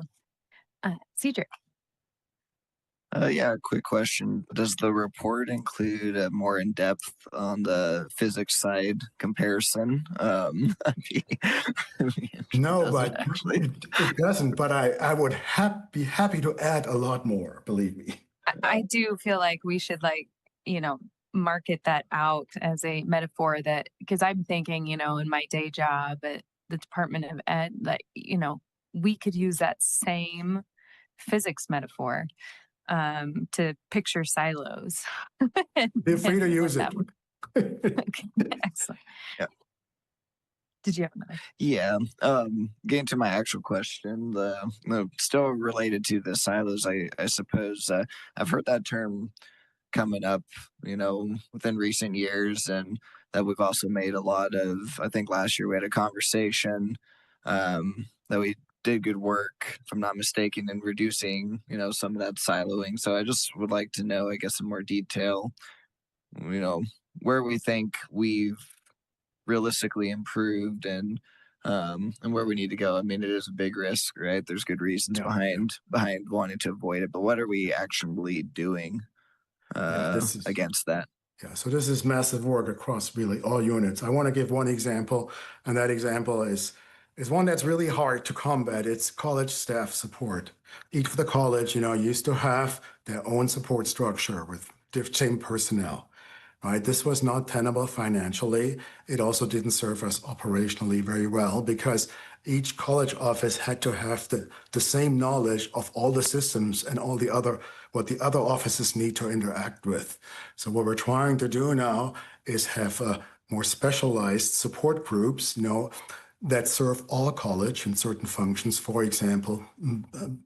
Cedric. Yeah, quick question. Does the report include a more in-depth on the physics side comparison? No, Does it but actually? it doesn't, but I would be happy to add a lot more, believe me. I do feel like we should market that out as a metaphor that, because I'm thinking, in my day job at the Department of Ed, that, we could use that same physics metaphor to picture silos. Feel free to use it. Excellent. Yeah. Did you have another? Yeah. Getting to my actual question, still related to the silos, I suppose. I've heard that term coming up, within recent years, and that we've also made a lot of. I think last year we had a conversation that we did good work, if I'm not mistaken, in reducing, some of that siloing. So I just would like to know, I guess, in more detail, where we think we've realistically improved and where we need to go. I mean, it is a big risk, right? There's good reasons behind wanting to avoid it, but what are we actually doing against that? Yeah, so this is massive work across really all units. I want to give one example, and that example is one that's really hard to combat. It's college staff support. Each of the college, used to have their own support structure with same personnel. Right? This was not tenable financially. It also didn't serve us operationally very well because each college office had to have the same knowledge of all the systems and what the other offices need to interact with. So what we're trying to do now is have more specialized support groups, that serve all college in certain functions. For example,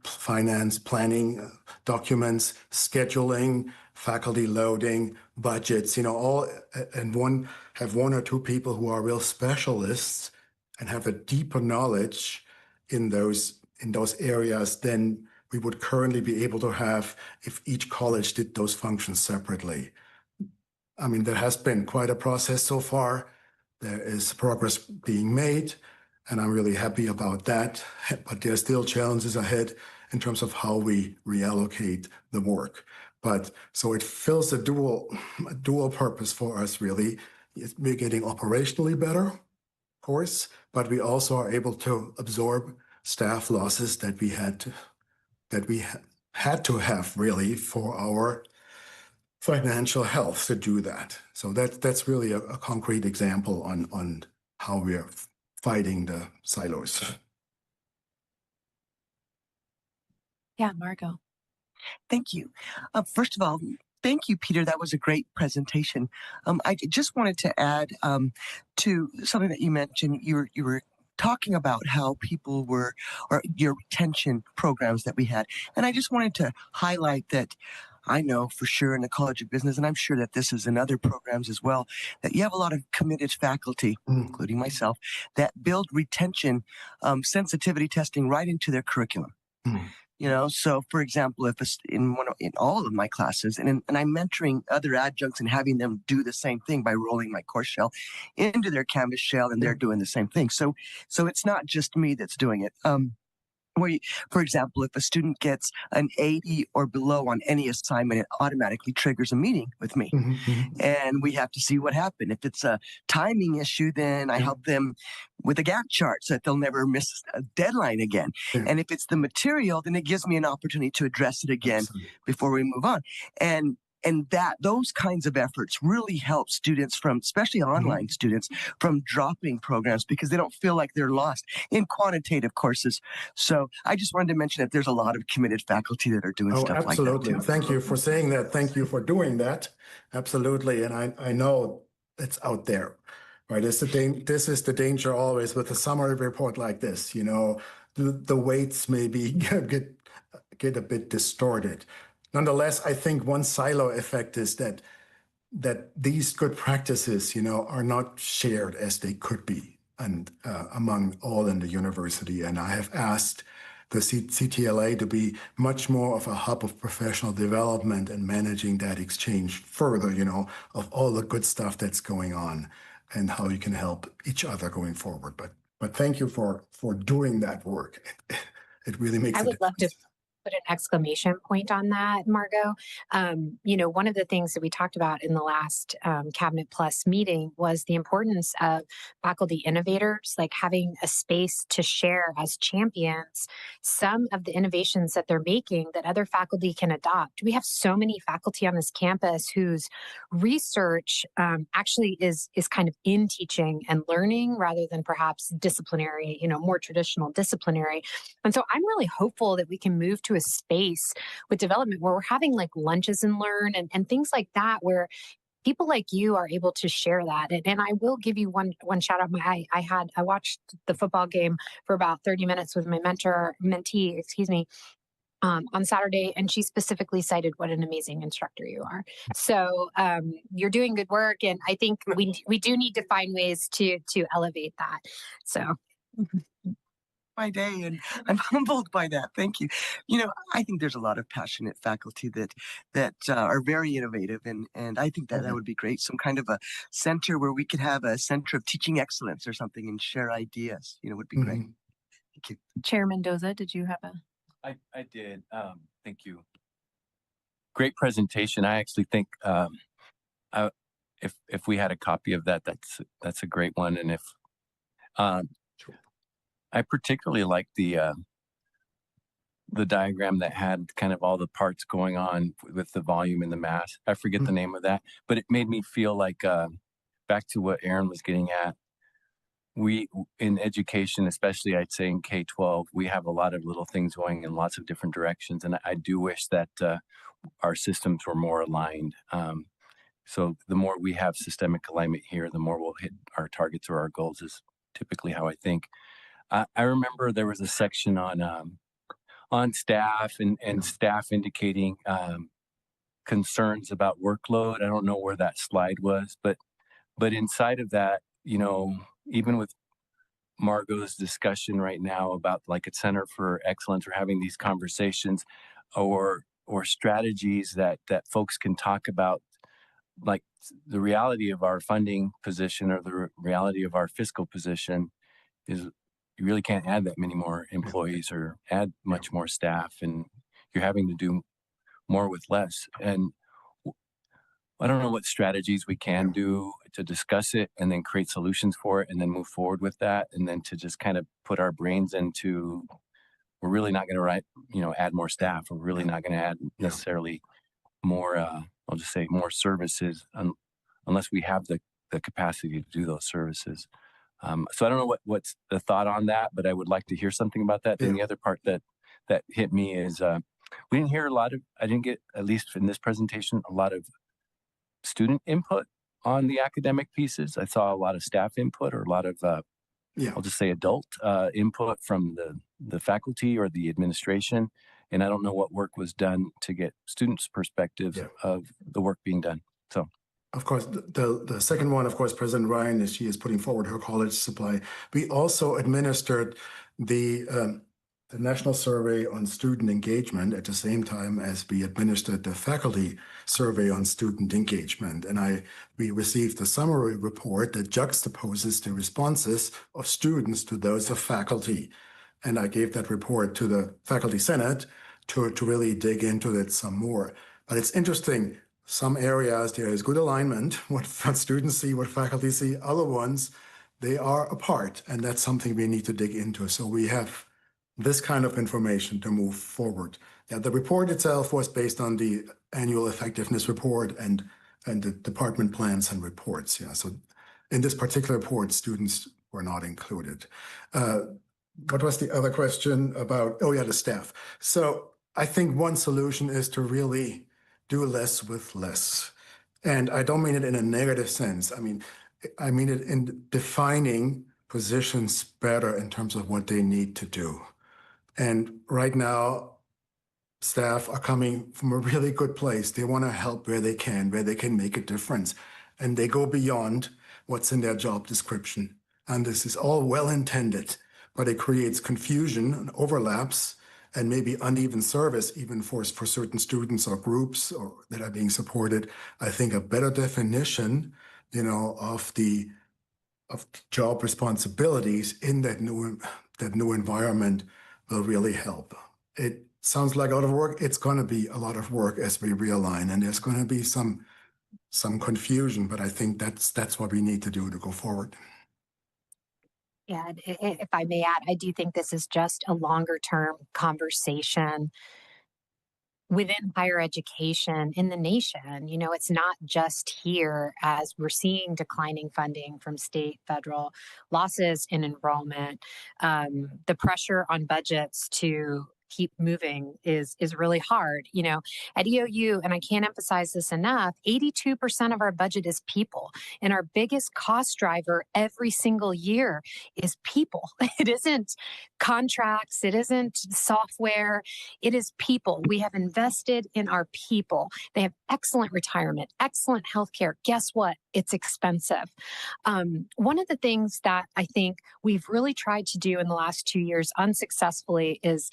finance, planning, documents, scheduling, faculty loading, budgets, all, and have one or two people who are real specialists and have a deeper knowledge in those areas than we would currently be able to have if each college did those functions separately. I mean, there has been quite a process so far. There is progress being made, and I'm really happy about that. But there are still challenges ahead in terms of how we reallocate the work. But so it fills a dual purpose for us, really. We're getting operationally better, of course, but we also are able to absorb staff losses that we had to have really for our financial health to do that. So that's really a concrete example on how we are fighting the silos. Yeah, Margot. Thank you. First of all, thank you, Peter. That was a great presentation. I just wanted to add to something that you mentioned. You were talking about how people or your retention programs that we had. And I just wanted to highlight that I know for sure in the College of Business, and I'm sure that this is in other programs as well, that you have a lot of committed faculty, including myself, that build retention sensitivity testing right into their curriculum. So for example, if in all of my classes, and I'm mentoring other adjuncts and having them do the same thing by rolling my course shell into their Canvas shell, and they're doing the same thing. So it's not just me that's doing it. For example, if a student gets an 80 or below on any assignment, it automatically triggers a meeting with me. And we have to see what happened. If it's a timing issue, then I help them with a Gantt chart so that they'll never miss a deadline again. And if it's the material, then it gives me an opportunity to address it again before we move on. And those kinds of efforts really help students especially online students, from dropping programs because they don't feel like they're lost in quantitative courses. So I just wanted to mention that there's a lot of committed faculty that are doing stuff like that too. Thank you for saying that. Thank you for doing that. Absolutely. And I know it's out there, right? This is the danger always with a summary report like this. The weights maybe get a bit distorted. Nonetheless, I think one silo effect is that these good practices, are not shared as they could be and among all in the university. And I have asked the CTLA to be much more of a hub of professional development and managing that exchange further, of all the good stuff that's going on and how you can help each other going forward. But thank you for doing that work. It really makes I would love to put an exclamation point on that, Margot. One of the things that we talked about in the last Cabinet Plus meeting was the importance of faculty innovators, like having a space to share as champions some of the innovations that they're making that other faculty can adopt. We have so many faculty on this campus whose research actually is kind of in teaching and learning rather than perhaps disciplinary, more traditional disciplinary. And so I'm really hopeful that we can move to a space with development where we're having like lunches and learn and things like that, where people like you are able to share that. And I will give you one shout out. I watched the football game for about 30 minutes with my mentee, on Saturday, and she specifically cited what an amazing instructor you are. So you're doing good work, and I think we do need to find ways to elevate that. So. My day, and I'm humbled by that. Thank you. I think there's a lot of passionate faculty that are very innovative, and I think that would be great. Some kind of a center where we could have a center of teaching excellence or something and share ideas. Would be great. Thank you. Chair Mendoza, did you have a? I did. Thank you. Great presentation. I actually think if we had a copy of that, that's a great one. And if I particularly like the diagram that had kind of all the parts going on with the volume and the mass. I forget the name of that, but it made me feel like back to what Aaron was getting at. We in education, especially I'd say in K-12, we have a lot of little things going in lots of different directions, and I do wish that our systems were more aligned. So the more we have systemic alignment here, the more we'll hit our targets or our goals is typically how I think. I remember there was a section on staff and staff indicating concerns about workload. I don't know where that slide was, but inside of that, even with Margot's discussion right now about like a center for excellence or having these conversations or strategies that folks can talk about, like the reality of our funding position or the reality of our fiscal position is you really can't add that many more employees or add much more staff, and you're having to do more with less. And I don't know what strategies we can do to discuss it and then create solutions for it and then move forward with that. And then to just kind of put our brains into, we're really not going to add more staff. We're really not going to add necessarily more, I'll just say more services unless we have the capacity to do those services. So I don't know what's the thought on that, but I would like to hear something about that. Then the other part that hit me is we didn't hear I didn't get, at least in this presentation, a lot of student input on the academic pieces. I saw a lot of staff input or a lot of, I'll just say adult input from the faculty or the administration. And I don't know what work was done to get students' perspectives of the work being done. So. Of course, the second one, of course, President Ryan, as she is putting forward her college supply. We also administered the National Survey on Student Engagement at the same time as we administered the Faculty Survey on Student Engagement. And we received a summary report that juxtaposes the responses of students to those of faculty. And I gave that report to the Faculty Senate to really dig into it some more. But it's interesting. Some areas there is good alignment, what students see, what faculty see. Other ones, they are apart, and that's something we need to dig into. So we have this kind of information to move forward. Yeah, the report itself was based on the annual effectiveness report and the department plans and reports. Yeah, so in this particular report, students were not included. What was the other question about? Oh yeah, the staff. So I think one solution is to really do less with less. And I don't mean it in a negative sense. I mean it in defining positions better in terms of what they need to do. And right now, staff are coming from a really good place. They want to help where they can make a difference. And they go beyond what's in their job description. And this is all well intended, but it creates confusion and overlaps and maybe uneven service even for certain students or groups that are being supported. I think a better definition, of job responsibilities in that new environment will really help. sounds like a lot of work. It's going to be a lot of work as we realign, and there's going to be some confusion, but I think that's what we need to do to go forward. Yeah, and if I may add, I do think this is just a longer term conversation within higher education in the nation. You know, it's not just here as we're seeing declining funding from state, federal, losses in enrollment, the pressure on budgets to keep moving is really hard. You know, at EOU, and I can't emphasize this enough, 82% of our budget is people, and our biggest cost driver every single year is people. It isn't contracts, it isn't software, it is people. We have invested in our people. They have excellent retirement, excellent healthcare. Guess what? It's expensive. One of the things that I think we've really tried to do in the last 2 years unsuccessfully is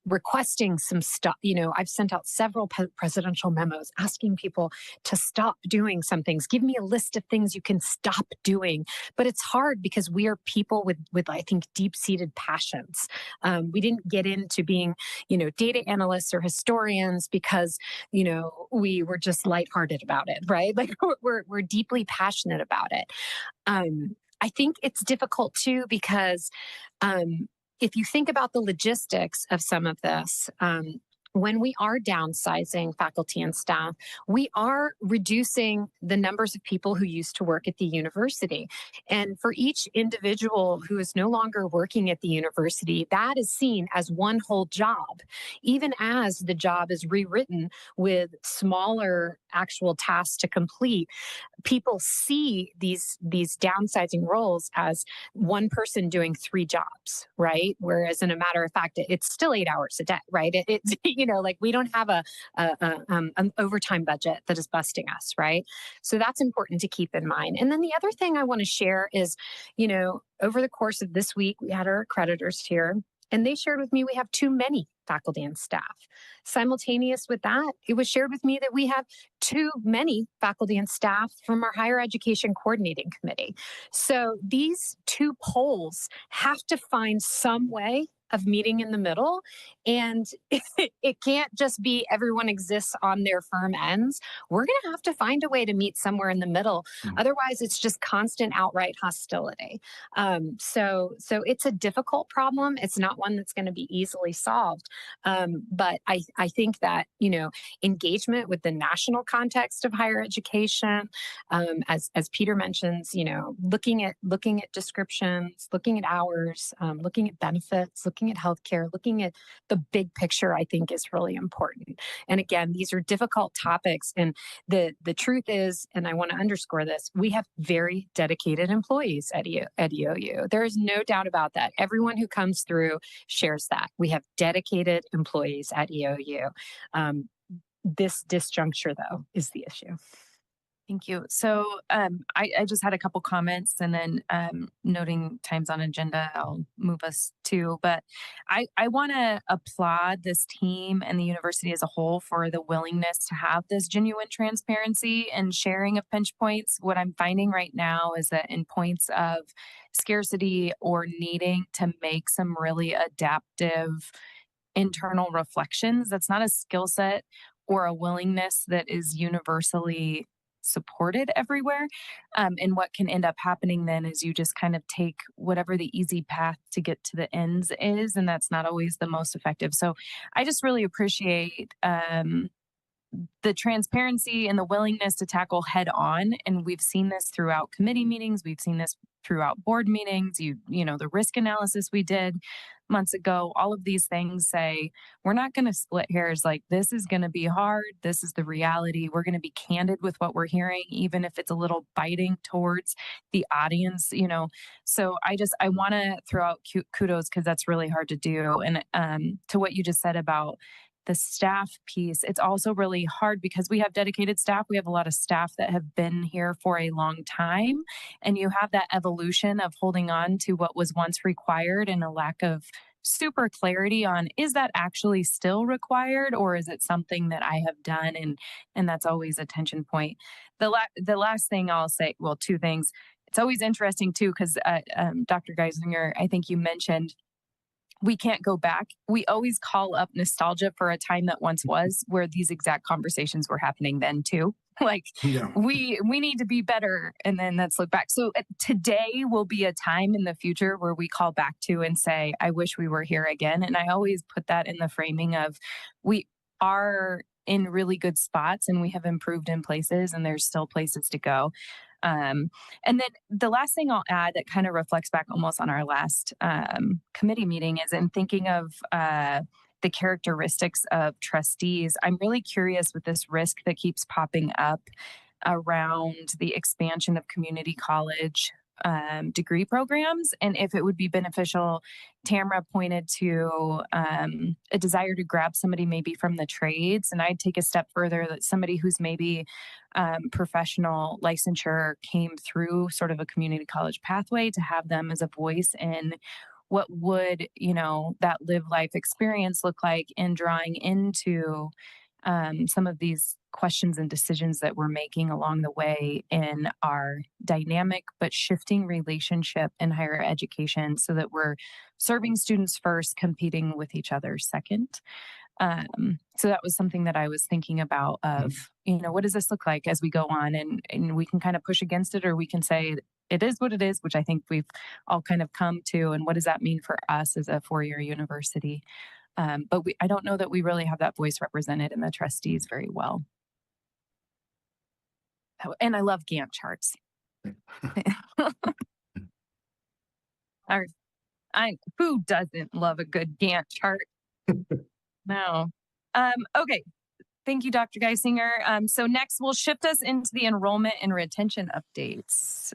requesting some stuff. You know, I've sent out several presidential memos asking people to stop doing some things. Give me a list of things you can stop doing. But it's hard because we are people with I think, deep-seated passions. We didn't get into being, you know, data analysts or historians because, you know, we were just lighthearted about it, right? Like we're deeply passionate about it. I think it's difficult too because if you think about the logistics of some of this, when we are downsizing faculty and staff, we are reducing the numbers of people who used to work at the university. And for each individual who is no longer working at the university, that is seen as one whole job, even as the job is rewritten with smaller actual tasks to complete. People see these downsizing roles as one person doing 3 jobs, right? Whereas in a matter of fact, it's still 8 hours a day, right? It's, you know, like we don't have an overtime budget that is busting us, right? So that's important to keep in mind. And then the other thing I want to share is, you know, over the course of this week, we had our accreditors here, and they shared with me we have too many faculty and staff. Simultaneous with that, it was shared with me that we have too many faculty and staff from our higher education coordinating committee. So these two poles have to find some way of meeting in the middle. And it can't just be everyone exists on their firm ends. We're going to have to find a way to meet somewhere in the middle. Otherwise, it's just constant outright hostility. So it's a difficult problem. It's not one that's going to be easily solved. But I think that, you know, engagement with the national context of higher education, as Peter mentions, you know, looking at descriptions, looking at hours, looking at benefits, looking at healthcare, looking at the big picture, I think is really important. And again, these are difficult topics. And the truth is, and I want to underscore this, we have very dedicated employees at EOU. There is no doubt about that. Everyone who comes through shares that. We have dedicated employees at EOU. This disjuncture, though, is the issue. Thank you. So I just had a couple comments, and then noting times on agenda, I'll move us to. But I want to applaud this team and the university as a whole for the willingness to have this genuine transparency and sharing of pinch points. What I'm finding right now is that in points of scarcity or needing to make some really adaptive internal reflections, that's not a skill set or a willingness that is universally supported everywhere. And what can end up happening then is you just kind of take whatever the easy path to get to the ends is, and that's not always the most effective. So I just really appreciate the transparency and the willingness to tackle head on. And we've seen this throughout committee meetings. We've seen this throughout board meetings. You know, the risk analysis we did months ago, all of these things say, we're not going to split hairs. Like, this is going to be hard. This is the reality. We're going to be candid with what we're hearing, even if it's a little biting towards the audience, you know. So I want to throw out kudos, because that's really hard to do. And to what you just said about the staff piece, it's also really hard because we have dedicated staff. We have a lot of staff that have been here for a long time, and you have that evolution of holding on to what was once required and a lack of super clarity on, is that actually still required, or is it something that I have done? And that's always a tension point. The last thing I'll say, well, two things. It's always interesting too, because Dr. Geisinger, I think you mentioned we can't go back. We always call up nostalgia for a time that once was, where these exact conversations were happening then too. Like we need to be better, and then let's look back. So today will be a time in the future where we call back to and say, I wish we were here again. And I always put that in the framing of we are in really good spots and we have improved in places and there's still places to go. And then the last thing I'll add that kind of reflects back almost on our last committee meeting is in thinking of the characteristics of trustees. I'm really curious with this risk that keeps popping up around the expansion of community college degree programs, and if it would be beneficial. Tamara pointed to a desire to grab somebody maybe from the trades, and I'd take a step further that somebody who's maybe professional licensure came through sort of a community college pathway, to have them as a voice in what would, that live life experience look like in drawing into some of these questions and decisions that we're making along the way in our dynamic but shifting relationship in higher education, so that we're serving students first, competing with each other second. So that was something that I was thinking about of, what does this look like as we go on, and we can kind of push against it, or we can say it is what it is, which I think we've all kind of come to. And what does that mean for us as a four-year university? But I don't know that we really have that voice represented in the trustees very well. Oh, and I love Gantt charts. Who doesn't love a good Gantt chart? No. Okay. Thank you, Dr. Geisinger. So next we'll shift us into the enrollment and retention updates.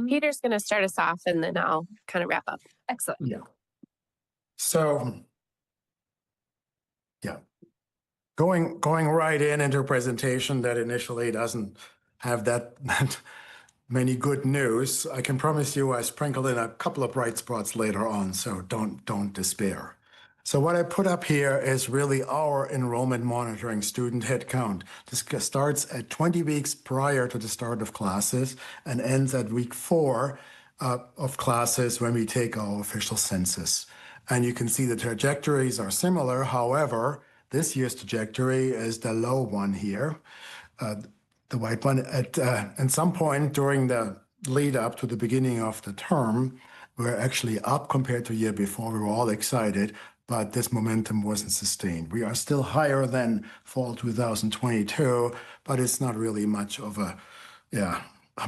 Peter's going to start us off and then I'll kind of wrap up. Excellent. Yeah. So, going right into a presentation that initially doesn't have that many good news. I can promise you I sprinkled in a couple of bright spots later on, so don't despair. So what I put up here is really our enrollment monitoring student headcount. This starts at 20 weeks prior to the start of classes and ends at week 4 of classes when we take our official census. And you can see the trajectories are similar. However, this year's trajectory is the low one here. The white one at some point during the lead up to the beginning of the term, we're actually up compared to the year before. We were all excited, but this momentum wasn't sustained. We are still higher than fall 2022, but it's not really much of a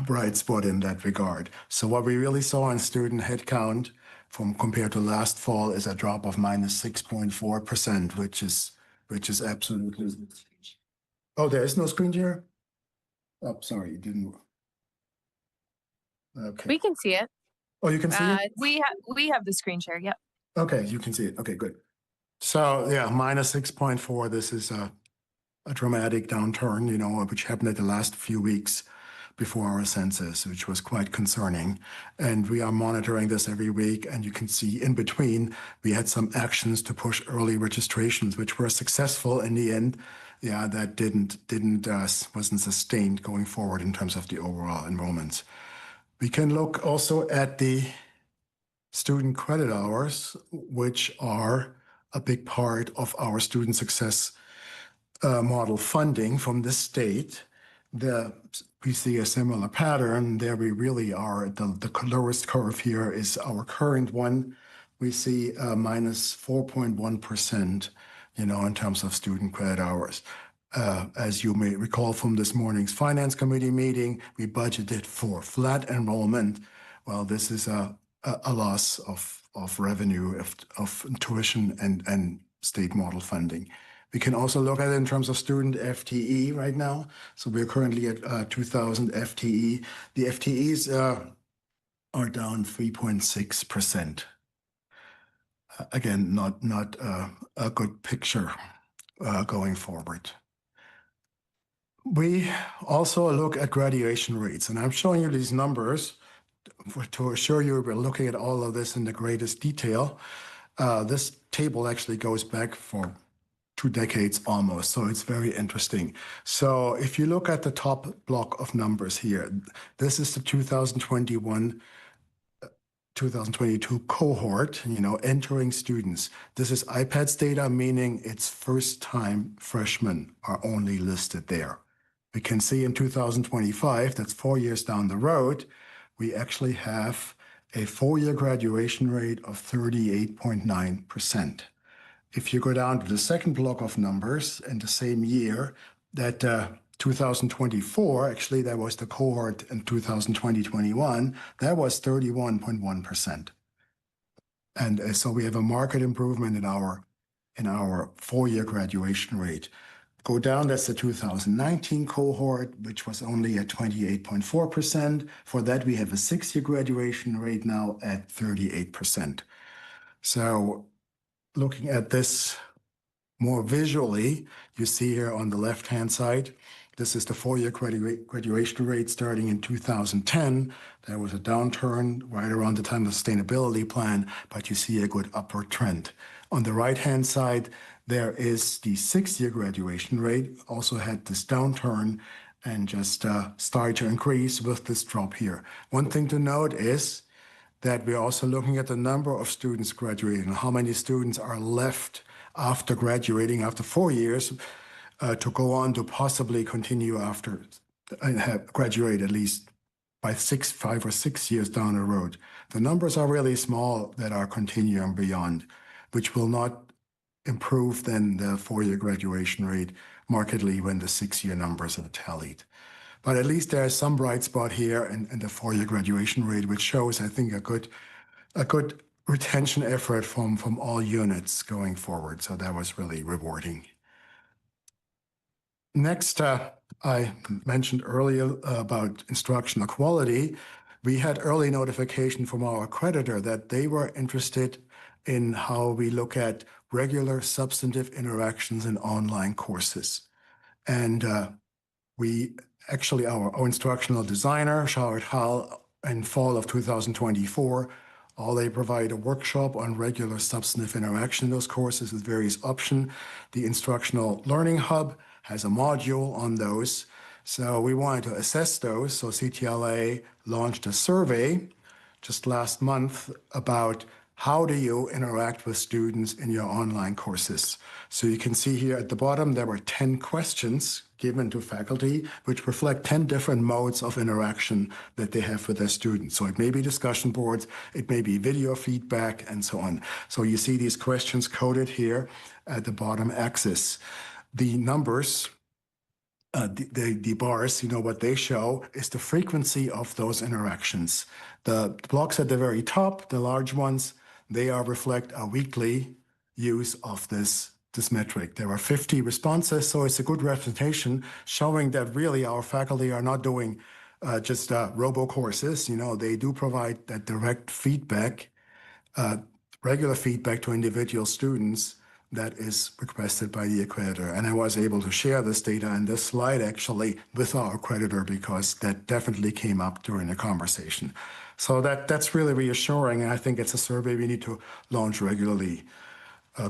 bright spot in that regard. So what we really saw in student headcount from compared to last fall is a drop of -6.4%, which is absolutely. Oh, there is no screen share? Oh, sorry, you didn't. Okay. We can see it. Oh, you can see it? We have the screen share. Yep. Okay, you can see it. Okay, good. So yeah, -6.4. This is a dramatic downturn, which happened at the last few weeks before our census, which was quite concerning. And we are monitoring this every week. And you can see in between, we had some actions to push early registrations, which were successful in the end. Yeah, that wasn't sustained going forward in terms of the overall enrollments. We can look also at the student credit hours, which are a big part of our student success model funding from the state. We see a similar pattern there. We really are the lowest curve here is our current one. We see -4.1%, in terms of student credit hours. As you may recall from this morning's finance committee meeting, we budgeted for flat enrollment. Well, this is a loss of revenue of tuition and state model funding. We can also look at it in terms of student FTE right now. So we're currently at 2,000 FTE. The FTEs are down 3.6%. Again, not a good picture going forward. We also look at graduation rates, and I'm showing you these numbers to assure you we're looking at all of this in the greatest detail. This table actually goes back for 2 decades almost, so it's very interesting. So if you look at the top block of numbers here, this is the 2021 2022 cohort, entering students. This is IPADS data, meaning it's first-time freshmen are only listed there. We can see in 2025, that's 4 years down the road, we actually have a 4-year graduation rate of 38.9%. If you go down to the second block of numbers in the same year, that 2024, actually, that was the cohort in 2020-21, that was 31.1%. And so we have a market improvement in our 4-year graduation rate. Go down, that's the 2019 cohort, which was only at 28.4%. For that, we have a 6-year graduation rate now at 38%. So looking at this more visually, you see here on the left-hand side, this is the 4-year graduation rate starting in 2010. There was a downturn right around the time of the sustainability plan, but you see a good upward trend. On the right-hand side, there is the 6-year graduation rate, also had this downturn and just started to increase with this drop here. One thing to note is that we're also looking at the number of students graduating, how many students are left after graduating after 4 years to go on to possibly continue after and have graduate at least by 5 or 6 years down the road. The numbers are really small that are continuing beyond, which will not improve then the 4-year graduation rate markedly when the 6-year numbers are tallied. But at least there is some bright spot here in the 4-year graduation rate, which shows, I think, a good retention effort from all units going forward. So that was really rewarding. Next, I mentioned earlier about instructional quality. We had early notification from our accreditor that they were interested in how we look at regular substantive interactions in online courses. And we actually, our instructional designer, Charlotte Hall, in fall of 2024, they provide a workshop on regular substantive interaction in those courses with various options. The Instructional Learning Hub has a module on those. So we wanted to assess those. So CTLA launched a survey just last month about how do you interact with students in your online courses. So you can see here at the bottom, there were 10 questions given to faculty, which reflect 10 different modes of interaction that they have with their students. So it may be discussion boards, it may be video feedback, and so on. So you see these questions coded here at the bottom axis. The numbers, the bars, what they show is the frequency of those interactions. The blocks at the very top, the large ones, they reflect a weekly use of this metric. There are 50 responses, so it's a good representation showing that really our faculty are not doing just robo courses. They do provide that direct feedback, regular feedback to individual students that is requested by the accreditor. And I was able to share this data and this slide actually with our accreditor because that definitely came up during the conversation. So that's really reassuring. And I think it's a survey we need to launch regularly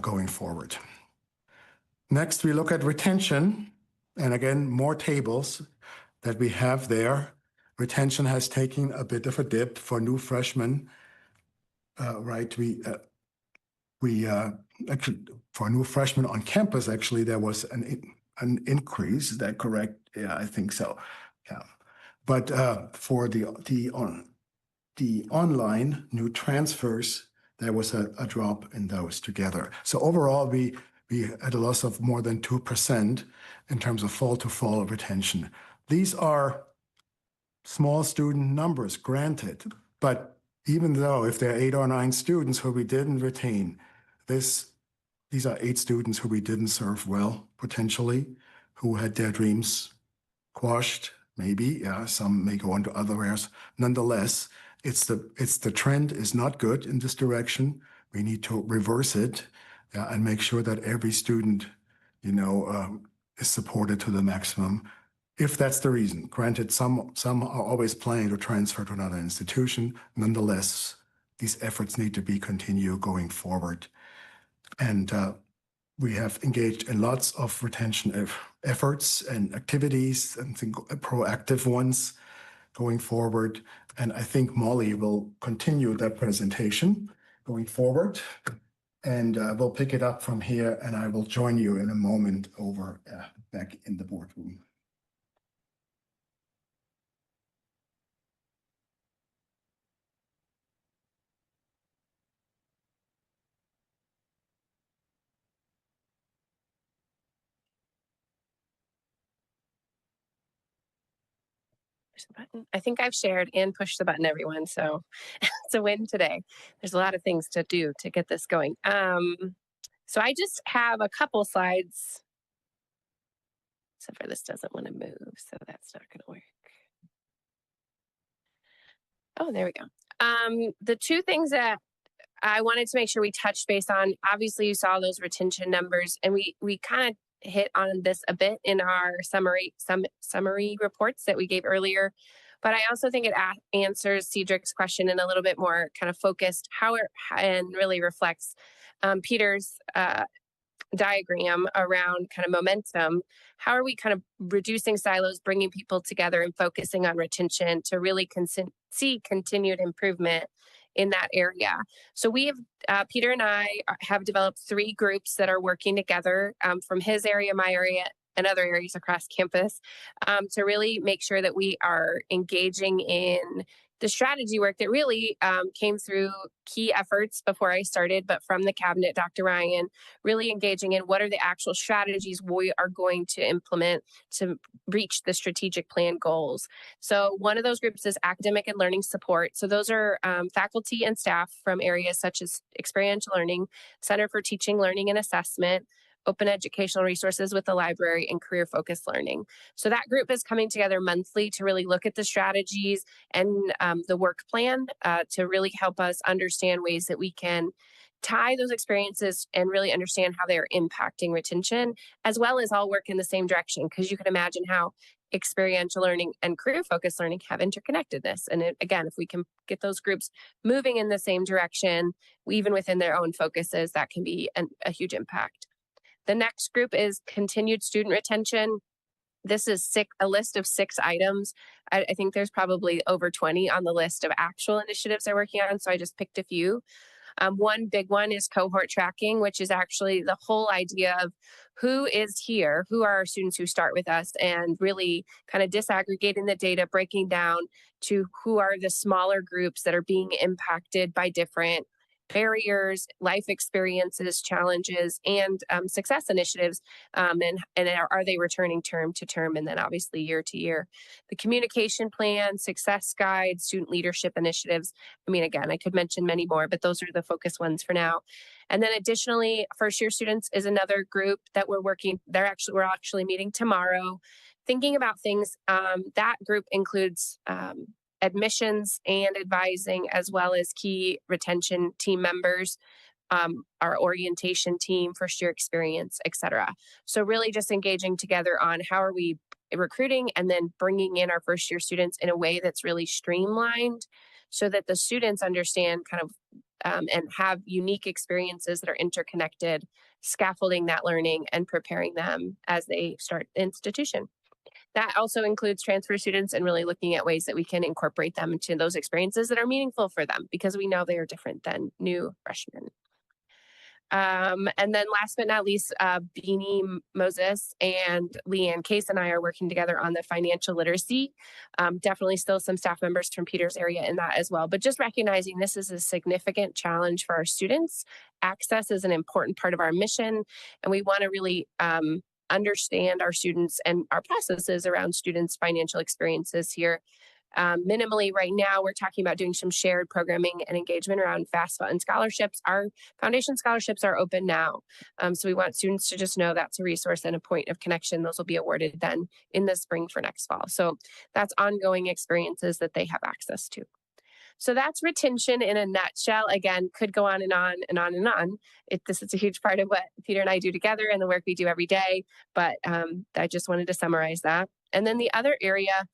going forward. Next, we look at retention. And again, more tables that we have there. Retention has taken a bit of a dip for new freshmen, right? We actually, for new freshmen on campus, actually, there was an increase. Is that correct? Yeah, I think so. Yeah. But for the online new transfers, there was a drop in those together. So overall, we had a loss of more than 2% in terms of fall-to-fall retention. These are small student numbers, granted, but even though if there are 8 or 9 students who we didn't retain, these are 8 students who we didn't serve well, potentially, who had their dreams quashed, maybe. Yeah, some may go on to other areas. Nonetheless, it's the trend is not good in this direction. We need to reverse it and make sure that every student, is supported to the maximum. If that's the reason, granted, some are always planning to transfer to another institution. Nonetheless, these efforts need to be continued going forward. And we have engaged in lots of retention efforts and activities, and proactive ones going forward. And I think Molly will continue that presentation going forward. And we'll pick it up from here, and I will join you in a moment over back in the boardroom. Push the button. I think I've shared and pushed the button, everyone. So it's a win today. There's a lot of things to do to get this going. So I just have a couple slides. Except for this doesn't want to move, so that's not going to work. Oh, there we go. The two things that I wanted to make sure we touched base on, obviously you saw those retention numbers, and we kind of hit on this a bit in our summary reports that we gave earlier. But I also think it answers Cedric's question in a little bit more kind of focused and really reflects Peter's diagram around kind of momentum. How are we kind of reducing silos, bringing people together and focusing on retention to really see continued improvement in that area? So we have, Peter and I have developed 3 groups that are working together from his area, my area, and other areas across campus to really make sure that we are engaging in the strategy work that really came through key efforts before I started, but from the cabinet, Dr. Ryan, really engaging in what are the actual strategies we are going to implement to reach the strategic plan goals. So one of those groups is academic and learning support. So those are faculty and staff from areas such as experiential learning, Center for Teaching, Learning, and Assessment, open educational resources with the library, and career focused learning. So that group is coming together monthly to really look at the strategies and the work plan to really help us understand ways that we can tie those experiences and really understand how they are impacting retention, as well as all work in the same direction, because you can imagine how experiential learning and career focused learning have interconnectedness. And again, if we can get those groups moving in the same direction, even within their own focuses, that can be a huge impact. The next group is continued student retention. This is a list of 6 items. I think there's probably over 20 on the list of actual initiatives they're working on, so I just picked a few. One big one is cohort tracking, which is actually the whole idea of who is here, who are our students who start with us, and really kind of disaggregating the data, breaking down to who are the smaller groups that are being impacted by different barriers, life experiences, challenges, and success initiatives, and are they returning term to term, and then obviously year to year. The communication plan, success guide, student leadership initiatives. I mean, again, I could mention many more, but those are the focus ones for now. And then additionally, first year students is another group that we're actually meeting tomorrow, thinking about things. That group includes admissions and advising, as well as key retention team members, our orientation team, first year experience, etc. So really just engaging together on how are we recruiting and then bringing in our first year students in a way that's really streamlined so that the students understand kind of and have unique experiences that are interconnected, scaffolding that learning and preparing them as they start the institution. That also includes transfer students and really looking at ways that we can incorporate them into those experiences that are meaningful for them, because we know they are different than new freshmen. And then last but not least, Beanie Moses and Leanne Case and I are working together on the financial literacy. Definitely still some staff members from Peter's area in that as well, but just recognizing this is a significant challenge for our students. Access is an important part of our mission, and we want to really understand our students and our processes around students' financial experiences here. Minimally right now, we're talking about doing some shared programming and engagement around FAFSA and scholarships. Our foundation scholarships are open now. So we want students to just know that's a resource and a point of connection. Those will be awarded then in the spring for next fall. So that's ongoing experiences that they have access to. So that's retention in a nutshell. Again, could go on and on and on and on. This is a huge part of what Peter and I do together and the work we do every day. But I just wanted to summarize that. And then the other area,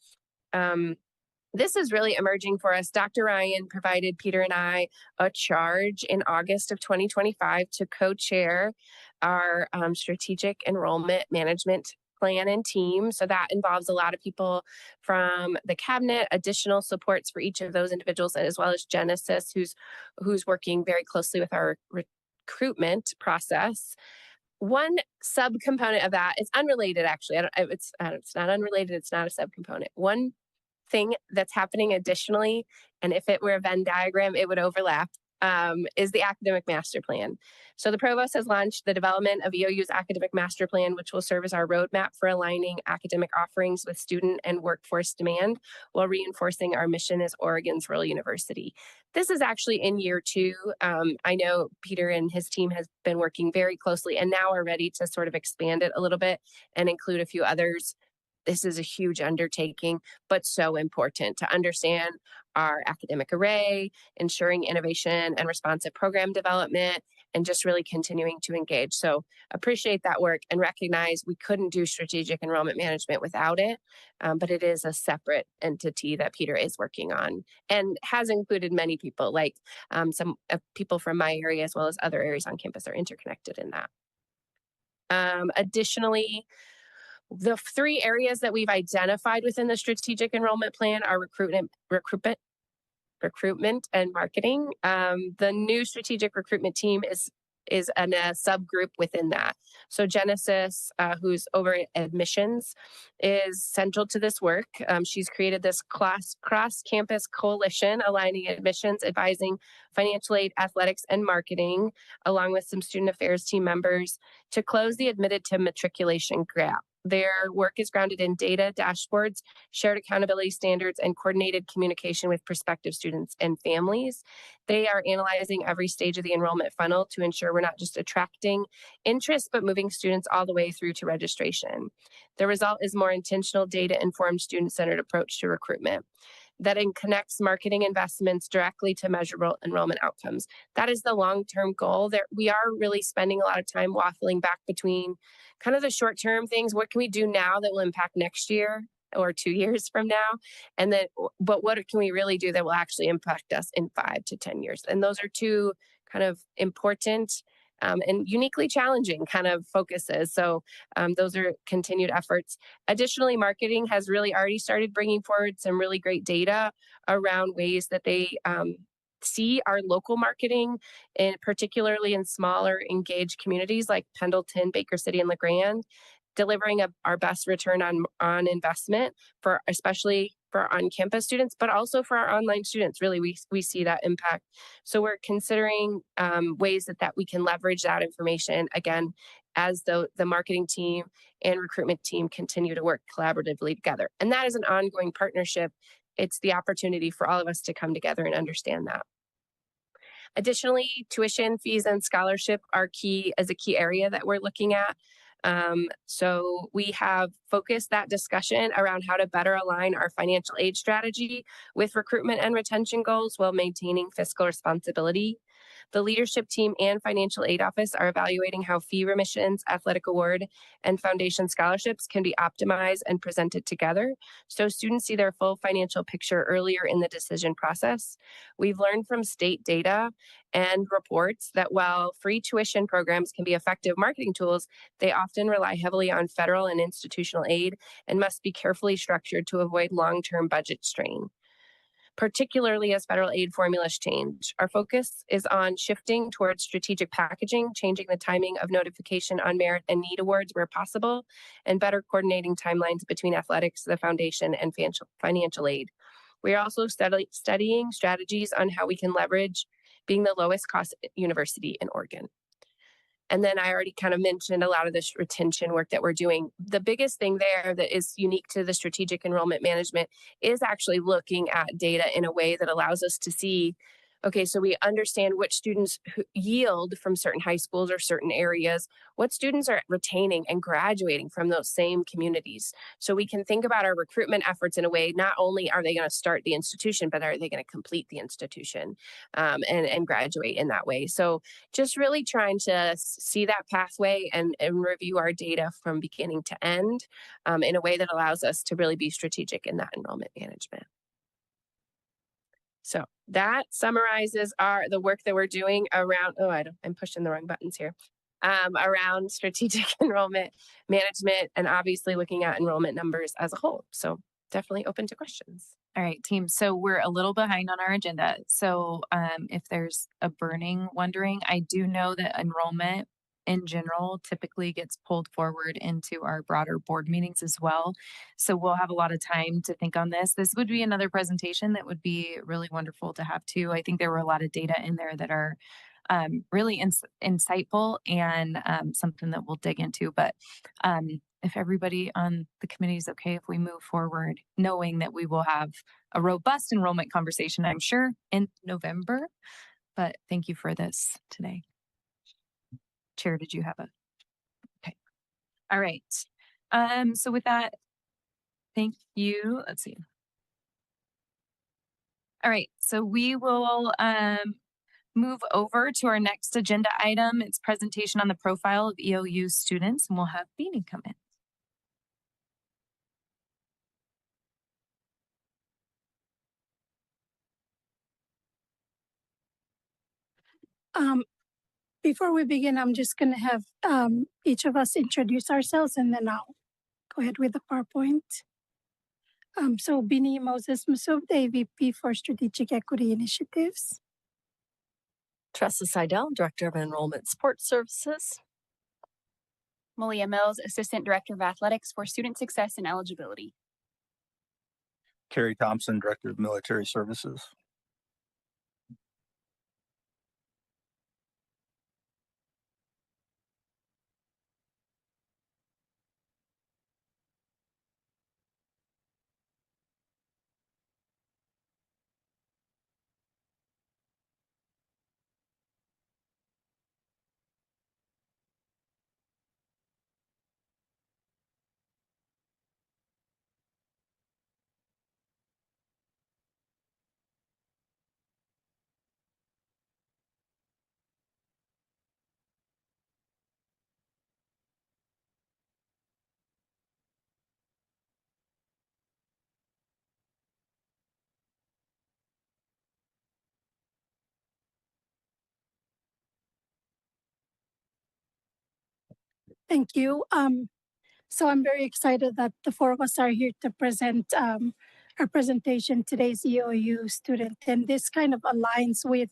this is really emerging for us. Dr. Ryan provided Peter and I a charge in August of 2025 to co-chair our strategic enrollment management plan and team. So that involves a lot of people from the cabinet, additional supports for each of those individuals, as well as Genesis, who's working very closely with our recruitment process. One subcomponent of that is unrelated, actually. It's not unrelated. It's not a subcomponent. One thing that's happening additionally, and if it were a Venn diagram, it would overlap, is the academic master plan. So the provost has launched the development of EOU's academic master plan, which will serve as our roadmap for aligning academic offerings with student and workforce demand while reinforcing our mission as Oregon's rural university. This is actually in year 2. I know Peter and his team has been working very closely and now are ready to sort of expand it a little bit and include a few others. This is a huge undertaking, but so important to understand our academic array, ensuring innovation and responsive program development, and just really continuing to engage. So appreciate that work and recognize we couldn't do strategic enrollment management without it, but it is a separate entity that Peter is working on and has included many people, like some people from my area as well as other areas on campus are interconnected in that. Additionally, the 3 areas that we've identified within the strategic enrollment plan are recruitment and marketing. The new strategic recruitment team is in a subgroup within that. So Genesis, who's over admissions, is central to this work. She's created this cross-campus coalition aligning admissions, advising, financial aid, athletics, and marketing, along with some student affairs team members to close the admitted to matriculation gap. Their work is grounded in data, dashboards, shared accountability standards, and coordinated communication with prospective students and families. They are analyzing every stage of the enrollment funnel to ensure we're not just attracting interest, but moving students all the way through to registration. The result is more intentional, data-informed, student-centered approach to recruitment that connects marketing investments directly to measurable enrollment outcomes. That is the long-term goal. We are really spending a lot of time waffling back between kind of the short-term things. What can we do now that will impact next year or 2 years from now? And then, but what can we really do that will actually impact us in 5 to 10 years? And those are 2 kind of important and uniquely challenging kind of focuses. So those are continued efforts. Additionally, marketing has really already started bringing forward some really great data around ways that they see our local marketing, and particularly in smaller engaged communities like Pendleton, Baker City, and LeGrand, delivering our best return on investment for especially for our on-campus students, but also for our online students. Really, we see that impact. So we're considering ways that we can leverage that information again as the marketing team and recruitment team continue to work collaboratively together. And that is an ongoing partnership. It's the opportunity for all of us to come together and understand that. Additionally, tuition, fees, and scholarship are a key area that we're looking at. So we have focused that discussion around how to better align our financial aid strategy with recruitment and retention goals while maintaining fiscal responsibility. The leadership team and financial aid office are evaluating how fee remissions, athletic award, and foundation scholarships can be optimized and presented together so students see their full financial picture earlier in the decision process. We've learned from state data and reports that while free tuition programs can be effective marketing tools, they often rely heavily on federal and institutional aid and must be carefully structured to avoid long-term budget strain, particularly as federal aid formulas change. Our focus is on shifting towards strategic packaging, changing the timing of notification on merit and need awards where possible, and better coordinating timelines between athletics, the foundation, and financial aid. We are also studying strategies on how we can leverage being the lowest cost university in Oregon. And then I already kind of mentioned a lot of this retention work that we're doing. The biggest thing there that is unique to the strategic enrollment management is actually looking at data in a way that allows us to see, okay, so we understand which students yield from certain high schools or certain areas, what students are retaining and graduating from those same communities. So we can think about our recruitment efforts in a way, not only are they going to start the institution, but are they going to complete the institution and graduate in that way. So just really trying to see that pathway and review our data from beginning to end in a way that allows us to really be strategic in that enrollment management. So that summarizes the work that we're doing around, I'm pushing the wrong buttons here. around strategic enrollment management and obviously looking at enrollment numbers as a whole. So definitely open to questions. All right, team. So we're a little behind on our agenda. So if there's a burning wondering, I do know that enrollment in general typically gets pulled forward into our broader board meetings as well. So we'll have a lot of time to think on this. This would be another presentation that would be really wonderful to have too. I think there were a lot of data in there that are really insightful and something that we'll dig into. But if everybody on the committee is okay, if we move forward, knowing that we will have a robust enrollment conversation, I'm sure, in November. But thank you for this today. Chair, did you have a? Okay. All right. So with that, thank you. Let's see. All right. So we will move over to our next agenda item. It's presentation on the profile of EOU students, and we'll have Beanie come in. Before we begin, I'm just going to have each of us introduce ourselves, and then I'll go ahead with the PowerPoint. So Bini Moses Masub, the AVP for Strategic Equity Initiatives. Tressa Seidel, Director of Enrollment Support Services. Malia Mills, Assistant Director of Athletics for Student Success and Eligibility. Carrie Thompson, Director of Military Services. Thank you. So I'm very excited that the four of us are here to present our presentation, today's EOU student. And this kind of aligns with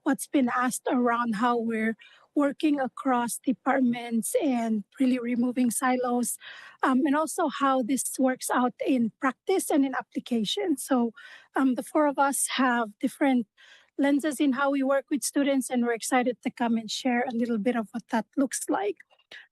what's been asked around how we're working across departments and really removing silos, and also how this works out in practice and in application. So the four of us have different lenses in how we work with students, and we're excited to come and share a little bit of what that looks like.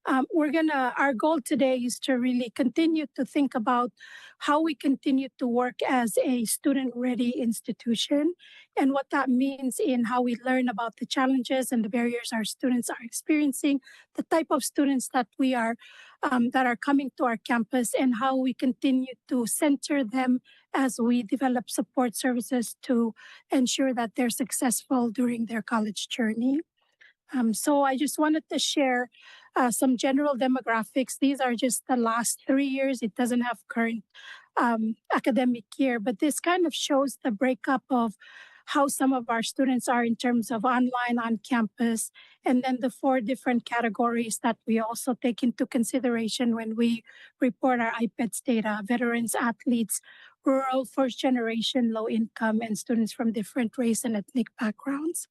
Our goal today is to really continue to think about how we continue to work as a student-ready institution and what that means in how we learn about the challenges and the barriers our students are experiencing, the type of students that we are, that are coming to our campus, and how we continue to center them as we develop support services to ensure that they're successful during their college journey. So I just wanted to share some general demographics. These are just the last 3 years. It doesn't have current academic year, but this kind of shows the breakup of how some of our students are in terms of online, on campus, and then the 4 different categories that we also take into consideration when we report our IPEDS data: veterans, athletes, rural, first generation, low income, and students from different race and ethnic backgrounds.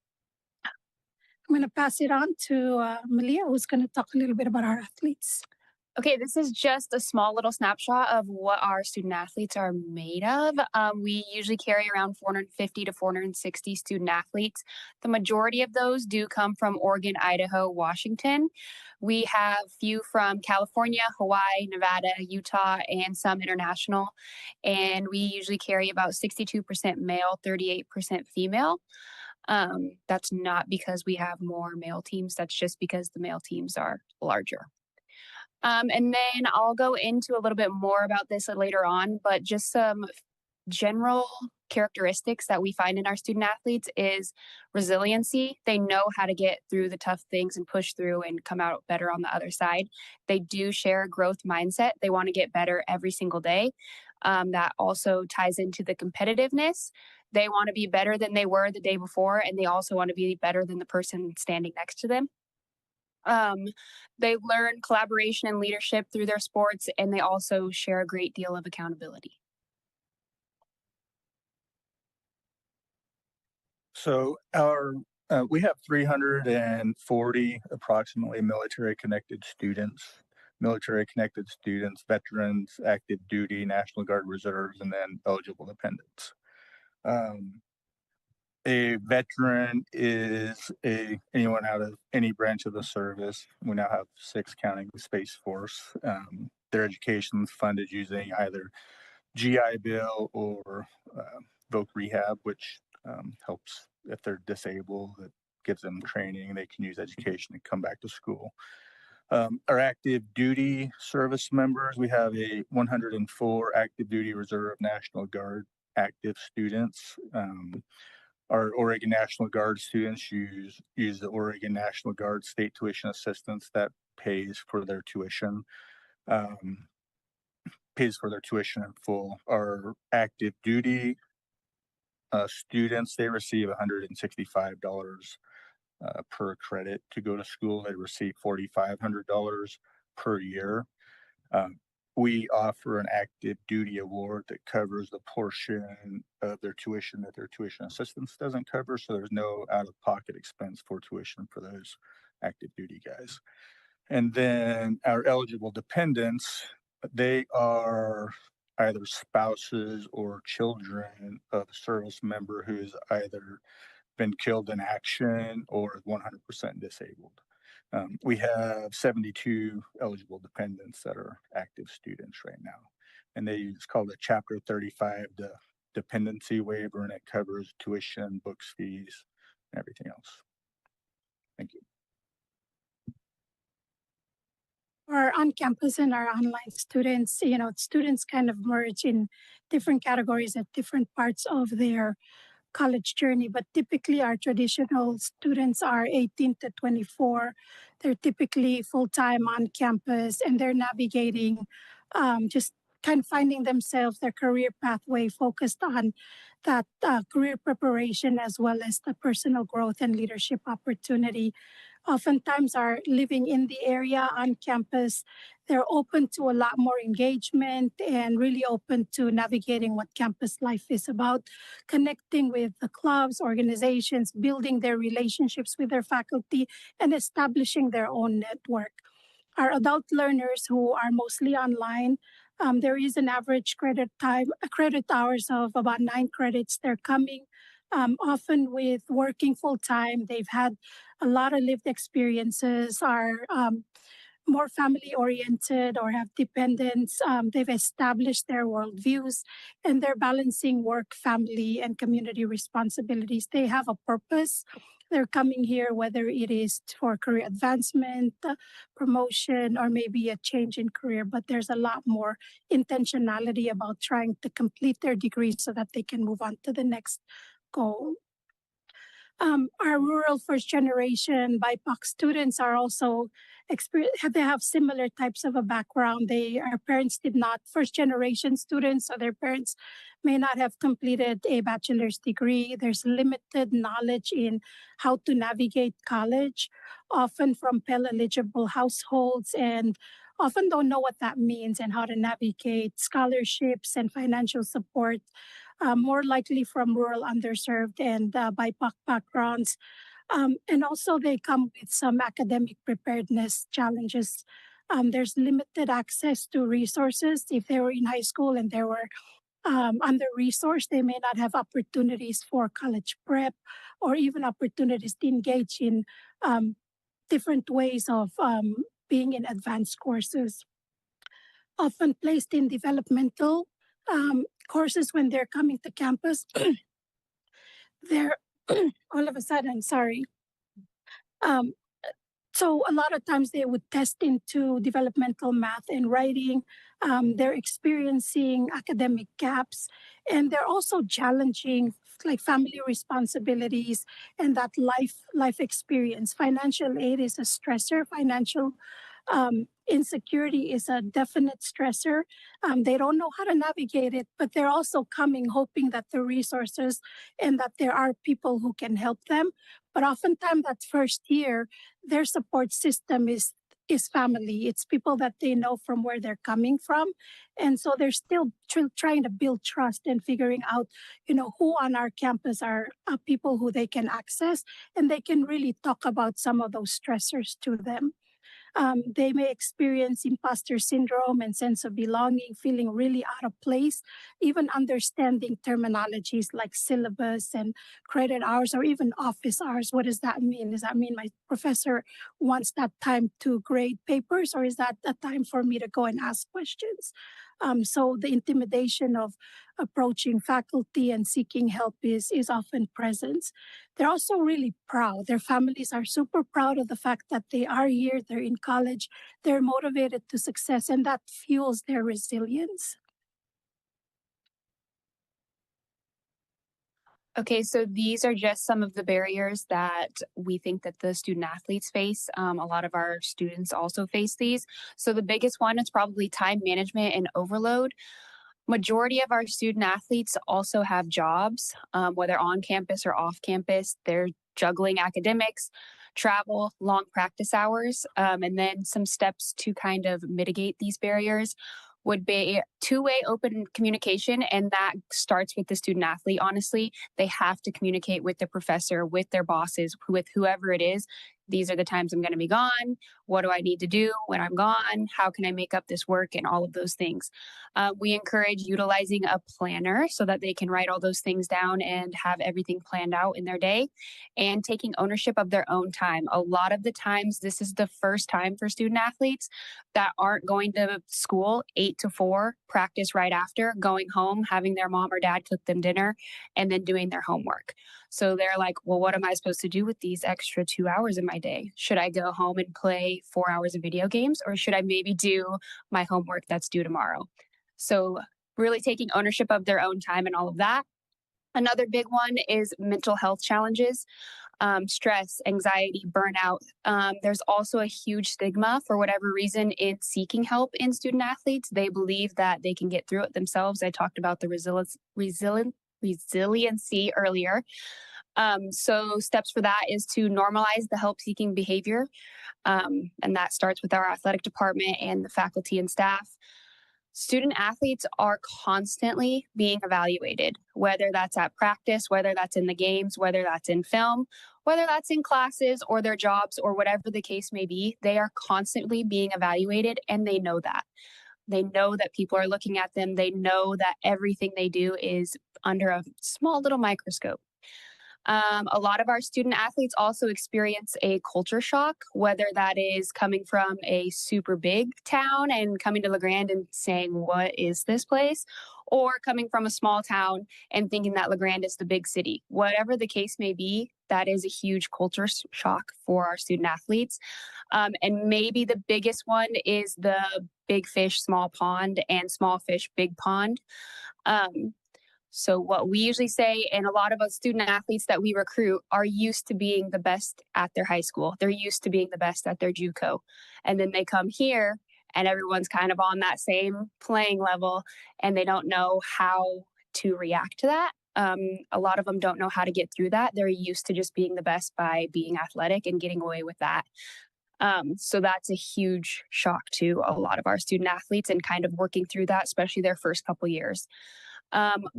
I'm going to pass it on to Malia, who's going to talk a little bit about our athletes. Okay, this is just a small little snapshot of what our student athletes are made of. We usually carry around 450 to 460 student athletes. The majority of those do come from Oregon, Idaho, Washington. We have few from California, Hawaii, Nevada, Utah, and some international. And we usually carry about 62% male, 38% female. That's not because we have more male teams. That's just because the male teams are larger. And then I'll go into a little bit more about this later on, but just some general characteristics that we find in our student athletes is resiliency. They know how to get through the tough things and push through and come out better on the other side. They do share a growth mindset. They want to get better every single day. That also ties into the competitiveness. They want to be better than they were the day before, and they also want to be better than the person standing next to them. They learn collaboration and leadership through their sports, and they also share a great deal of accountability. So we have 340 approximately military connected students, veterans, active duty, National Guard reserves, and then eligible dependents. A veteran is anyone out of any branch of the service. We now have 6 counting the Space Force. Their education is funded using either GI Bill or voc rehab, which helps if they're disabled. It gives them training. They can use education and come back to school. Our active duty service members, we have 104 active duty reserve National Guard active students. Our Oregon National Guard students use the Oregon National Guard state tuition assistance that pays for their tuition. Pays for their tuition in full. Our active duty students, they receive $165 per credit to go to school. They receive $4,500 per year. We offer an active duty award that covers the portion of their tuition that their tuition assistance doesn't cover. So there's no out-of-pocket expense for tuition for those active duty guys. And then our eligible dependents, they are either spouses or children of a service member who's either been killed in action or 100% disabled. We have 72 eligible dependents that are active students right now. And it's called a Chapter 35 dependency waiver, and it covers tuition, books, fees, and everything else. Thank you. Our on-campus and our online students, students kind of merge in different categories at different parts of their college journey, but typically our traditional students are 18 to 24. They're typically full-time on campus, and they're navigating just kind of finding themselves, their career pathway focused on that career preparation as well as the personal growth and leadership opportunity. Oftentimes are living in the area on campus. They're open to a lot more engagement and really open to navigating what campus life is about, connecting with the clubs, organizations, building their relationships with their faculty, and establishing their own network. Our adult learners who are mostly online, there is an average credit hours of about 9 credits. They're coming often with working full time. They've had a lot of lived experiences, are more family oriented or have dependents. They've established their worldviews, and they're balancing work, family, and community responsibilities. They have a purpose. They're coming here, whether it is for career advancement, promotion, or maybe a change in career. But there's a lot more intentionality about trying to complete their degree so that they can move on to the next goal. Our rural first generation BIPOC students are also they have similar types of a background. Our parents did not, first generation students, so their parents may not have completed a bachelor's degree. There's limited knowledge in how to navigate college, often from Pell eligible households, and often don't know what that means and how to navigate scholarships and financial support. More likely from rural, underserved, and BIPOC backgrounds. And also they come with some academic preparedness challenges. There's limited access to resources. If they were in high school and they were under-resourced, they may not have opportunities for college prep or even opportunities to engage in different ways of being in advanced courses. Often placed in developmental courses when they're coming to campus. They're all of a sudden, sorry. So a lot of times they would test into developmental math and writing. They're experiencing academic gaps, and they're also challenging like family responsibilities and that life experience. Financial aid is a stressor. Financial Insecurity is a definite stressor. They don't know how to navigate it, but they're also coming hoping that the resources and that there are people who can help them. But oftentimes that first year, their support system is family. It's people that they know from where they're coming from. And so they're still trying to build trust and figuring out, who on our campus are people who they can access and they can really talk about some of those stressors to them. They may experience imposter syndrome and sense of belonging, feeling really out of place, even understanding terminologies like syllabus and credit hours or even office hours. What does that mean? Does that mean my professor wants that time to grade papers, or is that a time for me to go and ask questions? So the intimidation of approaching faculty and seeking help is often present. They're also really proud. Their families are super proud of the fact that they are here, they're in college, they're motivated to success, and that fuels their resilience. Okay, so these are just some of the barriers that we think that the student athletes face. A lot of our students also face these. So the biggest one is probably time management and overload. Majority of our student athletes also have jobs, whether on campus or off campus. They're juggling academics, travel, long practice hours, and then some steps to kind of mitigate these barriers would be two-way open communication, and that starts with the student athlete. Honestly, they have to communicate with the professor, with their bosses, with whoever it is. These are the times I'm going to be gone. What do I need to do when I'm gone? How can I make up this work? And all of those things. We encourage utilizing a planner so that they can write all those things down and have everything planned out in their day, and taking ownership of their own time. A lot of the times, this is the first time for student athletes that aren't going to school 8 to 4, practice right after, going home, having their mom or dad cook them dinner, and then doing their homework. So they're like, well, what am I supposed to do with these extra 2 hours in my day? Should I go home and play 4 hours of video games, or should I maybe do my homework that's due tomorrow? So really taking ownership of their own time and all of that. Another big one is mental health challenges, stress, anxiety, burnout. There's also a huge stigma for whatever reason in seeking help in student athletes. They believe that they can get through it themselves. I talked about the resiliency earlier. So steps for that is to normalize the help-seeking behavior. And that starts with our athletic department and the faculty and staff. Student athletes are constantly being evaluated, whether that's at practice, whether that's in the games, whether that's in film, whether that's in classes or their jobs or whatever the case may be. They are constantly being evaluated, and they know that. They know that people are looking at them. They know that everything they do is under a small little microscope. A lot of our student athletes also experience a culture shock, whether that is coming from a super big town and coming to LeGrand and saying, what is this place? Or coming from a small town and thinking that LeGrand is the big city. Whatever the case may be, that is a huge culture shock for our student athletes. And maybe the biggest one is the big fish, small pond, and small fish, big pond. So what we usually say, and a lot of us student athletes that we recruit are used to being the best at their high school. They're used to being the best at their JUCO. And then they come here and everyone's kind of on that same playing level and they don't know how to react to that. A lot of them don't know how to get through that. They're used to just being the best by being athletic and getting away with that. So that's a huge shock to a lot of our student athletes and kind of working through that, especially their first couple years.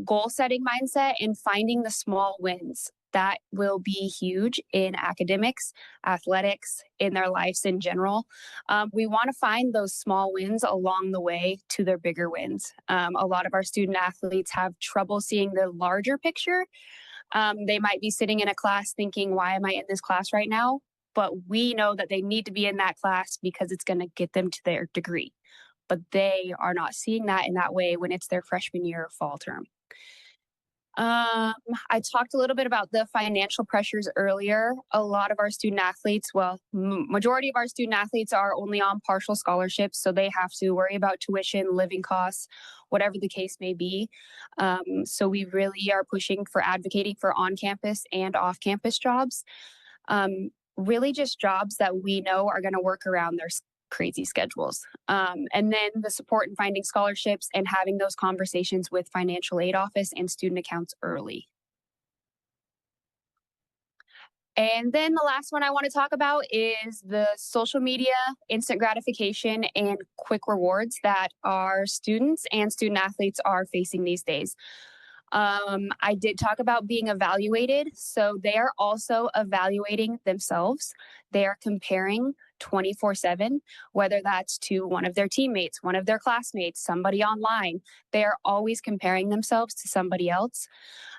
Goal setting mindset and finding the small wins. That will be huge in academics, athletics, in their lives in general. We want to find those small wins along the way to their bigger wins. A lot of our student athletes have trouble seeing the larger picture. They might be sitting in a class thinking, why am I in this class right now? But we know that they need to be in that class because it's going to get them to their degree. But they are not seeing that in that way when it's their freshman year or fall term. I talked a little bit about the financial pressures earlier. A lot of our student athletes, well, majority of our student athletes are only on partial scholarships, so they have to worry about tuition, living costs, whatever the case may be. So we really are pushing for advocating for on-campus and off-campus jobs. Really just jobs that we know are going to work around crazy schedules. And then the support in finding scholarships and having those conversations with financial aid office and student accounts early. And then the last one I want to talk about is the social media, instant gratification, and quick rewards that our students and student athletes are facing these days. I did talk about being evaluated. So they are also evaluating themselves. They are comparing 24/7, whether that's to one of their teammates, one of their classmates, somebody online. They are always comparing themselves to somebody else.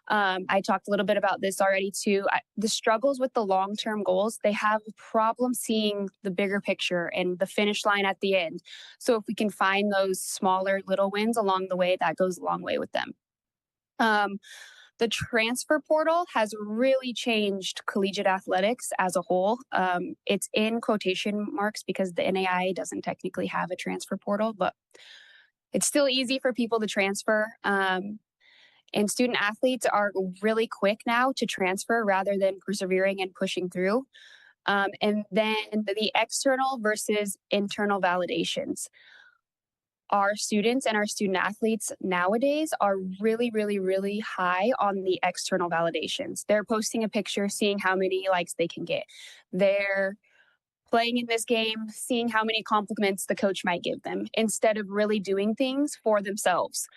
I talked a little bit about this already too. The struggles with the long-term goals, they have a problem seeing the bigger picture and the finish line at the end. So if we can find those smaller little wins along the way, that goes a long way with them. The transfer portal has really changed collegiate athletics as a whole. It's in quotation marks because the NAIA doesn't technically have a transfer portal, but it's still easy for people to transfer. And student athletes are really quick now to transfer rather than persevering and pushing through. And then the external versus internal validations. Our students and our student athletes nowadays are really high on the external validations. They're posting a picture, seeing how many likes they can get. They're playing in this game, seeing how many compliments the coach might give them instead of really doing things for themselves.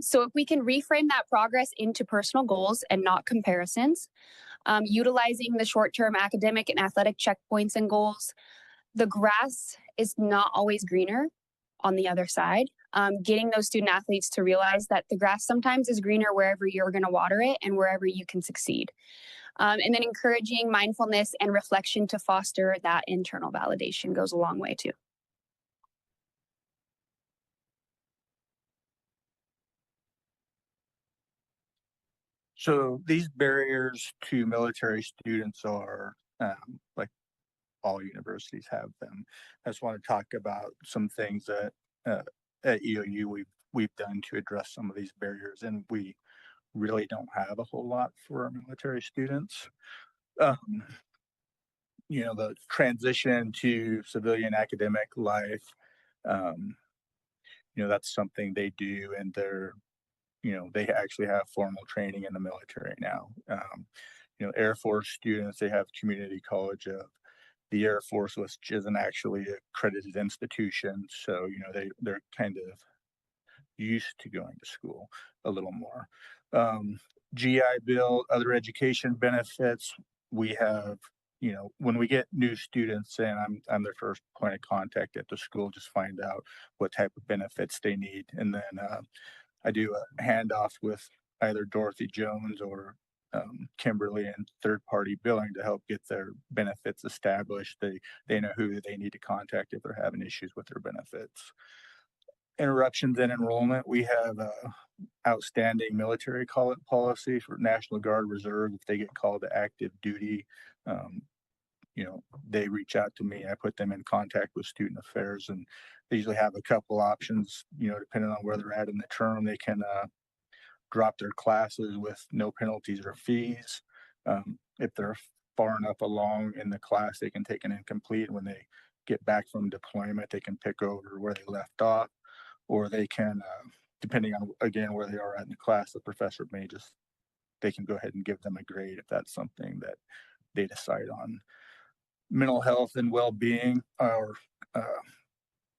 So if we can reframe that progress into personal goals and not comparisons, utilizing the short-term academic and athletic checkpoints and goals, the grass is not always greener on the other side. Getting those student athletes to realize that the grass sometimes is greener wherever you're going to water it and wherever you can succeed. And then encouraging mindfulness and reflection to foster that internal validation goes a long way too. So these barriers to military students are like all universities have them. I just want to talk about some things that at EOU we've done to address some of these barriers, and we really don't have a whole lot for our military students. You know, the transition to civilian academic life, you know, that's something they do, and they're, you know, they actually have formal training in the military now. You know, Air Force students, they have community college of the Air Force, which isn't actually an accredited institution. So, you know, they're kind of used to going to school a little more. GI Bill, other education benefits, we have, you know, when we get new students in, I'm their first point of contact at the school, just find out what type of benefits they need. And then I do a handoff with either Dorothy Jones or Kimberly and third party billing to help get their benefits established. They know who they need to contact if they're having issues with their benefits. Interruptions in enrollment, we have outstanding military call-up policy for National Guard Reserve. If they get called to active duty, you know, they reach out to me. I put them in contact with student affairs, and they usually have a couple options, you know, depending on where they're at in the term. They can drop their classes with no penalties or fees. If they're far enough along in the class, they can take an incomplete. When they get back from deployment, they can pick over where they left off, or they can, depending on, again, where they are at in the class, the professor may just, they can go ahead and give them a grade if that's something that they decide on. Mental health and well-being, our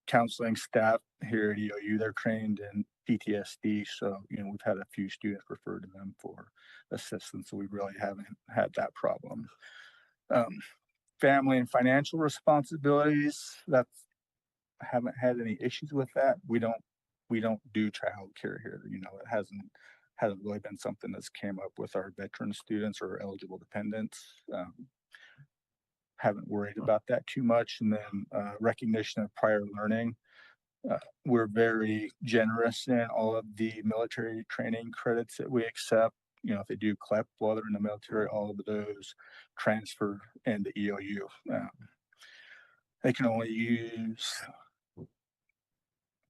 counseling staff here at EOU, they're trained in PTSD. So, you know, we've had a few students referred to them for assistance. So we really haven't had that problem. Family and financial responsibilities, that's, I haven't had any issues with that. We don't do child care here. You know, it hasn't really been something that's came up with our veteran students or eligible dependents. Haven't worried about that too much. And then recognition of prior learning. We're very generous in all of the military training credits that we accept. You know, if they do CLEP while they're in the military, all of those transfer into EOU. They can only use,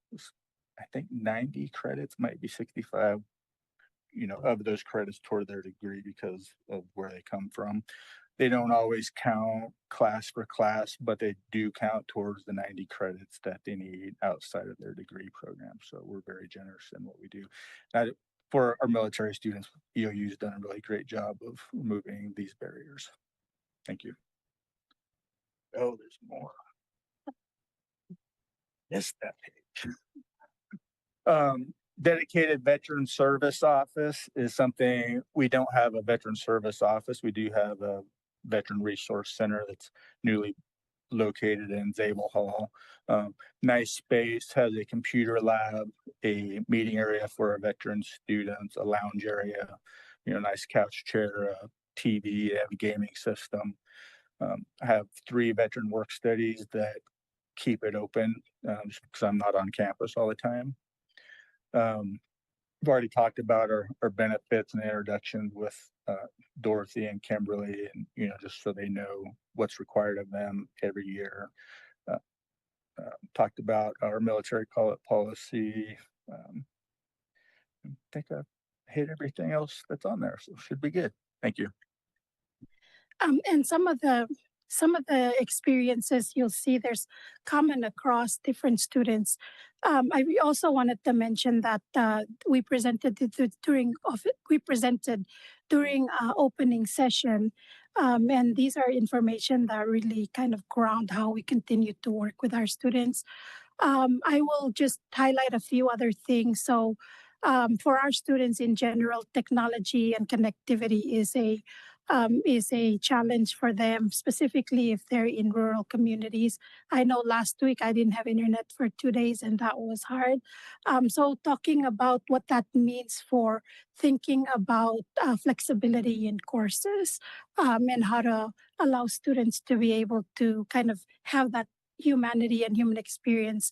I think 90 credits, might be 65, you know, of those credits toward their degree because of where they come from. they don't always count class for class, but they do count towards the 90 credits that they need outside of their degree program. So we're very generous in what we do. For our military students, EOU's done a really great job of removing these barriers. Thank you. Oh, there's more. Missed that page. Dedicated veteran service office is something, we don't have a veteran service office. We do have a veteran resource center that's newly located in Zabel Hall. Nice space, has a computer lab, a meeting area for our veteran students, a lounge area, nice couch chair, a TV, have a gaming system. I have 3 veteran work studies that keep it open just because I'm not on campus all the time. We've already talked about our benefits and introductions with Dorothy and Kimberly, and just so they know what's required of them every year. Talked about our military call-up policy. I think I've hit everything else that's on there, so should be good. Thank you. And some of the experiences you'll see there's common across different students. I also wanted to mention that we presented during opening session, and these are information that really kind of ground how we continue to work with our students. I will just highlight a few other things. So for our students in general, technology and connectivity is a challenge for them, specifically if they're in rural communities. I know last week I didn't have internet for 2 days, and that was hard. So talking about what that means for thinking about flexibility in courses and how to allow students to be able to kind of have that humanity and human experience.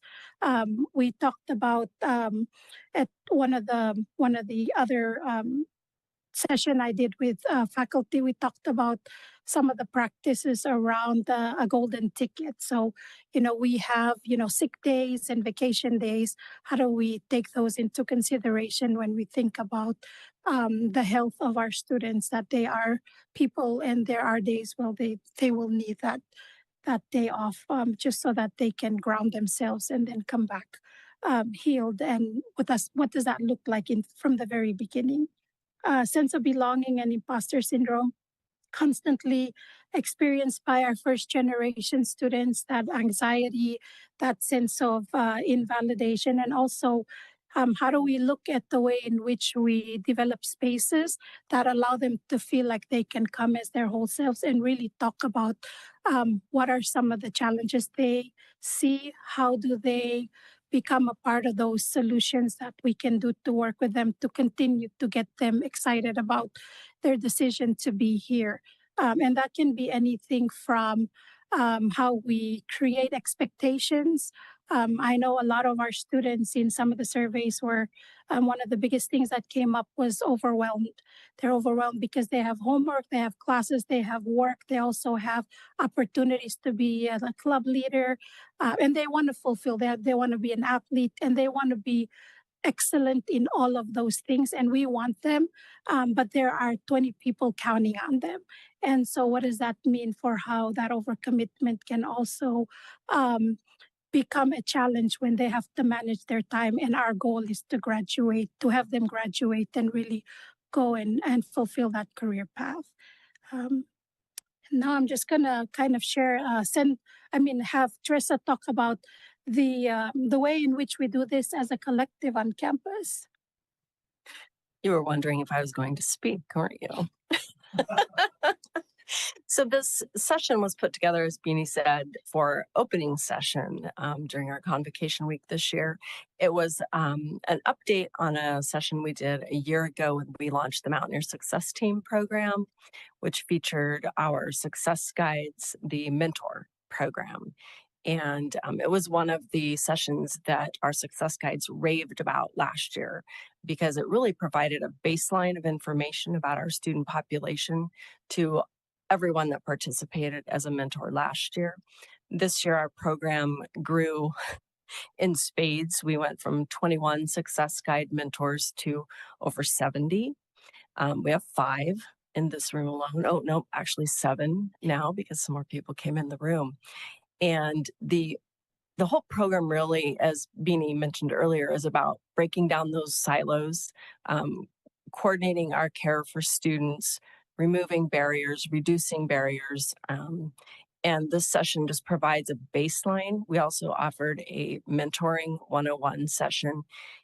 We talked about at one of the other session I did with faculty, we talked about some of the practices around a golden ticket. So, we have, sick days and vacation days. How do we take those into consideration when we think about the health of our students, that they are people and there are days where they will need that day off just so that they can ground themselves and then come back healed. And what does that look like from the very beginning? Sense of belonging and imposter syndrome constantly experienced by our first generation students, that anxiety, that sense of invalidation, and also how do we look at the way in which we develop spaces that allow them to feel like they can come as their whole selves and really talk about what are some of the challenges they see, how do they become a part of those solutions that we can do to work with them to continue to get them excited about their decision to be here. And that can be anything from how we create expectations. I know a lot of our students in some of the surveys were one of the biggest things that came up was overwhelmed. They're overwhelmed because they have homework, they have classes, they have work, they also have opportunities to be a club leader, and they want to fulfill that. They want to be an athlete and they want to be excellent in all of those things, and we want them, but there are 20 people counting on them. And so what does that mean for how that overcommitment can also become a challenge when they have to manage their time? And our goal is to have them graduate and really go and fulfill that career path. Now I'm just gonna kind of share, have Tressa talk about the way in which we do this as a collective on campus. You were wondering if I was going to speak, weren't you? So this session was put together, as Beanie said, for opening session during our convocation week this year. It was an update on a session we did a year ago when we launched the Mountaineer Success Team program, which featured our success guides, the mentor program. And it was one of the sessions that our success guides raved about last year because it really provided a baseline of information about our student population to everyone that participated as a mentor last year. This year, our program grew in spades. We went from 21 success guide mentors to over 70. We have 5 in this room alone. Oh, no, actually 7 now because some more people came in the room. And the whole program really, as Beanie mentioned earlier, is about breaking down those silos, coordinating our care for students, removing barriers, reducing barriers. And this session just provides a baseline. We also offered a mentoring 101 session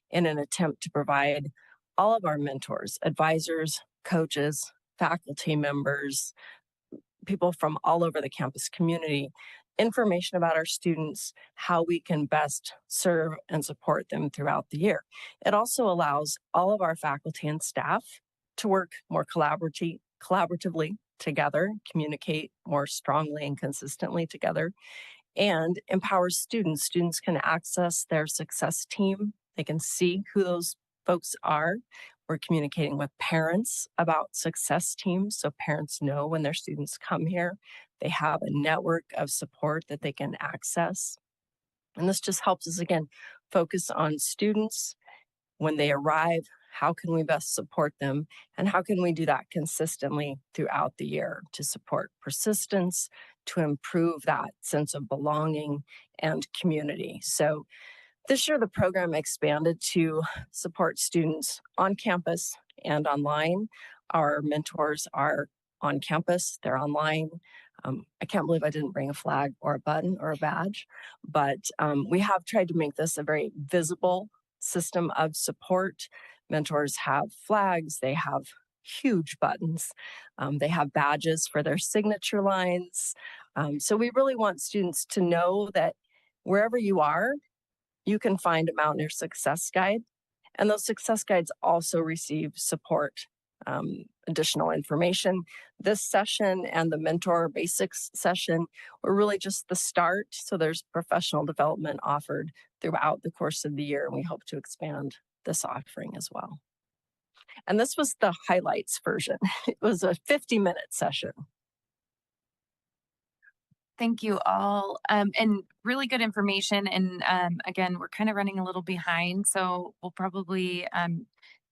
in an attempt to provide all of our mentors, advisors, coaches, faculty members, people from all over the campus community, information about our students, how we can best serve and support them throughout the year. It also allows all of our faculty and staff to work more collaboratively together, communicate more strongly and consistently together, and empowers students. Students can access their success team. They can see who those folks are. We're communicating with parents about success teams so parents know when their students come here. They have a network of support that they can access. And this just helps us, again, focus on students when they arrive. How can we best support them? And how can we do that consistently throughout the year to support persistence, to improve that sense of belonging and community? So this year, the program expanded to support students on campus and online. Our mentors are on campus, they're online. I can't believe I didn't bring a flag or a button or a badge, but we have tried to make this a very visible system of support. Mentors have flags, they have huge buttons, they have badges for their signature lines. So we really want students to know that wherever you are, you can find a Mountaineer Success Guide. And those success guides also receive support, additional information. This session and the Mentor Basics session were really just the start. So there's professional development offered throughout the course of the year, and we hope to expand this offering as well. And this was the highlights version. It was a 50-minute session. Thank you all. And really good information. And again, we're kind of running a little behind. So we'll probably,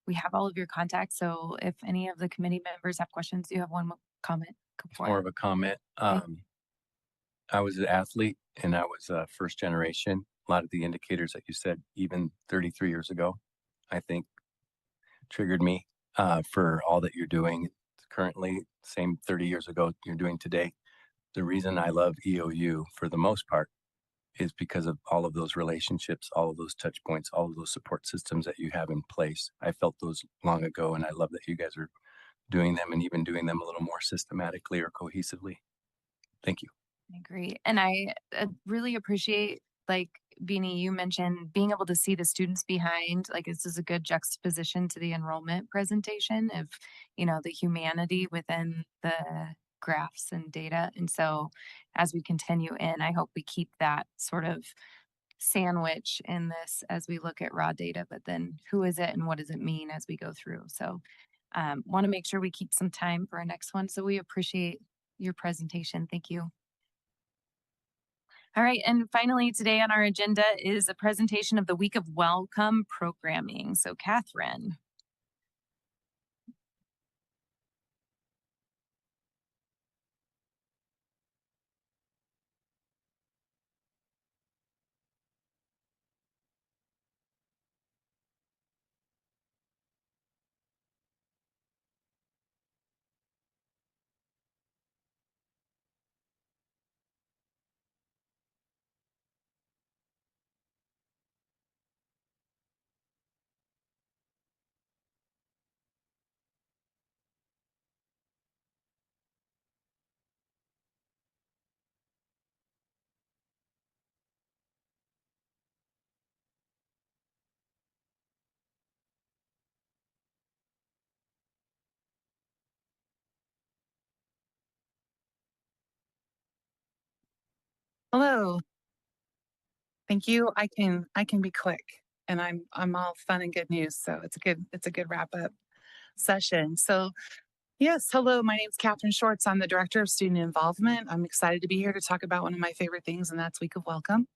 we have all of your contacts. So if any of the committee members have questions, you have one comment. Go for More it. of a comment. I was an athlete and I was first generation. A lot of the indicators that you said, even 33 years ago, I think triggered me for all that you're doing currently, same 30 years ago you're doing today. The reason I love EOU for the most part is because of all of those relationships, all of those touch points, all of those support systems that you have in place. I felt those long ago, and I love that you guys are doing them and even doing them a little more systematically or cohesively. Thank you. I agree. And I really appreciate, like Beanie, you mentioned being able to see the students behind, like this is a good juxtaposition to the enrollment presentation of, you know, the humanity within the graphs and data. And so as we continue in, I hope we keep that sort of sandwich in this as we look at raw data, but then who is it and what does it mean as we go through? So want to make sure we keep some time for our next one. So we appreciate your presentation. Thank you. All right, and finally today on our agenda is a presentation of the Week of Welcome programming. So Catherine. Hello. Thank you. I can be quick, and I'm all fun and good news. So it's a good wrap up session. So yes, hello. My name is Catherine Shorts. I'm the Director of Student Involvement. I'm excited to be here to talk about one of my favorite things, and that's Week of Welcome.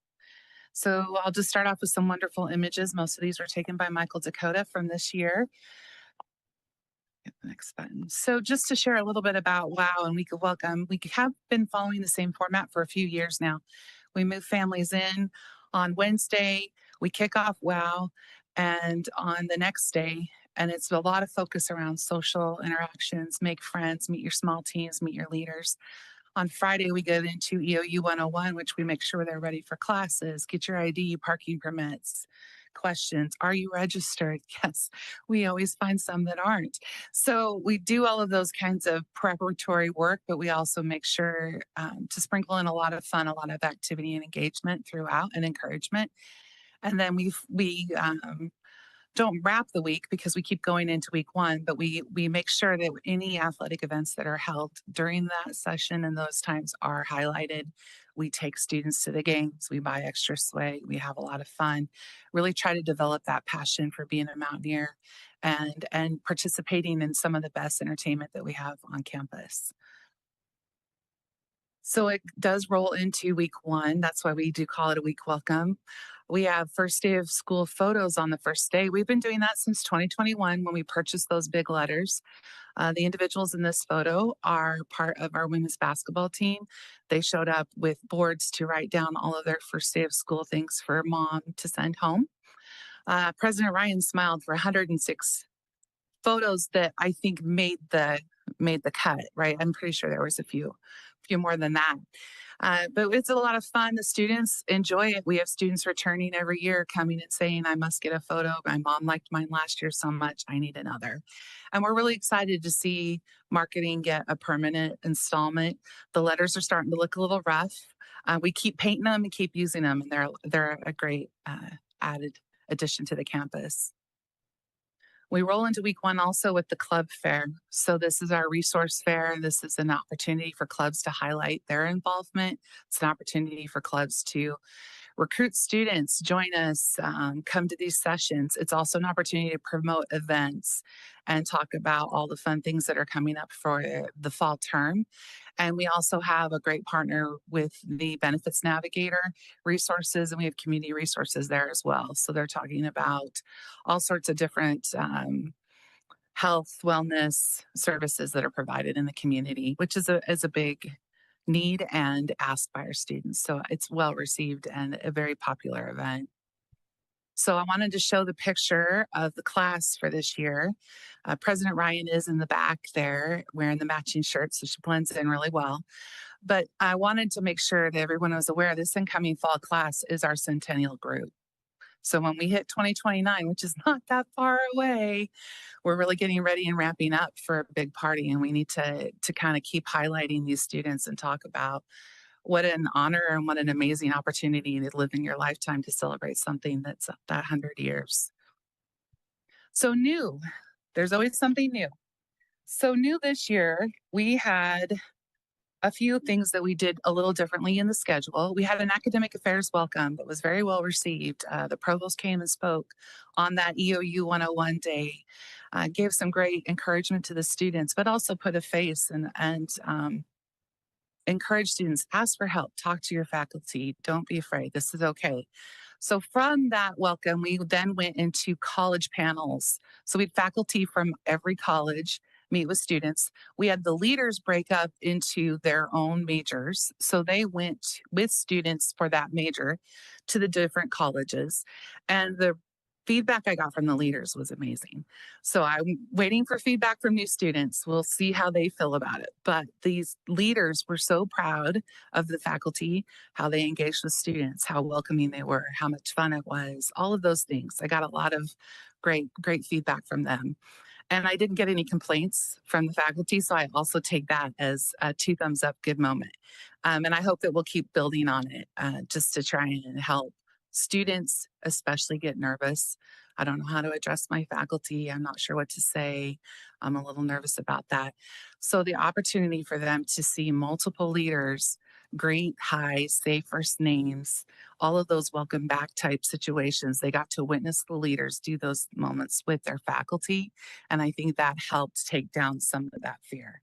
So I'll just start off with some wonderful images. Most of these were taken by Michael Dakota from this year. Get the next button. So just to share a little bit about WOW and Week of Welcome, we have been following the same format for a few years now. We move families in on Wednesday, we kick off WOW, and on the next day, and it's a lot of focus around social interactions, make friends, meet your small teams, meet your leaders. On Friday, we get into EOU 101, which we make sure they're ready for classes, get your ID, parking permits, questions. Are you registered? Yes, we always find some that aren't. So we do all of those kinds of preparatory work, but we also make sure to sprinkle in a lot of fun, a lot of activity and engagement throughout and encouragement. And then we don't wrap the week because we keep going into week one, but we make sure that any athletic events that are held during that session and those times are highlighted. We take students to the games, we buy extra swag, we have a lot of fun, really try to develop that passion for being a Mountaineer and participating in some of the best entertainment that we have on campus. So it does roll into week one. That's why we do call it a week welcome. We have first day of school photos on the first day. We've been doing that since 2021 when we purchased those big letters. The individuals in this photo are part of our women's basketball team. They showed up with boards to write down all of their first day of school things for mom to send home. President Ryan smiled for 106 photos that I think made the cut, right? I'm pretty sure there was a few more than that. But it's a lot of fun. The students enjoy it. We have students returning every year coming and saying, I must get a photo. My mom liked mine last year so much. I need another. And we're really excited to see marketing get a permanent installment. The letters are starting to look a little rough. We keep painting them and keep using them, and they're a great added addition to the campus. We roll into week one also with the club fair. So this is our resource fair. This is an opportunity for clubs to highlight their involvement. It's an opportunity for clubs to recruit students, join us, come to these sessions. It's also an opportunity to promote events and talk about all the fun things that are coming up for the fall term. And we also have a great partner with the Benefits Navigator resources, and we have community resources there as well. So they're talking about all sorts of different health, wellness services that are provided in the community, which is a big need and asked by our students. So it's well received and a very popular event. So I wanted to show the picture of the class for this year. President Ryan is in the back there wearing the matching shirt, so she blends in really well. But I wanted to make sure that everyone was aware this incoming fall class is our centennial group. So when we hit 2029, which is not that far away, we're really getting ready and ramping up for a big party. And we need to kind of keep highlighting these students and talk about what an honor and what an amazing opportunity to live in your lifetime to celebrate something that's that 100 years. So new, there's always something new. So new this year, we had a few things that we did a little differently in the schedule. We had an academic affairs welcome that was very well received. The provost came and spoke on that EOU 101 day, gave some great encouragement to the students, but also put a face and encourage students, ask for help, talk to your faculty, don't be afraid, this is okay. So from that welcome, we then went into college panels. So we had faculty from every college meet with students. We had the leaders break up into their own majors. So they went with students for that major to the different colleges. And the feedback I got from the leaders was amazing. So I'm waiting for feedback from new students. We'll see how they feel about it. But these leaders were so proud of the faculty, how they engaged with students, how welcoming they were, how much fun it was, all of those things. I got a lot of great feedback from them. And I didn't get any complaints from the faculty. So I also take that as a 2 thumbs up good moment. And I hope that we'll keep building on it just to try and help students especially get nervous. I don't know how to address my faculty. I'm not sure what to say. I'm a little nervous about that. So the opportunity for them to see multiple leaders greet, hi, say first names, all of those welcome back type situations. They got to witness the leaders do those moments with their faculty. And I think that helped take down some of that fear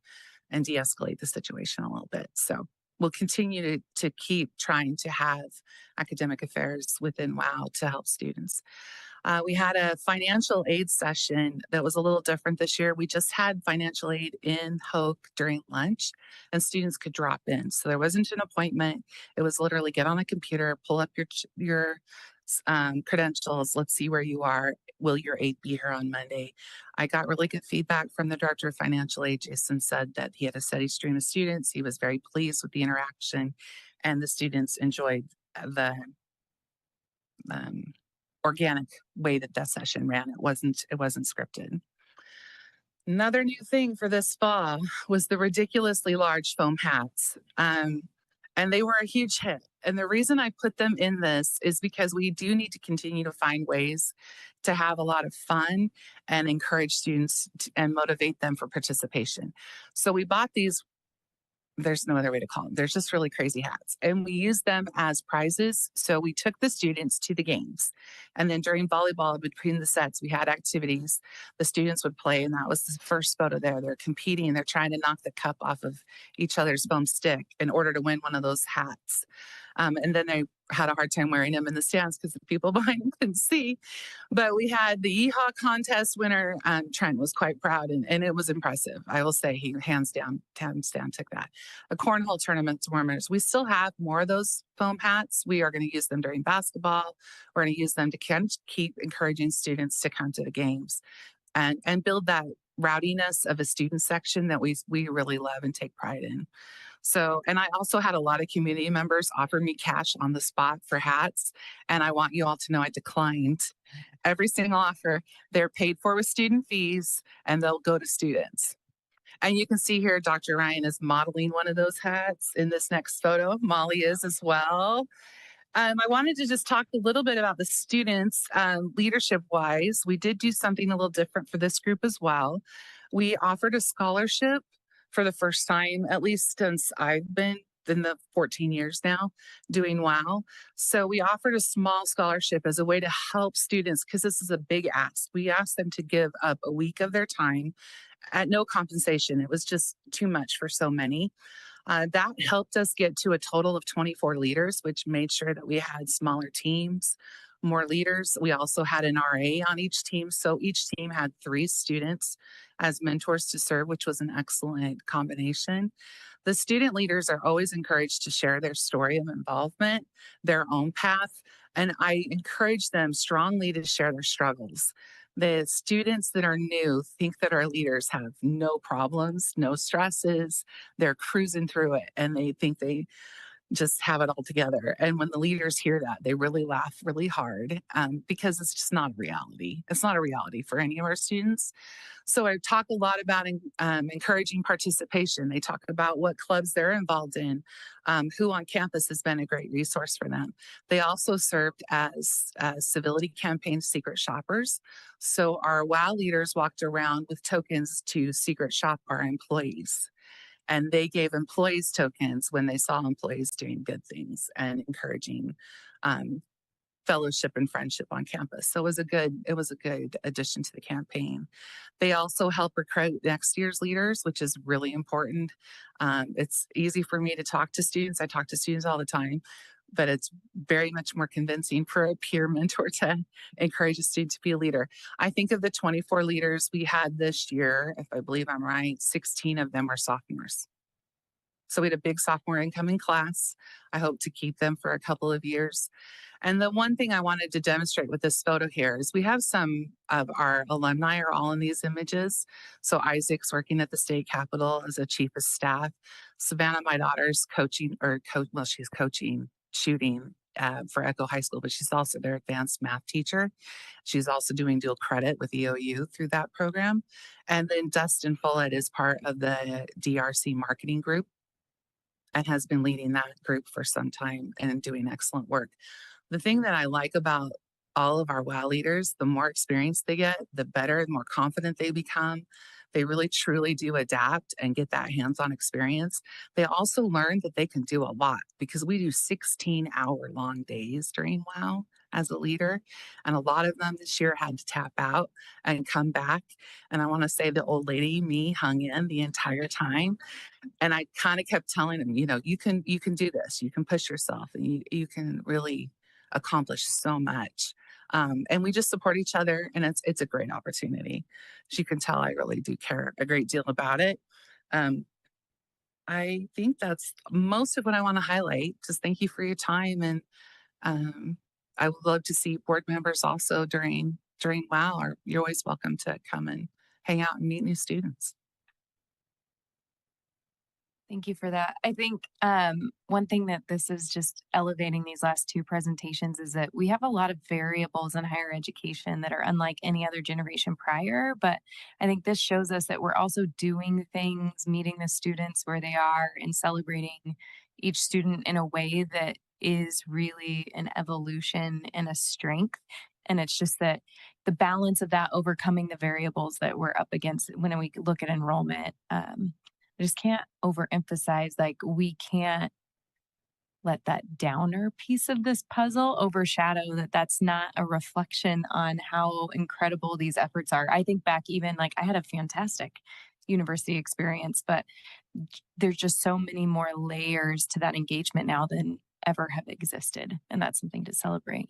and de-escalate the situation a little bit. So we'll continue to keep trying to have academic affairs within WOW to help students. We had a financial aid session that was a little different this year. We just had financial aid in Hoke during lunch, and students could drop in. So there wasn't an appointment. It was literally get on a computer, pull up your credentials. Let's see where you are. Will your aid be here on Monday? I got really good feedback from the director of financial aid. Jason said that he had a steady stream of students. He was very pleased with the interaction, and the students enjoyed the um, organic way that that session ran. It wasn't scripted. Another new thing for this fall was the ridiculously large foam hats. And they were a huge hit. And the reason I put them in this is because we do need to continue to find ways to have a lot of fun and encourage students and motivate them for participation. So we bought these. There's no other way to call them. They're just really crazy hats. And we used them as prizes. So we took the students to the games. And then during volleyball, between the sets, we had activities. The students would play. And that was the first photo there. They're competing. They're trying to knock the cup off of each other's foam stick in order to win one of those hats. And then they had a hard time wearing them in the stands because the people behind them couldn't see. But we had the Yeehaw contest winner. Trent was quite proud, and it was impressive. I will say he hands down took that. A cornhole tournament winners. We still have more of those foam hats. We are going to use them during basketball. We're going to use them to keep encouraging students to come to the games and build that rowdiness of a student section that we really love and take pride in. So, and I also had a lot of community members offer me cash on the spot for hats. And I want you all to know I declined every single offer. They're paid for with student fees and they'll go to students. And you can see here, Dr. Ryan is modeling one of those hats in this next photo. Molly is as well. I wanted to just talk a little bit about the students leadership wise. We did do something a little different for this group as well. We offered a scholarship for the first time, at least since I've been in the 14 years now doing WOW. So we offered a small scholarship as a way to help students because this is a big ask. We asked them to give up a week of their time at no compensation. It was just too much for so many. That helped us get to a total of 24 leaders, which made sure that we had smaller teams, more leaders. We also had an RA on each team. So each team had 3 students as mentors to serve, which was an excellent combination. The student leaders are always encouraged to share their story of involvement, their own path, and I encourage them strongly to share their struggles. The students that are new think that our leaders have no problems, no stresses, they're cruising through it, and they think they just have it all together. And when the leaders hear that, they really laugh really hard because it's just not a reality. It's not a reality for any of our students. So I talk a lot about encouraging participation. They talk about what clubs they're involved in, who on campus has been a great resource for them. They also served as civility campaign secret shoppers. So our WOW leaders walked around with tokens to secret shop our employees. And they gave employees tokens when they saw employees doing good things and encouraging fellowship and friendship on campus. So it was a good addition to the campaign. They also help recruit next year's leaders, which is really important. It's easy for me to talk to students. I talk to students all the time, but it's very much more convincing for a peer mentor to encourage a student to be a leader. I think of the 24 leaders we had this year, if I believe I'm right, 16 of them are sophomores. So we had a big sophomore incoming class. I hope to keep them for a couple of years. And the one thing I wanted to demonstrate with this photo here is we have some of our alumni are all in these images. So Isaac's working at the state capitol as a chief of staff. Savannah, my daughter's coaching she's coaching shooting for Echo High School, but she's also their advanced math teacher. She's also doing dual credit with EOU through that program. And then Dustin Follett is part of the DRC marketing group and has been leading that group for some time and doing excellent work. The thing that I like about all of our WOW leaders, the more experience they get, the better, the more confident they become. They really truly do adapt and get that hands-on experience. They also learn that they can do a lot because we do 16-hour-long days during WOW as a leader. And a lot of them this year had to tap out and come back. And I want to say the old lady, me, hung in the entire time. And I kind of kept telling them, you can do this, you can push yourself and you can really accomplish so much. And we just support each other, and it's a great opportunity. As you can tell, I really do care a great deal about it. I think that's most of what I want to highlight. Just thank you for your time, and I would love to see board members also during WOW. Or you're always welcome to come and hang out and meet new students. Thank you for that. I think one thing that this is just elevating these last two presentations is that we have a lot of variables in higher education that are unlike any other generation prior. But I think this shows us that we're also doing things, meeting the students where they are, and celebrating each student in a way that is really an evolution and a strength. And it's just that the balance of that overcoming the variables that we're up against when we look at enrollment. I just can't overemphasize, like, we can't let that downer piece of this puzzle overshadow that that's not a reflection on how incredible these efforts are. I think back, even like, I had a fantastic university experience, but there's just so many more layers to that engagement now than ever have existed. And that's something to celebrate.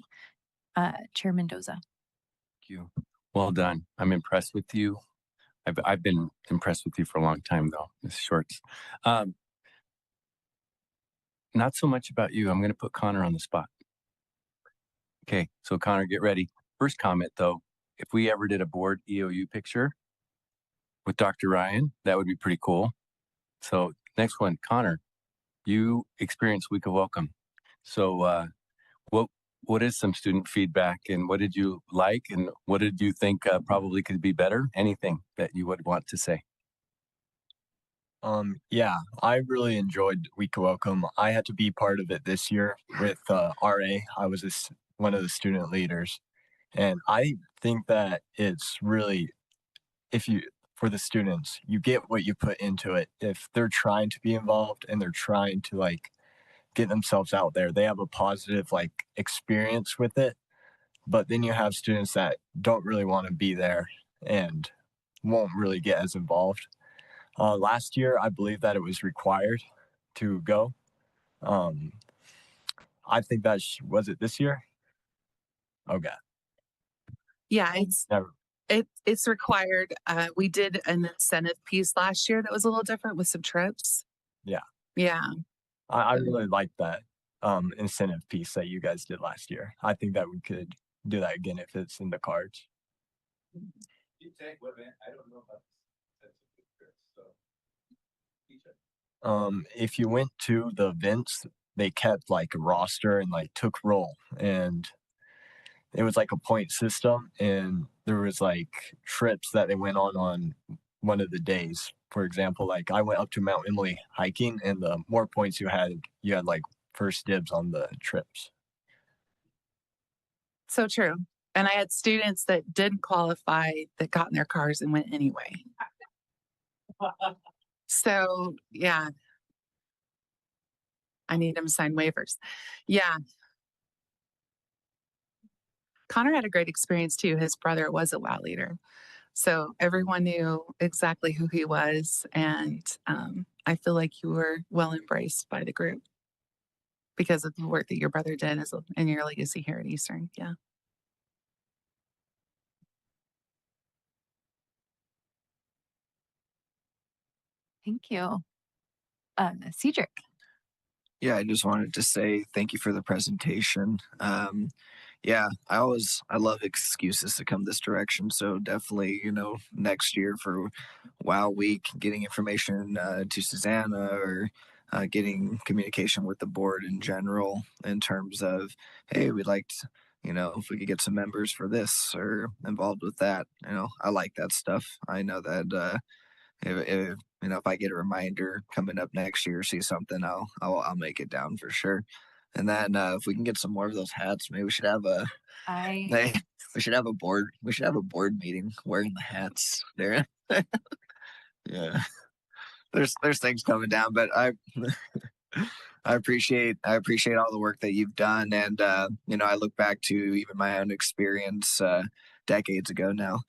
Chair Mendoza. Thank you. Well done. I'm impressed with you. I've been impressed with you for a long time, though, Ms. Shorts. Not so much about you. I'm going to put Connor on the spot. Okay, so Connor, get ready. First comment, though, if we ever did a board EOU picture with Dr. Ryan, that would be pretty cool. So next one, Connor, you experienced Week of Welcome. So what is some student feedback, and what did you like, and what did you think probably could be better? Anything that you would want to say? Yeah, I really enjoyed Week of Welcome. I had to be part of it this year with RA. I was one of the student leaders, and I think that it's really, for the students, you get what you put into it. If they're trying to be involved and they're trying to like get themselves out there, they have a positive like experience with it. But then you have students that don't really want to be there and won't really get as involved. Last year, I believe that it was required to go. I think that was it this year? Okay. Yeah, Never. it's required. We did an incentive piece last year that was a little different with some trips. Yeah. Yeah. I really like that incentive piece that you guys did last year. I think that we could do that again if it's in the cards. If you went to the events, they kept like a roster and like took roll, and it was like a point system, and there was like trips that they went on one of the days. For example, like I went up to Mount Emily hiking, and the more points you had like first dibs on the trips. So true. And I had students that didn't qualify that got in their cars and went anyway. So yeah, I need them to sign waivers. Yeah. Connor had a great experience too. His brother was a WOW leader. So everyone knew exactly who he was. And I feel like you were well embraced by the group because of the work that your brother did in your legacy here at Eastern. Yeah. Thank you. Cedric. Yeah, I just wanted to say thank you for the presentation. Yeah, I love excuses to come this direction. So definitely, next year for WOW Week, getting information to Susanna or getting communication with the board in general in terms of, hey, we'd like to, if we could get some members for this or involved with that. I like that stuff. I know that if I get a reminder coming up next year, see something, I'll make it down for sure. And then if we can get some more of those hats, maybe we should have we should have a board meeting wearing the hats there. Yeah, there's things coming down, but I appreciate all the work that you've done, and I look back to even my own experience decades ago now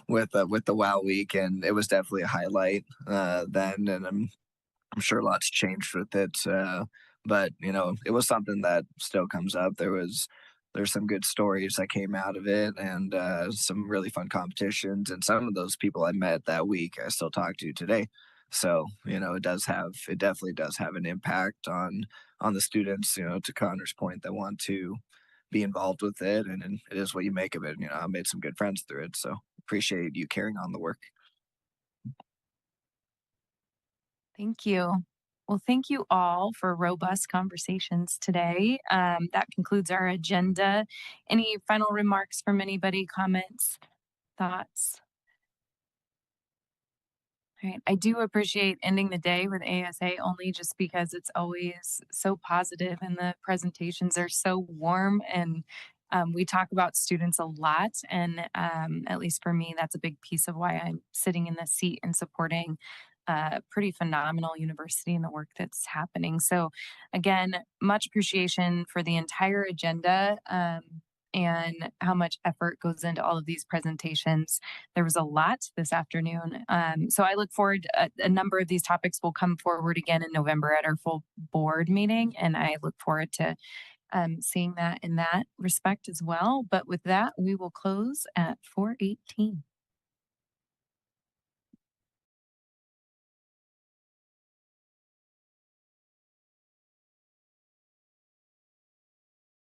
with the WOW Week, and it was definitely a highlight then, and I'm sure lots changed with it, but it was something that still comes up. There was there's some good stories that came out of it, and some really fun competitions. And some of those people I met that week, I still talk to today. So, it definitely does have an impact on the students, to Connor's point, that want to be involved with it, and it is what you make of it. I made some good friends through it. So appreciate you carrying on the work. Thank you. Well, thank you all for robust conversations today. That concludes our agenda. Any final remarks from anybody, comments, thoughts? All right. I do appreciate ending the day with ASA only just because it's always so positive and the presentations are so warm, and we talk about students a lot. And at least for me, that's a big piece of why I'm sitting in this seat and supporting a pretty phenomenal university and the work that's happening. So again, much appreciation for the entire agenda. And how much effort goes into all of these presentations. There was a lot this afternoon. So I look forward, a number of these topics will come forward again in November at our full board meeting. And I look forward to seeing that in that respect as well. But with that, we will close at 4:18.